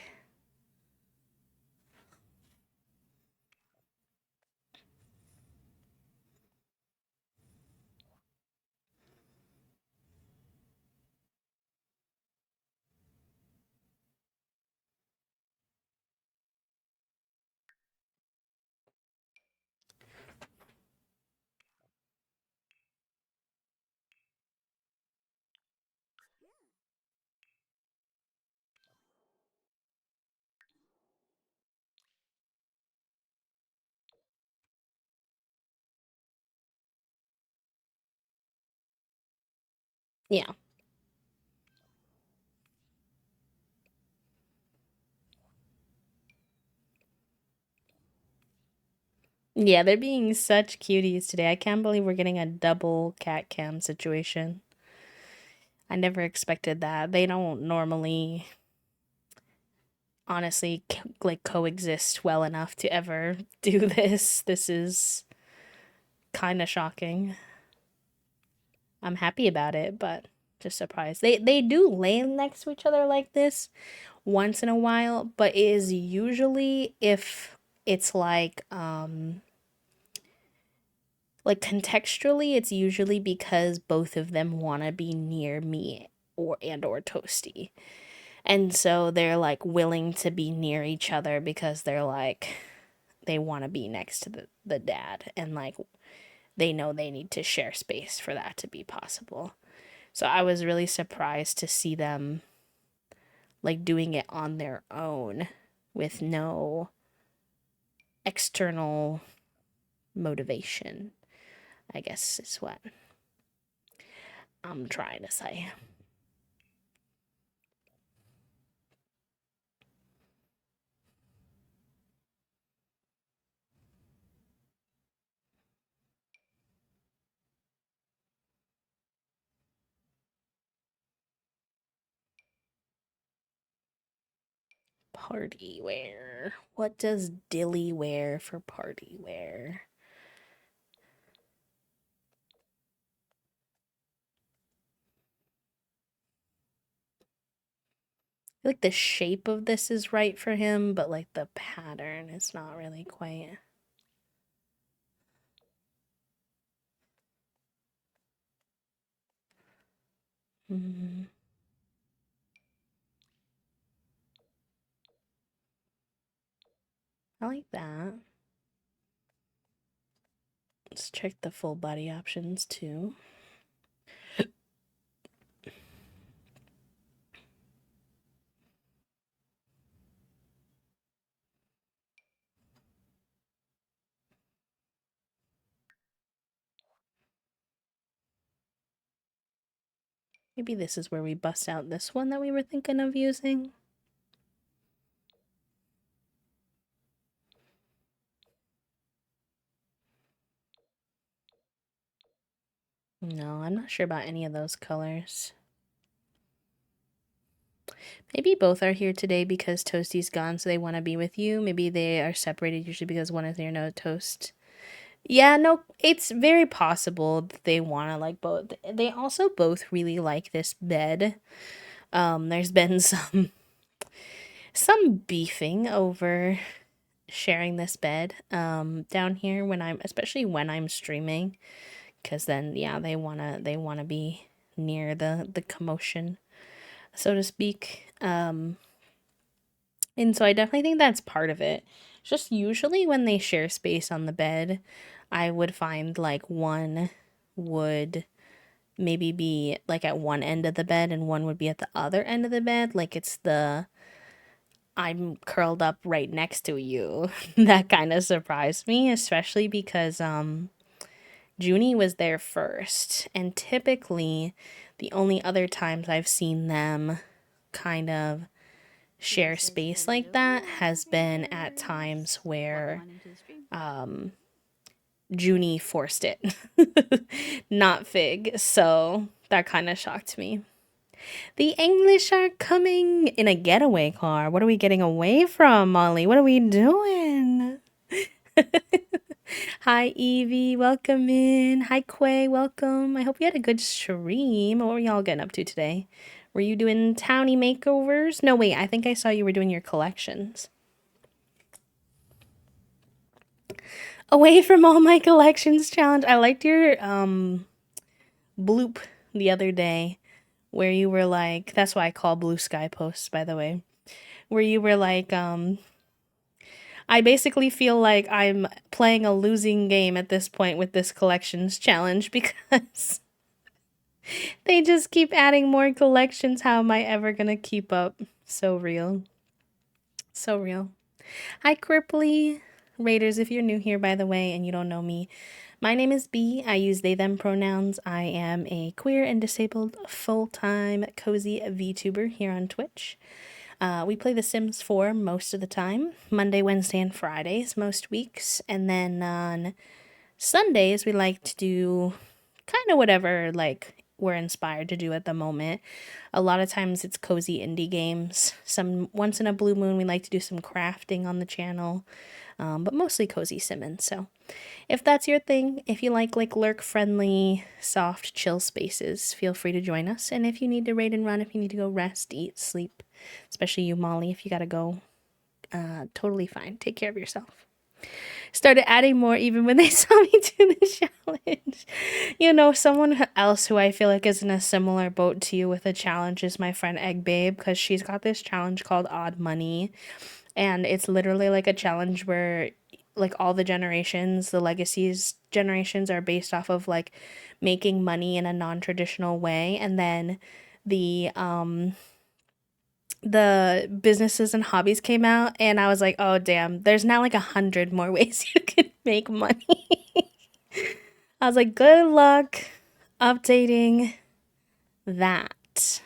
Yeah. Yeah, they're being such cuties today. I can't believe we're getting a double cat cam situation. I never expected that. They don't normally, honestly, like coexist well enough to ever do this. This is kind of shocking. I'm happy about it, but just surprised. They do lay next to each other like this once in a while, but it is usually if it's like contextually it's usually because both of them want to be near me or Toasty. And so they're like willing to be near each other because they're like they want to be next to the dad, and like they know they need to share space for that to be possible. So I was really surprised to see them like doing it on their own with no external motivation, I guess is what I'm trying to say. Party wear. What does Dilly wear for party wear? I feel like the shape of this is right for him, but like the pattern is not really quite. Mm, I like that. Let's check the full body options too. Maybe this is where we bust out this one that we were thinking of using. No, I'm not sure about any of those colors. Maybe both are here today because Toasty's gone, so they want to be with you. Maybe they are separated usually because one is near no Toast. Yeah, no, it's very possible that they want to like both. They also both really like this bed. There's been some beefing over sharing this bed down here when I'm especially when I'm streaming, because then yeah, they want to be near the commotion, so to speak. And so I definitely think that's part of it. Just usually when they share space on the bed, I would find like one would maybe be like at one end of the bed and one would be at the other end of the bed. Like it's the I'm curled up right next to you. That kind of surprised me, especially because Junie was there first. And typically the only other times I've seen them kind of share space like that has been at times where Junie forced it, not Fig. So that kind of shocked me. The English are coming in a getaway car. What are we getting away from, Molly? What are we doing? Hi, Evie. Welcome in. Hi, Quay. Welcome. I hope you had a good stream. What were y'all getting up to today? Were you doing townie makeovers? No, wait. I think I saw you were doing your collections. Away from all my collections challenge. I liked your bloop the other day where you were like, that's why I call blue sky posts, by the way, where you were like, I basically feel like I'm playing a losing game at this point with this collections challenge because they just keep adding more collections. How am I ever gonna keep up? So real. So real. Hi, Cripply. Raiders, if you're new here, by the way, and you don't know me, my name is B. I use they, them pronouns. I am a queer and disabled full-time cozy VTuber here on Twitch. We play The Sims 4 most of the time, Monday, Wednesday, and Fridays most weeks. And then on Sundays, we like to do kind of whatever, like, we're inspired to do at the moment. A lot of times it's cozy indie games. Some once in a blue moon we like to do some crafting on the channel, but mostly cozy simmons. So if that's your thing, if you like lurk friendly, soft, chill spaces, feel free to join us. And if you need to raid and run, if you need to go rest, eat, sleep, especially you, Molly, if you gotta go, totally fine. Take care of yourself. Started adding more even when they saw me do the challenge. You know, someone else who I feel like is in a similar boat to you with a challenge is my friend Egg Babe, because she's got this challenge called Odd Money. And it's literally like a challenge where like all the generations, the legacies generations are based off of like making money in a non-traditional way, and then the businesses and hobbies came out, and I was like, oh damn, there's now like 100 more ways you can make money. I was like, good luck updating that.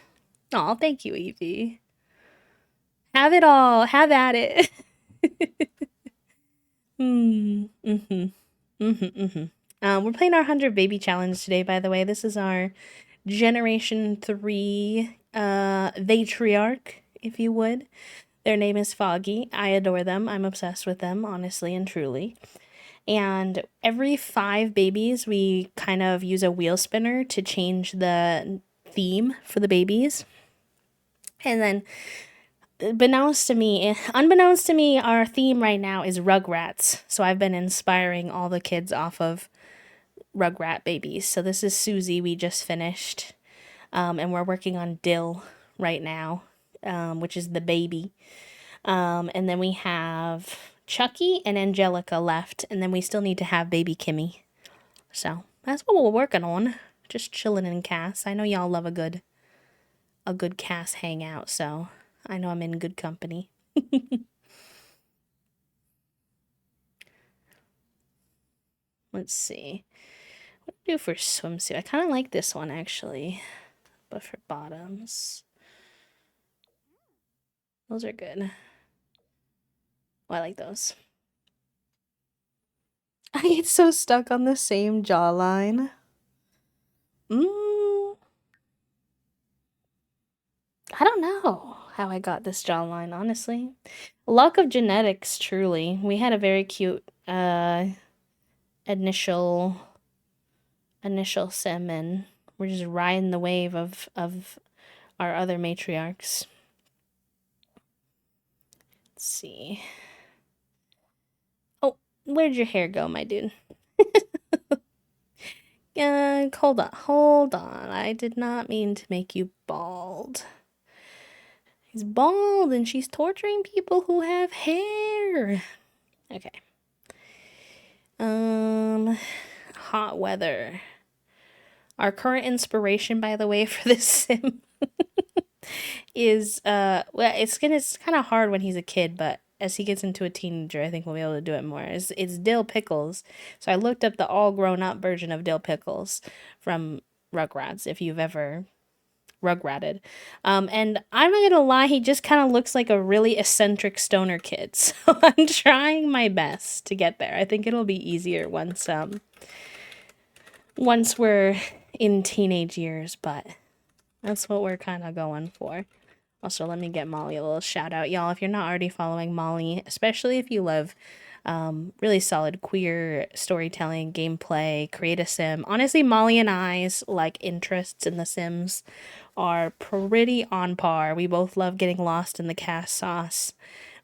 Oh, thank you, Evie. Have it all. Have at it. We're playing our 100 baby challenge today, by the way. This is our Generation 3 Vatriarch, if you would. Their name is Foggy. I adore them. I'm obsessed with them, honestly and truly. And every 5 babies, we kind of use a wheel spinner to change the theme for the babies. And then, unbeknownst to me, our theme right now is Rugrats. So I've been inspiring all the kids off of Rugrat babies. So this is Susie, we just finished. And we're working on Dill right now, which is the baby. And then we have Chucky and Angelica left, and then we still need to have baby Kimmy. So that's what we're working on. Just chilling in Cass. I know y'all love a good Cass hangout, so I know I'm in good company. Let's see. What do I do for swimsuit? I kind of like this one actually, but for bottoms, those are good. Oh, I like those. I get so stuck on the same jawline. I don't know how I got this jawline, honestly. Luck of genetics, truly. We had a very cute initial sim, and we're just riding the wave of our other matriarchs. Let's see. Oh, where'd your hair go, my dude? Hold on. I did not mean to make you bald. He's bald and she's torturing people who have hair. Okay. Hot weather. Our current inspiration, by the way, for this sim is well, it's kind of hard when he's a kid, but as he gets into a teenager, I think we'll be able to do it more. It's Dill Pickles. So I looked up the all grown up version of Dill Pickles from Rugrats, if you've ever rugratted. And I'm not gonna lie, he just kind of looks like a really eccentric stoner kid. So I'm trying my best to get there. I think it'll be easier once we're in teenage years, but that's what we're kind of going for. Also, let me get Molly a little shout out, y'all. If you're not already following Molly, especially if you love really solid queer storytelling, gameplay, create a sim. Honestly, Molly and I's like interests in the Sims are pretty on par. We both love getting lost in the Cass sauce.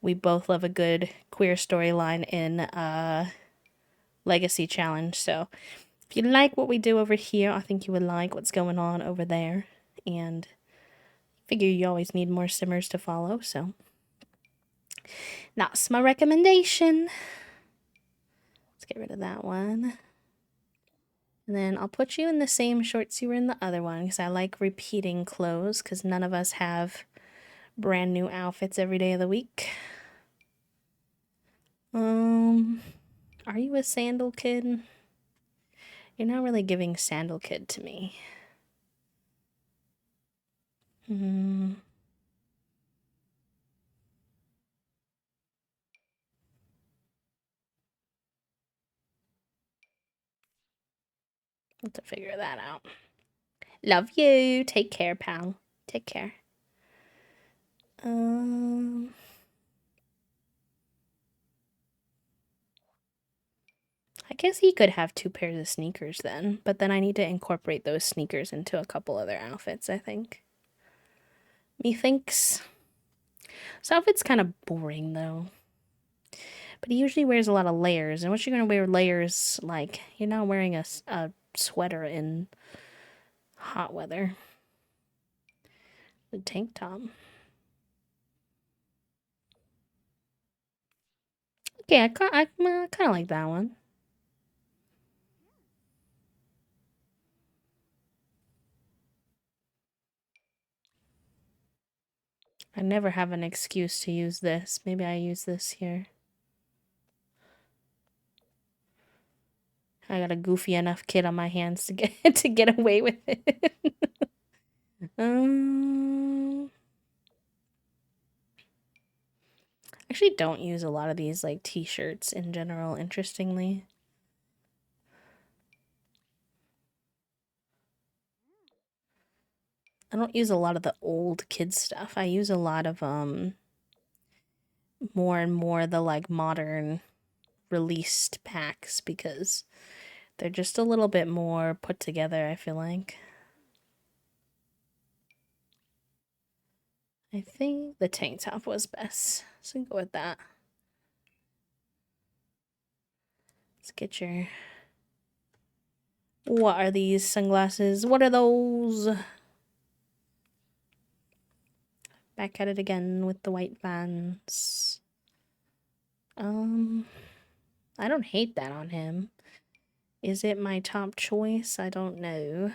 We both love a good queer storyline in Legacy Challenge. So if you like what we do over here, I think you would like what's going on over there. And figure you always need more simmers to follow, so that's my recommendation. Let's get rid of that one. And then I'll put you in the same shorts you were in the other one, because I like repeating clothes, because none of us have brand new outfits every day of the week. Are you a sandal kid? You're not really giving sandal kid to me. Have to figure that out. Love you. Take care, pal. Take care. I guess he could have 2 pairs of sneakers then, but then I need to incorporate those sneakers into a couple other outfits, I think. Methinks. This outfit's kind of boring though. But he usually wears a lot of layers, and what you gonna wear layers like? You're not wearing a sweater in hot weather. The tank top. Yeah, I kind of like that one. I never have an excuse to use this. Maybe I use this here. I got a goofy enough kid on my hands to get to get away with it. Actually don't use a lot of these like t-shirts in general, interestingly. I don't use a lot of the old kid stuff. I use a lot of more and more the like modern released packs because they're just a little bit more put together, I feel like. I think the tank top was best. So go with that. Let's get your... What are these sunglasses? What are those? Back at it again with the white bands. I don't hate that on him. Is it my top choice? I don't know.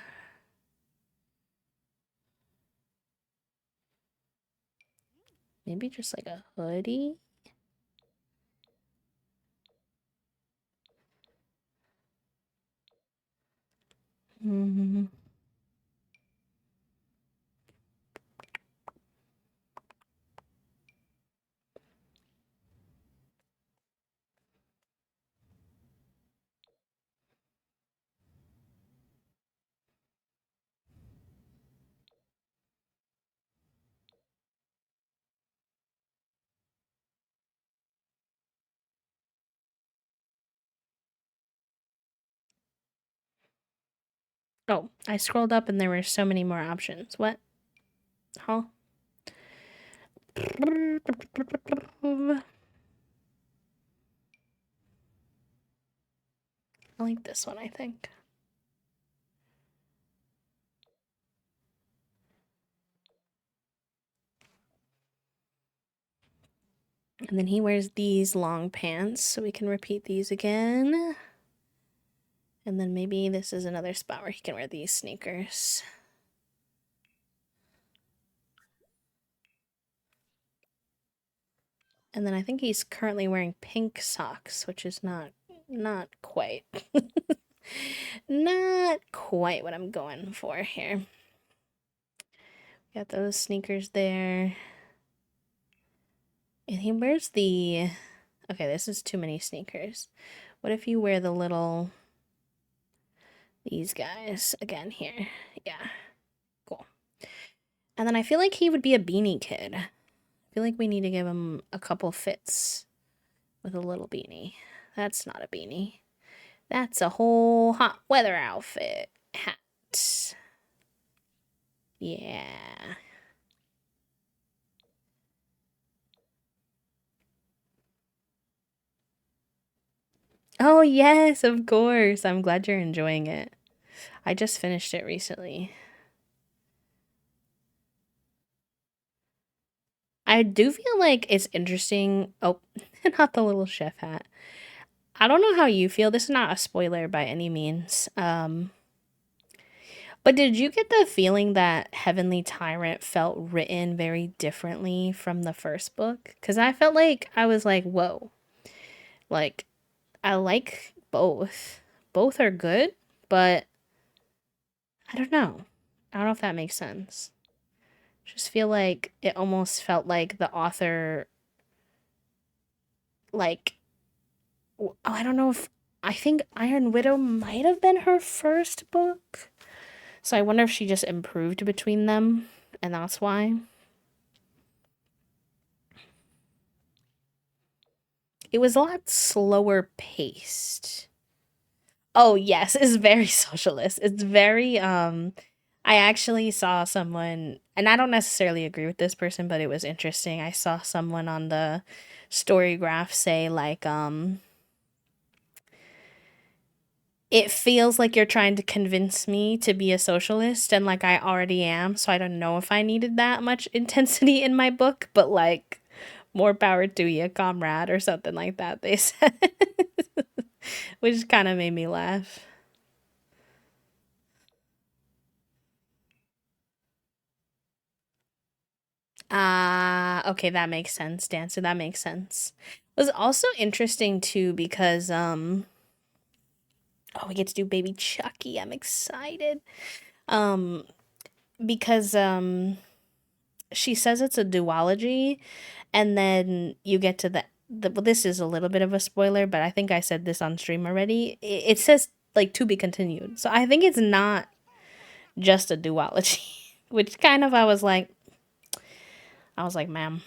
Maybe just like a hoodie? Mm-hmm. Oh, I scrolled up and there were so many more options. What? Huh? I like this one, I think. And then he wears these long pants, so we can repeat these again. And then maybe this is another spot where he can wear these sneakers. And then I think he's currently wearing pink socks, which is not quite. Not quite what I'm going for here. Got those sneakers there. And he wears the... Okay, this is too many sneakers. What if you wear the little... These guys again here. Yeah. Cool. And then I feel like he would be a beanie kid. I feel like we need to give him a couple fits with a little beanie. That's not a beanie. That's a whole hot weather outfit. Hat. Yeah. Oh, yes, of course. I'm glad you're enjoying it. I just finished it recently. I do feel like it's interesting. Oh, not the little chef hat. I don't know how you feel. This is not a spoiler by any means. But did you get the feeling that Heavenly Tyrant felt written very differently from the first book? Because I felt like I was like, whoa. Like, I like both. Both are good, but I don't know. I don't know if that makes sense. Just feel like it almost felt like the author, like, I don't know if, I think Iron Widow might have been her first book. So I wonder if she just improved between them, and that's why. It was a lot slower paced. Oh, yes, it's very socialist. It's very I actually saw someone, and I don't necessarily agree with this person, but it was interesting. I saw someone on the story graph say like it feels like you're trying to convince me to be a socialist and like I already am, so I don't know if I needed that much intensity in my book, but like more power to you, comrade, or something like that, they said. Which kind of made me laugh. Ah, okay, that makes sense, Dancer. That makes sense. It was also interesting too because oh, we get to do Baby Chucky. I'm excited. Um because she says it's a duology, and then you get to the well, this is a little bit of a spoiler, but I think I said this on stream already. It says like to be continued. So I think it's not just a duology, which kind of I was like, ma'am.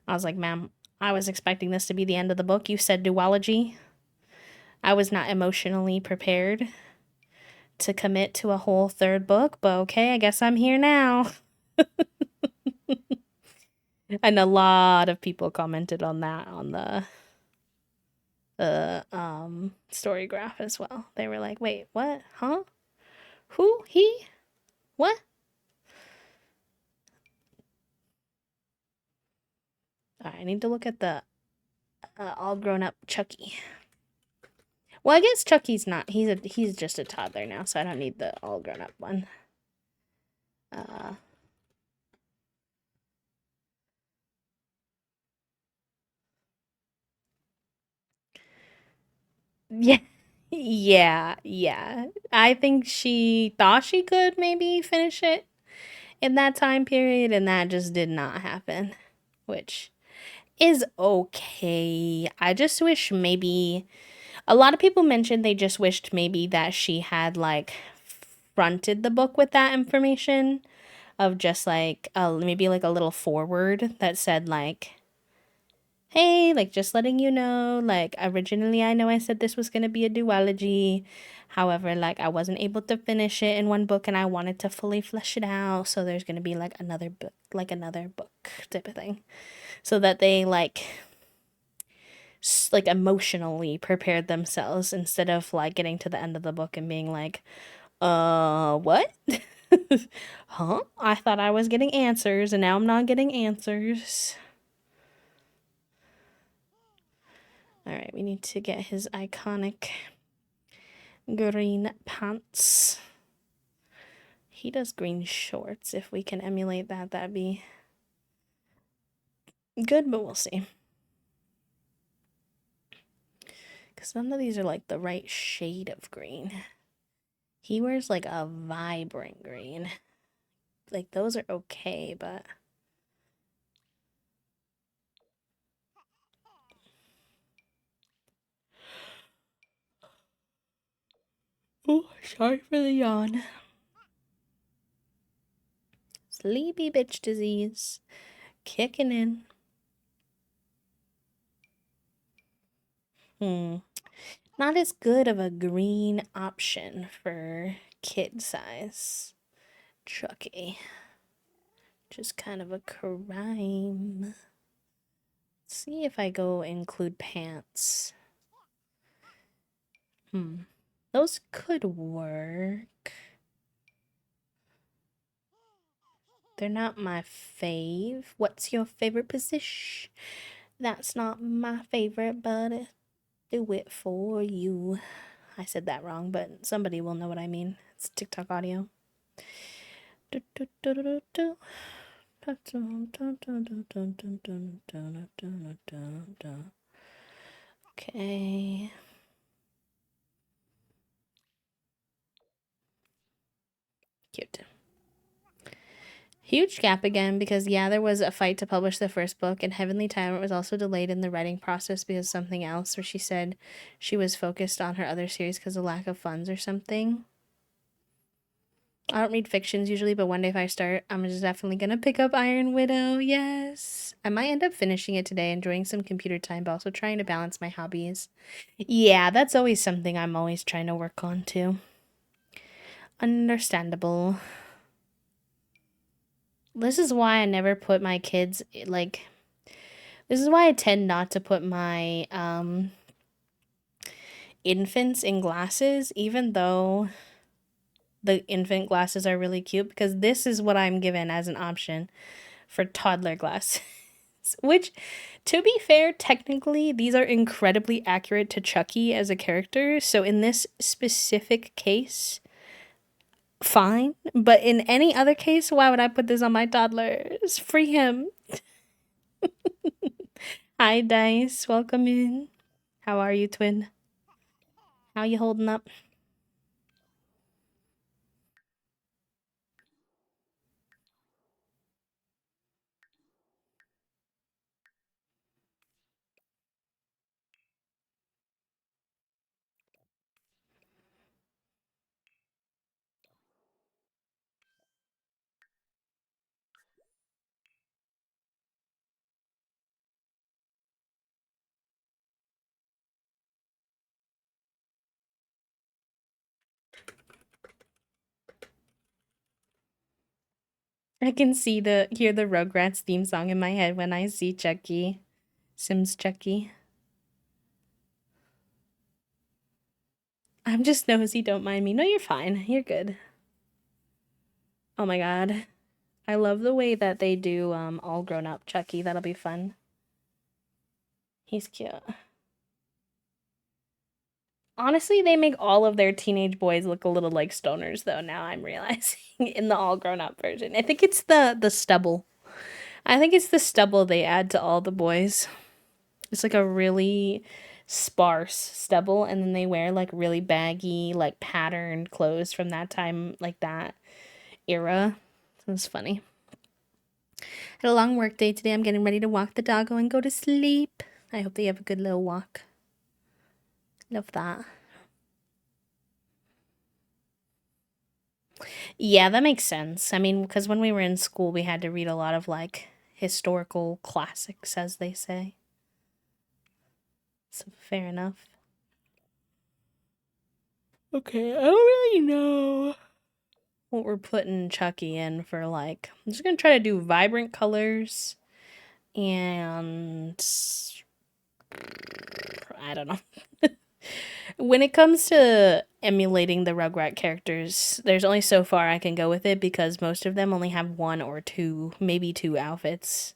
I was like, ma'am, I was expecting this to be the end of the book. You said duology. I was not emotionally prepared to commit to a whole third book, but okay, I guess I'm here now. And a lot of people commented on that on the story graph as well. They were like, "Wait, what? Huh? Who? He? What?" All right, I need to look at the all grown up Chucky. Well, I guess Chucky's not. He's just a toddler now, so I don't need the all grown up one. Uh yeah. Yeah. I think she thought she could maybe finish it in that time period, and that just did not happen, which is okay. I just wish maybe a lot of people mentioned they just wished maybe that she had like fronted the book with that information of just like maybe like a little forward that said like, hey, like just letting you know, like originally I know I said this was going to be a duology. However, like I wasn't able to finish it in one book and I wanted to fully flesh it out, so there's going to be like another book type of thing. So that they like emotionally prepared themselves instead of like getting to the end of the book and being like, what? Huh? I thought I was getting answers and now I'm not getting answers. All right, we need to get his iconic green pants. He does green shorts. If we can emulate that, that'd be good, but we'll see. Because none of these are like the right shade of green. He wears like a vibrant green. Like those are okay, but oh, sorry for the yawn. Sleepy bitch disease kicking in. Not as good of a green option for kid size Chucky. Just kind of a crime. Let's see if I go include pants. Those could work. They're not my fave. What's your favorite position? That's not my favorite, but do it for you. I said that wrong, but somebody will know what I mean. It's TikTok audio. Okay. Cute. Huge gap again because, yeah, there was a fight to publish the first book, and Heavenly Tyrant was also delayed in the writing process because of something else, where she said she was focused on her other series because of lack of funds or something. I don't read fictions usually, but one day if I start, I'm just definitely gonna pick up Iron Widow. Yes. I might end up finishing it today, enjoying some computer time, but also trying to balance my hobbies. Yeah, that's always something I'm always trying to work on too. Understandable. This is why I never put my kids like this is why I tend not to put my infants in glasses even though the infant glasses are really cute because this is what I'm given as an option for toddler glasses. Which, to be fair, technically, these are incredibly accurate to Chucky as a character. So, in this specific case, fine. But in any other case, why would I put this on my toddlers? Free him. Hi, Dice. Welcome in. How are you, twin? How you holding up? I can hear the Rugrats theme song in my head when I see Chucky. Sims Chucky. I'm just nosy, don't mind me. No, you're fine. You're good. Oh my god. I love the way that they do all grown up Chucky. That'll be fun. He's cute. Honestly, they make all of their teenage boys look a little like stoners though, now I'm realizing in the all grown up version. I think it's the stubble. I think it's the stubble they add to all the boys. It's like a really sparse stubble and then they wear like really baggy like patterned clothes from that time like that era. So it's funny. Had a long work day today. I'm getting ready to walk the doggo and go to sleep. I hope they have a good little walk. Love that. Yeah, that makes sense. I mean, because when we were in school, we had to read a lot of like historical classics, as they say. So fair enough. Okay, I don't really know what we're putting Chucky in for like. I'm just gonna try to do vibrant colors and I don't know. When it comes to emulating the Rugrat characters, there's only so far I can go with it because most of them only have one or two, maybe two outfits,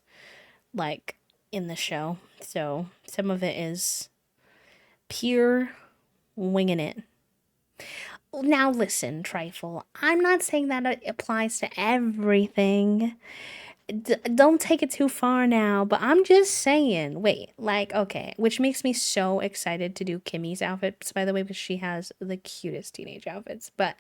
like in the show. So some of it is pure winging it. Now, listen, Trifle, I'm not saying that it applies to everything. Don't take it too far now, but I'm just saying, wait, like, okay, which makes me so excited to do Kimmy's outfits, by the way, because she has the cutest teenage outfits. But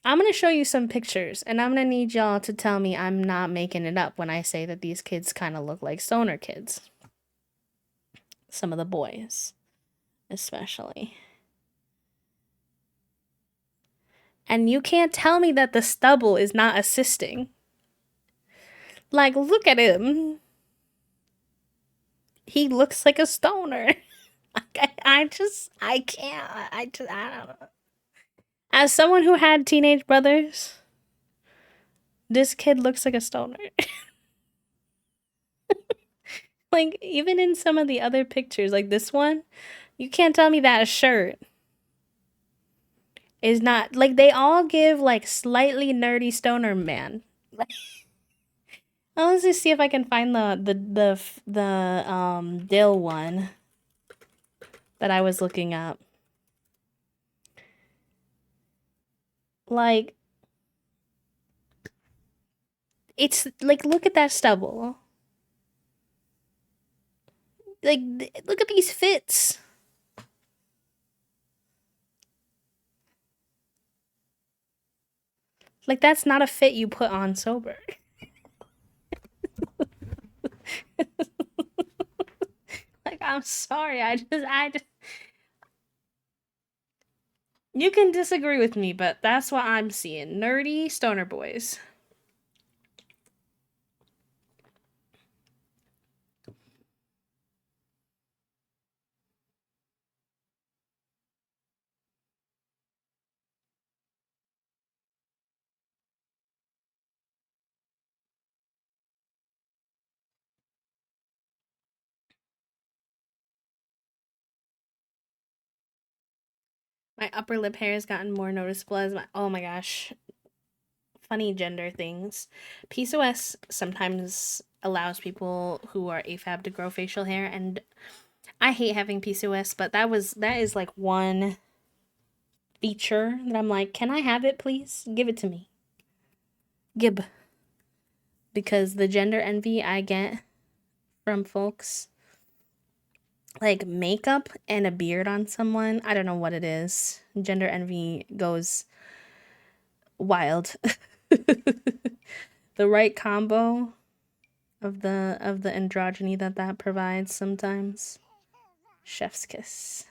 I'm gonna show you some pictures, and I'm gonna need y'all to tell me I'm not making it up when I say that these kids kind of look like stoner kids. Some of the boys, especially. And you can't tell me that the stubble is not assisting. Like, look at him. He looks like a stoner. I can't. I don't know. As someone who had teenage brothers, this kid looks like a stoner. Like, even in some of the other pictures, like this one, you can't tell me that a shirt is not, like, they all give, like, slightly nerdy stoner man. Let's just see if I can find the Dill one that I was looking up. Like, it's like, look at that stubble. Like, look at these fits. Like, that's not a fit you put on sober. Like, I'm sorry. I just You can disagree with me, but that's what I'm seeing. Nerdy stoner boys. My upper lip hair has gotten more noticeable as my. Oh my gosh. Funny gender things. PCOS sometimes allows people who are AFAB to grow facial hair, and I hate having PCOS, but that is like one feature that I'm like, can I have it, please? Give it to me. Gib. Because the gender envy I get from folks, like makeup and a beard on someone, I don't know what it is. Gender envy goes wild. The right combo of the androgyny that provides sometimes. Chef's kiss.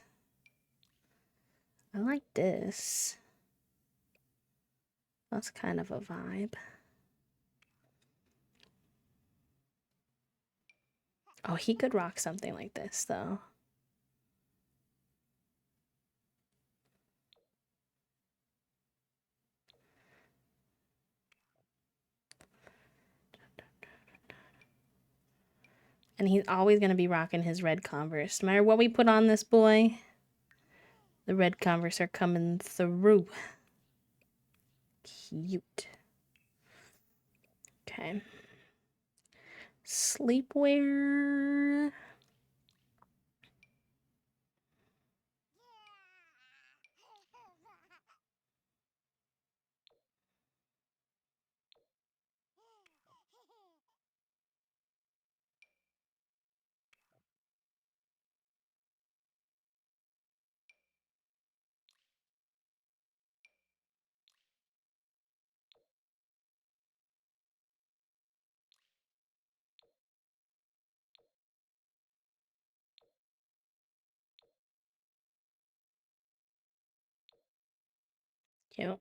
I like this. That's kind of a vibe. Oh, he could rock something like this though. And he's always gonna be rocking his red Converse. No matter what we put on this boy, the red Converse are coming through. Cute. Okay. Sleepwear. Cute.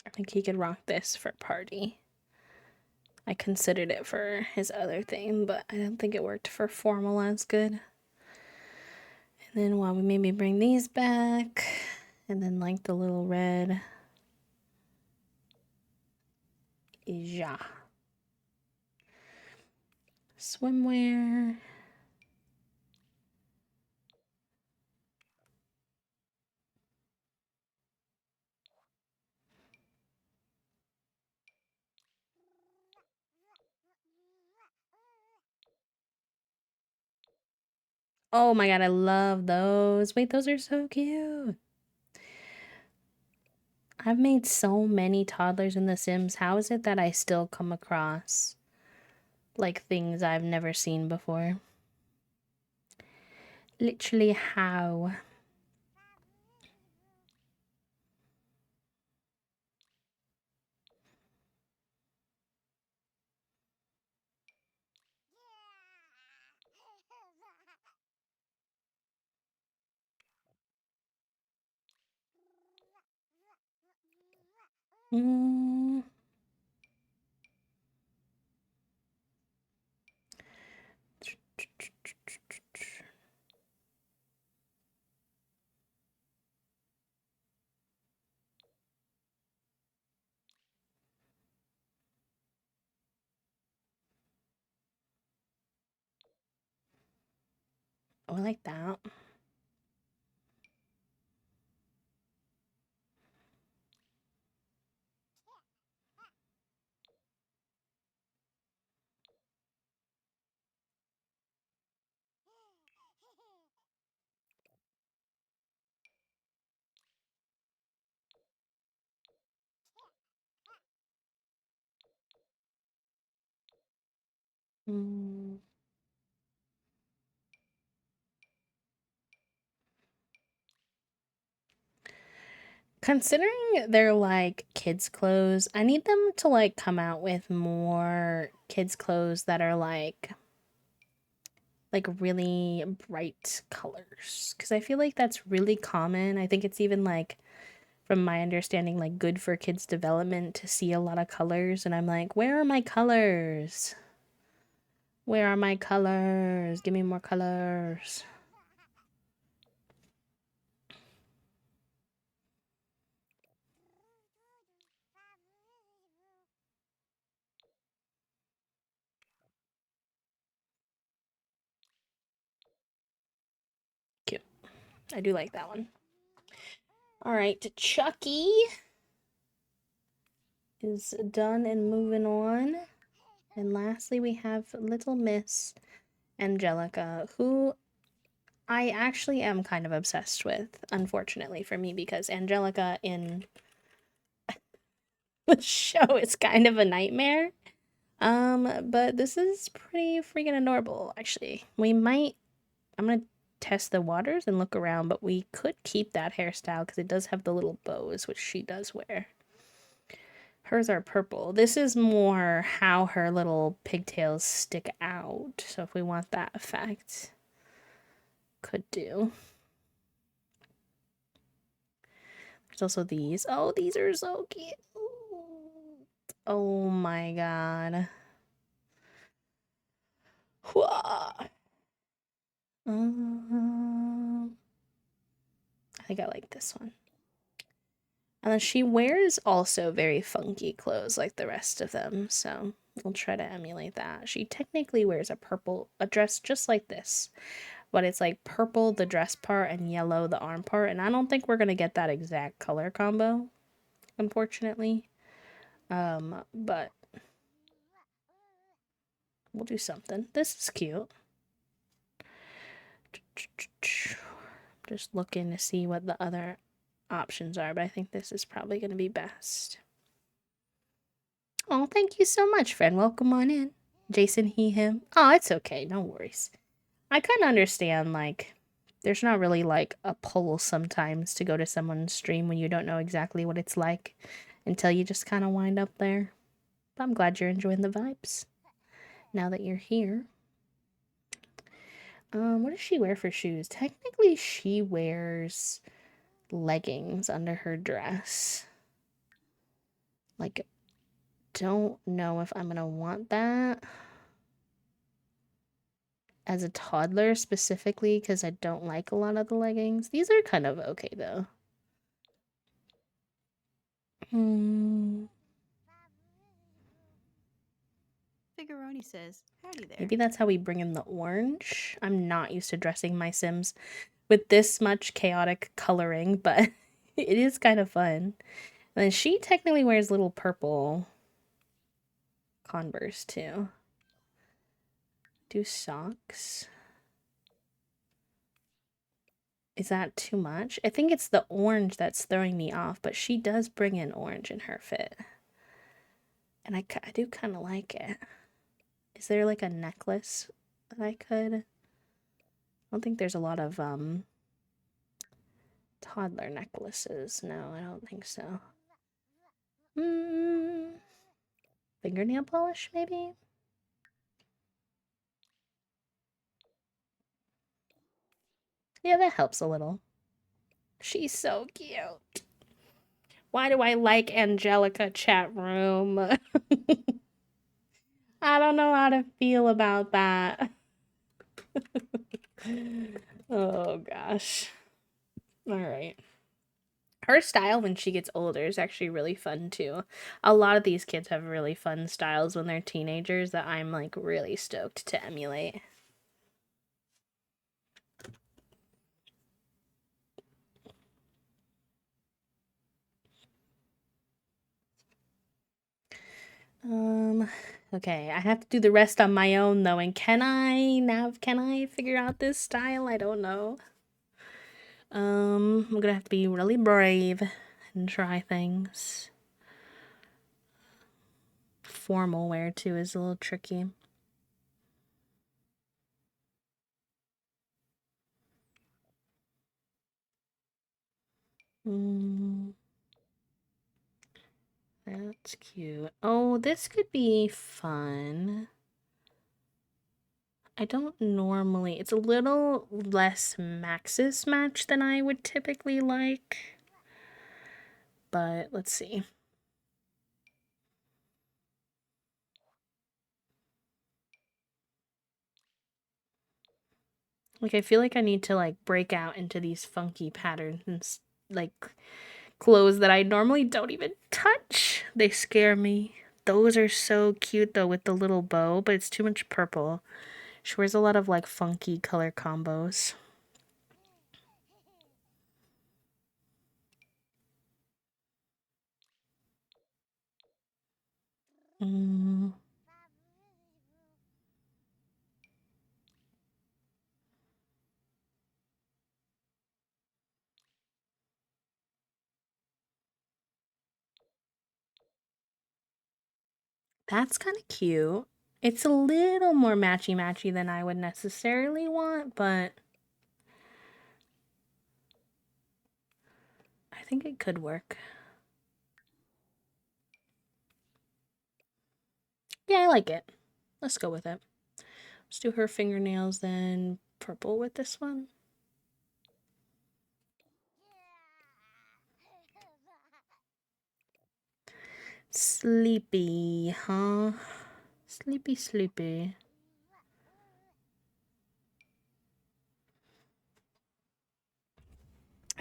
I think he could rock this for party. I considered it for his other thing, but I don't think it worked for formal as good. And then while we maybe bring these back, and then like the little red. Yeah. Swimwear. Oh my god, I love those. Wait, those are so cute. I've made so many toddlers in The Sims. How is it that I still come across like things I've never seen before? Literally, how? Mm. Oh, I like that. Mm. Considering they're like kids' clothes, I need them to like come out with more kids' clothes that are like really bright colors. Because I feel like that's really common. I think it's even like, from my understanding, like good for kids' development to see a lot of colors. And I'm like, where are my colors? Where are my colors? Give me more colors. Cute. I do like that one. All right, Chucky is done and moving on. And lastly, we have Little Miss Angelica, who I actually am kind of obsessed with, unfortunately for me, because Angelica in the show is kind of a nightmare. But this is pretty freaking adorable, actually. I'm gonna test the waters and look around, but we could keep that hairstyle because it does have the little bows, which she does wear. Hers are purple. This is more how her little pigtails stick out. So if we want that effect, could do. There's also these. Oh, these are so cute. Oh my god. I think I like this one. And then she wears also very funky clothes like the rest of them, so we'll try to emulate that. She technically wears a dress just like this, but it's like purple the dress part and yellow the arm part, and I don't think we're gonna get that exact color combo, unfortunately. But we'll do something. This is cute. Just looking to see what the other options are, but I think this is probably gonna be best. Oh, thank you so much, friend. Welcome on in. Jason, he, him. Oh, it's okay. No worries. I kind of understand, like, there's not really, like, a pull sometimes to go to someone's stream when you don't know exactly what it's like until you just kind of wind up there. But I'm glad you're enjoying the vibes now that you're here. What does she wear for shoes? Technically, she wears leggings under her dress. Like, don't know if I'm gonna want that as a toddler specifically because I don't like a lot of the leggings. These are kind of okay though. Figuroni says, howdy there. Maybe that's how we bring in the orange. I'm not used to dressing my Sims with this much chaotic coloring, but it is kind of fun. And then she technically wears little purple Converse too. Do socks. Is that too much? I think it's the orange that's throwing me off, but she does bring in orange in her fit. And I do kind of like it. Is there like a necklace that I could? I don't think there's a lot of toddler necklaces. No, I don't think so. Fingernail polish, maybe? Yeah, that helps a little. She's so cute. Why do I like Angelica chat room? I don't know how to feel about that. Oh gosh. All right. Her style when she gets older is actually really fun too. A lot of these kids have really fun styles when they're teenagers that I'm like really stoked to emulate. Okay, I have to do the rest on my own though, and can I figure out this style? I don't know. I'm gonna have to be really brave and try things. Formal wear too is a little tricky. That's cute. Oh, this could be fun. I don't normally, it's a little less Maxis match than I would typically like. But let's see. Like, I feel like I need to, like, break out into these funky patterns, like, clothes that I normally don't even touch. They scare me. Those are so cute, though, with the little bow, but it's too much purple. She wears a lot of, like, funky color combos. Mm. That's kind of cute. It's a little more matchy-matchy than I would necessarily want, but I think it could work. Yeah, I like it. Let's go with it. Let's do her fingernails then purple with this one. Sleepy, huh? Sleepy, sleepy.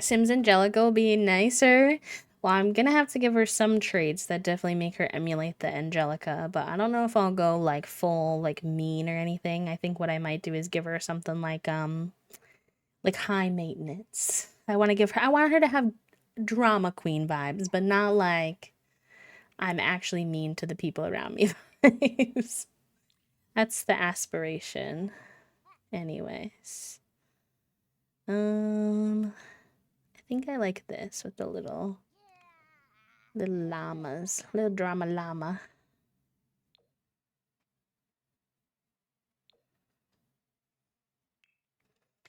Sims Angelica will be nicer. Well, I'm gonna have to give her some traits that definitely make her emulate the Angelica, but I don't know if I'll go like full like mean or anything. I think what I might do is give her something like high maintenance. I want her to have drama queen vibes, but not like I'm actually mean to the people around me vibes. That's the aspiration. Anyways. I think I like this with the little llamas. Little drama llama.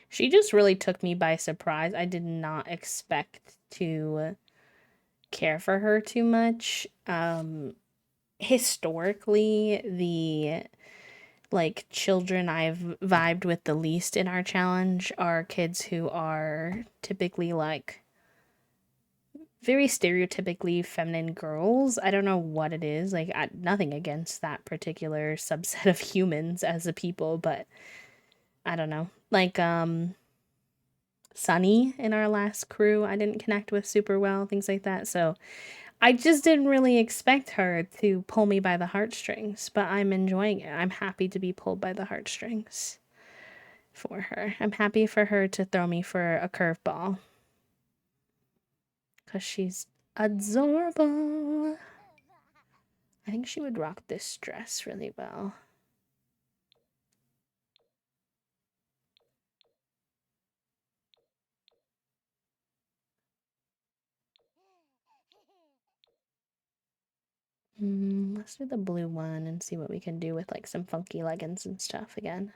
She just really took me by surprise. I did not expect to care for her too much. Historically, the like children I've vibed with the least in our challenge are kids who are typically like very stereotypically feminine girls. I don't know what it is. Like, nothing against that particular subset of humans as a people, but I don't know. Like, Sunny in our last crew, I didn't connect with super well, things like that. So I just didn't really expect her to pull me by the heartstrings, but I'm enjoying it. I'm happy to be pulled by the heartstrings for her. I'm happy for her to throw me for a curveball because she's adorable. I think she would rock this dress really well. Let's do the blue one and see what we can do with like some funky leggings and stuff again.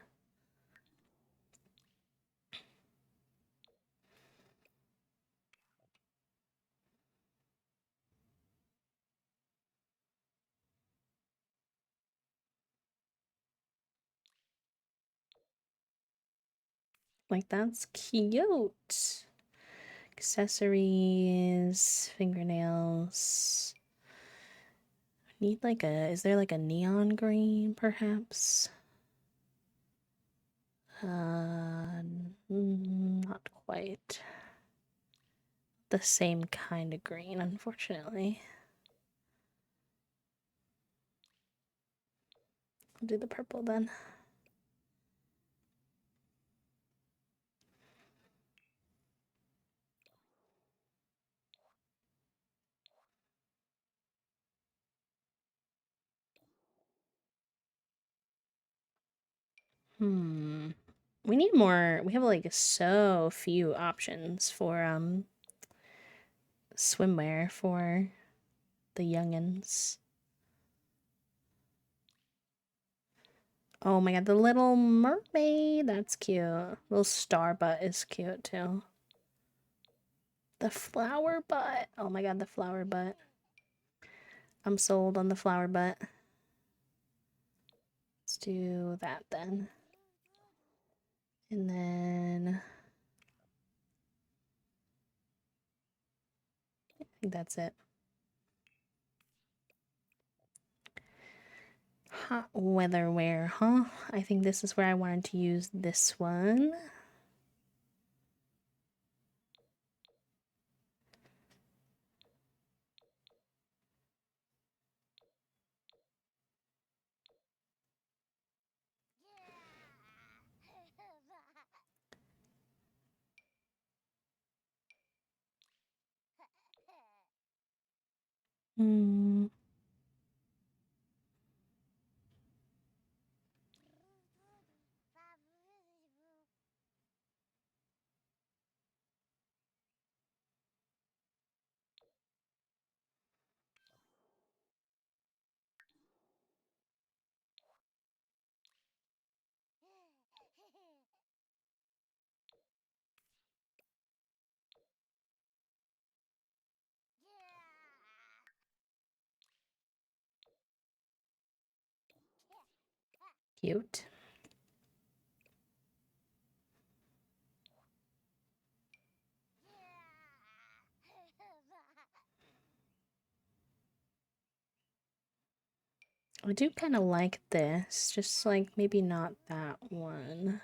Like, that's cute. Accessories, fingernails. Need like is there like a neon green perhaps? Not quite. The same kind of green, unfortunately. I'll do the purple then. We need more. We have like so few options for swimwear for the youngins. Oh my god, the little mermaid. That's cute. Little star butt is cute too. The flower butt. Oh my god, the flower butt. I'm sold on the flower butt. Let's do that then. And then I think that's it. Hot weather wear, huh? I think this is where I wanted to use this one. Hmm. Cute. I do kind of like this, just like maybe not that one.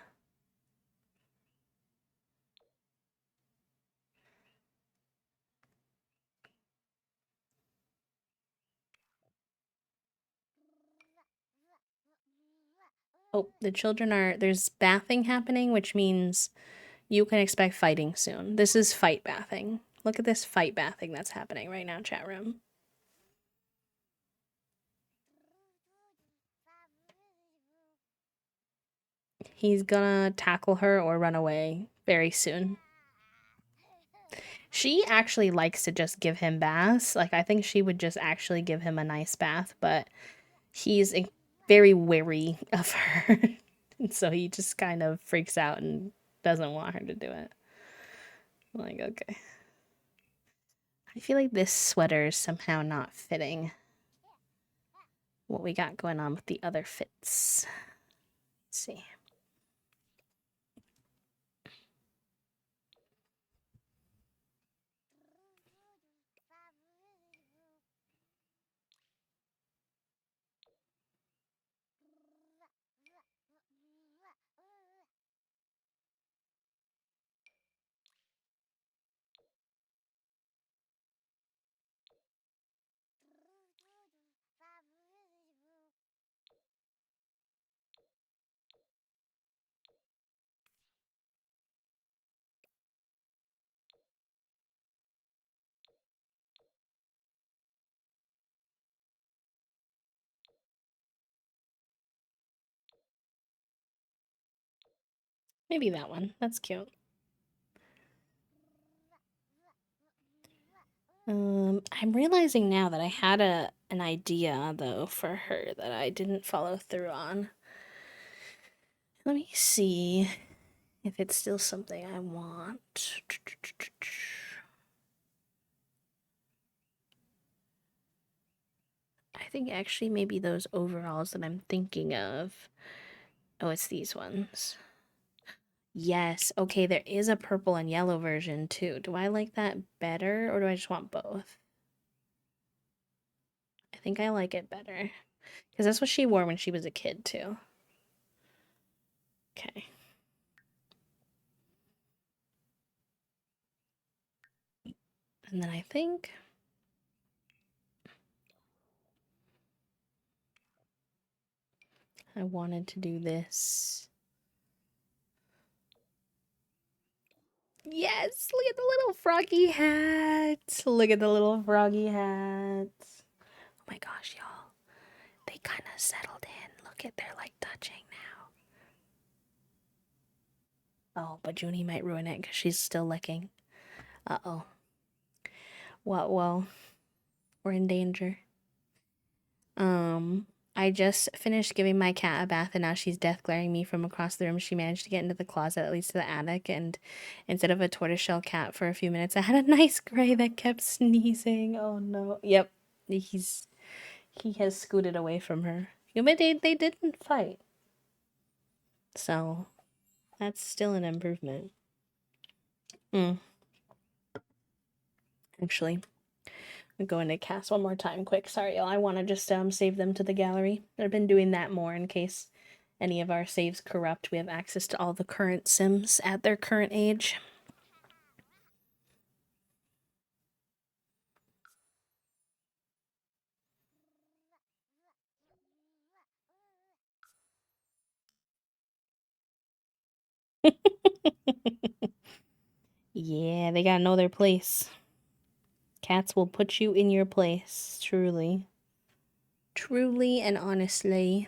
Oh, the children are, there's bathing happening, which means you can expect fighting soon. This is fight bathing. Look at this fight bathing that's happening right now, chat room. He's gonna tackle her or run away very soon. She actually likes to just give him baths. Like, I think she would just actually give him a nice bath, but he's very wary of her. And so he just kind of freaks out and doesn't want her to do it. I'm like, okay. I feel like this sweater is somehow not fitting what we got going on with the other fits. Let's see. Maybe that one. That's cute. I'm realizing now that I had an idea though for her that I didn't follow through on. Let me see if it's still something I want. I think actually maybe those overalls that I'm thinking of. Oh, it's these ones. Yes. Okay, there is a purple and yellow version too. Do I like that better or do I just want both? I think I like it better. Because that's what she wore when she was a kid too. Okay. And then I think I wanted to do this. Yes, look at the little froggy hat. Look at the little froggy hat. Oh my gosh, y'all. They kind of settled in. Look at, they're like touching now. Oh, but Junie might ruin it because she's still licking. Uh-oh. Well, we're in danger. I just finished giving my cat a bath and now she's death glaring me from across the room. She managed to get into the closet that leads to the attic, and instead of a tortoiseshell cat for a few minutes, I had a nice gray that kept sneezing. Oh no. Yep. He's he has scooted away from her. Yeah, but they didn't fight. So that's still an improvement. Actually, I'm going to cast one more time quick. Sorry, y'all. I want to just save them to the gallery. I've been doing that more in case any of our saves corrupt. We have access to all the current Sims at their current age. Yeah, they gotta know their place. Cats will put you in your place, truly. Truly and honestly.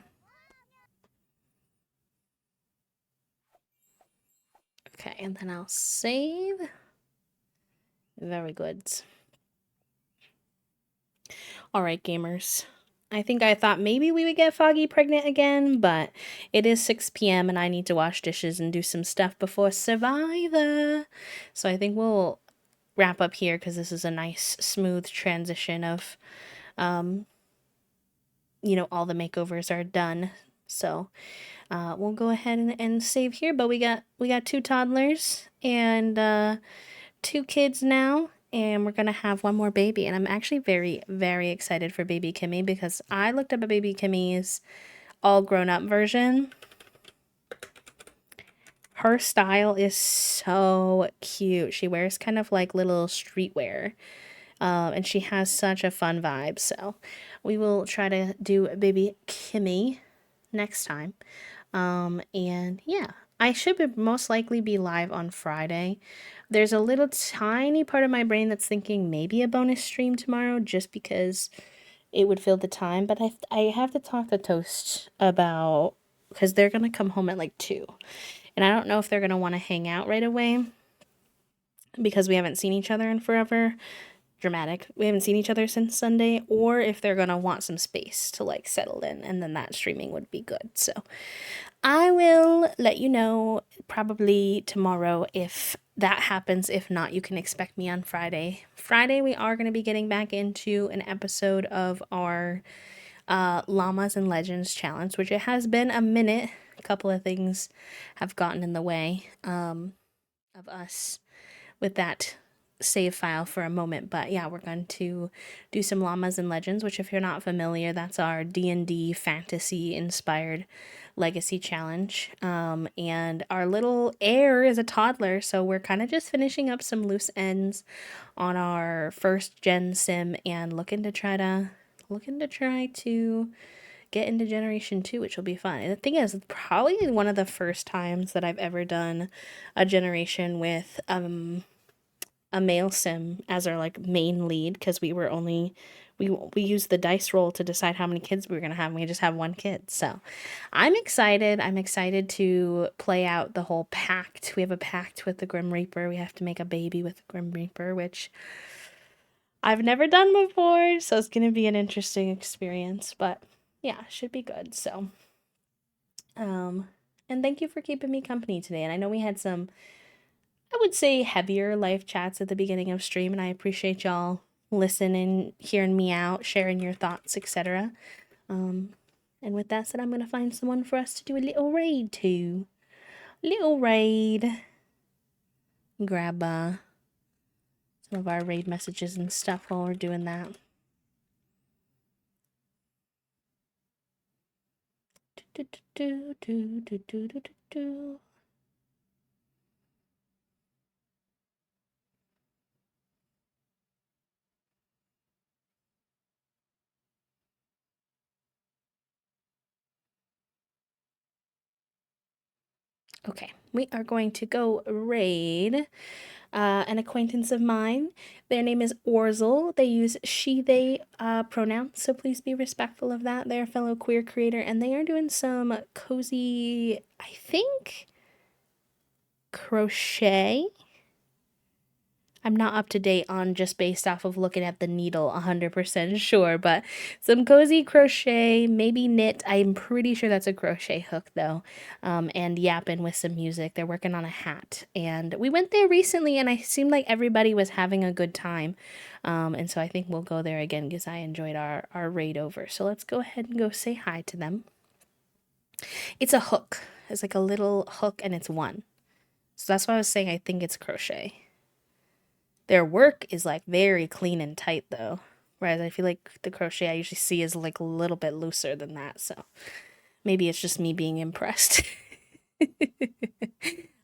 Okay, and then I'll save. Very good. Alright, gamers. I think I thought maybe we would get Foggy pregnant again, but it is 6 p.m. and I need to wash dishes and do some stuff before Survivor. So I think we'll wrap up here because this is a nice, smooth transition of, you know, all the makeovers are done. So we'll go ahead and save here. But we got 2 toddlers and 2 kids now. And we're gonna have one more baby, and I'm actually very, very excited for baby Kimmy because I looked up a baby Kimmy's all grown up version. Her style is so cute. She wears kind of like little streetwear, and she has such a fun vibe. So we will try to do baby Kimmy next time. And yeah, I should most likely be live on Friday. There's a little tiny part of my brain that's thinking maybe a bonus stream tomorrow just because it would fill the time. But I have to talk to Toast about, because they're going to come home at like 2. And I don't know if they're going to want to hang out right away because we haven't seen each other in forever. Dramatic. We haven't seen each other since Sunday, or if they're gonna want some space to like settle in, and then that streaming would be good. So I will let you know probably tomorrow if that happens. If not, you can expect me on Friday. Friday, we are going to be getting back into an episode of our Llamas and Legends challenge, which it has been a minute. A couple of things have gotten in the way of us with that save file for a moment, but yeah, we're going to do some Llamas and Legends, which if you're not familiar, that's our D&D fantasy inspired legacy challenge. And our little heir is a toddler, so we're kind of just finishing up some loose ends on our first gen sim and looking to try to get into Generation 2, which will be fun. And the thing is, it's probably one of the first times that I've ever done a generation with a male sim as our like main lead, because we used the dice roll to decide how many kids we were gonna have, and we just have one kid. So I'm excited to play out the whole pact. We have a pact with the Grim Reaper. We have to make a baby with the Grim Reaper, which I've never done before, so it's gonna be an interesting experience, but yeah, should be good. So and thank you for keeping me company today. And I know we had some, I would say, heavier life chats at the beginning of stream, and I appreciate y'all listening, hearing me out, sharing your thoughts, etc. And with that said, I'm gonna find someone for us to do a little raid to. Little raid. Grab some of our raid messages and stuff while we're doing that. Okay, we are going to go raid an acquaintance of mine. Their name is Orzel. They use she, they pronouns, so please be respectful of that. They're a fellow queer creator, and they are doing some cozy, I think, crochet. I'm not up to date on just based off of looking at the needle 100% sure, but some cozy crochet, maybe knit. I'm pretty sure that's a crochet hook though. And yapping with some music. They're working on a hat. And we went there recently and I seemed like everybody was having a good time. And so I think we'll go there again because I enjoyed our raid over. So let's go ahead and go say hi to them. It's a hook. It's like a little hook and it's one. So that's why I was saying I think it's crochet. Their work is like very clean and tight though. Whereas I feel like the crochet I usually see is like a little bit looser than that. So maybe it's just me being impressed.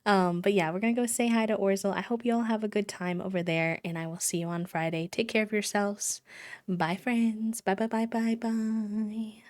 But yeah, we're gonna go say hi to Orzel. I hope you all have a good time over there, and I will see you on Friday. Take care of yourselves. Bye, friends. Bye, bye, bye, bye, bye.